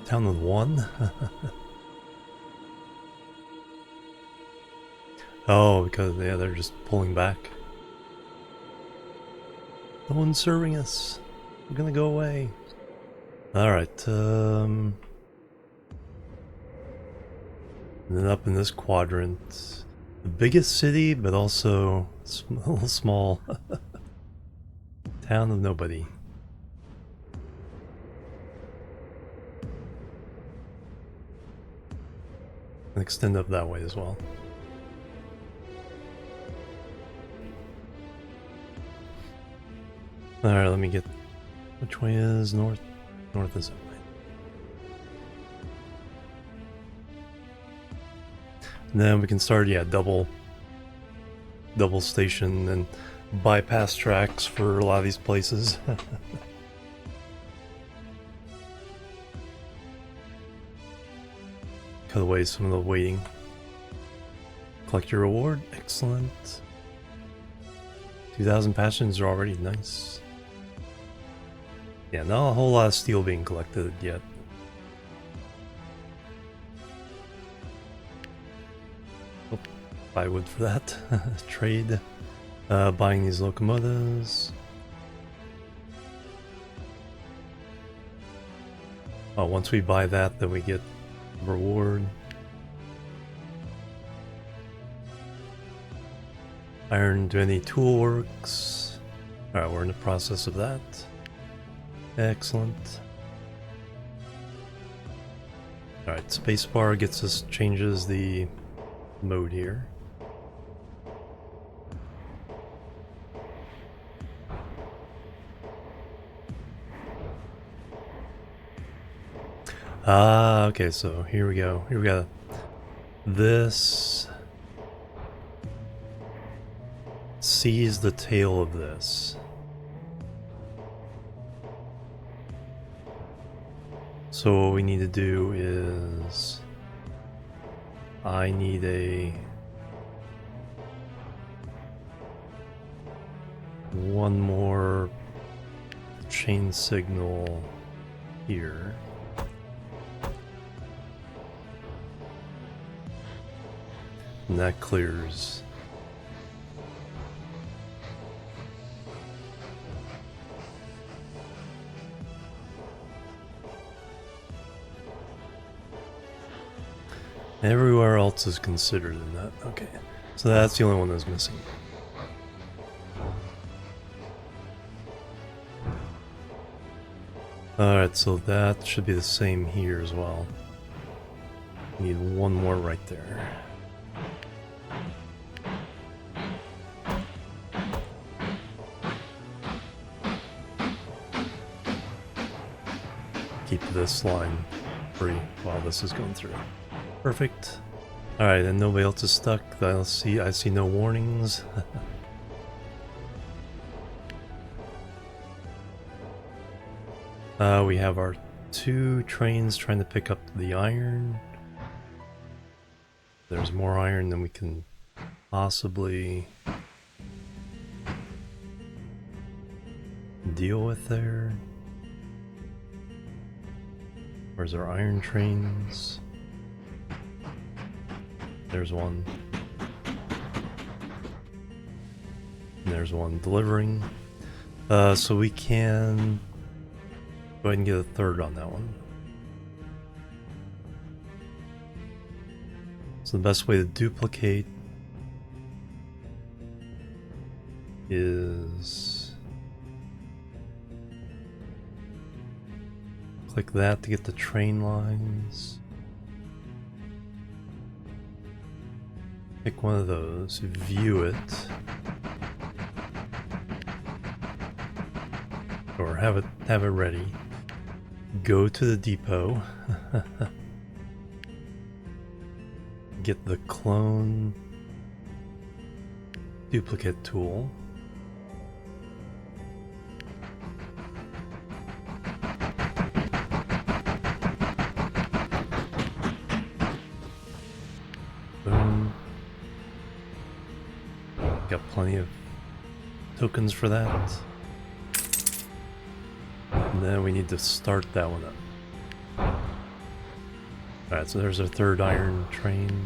Town with 1? Oh, because yeah, they're just pulling back. No one's serving us. We're gonna go away. Alright, and then up in this quadrant, the biggest city, but also a little small town of nobody. And extend up that way as well. Alright, let me get... Which way is north? North is that way. And then we can start, yeah, double station and bypass tracks for a lot of these places. Cut away some of the waiting. Collect your reward. Excellent. 2,000 passions are already nice. Yeah, not a whole lot of steel being collected yet. Oh, buy wood for that. Trade. Buying these locomotives. Oh, once we buy that, then we get a reward. Iron to any tool works. Alright, we're in the process of that. Excellent. Alright, spacebar gets us, changes the mode here. Ah, okay, so here we go. Here we go. This seize the tail of this. So what we need to do is I need one more chain signal here. And that clears. Everywhere else is considered in that. Okay. So that's the only one that's missing. Alright, so that should be the same here as well. Need one more right there. Keep this line free while this is going through. Perfect. Alright, and nobody else is stuck. I see no warnings. We have our 2 trains trying to pick up the iron. There's more iron than we can possibly can deal with there. Where's our iron trains? There's one. And there's one delivering. So we can go ahead and get a third on that one. So the best way to duplicate is click that to get the train lines. Pick one of those, view it, or have it ready. Go to the depot. Get the clone duplicate tool. Boom. Got plenty of tokens for that. And then we need to start that one up. Alright, so there's our third iron train.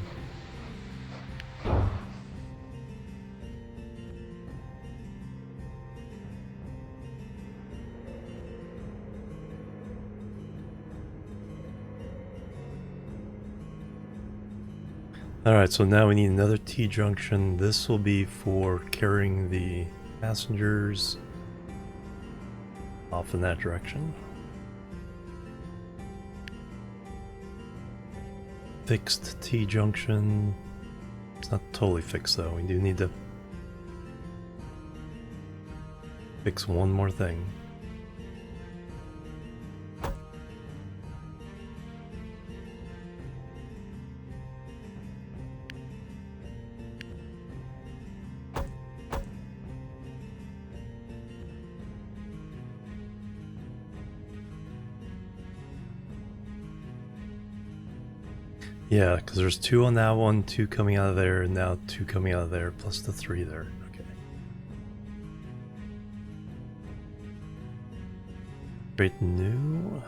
Alright, so now we need another T-junction. This will be for carrying the passengers off in that direction. Fixed T-junction. It's not totally fixed though. We do need to fix one more thing. Yeah, because there's 2 on that one, 2 coming out of there, and now 2 coming out of there, plus the 3 there. Okay. Create new.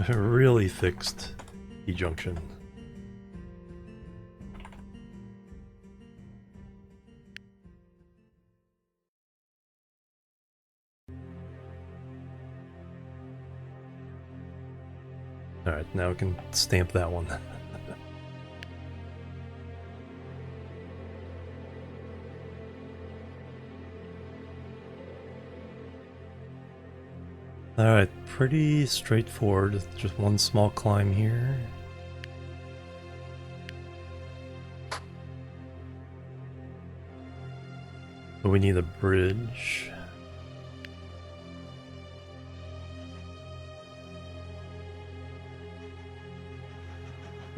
Really fixed E-junction. Alright, now we can stamp that one. Alright, pretty straightforward. Just one small climb here. But we need a bridge.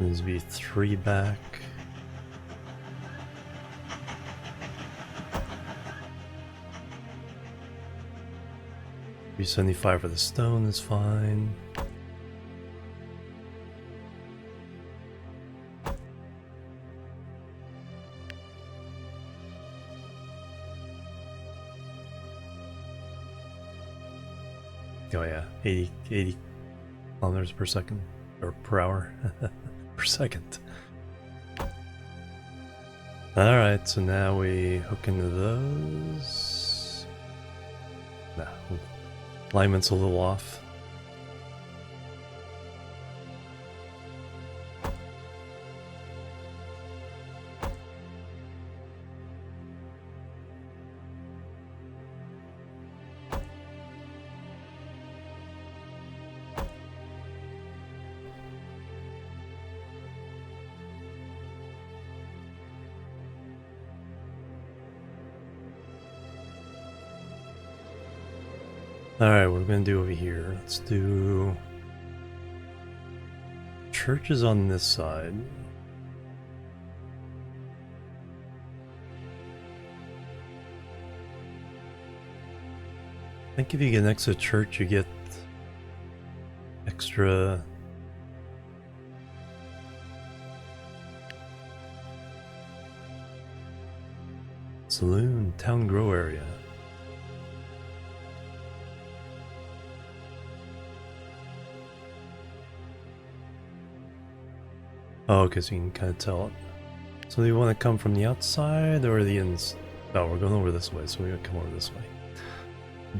Needs to be 3 back. $375 for the stone is fine. Oh yeah, 80 kilometers per second, or per hour, per second. Alright, so now we hook into those. Nah, alignment's a little off. Alright, what are we gonna do over here? Let's do... Church is on this side. I think if you get next to a church, you get extra saloon, town grow area. Oh, because you can kind of tell it. So do you want to come from the outside or the ins? Oh, we're going over this way, so we're going to come over this way.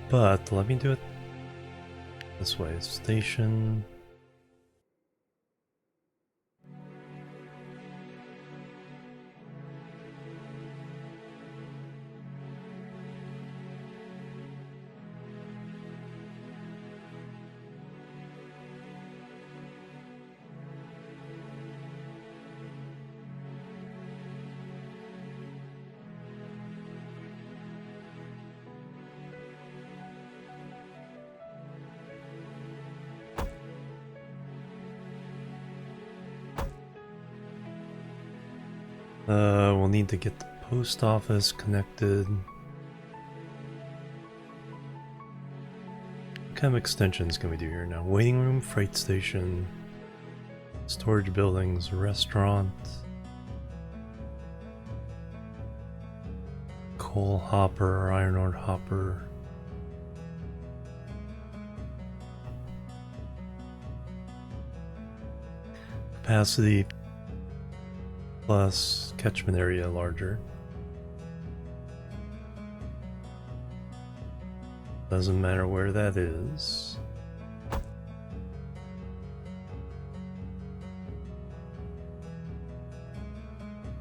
But let me do it this way. Station. We'll need to get the post office connected. What kind of extensions can we do here now? Waiting room, freight station, storage buildings, restaurant, coal hopper, iron ore hopper. Capacity plus catchment area larger. Doesn't matter where that is.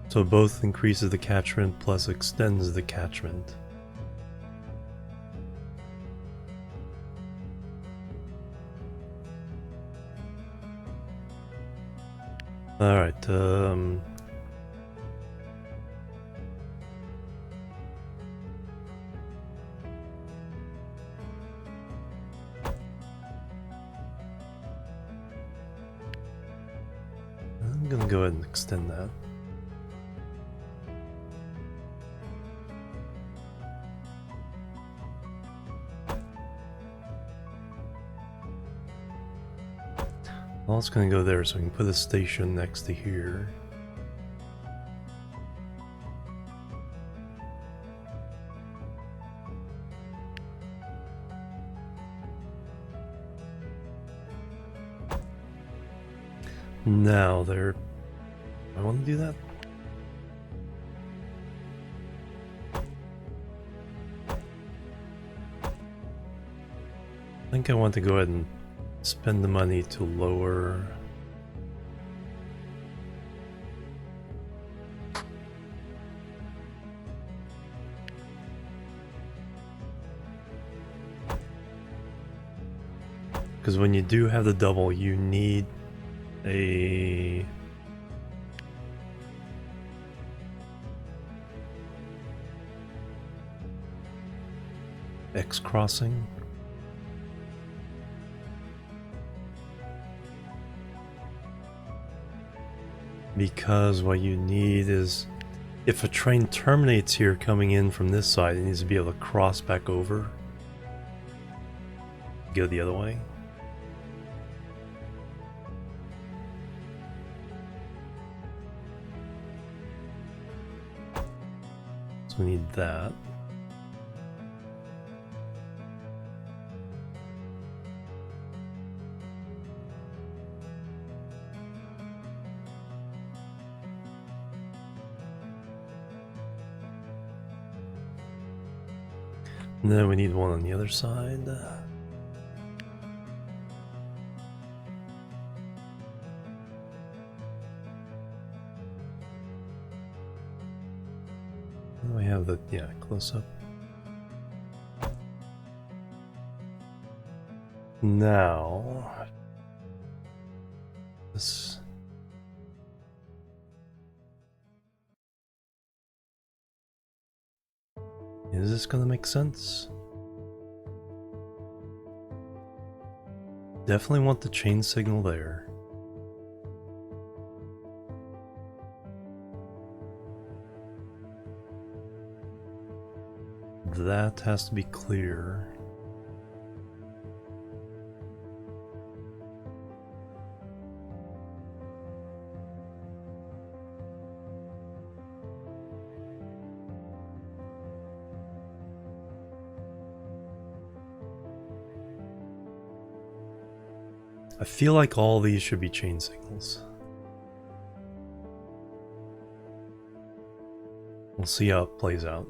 So both increases the catchment plus extends the catchment. Alright, I'm gonna go ahead and extend that. Well, it's gonna go there, so we can put a station next to here. Now there, I want to do that. I think I want to go ahead and spend the money to lower because when you do have the double, you need a X crossing. Because what you need is, if a train terminates here coming in from this side, it needs to be able to cross back over. Go the other way. So we need that. And then we need one on the other side. We have the, yeah, close up. Now, this. Is this gonna make sense? Definitely want the chain signal there. That has to be clear. I feel like all these should be chain signals. We'll see how it plays out.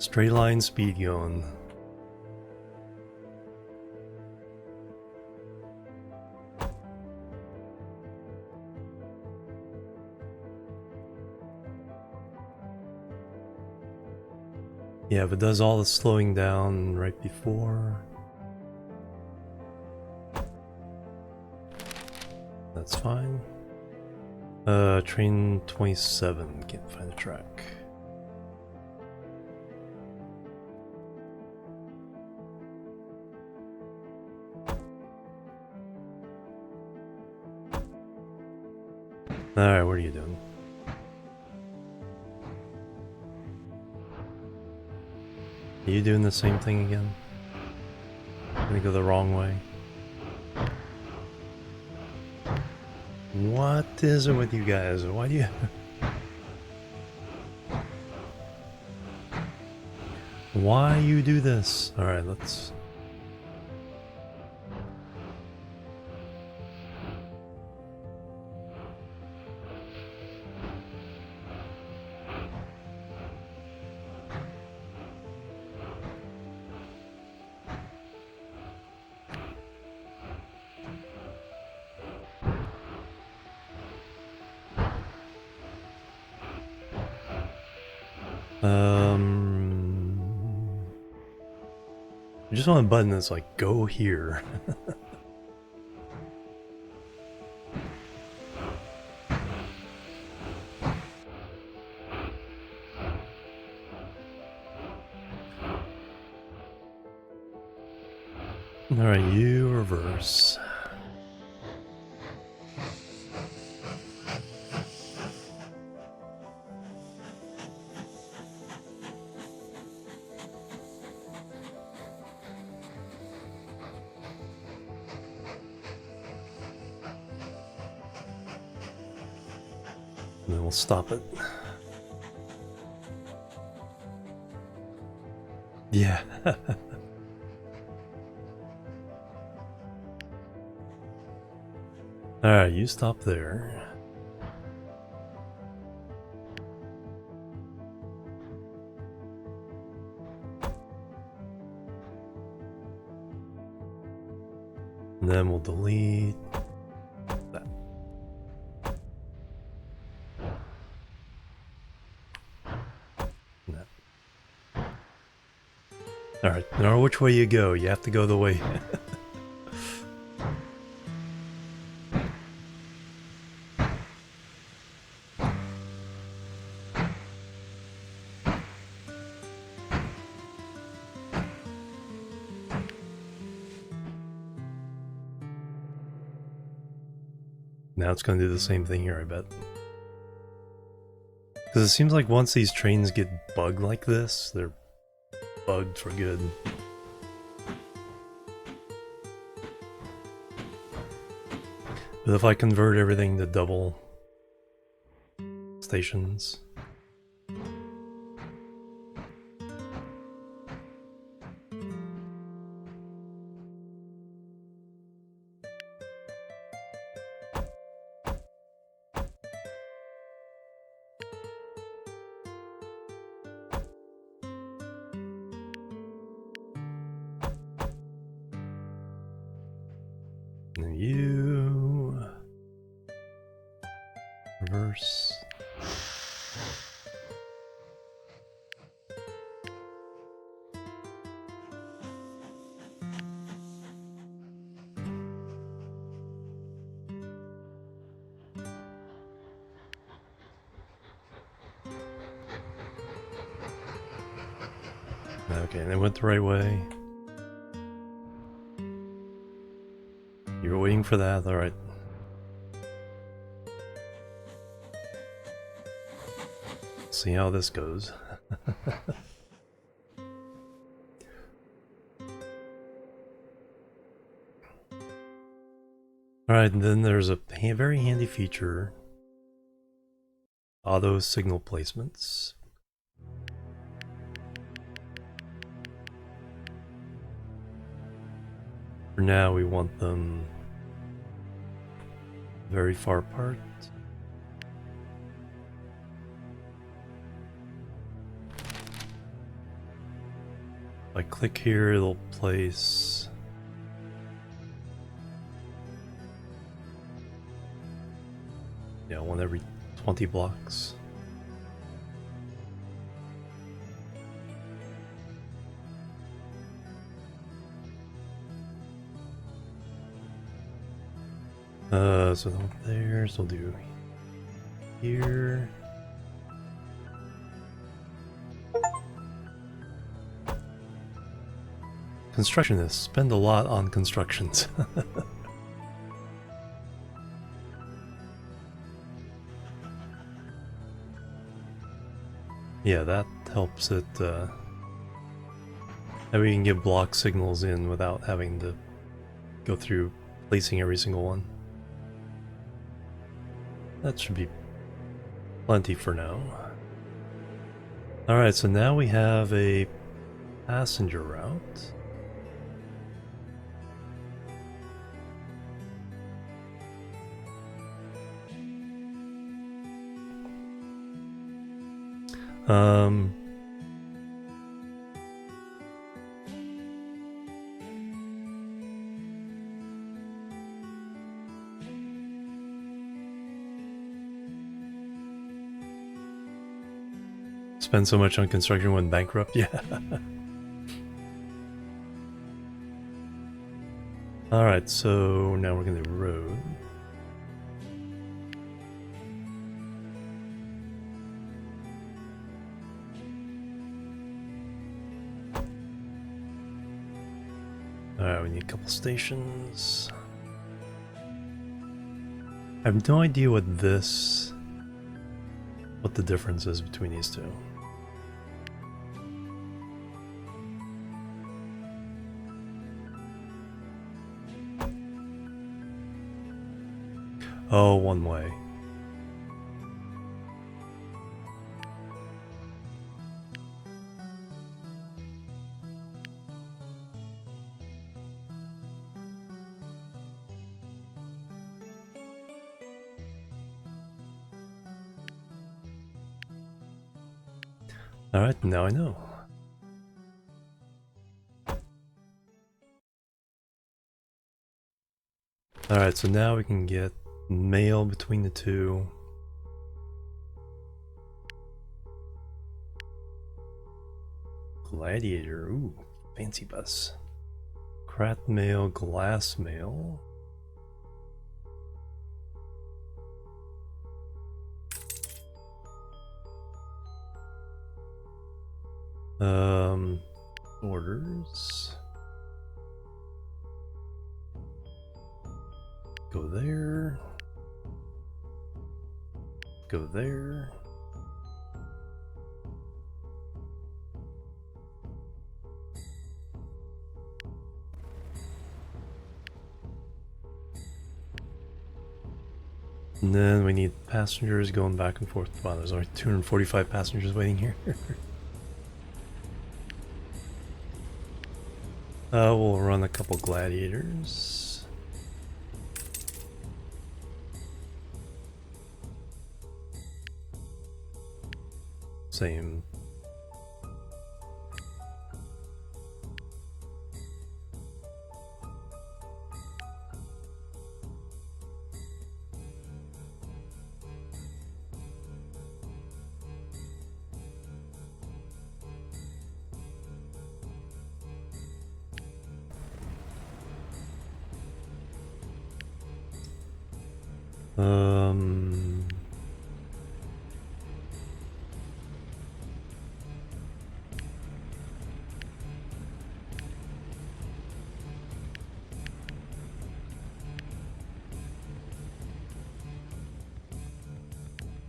Straight line speed going. Yeah, but does all the slowing down right before. That's fine. Train 27, can't find the track. Alright, what are you doing? Are you doing the same thing again? Gonna go the wrong way? What is it with you guys? Why do you... Why you do this? Alright, let's... I just want a button that's like, go here. Alright, you reverse. And then we'll stop it. Yeah. Alright, you stop there. And then we'll delete that. And that. Alright, no matter which way you go, you have to go the way. Now it's going to do the same thing here, I bet. Because it seems like once these trains get bugged like this, they're bugged for good. But if I convert everything to double stations... And you reverse. Okay, and it went the right way. You were waiting for that, alright. see how this goes. Alright, and then there's a very handy feature. Auto signal placements. For now, we want them very far apart. If I click here, it'll place one every 20 blocks. So not there, so we'll do here. Constructionists spend a lot on constructions. Yeah, that helps it, that we can get block signals in without having to go through placing every single one. That should be plenty for now. Alright, so now we have a passenger route. Spend so much on construction when bankrupt, yeah. Alright, so now we're gonna do road. Alright, we need a couple stations. I have no idea what the difference is between these two. Oh, one way. Alright, now I know. Alright, so now we can get mail between the two. Gladiator, ooh, fancy bus. Crat mail, glass mail. Orders. Go there. Go there. And then we need passengers going back and forth. Wow, there's only 245 passengers waiting here. We'll run a couple gladiators. Same.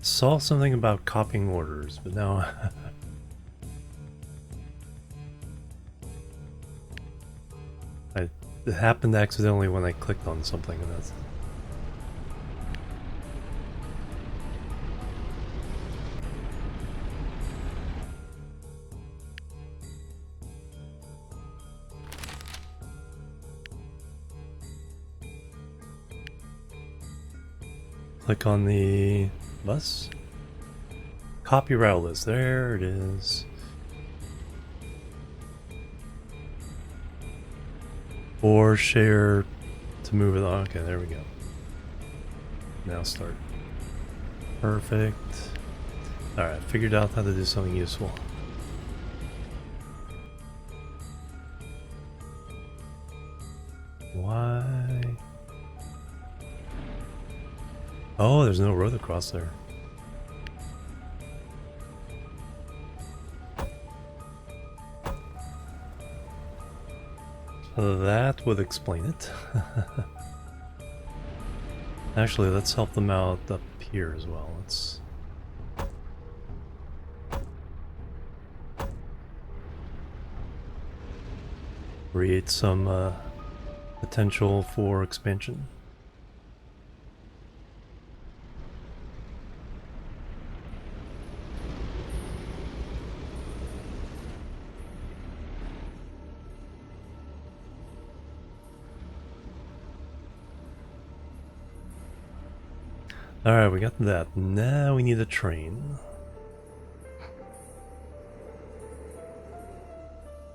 Saw something about copying orders, but now it happened accidentally when I clicked on something, and that's. Click on the bus. Copy route list. There it is. Or share to move it on. Okay, there we go. Now start. Perfect. Alright, figured out how to do something useful. Why? Oh, there's no road across there. That would explain it. Actually, let's help them out up here as well. Let's create some potential for expansion. Alright, we got that. Now we need a train.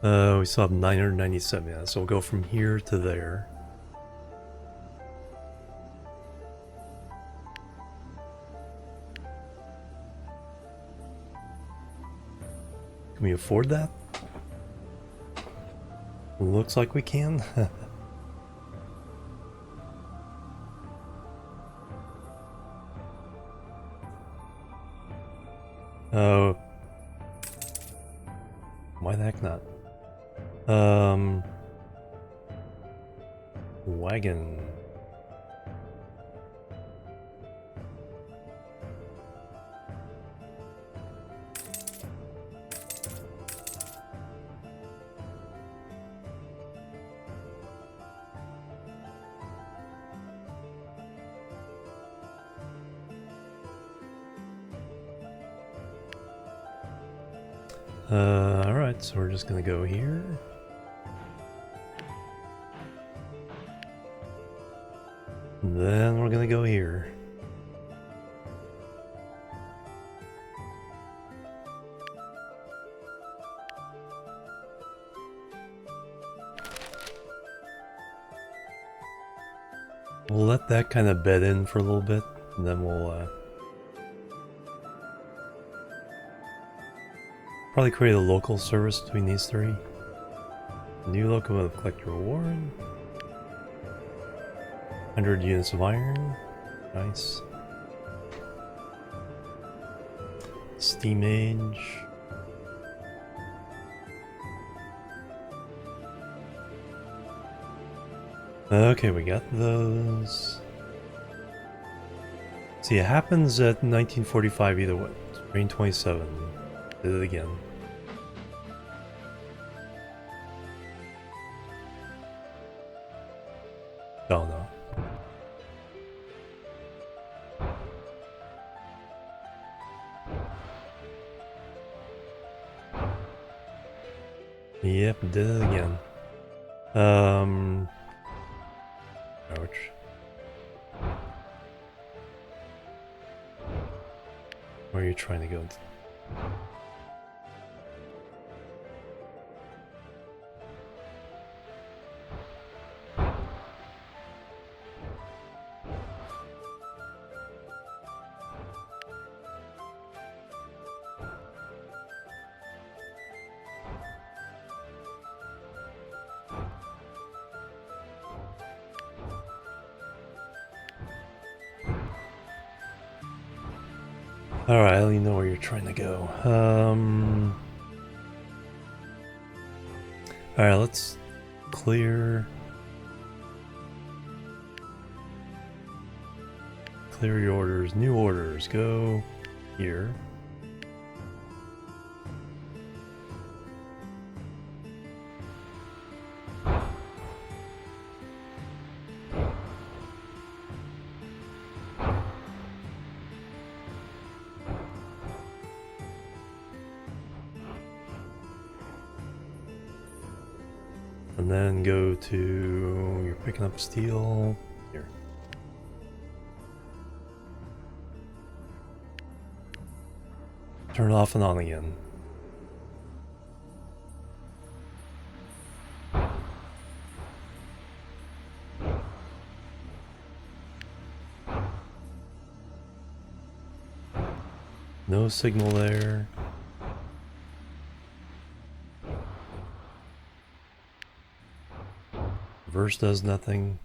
We still have 997, yeah, so we'll go from here to there. Can we afford that? Looks like we can. Oh. Why the heck not? Wagon. Alright, so we're just gonna go here. And then we're gonna go here. We'll let that kind of bed in for a little bit, and then we'll probably create a local service between these three. New locomotive, collect your reward. 100 units of iron. Nice. Steam age. Okay, we got those. See, it happens at 1945 either way. Train 27. Did it again. Oh no. Yep, did it again. Ouch. Where are you trying to go? Alright, I don't even know where you're trying to go. Alright, let's clear your orders. New orders, go. here. And then go to, you're picking up steel, here. Turn it off and on again. No signal there. Reverse does nothing.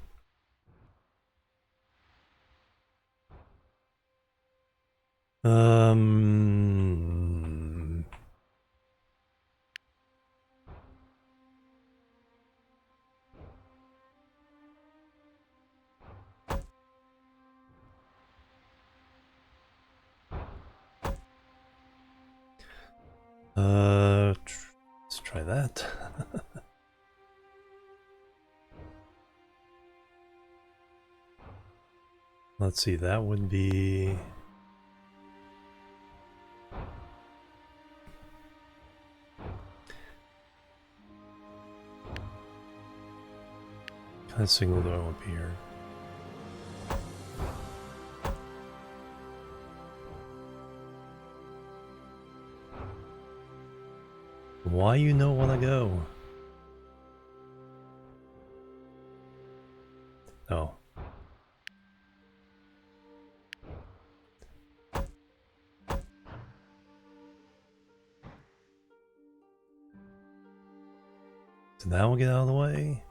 Let's try that. Let's see, that would be... What kind of signal do I want here? Why you don't want to go? Oh. So now we'll get out of the way.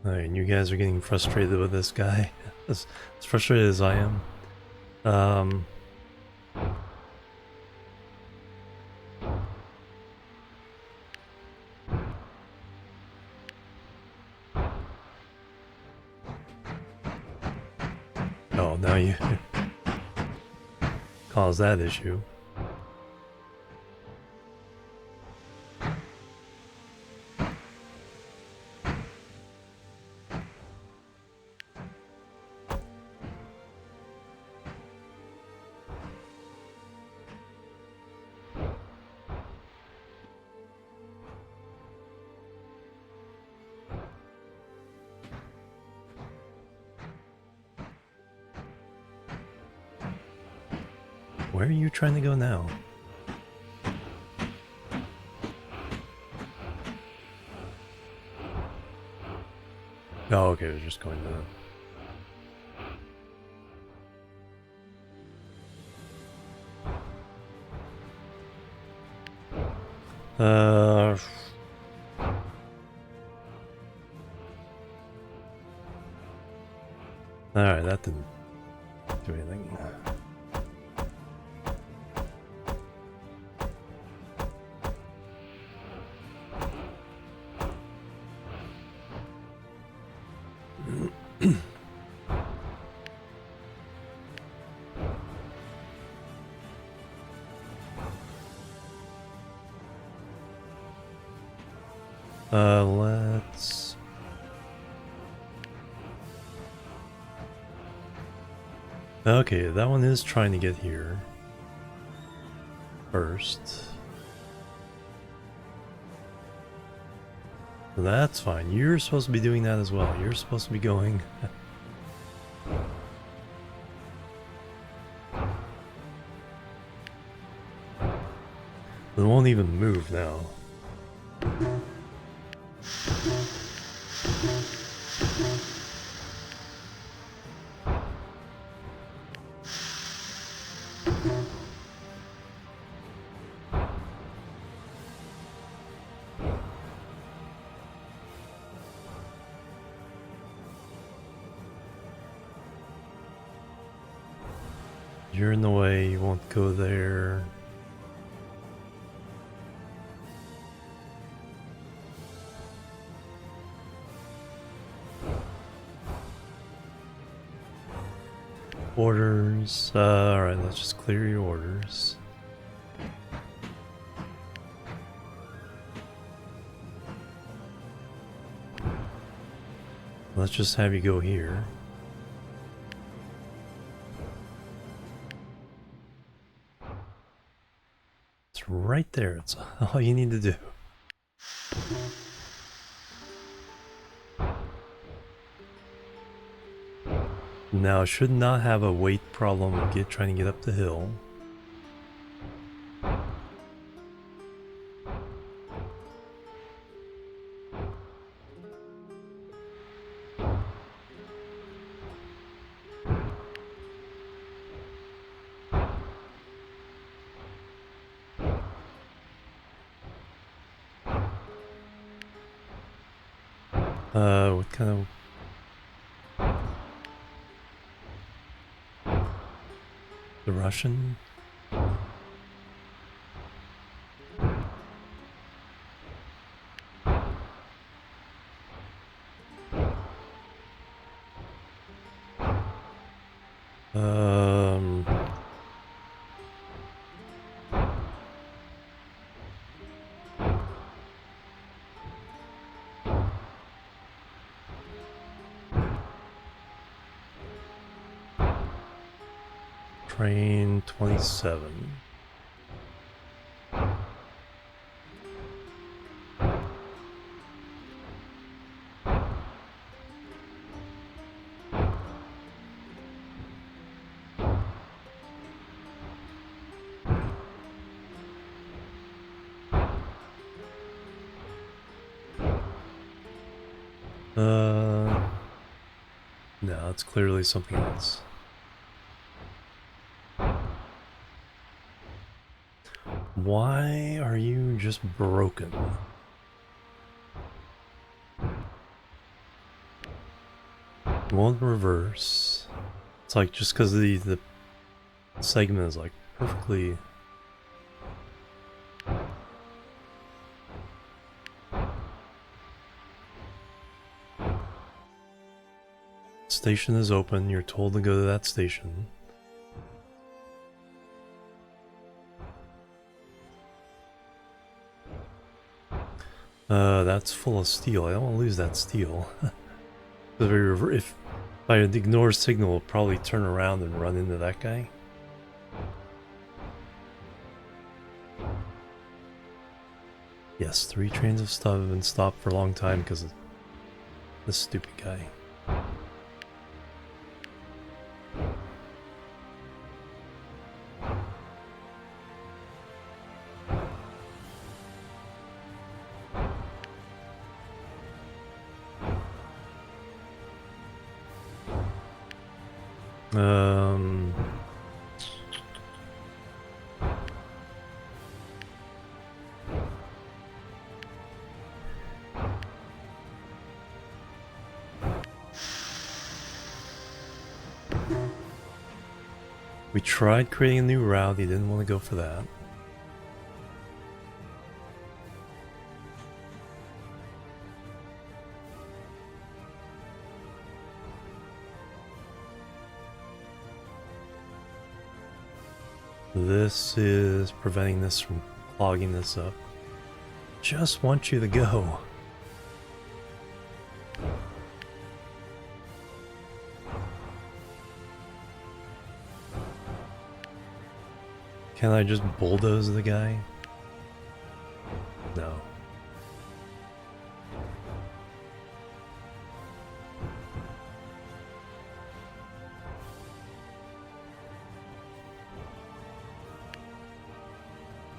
Alright, and you guys are getting frustrated with this guy. as frustrated as I am. Oh, now you cause that issue. Where are you trying to go now? Oh, okay, we're just going to... Alright, that didn't do anything. Let's... Okay, that one is trying to get here first. So that's fine. You're supposed to be doing that as well. You're supposed to be going... It won't even move now. You're in the way, you won't go there. Orders. Alright, let's just clear your orders. Let's just have you go here. It's right there. It's all you need to do. Now, I should not have a weight problem trying to get up the hill. What kind of... The Russian? Um... Train 27. No, it's clearly something else. Why are you just broken? Won't reverse. It's like just because the segment is like perfectly... Station is open, you're told to go to that station. That's full of steel. I don't want to lose that steel. If I ignore signal, I'll probably turn around and run into that guy. Yes, 3 trains have been stopped for a long time because of this stupid guy. We tried creating a new route, he didn't want to go for that. This is preventing this from clogging this up. Just want you to go. Can I just bulldoze the guy? No.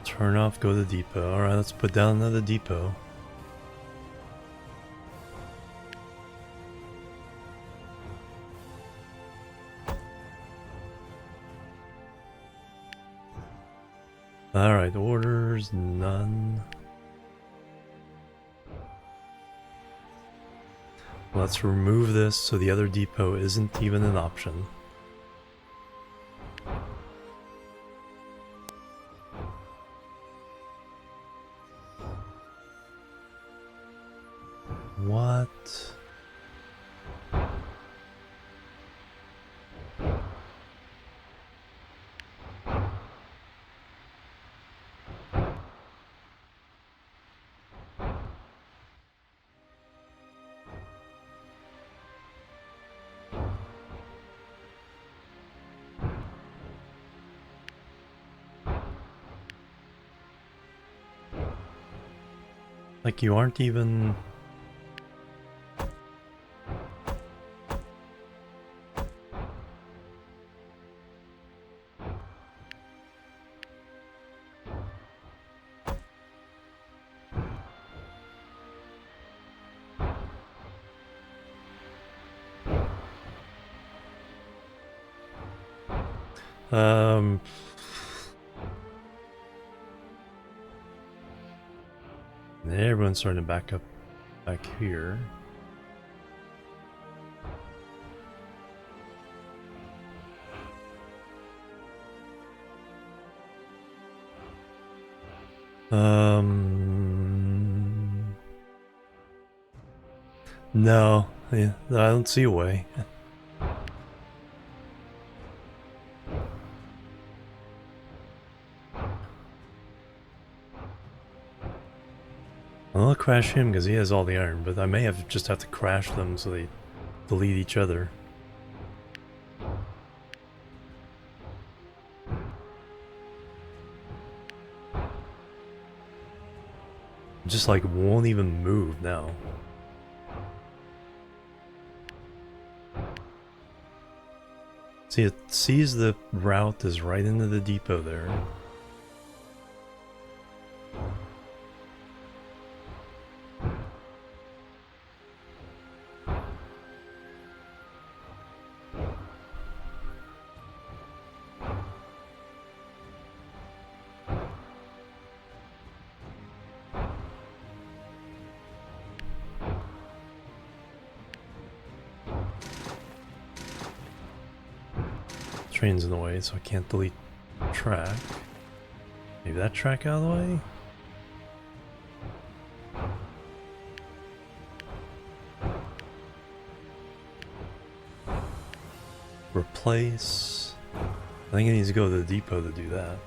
Turn off, go to the depot. Alright, let's put down another depot. Alright, orders, none. Let's remove this so the other depot isn't even an option. What? Like you aren't even... Everyone's starting to back up back here. No, yeah, I don't see a way. I'll crash him because he has all the iron, but I may just have to crash them so they delete each other. Just like won't even move now. See, it sees the route is right into the depot there. Train's in the way, so I can't delete track. Maybe that track out of the way? Replace. I think I need to go to the depot to do that.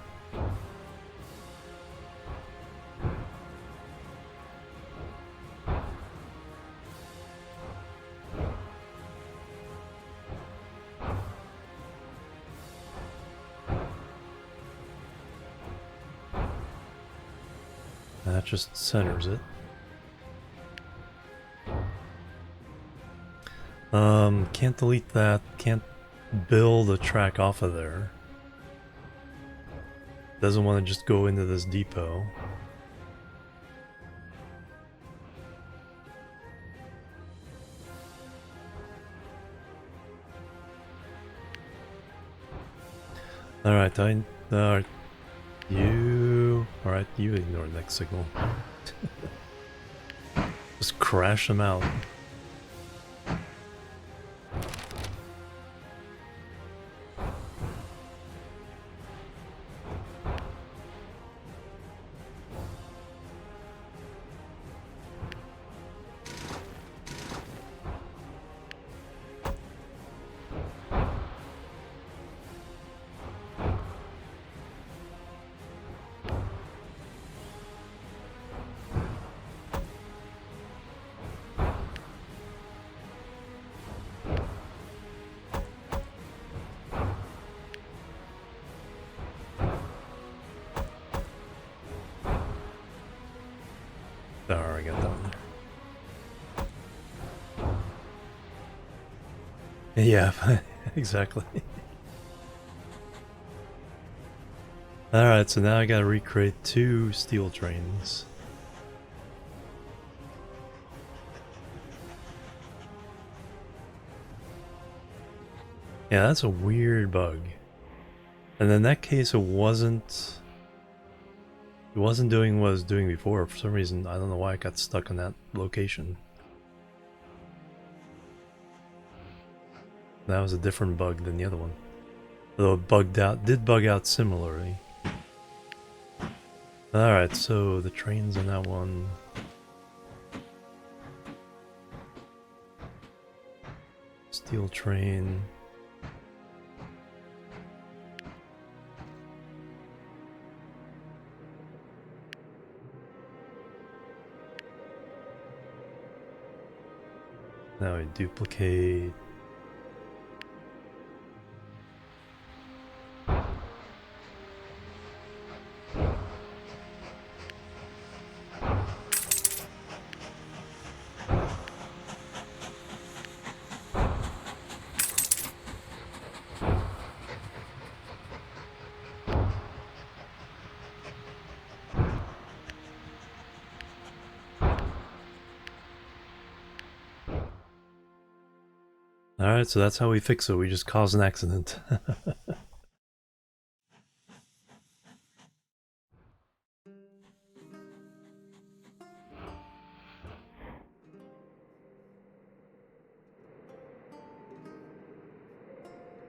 That just centers it. Can't delete that. Can't build a track off of there. Doesn't want to just go into this depot. Alright, you... Alright, you ignore the next signal. Just crash them out. I got that one. Yeah, exactly. Alright, so now I gotta recreate 2 steel trains. Yeah, that's a weird bug. And in that case, it wasn't doing what it was doing before. For some reason, I don't know why it got stuck in that location. That was a different bug than the other one. Although it did bug out similarly. Alright, so the trains on that one. Steel train. Now we duplicate. Alright, so that's how we fix it. We just cause an accident.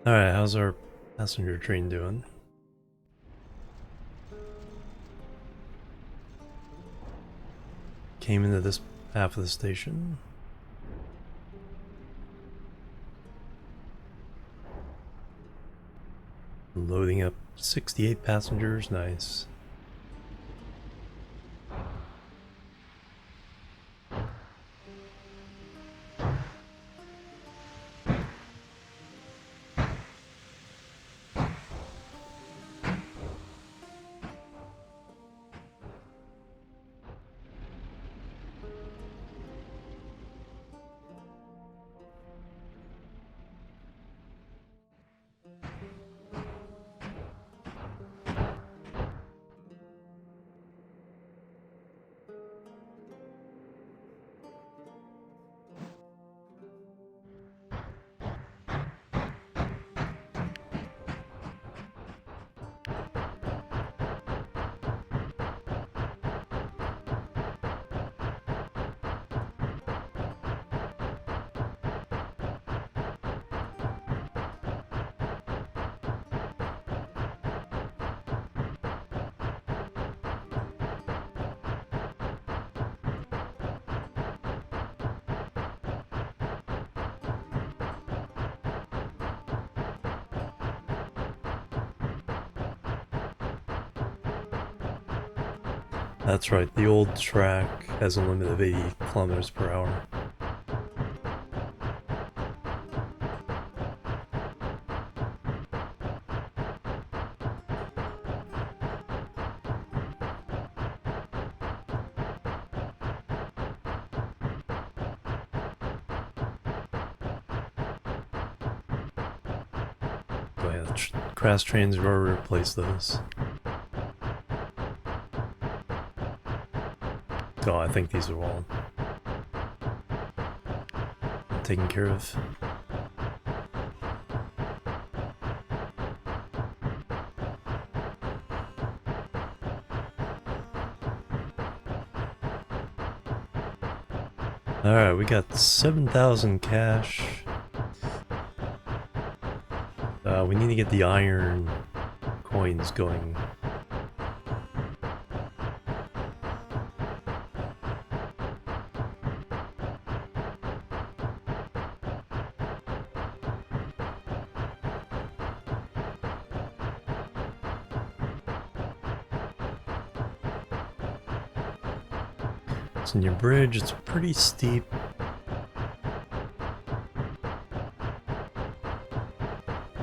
Alright, how's our passenger train doing? Came into this half of the station. Loading up 68 passengers, nice. That's right, the old track has a limit of 80 kilometers per hour. Oh yeah, crash trains are already replaced those. So I think these are all taken care of. Alright, we got 7,000 cash. We need to get the iron coins going. It's in your bridge, it's pretty steep.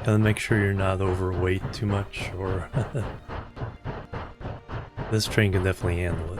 Gotta make sure you're not overweight too much, or this train can definitely handle it.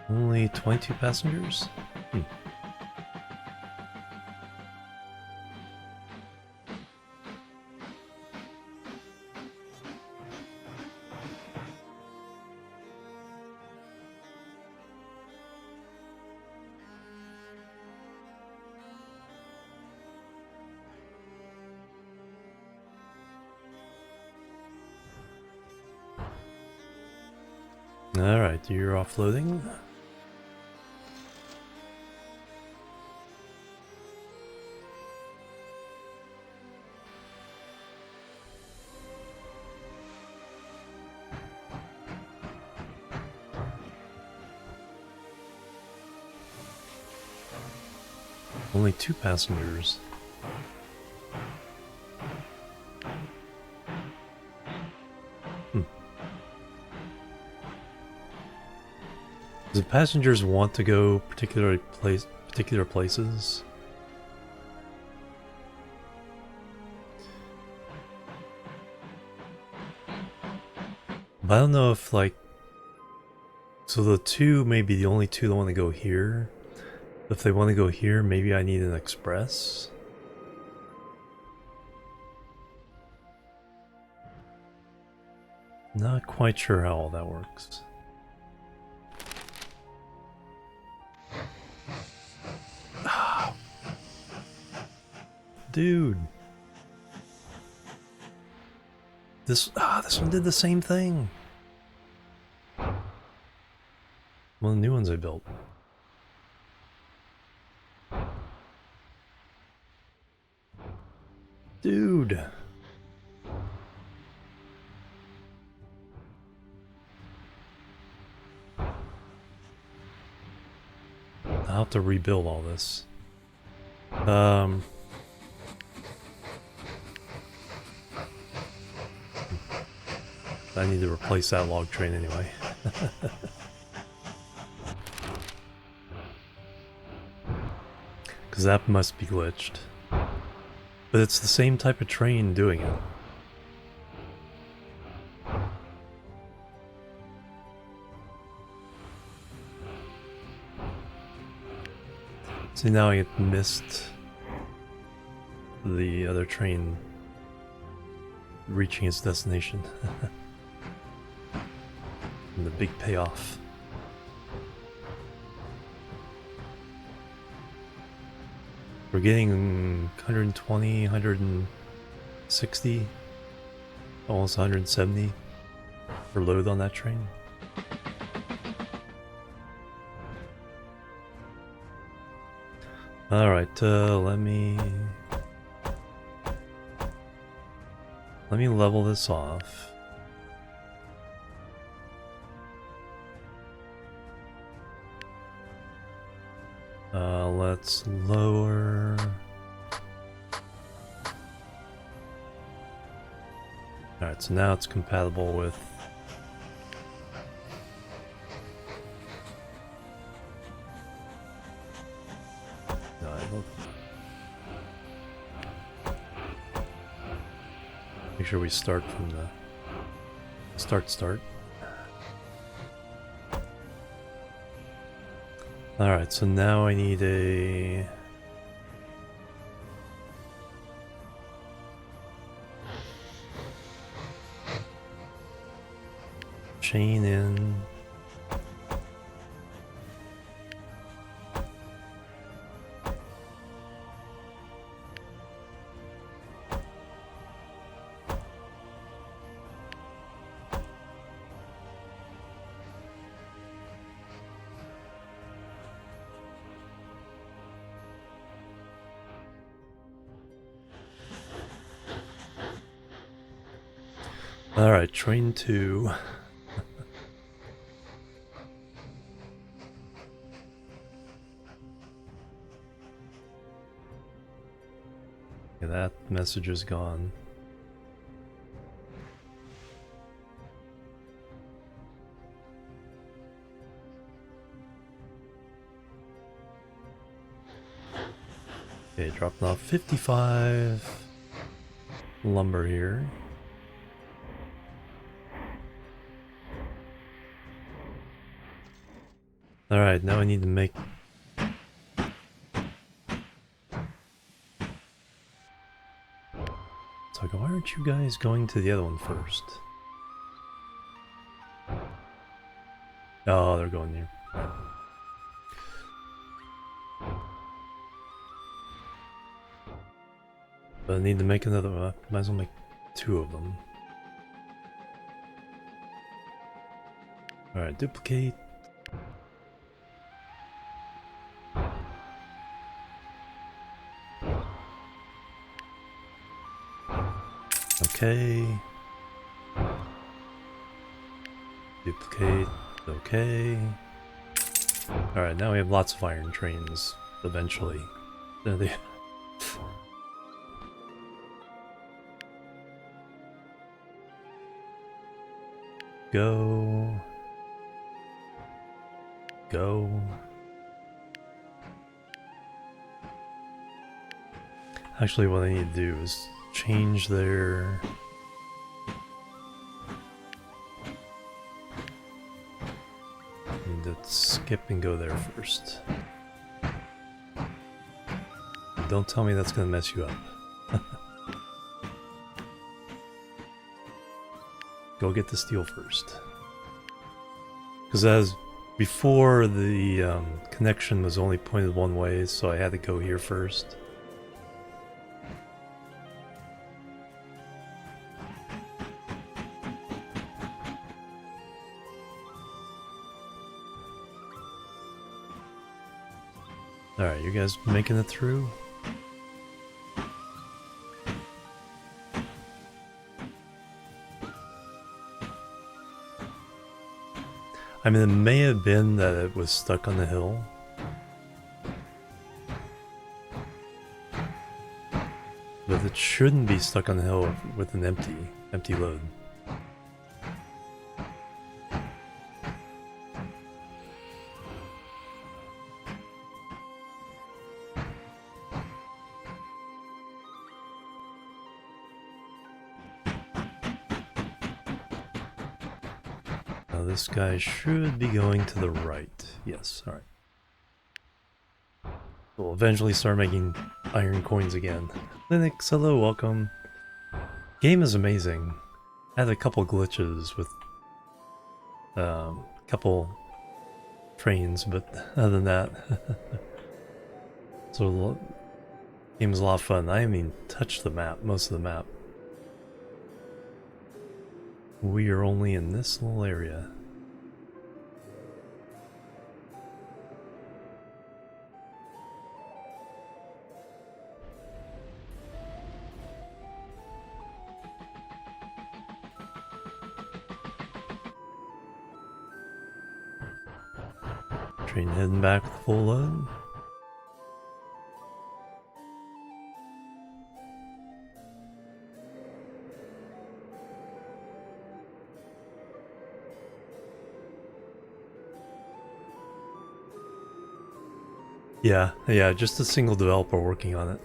Only 22 passengers? Alright, you're offloading. Only 2 passengers. Do passengers want to go particular places? But I don't know if, like, so the 2 may be the only 2 that want to go here. If they want to go here, maybe I need an express. Not quite sure how all that works. Dude. This one did the same thing. One of the new ones I built. Dude. I'll have to rebuild all this. I need to replace that log train anyway. Because that must be glitched. But it's the same type of train doing it. See, now I get missed the other train reaching its destination. And the big payoff. We're getting 120, 160, almost 170 for load on that train. Alright, let me level this off. Let's lower. Alright, so now it's compatible with make sure we start from the start. Alright, so now I need a chain in. Alright, train 2. Okay, that message is gone. Okay, dropping off 55 lumber here. Alright, now I need to make... So why aren't you guys going to the other one first? Oh, they're going here. But I need to make another one. Might as well make 2 of them. Alright, duplicate. Okay. Duplicate. Okay. Alright, now we have lots of iron trains, eventually. There they go. Go. Actually, what I need to do is change their... I need to skip and go there first. Don't tell me that's going to mess you up. Go get the steel first. Because as before, the connection was only pointed one way, so I had to go here first. Alright, you guys making it through? I mean, it may have been that it was stuck on the hill. But it shouldn't be stuck on the hill with an empty load. This guy should be going to the right. Yes, alright. We'll eventually start making iron coins again. Linux, hello, welcome. Game is amazing. I had a couple glitches with a couple trains, but other than that, so the game is a lot of fun. I haven't even touched the map, most of the map. We are only in this little area. Train heading back with full load. Yeah, just a single developer working on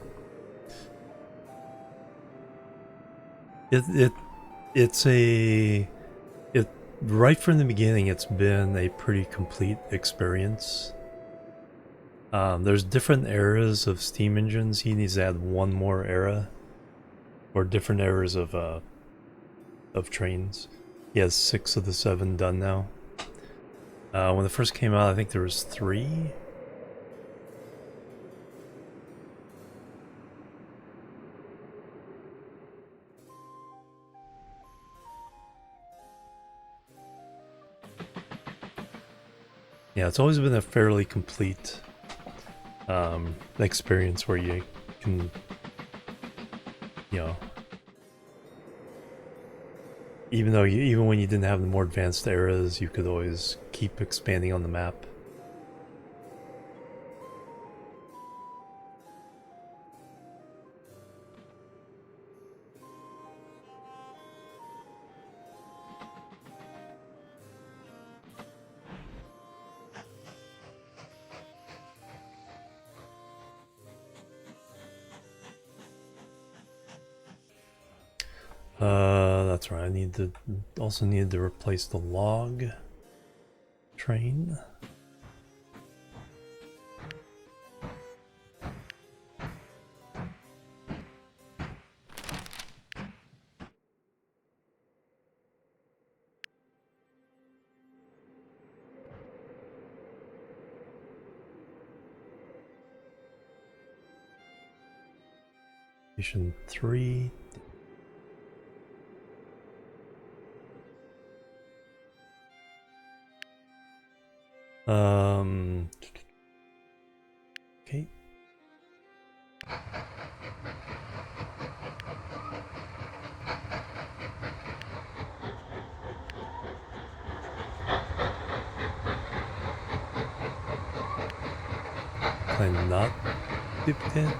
it. Right from the beginning, it's been a pretty complete experience. There's different eras of steam engines. He needs to add one more era, or different eras of trains. He has 6 of the 7 done now. When it first came out, I think there was 3. Yeah, it's always been a fairly complete experience where you can, you know, even when you didn't have the more advanced eras, you could always keep expanding on the map. That's right. I also needed to replace the log train. Station 3. Okay. Can I not Duplicate?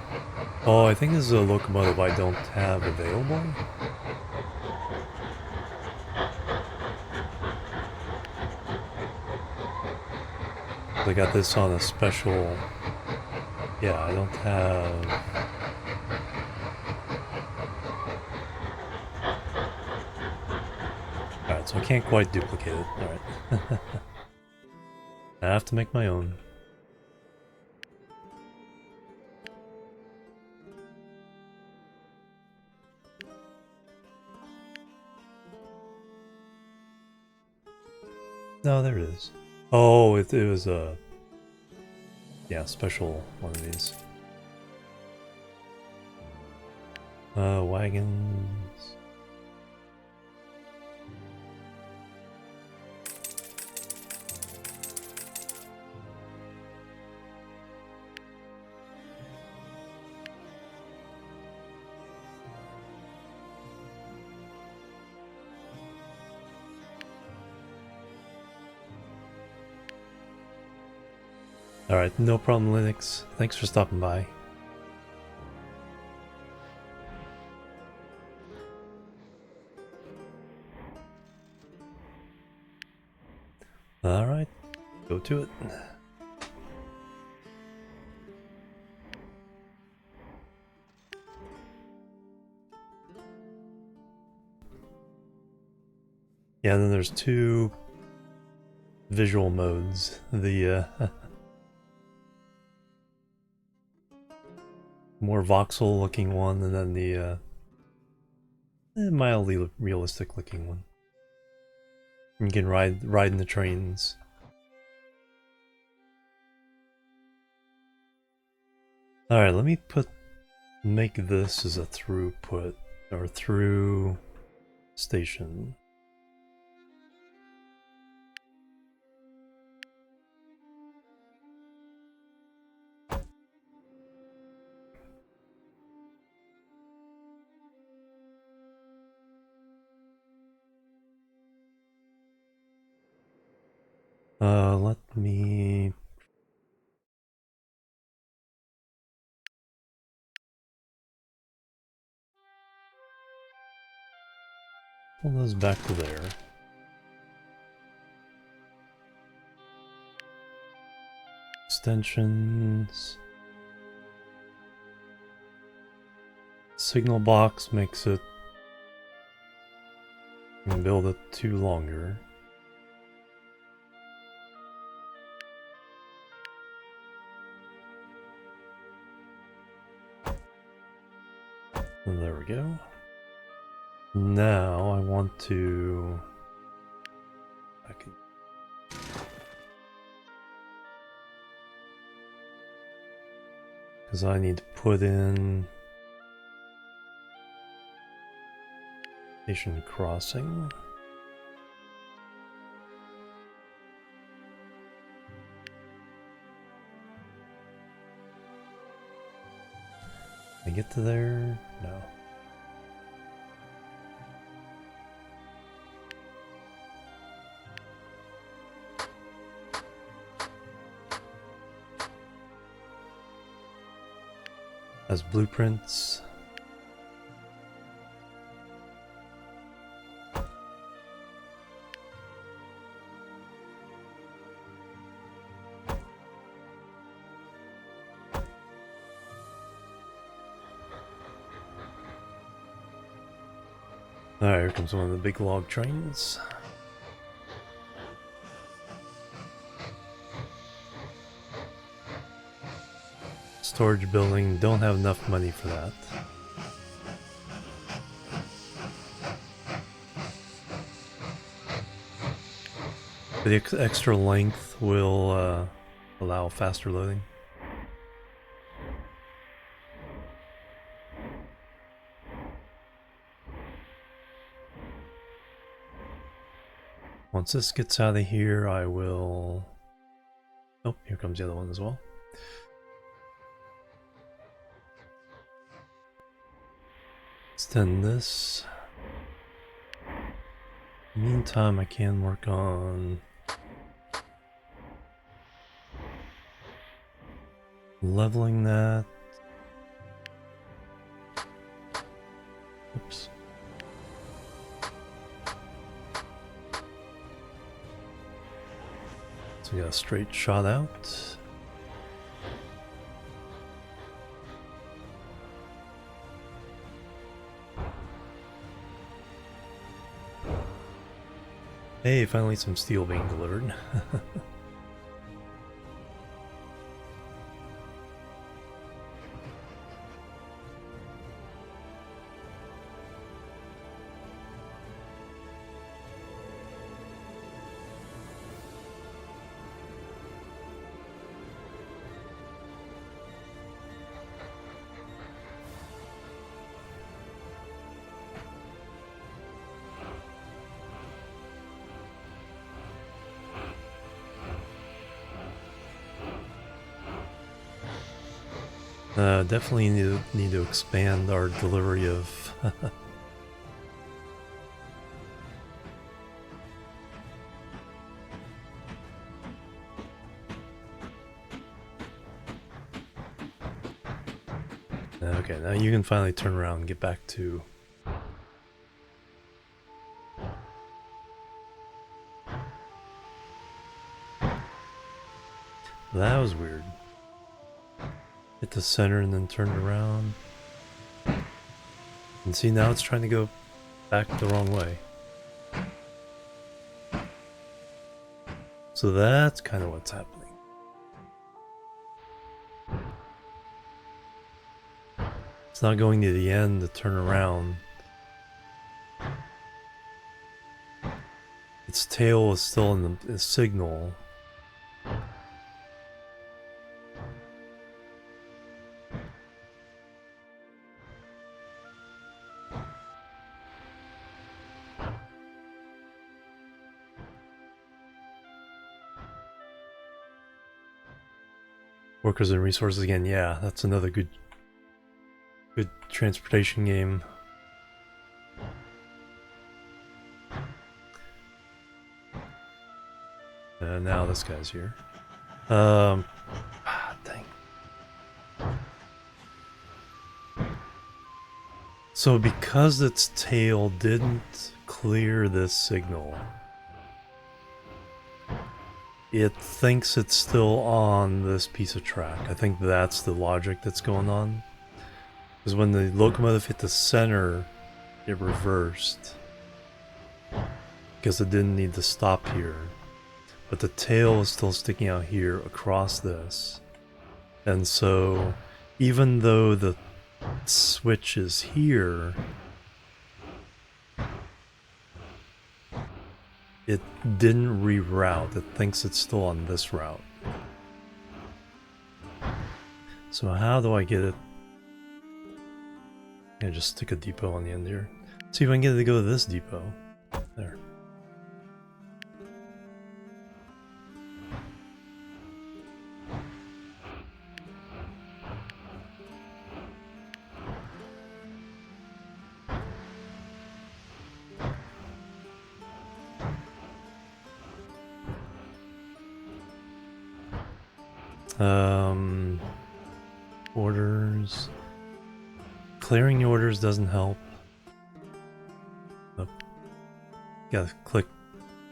Oh, I think this is a locomotive I don't have available. I got this on a special... Yeah, I don't have... Alright, so I can't quite duplicate it. Alright. I have to make my own. No, there it is. Oh, it was a... Yeah, special one of these. Wagons... Alright, no problem, Linux. Thanks for stopping by. Alright, go to it. Yeah, and then there's two visual modes. The more voxel looking one, and then the mildly realistic looking one. You can ride in the trains. Alright, let me make this as a throughput or through station. Let me... pull those back to there. Extensions. Signal box makes it... You can build it two longer. And there we go. Now I want to... Because I need to put in... Station crossing. Can I get to there? No. As blueprints. Alright, here comes one of the big log trains. Storage building, don't have enough money for that. But the extra length will allow faster loading. Once this gets out of here, I will... Oh, here comes the other one as well. Extend this. Meantime, I can work on leveling that. So we got a straight shot out. Hey, finally some steel being delivered. Definitely need to expand our delivery of Okay, now you can finally turn around and get back to that was weird. Hit the center and then turned around. And see, now it's trying to go back the wrong way. So that's kind of what's happening. It's not going to the end to turn around. Its tail is still in the signal. Workers and resources again, yeah, that's another good transportation game. Now this guy's here. Dang. So because its tail didn't clear this signal, it thinks it's still on this piece of track. I think that's the logic that's going on. Because when the locomotive hit the center, it reversed. Because it didn't need to stop here. But the tail is still sticking out here across this. And so, even though the switch is here, it didn't reroute. It thinks it's still on this route. So how do I get it? I just stick a depot on the end here. See if I can get it to go to this depot. There. Orders. Clearing the orders doesn't help. Oh. You gotta click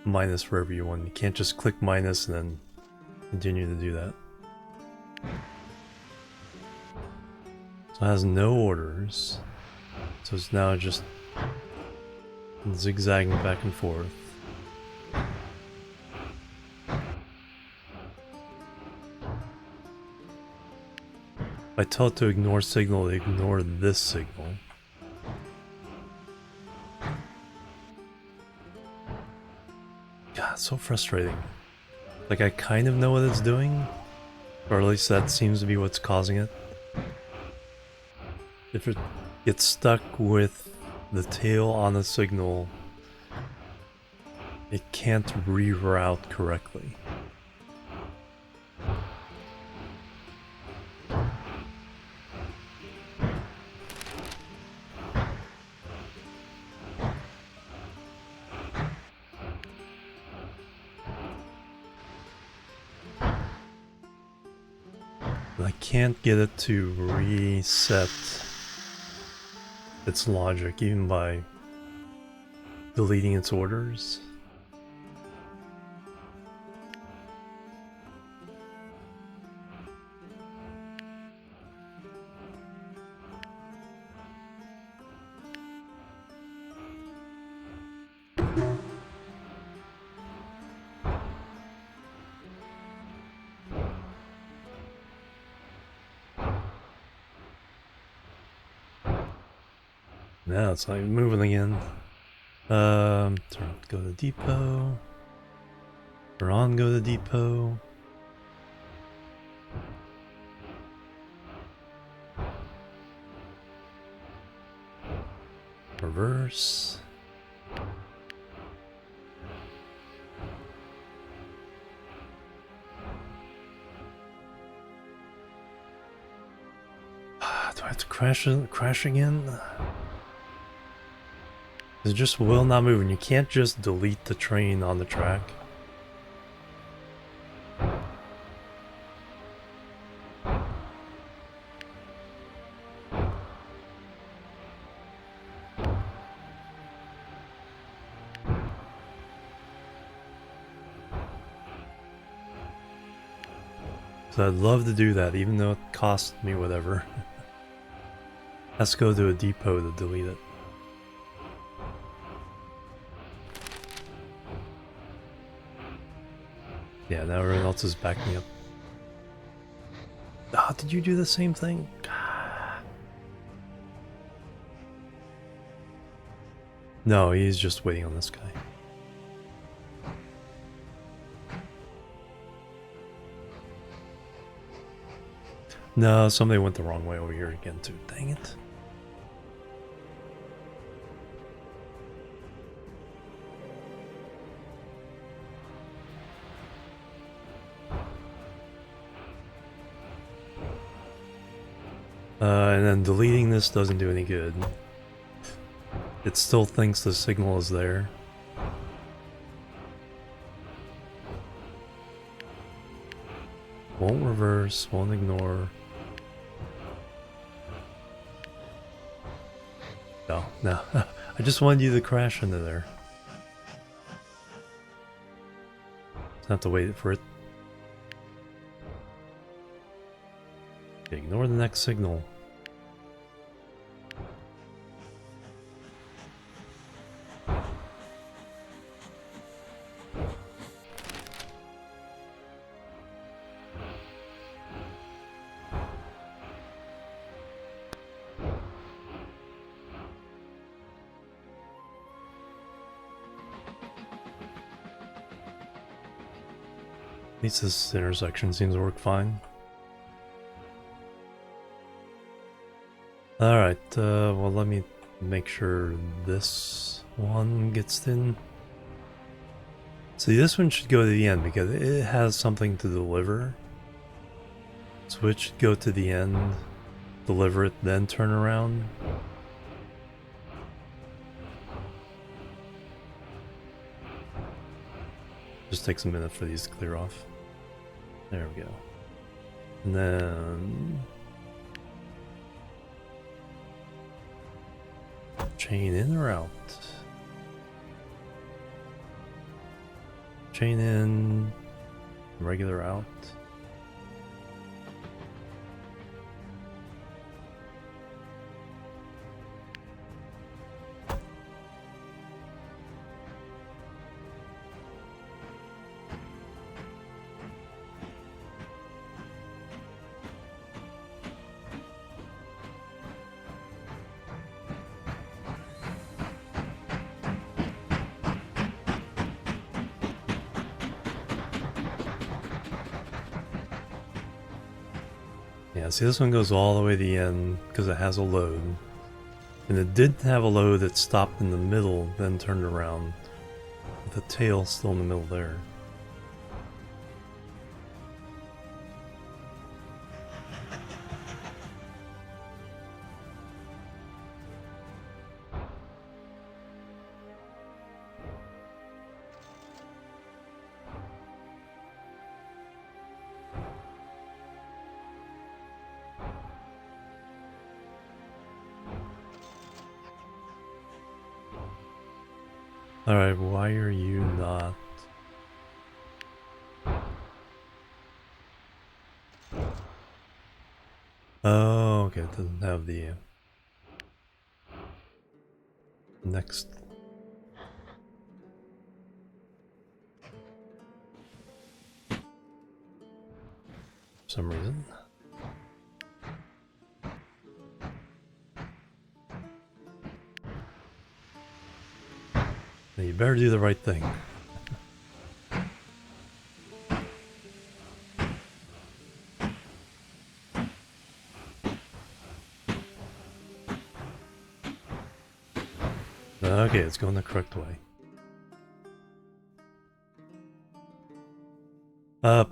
minus for every one. You can't just click minus and then continue to do that. So it has no orders. So it's now just zigzagging back and forth. If I tell it to ignore signal, it ignore this signal. God, it's so frustrating. Like, I kind of know what it's doing, or at least that seems to be what's causing it. If it gets stuck with the tail on the signal, it can't reroute correctly. I can't get it to reset its logic even by deleting its orders. Now it's not even moving again. Turn go to depot. Turn on, go to depot. Reverse. Do I have to crash again? It just will not move, and you can't just delete the train on the track. So I'd love to do that, even though it costs me whatever. Has to go to a depot to delete it. Yeah, now everyone else is backing me up. Ah, did you do the same thing? No, he's just waiting on this guy. No, somebody went the wrong way over here again too. Dang it. And then deleting this doesn't do any good. It still thinks the signal is there. Won't reverse, won't ignore. No. I just wanted you to crash into there. Don't have to wait for it. Okay, ignore the next signal. At least this intersection seems to work fine. Alright, well let me make sure this one gets in. See, this one should go to the end because it has something to deliver. So it should go to the end, deliver it, then turn around. Just takes a minute for these to clear off. There we go. And then chain in or out? Chain in, regular out. Yeah, see, this one goes all the way to the end because it has a load. And it did have a load that stopped in the middle, then turned around. With the tail still in the middle there. Alright, why are you not? Oh, okay, it doesn't have the next. For some reason. better do the right thing. Okay, it's going the correct way.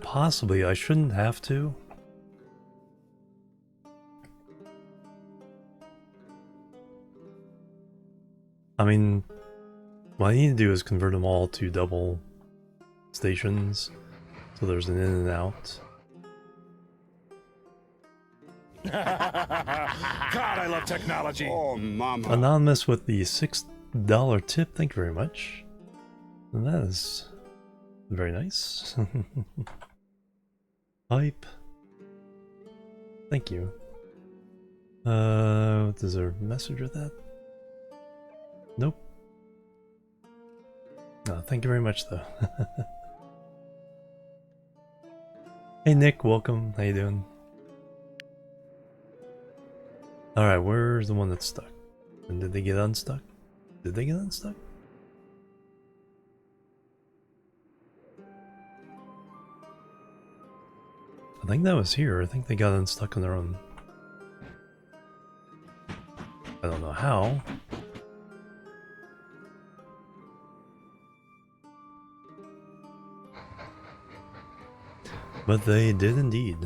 Possibly. I shouldn't have to. I mean, what I need to do is convert them all to double stations, so there's an in and out. God, I love technology. Oh, mama. Anonymous with the $6 tip, thank you very much. And that is very nice. Pipe. Thank you. Is there a message with that? Nope. No, thank you very much though. Hey Nick, welcome. How you doing? Alright, where's the one that's stuck? And did they get unstuck? Did they get unstuck? I think that was here. I think they got unstuck on their own. I don't know how. But they did indeed.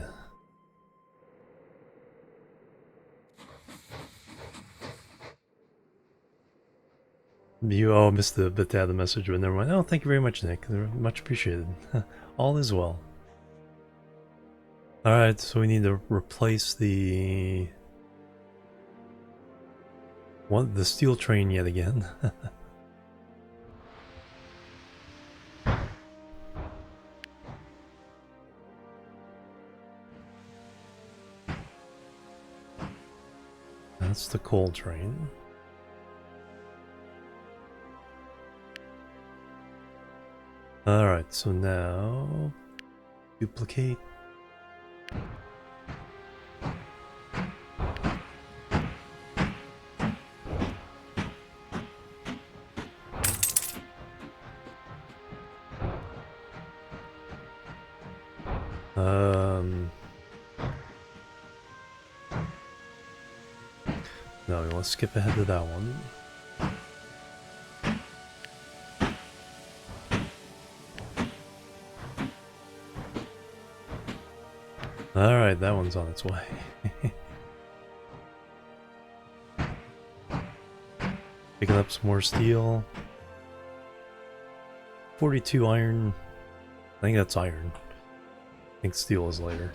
You all missed the bit to add the message, but never mind. Oh, thank you very much, Nick. They're much appreciated. All is well. Alright, so we need to replace the steel train yet again. That's the coal train. Alright, so now duplicate. No, we want to skip ahead to that one. Alright, that one's on its way. Picking up some more steel. 42 iron. I think that's iron. I think steel is later.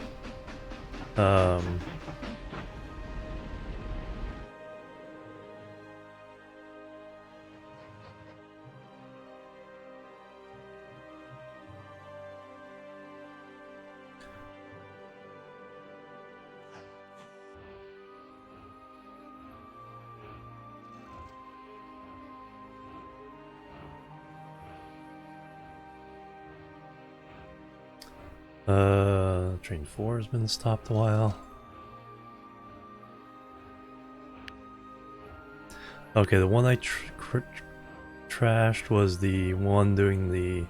Train 4 has been stopped a while. Okay, the one I trashed was the one doing the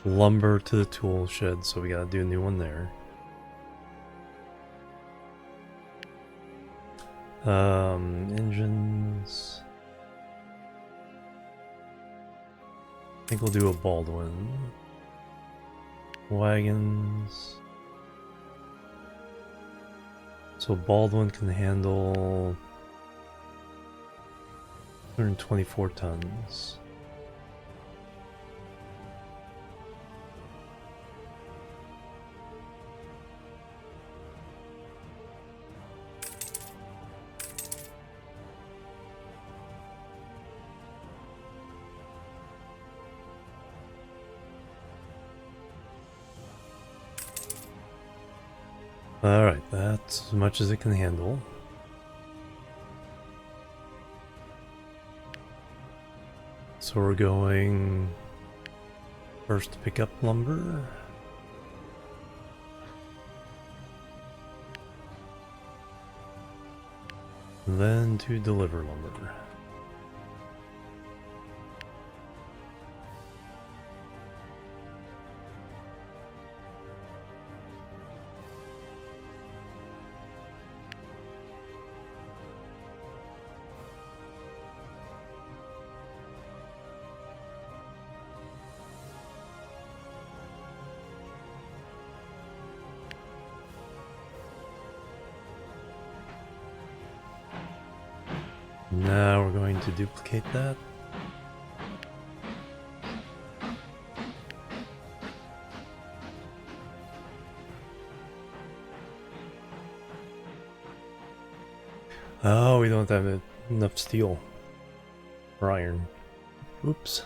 lumber to the tool shed, so we gotta do a new one there. Engines. I think we'll do a Baldwin. Wagons. So Baldwin can handle 124 tons. Alright, that's as much as it can handle. So we're going first to pick up lumber. Then to deliver lumber. Now we're going to duplicate that. Oh, we don't have enough steel or iron. Oops.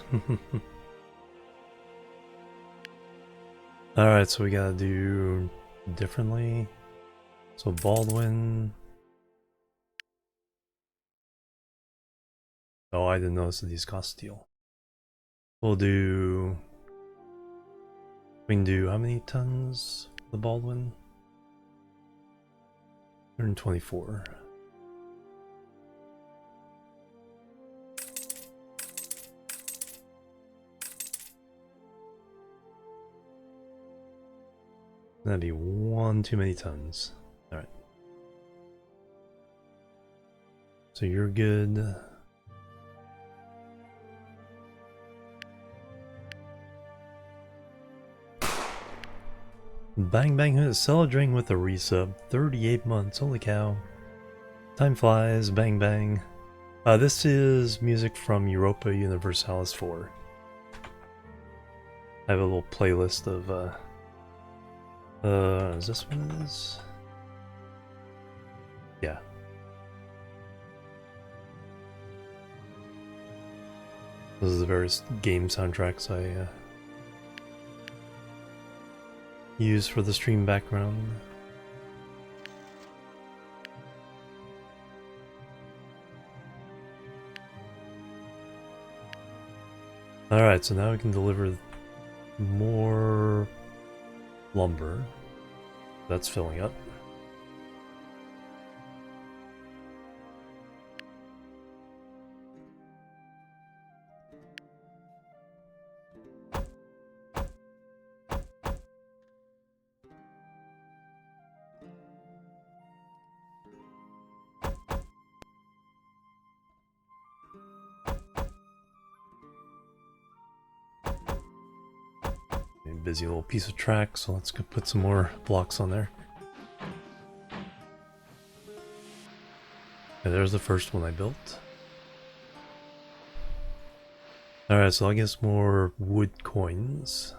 Alright, so we gotta do differently. So Baldwin. Oh, I didn't notice that these cost steel. We'll do... We can do how many tons? The Baldwin? 124. That'd be one too many tons. Alright. So you're good. Bang Bang sell a drink with a resub. 38 months. Holy cow. Time flies. Bang Bang. This is music from Europa Universalis 4. I have a little playlist of is this what it is? Yeah. Those are the various game soundtracks I use for the stream background. Alright, so now we can deliver more lumber. That's filling up. Busy little piece of track, so let's go put some more blocks on there. And there's the first one I built. Alright, so I guess more wood coins.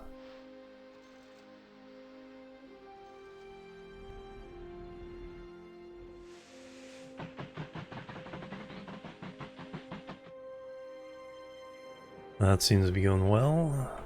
That seems to be going well.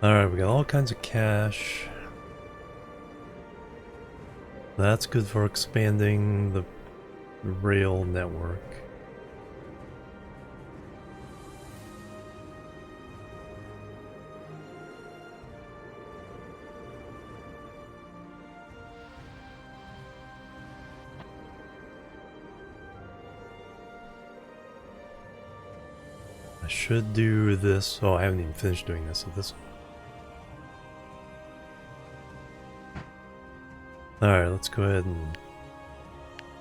Alright, we got all kinds of cash. That's good for expanding the rail network. I should do this. Oh, I haven't even finished doing this with this one. Alright, let's go ahead and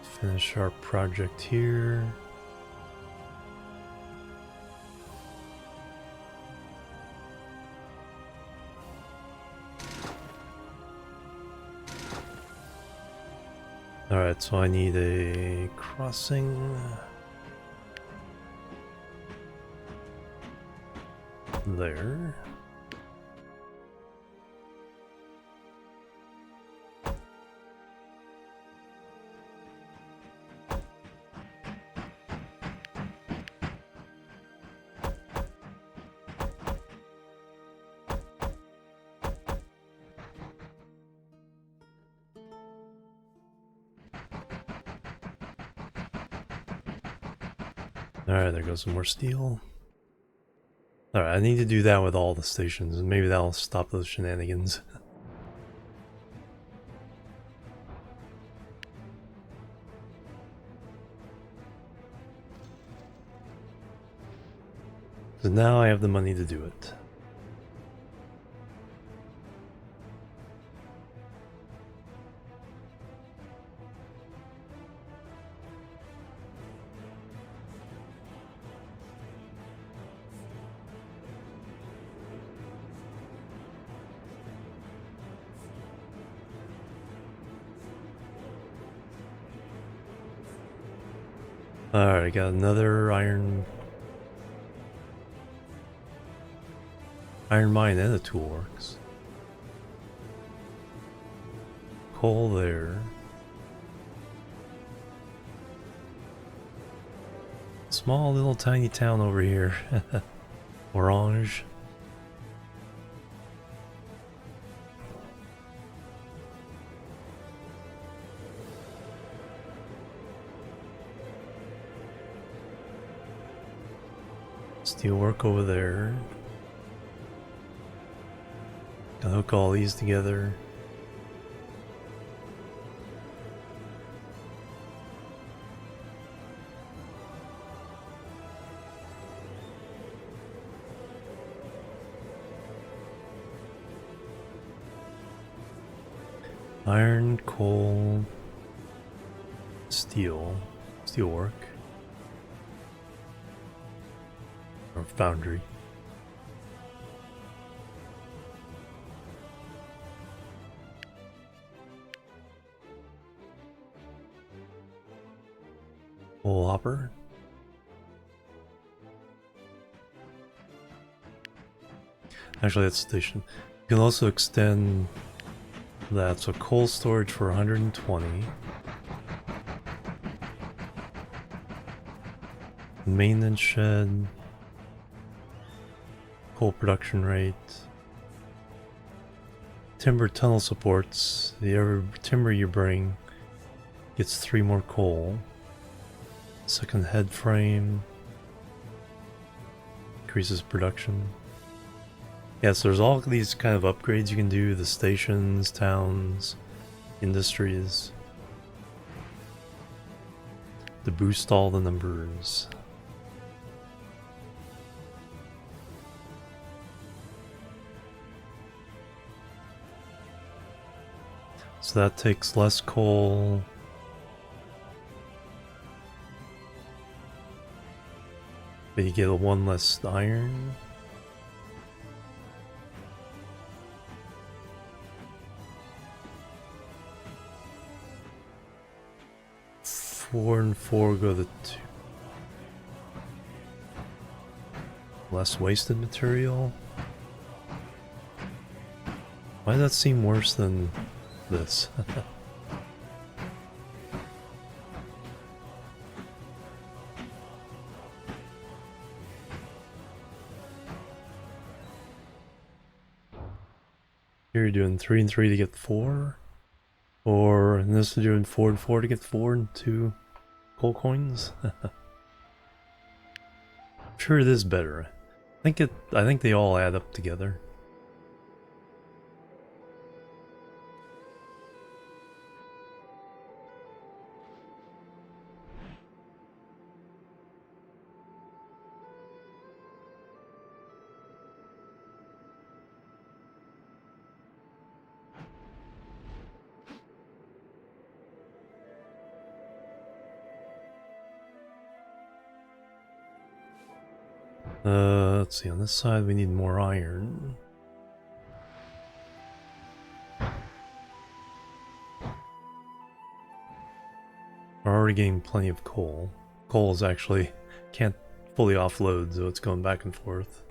finish our project here. Alright, so I need a crossing there. Alright, there goes some more steel. Alright, I need to do that with all the stations, and maybe that'll stop those shenanigans. So now I have the money to do it. Alright, I got another iron mine and a tool works. Coal there. Small little tiny town over here. Orange. Steel work over there. Gotta hook all these together. Iron, coal, steel, steelwork, or foundry. Coal hopper. Actually, that's station. You can also extend that, so coal storage for 120. Maintenance shed. Coal production rate. Timber tunnel supports. The every timber you bring gets 3 more coal. Second head frame. Increases production. Yeah, so there's all these kind of upgrades you can do, the stations, towns, industries, to boost all the numbers. So that takes less coal. But you get a 1 less iron. Four and 4 go to 2. Less wasted material. Why does that seem worse than this? Here you're doing 3 and 3 to get 4. Or in this you're doing 4 and 4 to get 4 and 2 coal coins. I'm sure it is better. I think they all add up together. Let's see, on this side we need more iron. We're already getting plenty of coal. Coal is actually can't fully offload, so it's going back and forth.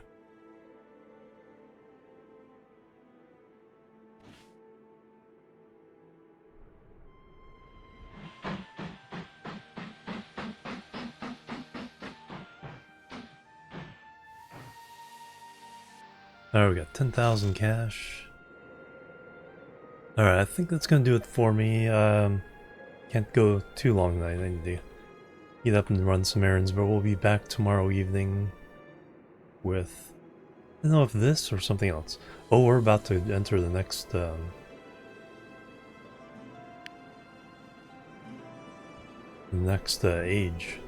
Alright, we got 10,000 cash. Alright, I think that's gonna do it for me. Can't go too long tonight. I need to get up and run some errands, but we'll be back tomorrow evening with, I don't know if this or something else. Oh, we're about to enter the next age.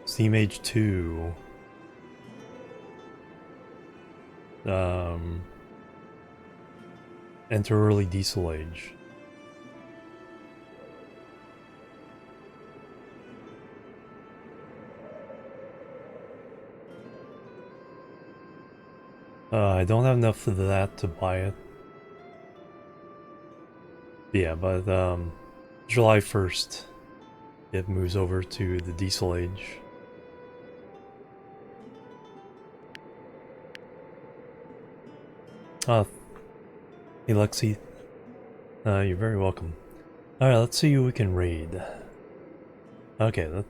Steam Age 2. Enter Early Diesel Age. I don't have enough of that to buy it. Yeah, but July 1st, it moves over to the diesel age. Hey Lexi, you're very welcome. Alright, let's see who we can raid. Okay,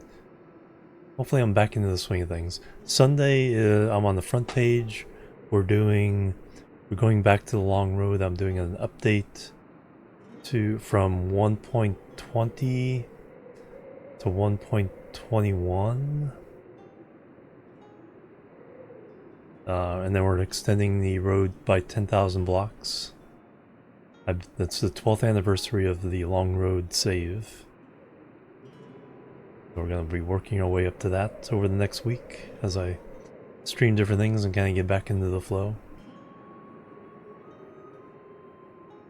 hopefully I'm back into the swing of things. Sunday, I'm on the front page. We're going back to the long road. I'm doing an update from 1.20 to 1.21. And then we're extending the road by 10,000 blocks. That's the 12th anniversary of the long road save. So we're going to be working our way up to that over the next week as I stream different things and kind of get back into the flow.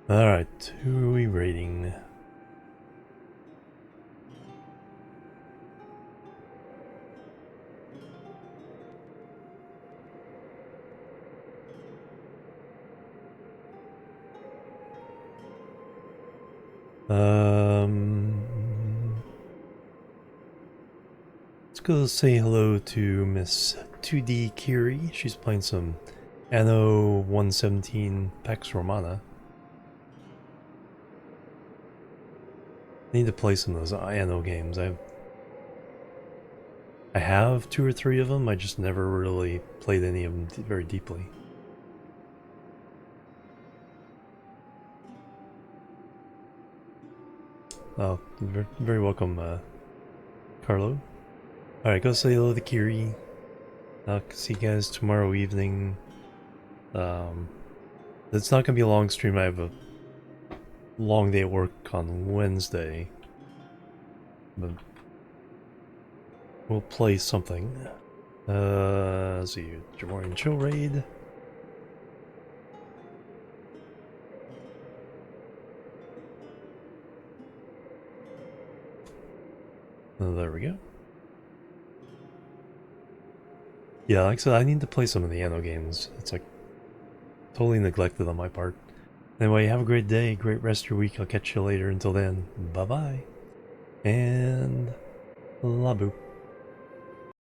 Alright, who are we rating? Let's go say hello to Miss 2D Kiri. She's playing some Anno 117 Pax Romana. I need to play some of those Anno games. I have 2 or 3 of them, I just never really played any of them very deeply. Oh, very welcome, Carlo. Alright, go say hello to Kiri. I'll see you guys tomorrow evening. It's not gonna be a long stream. I have a long day at work on Wednesday. But we'll play something. Let's see, Jimorian Chill Raid. There we go. Yeah, like I said, I need to play some of the Anno games. It's like totally neglected on my part. Anyway, have a great day, great rest of your week. I'll catch you later. Until then, bye-bye. And Labu.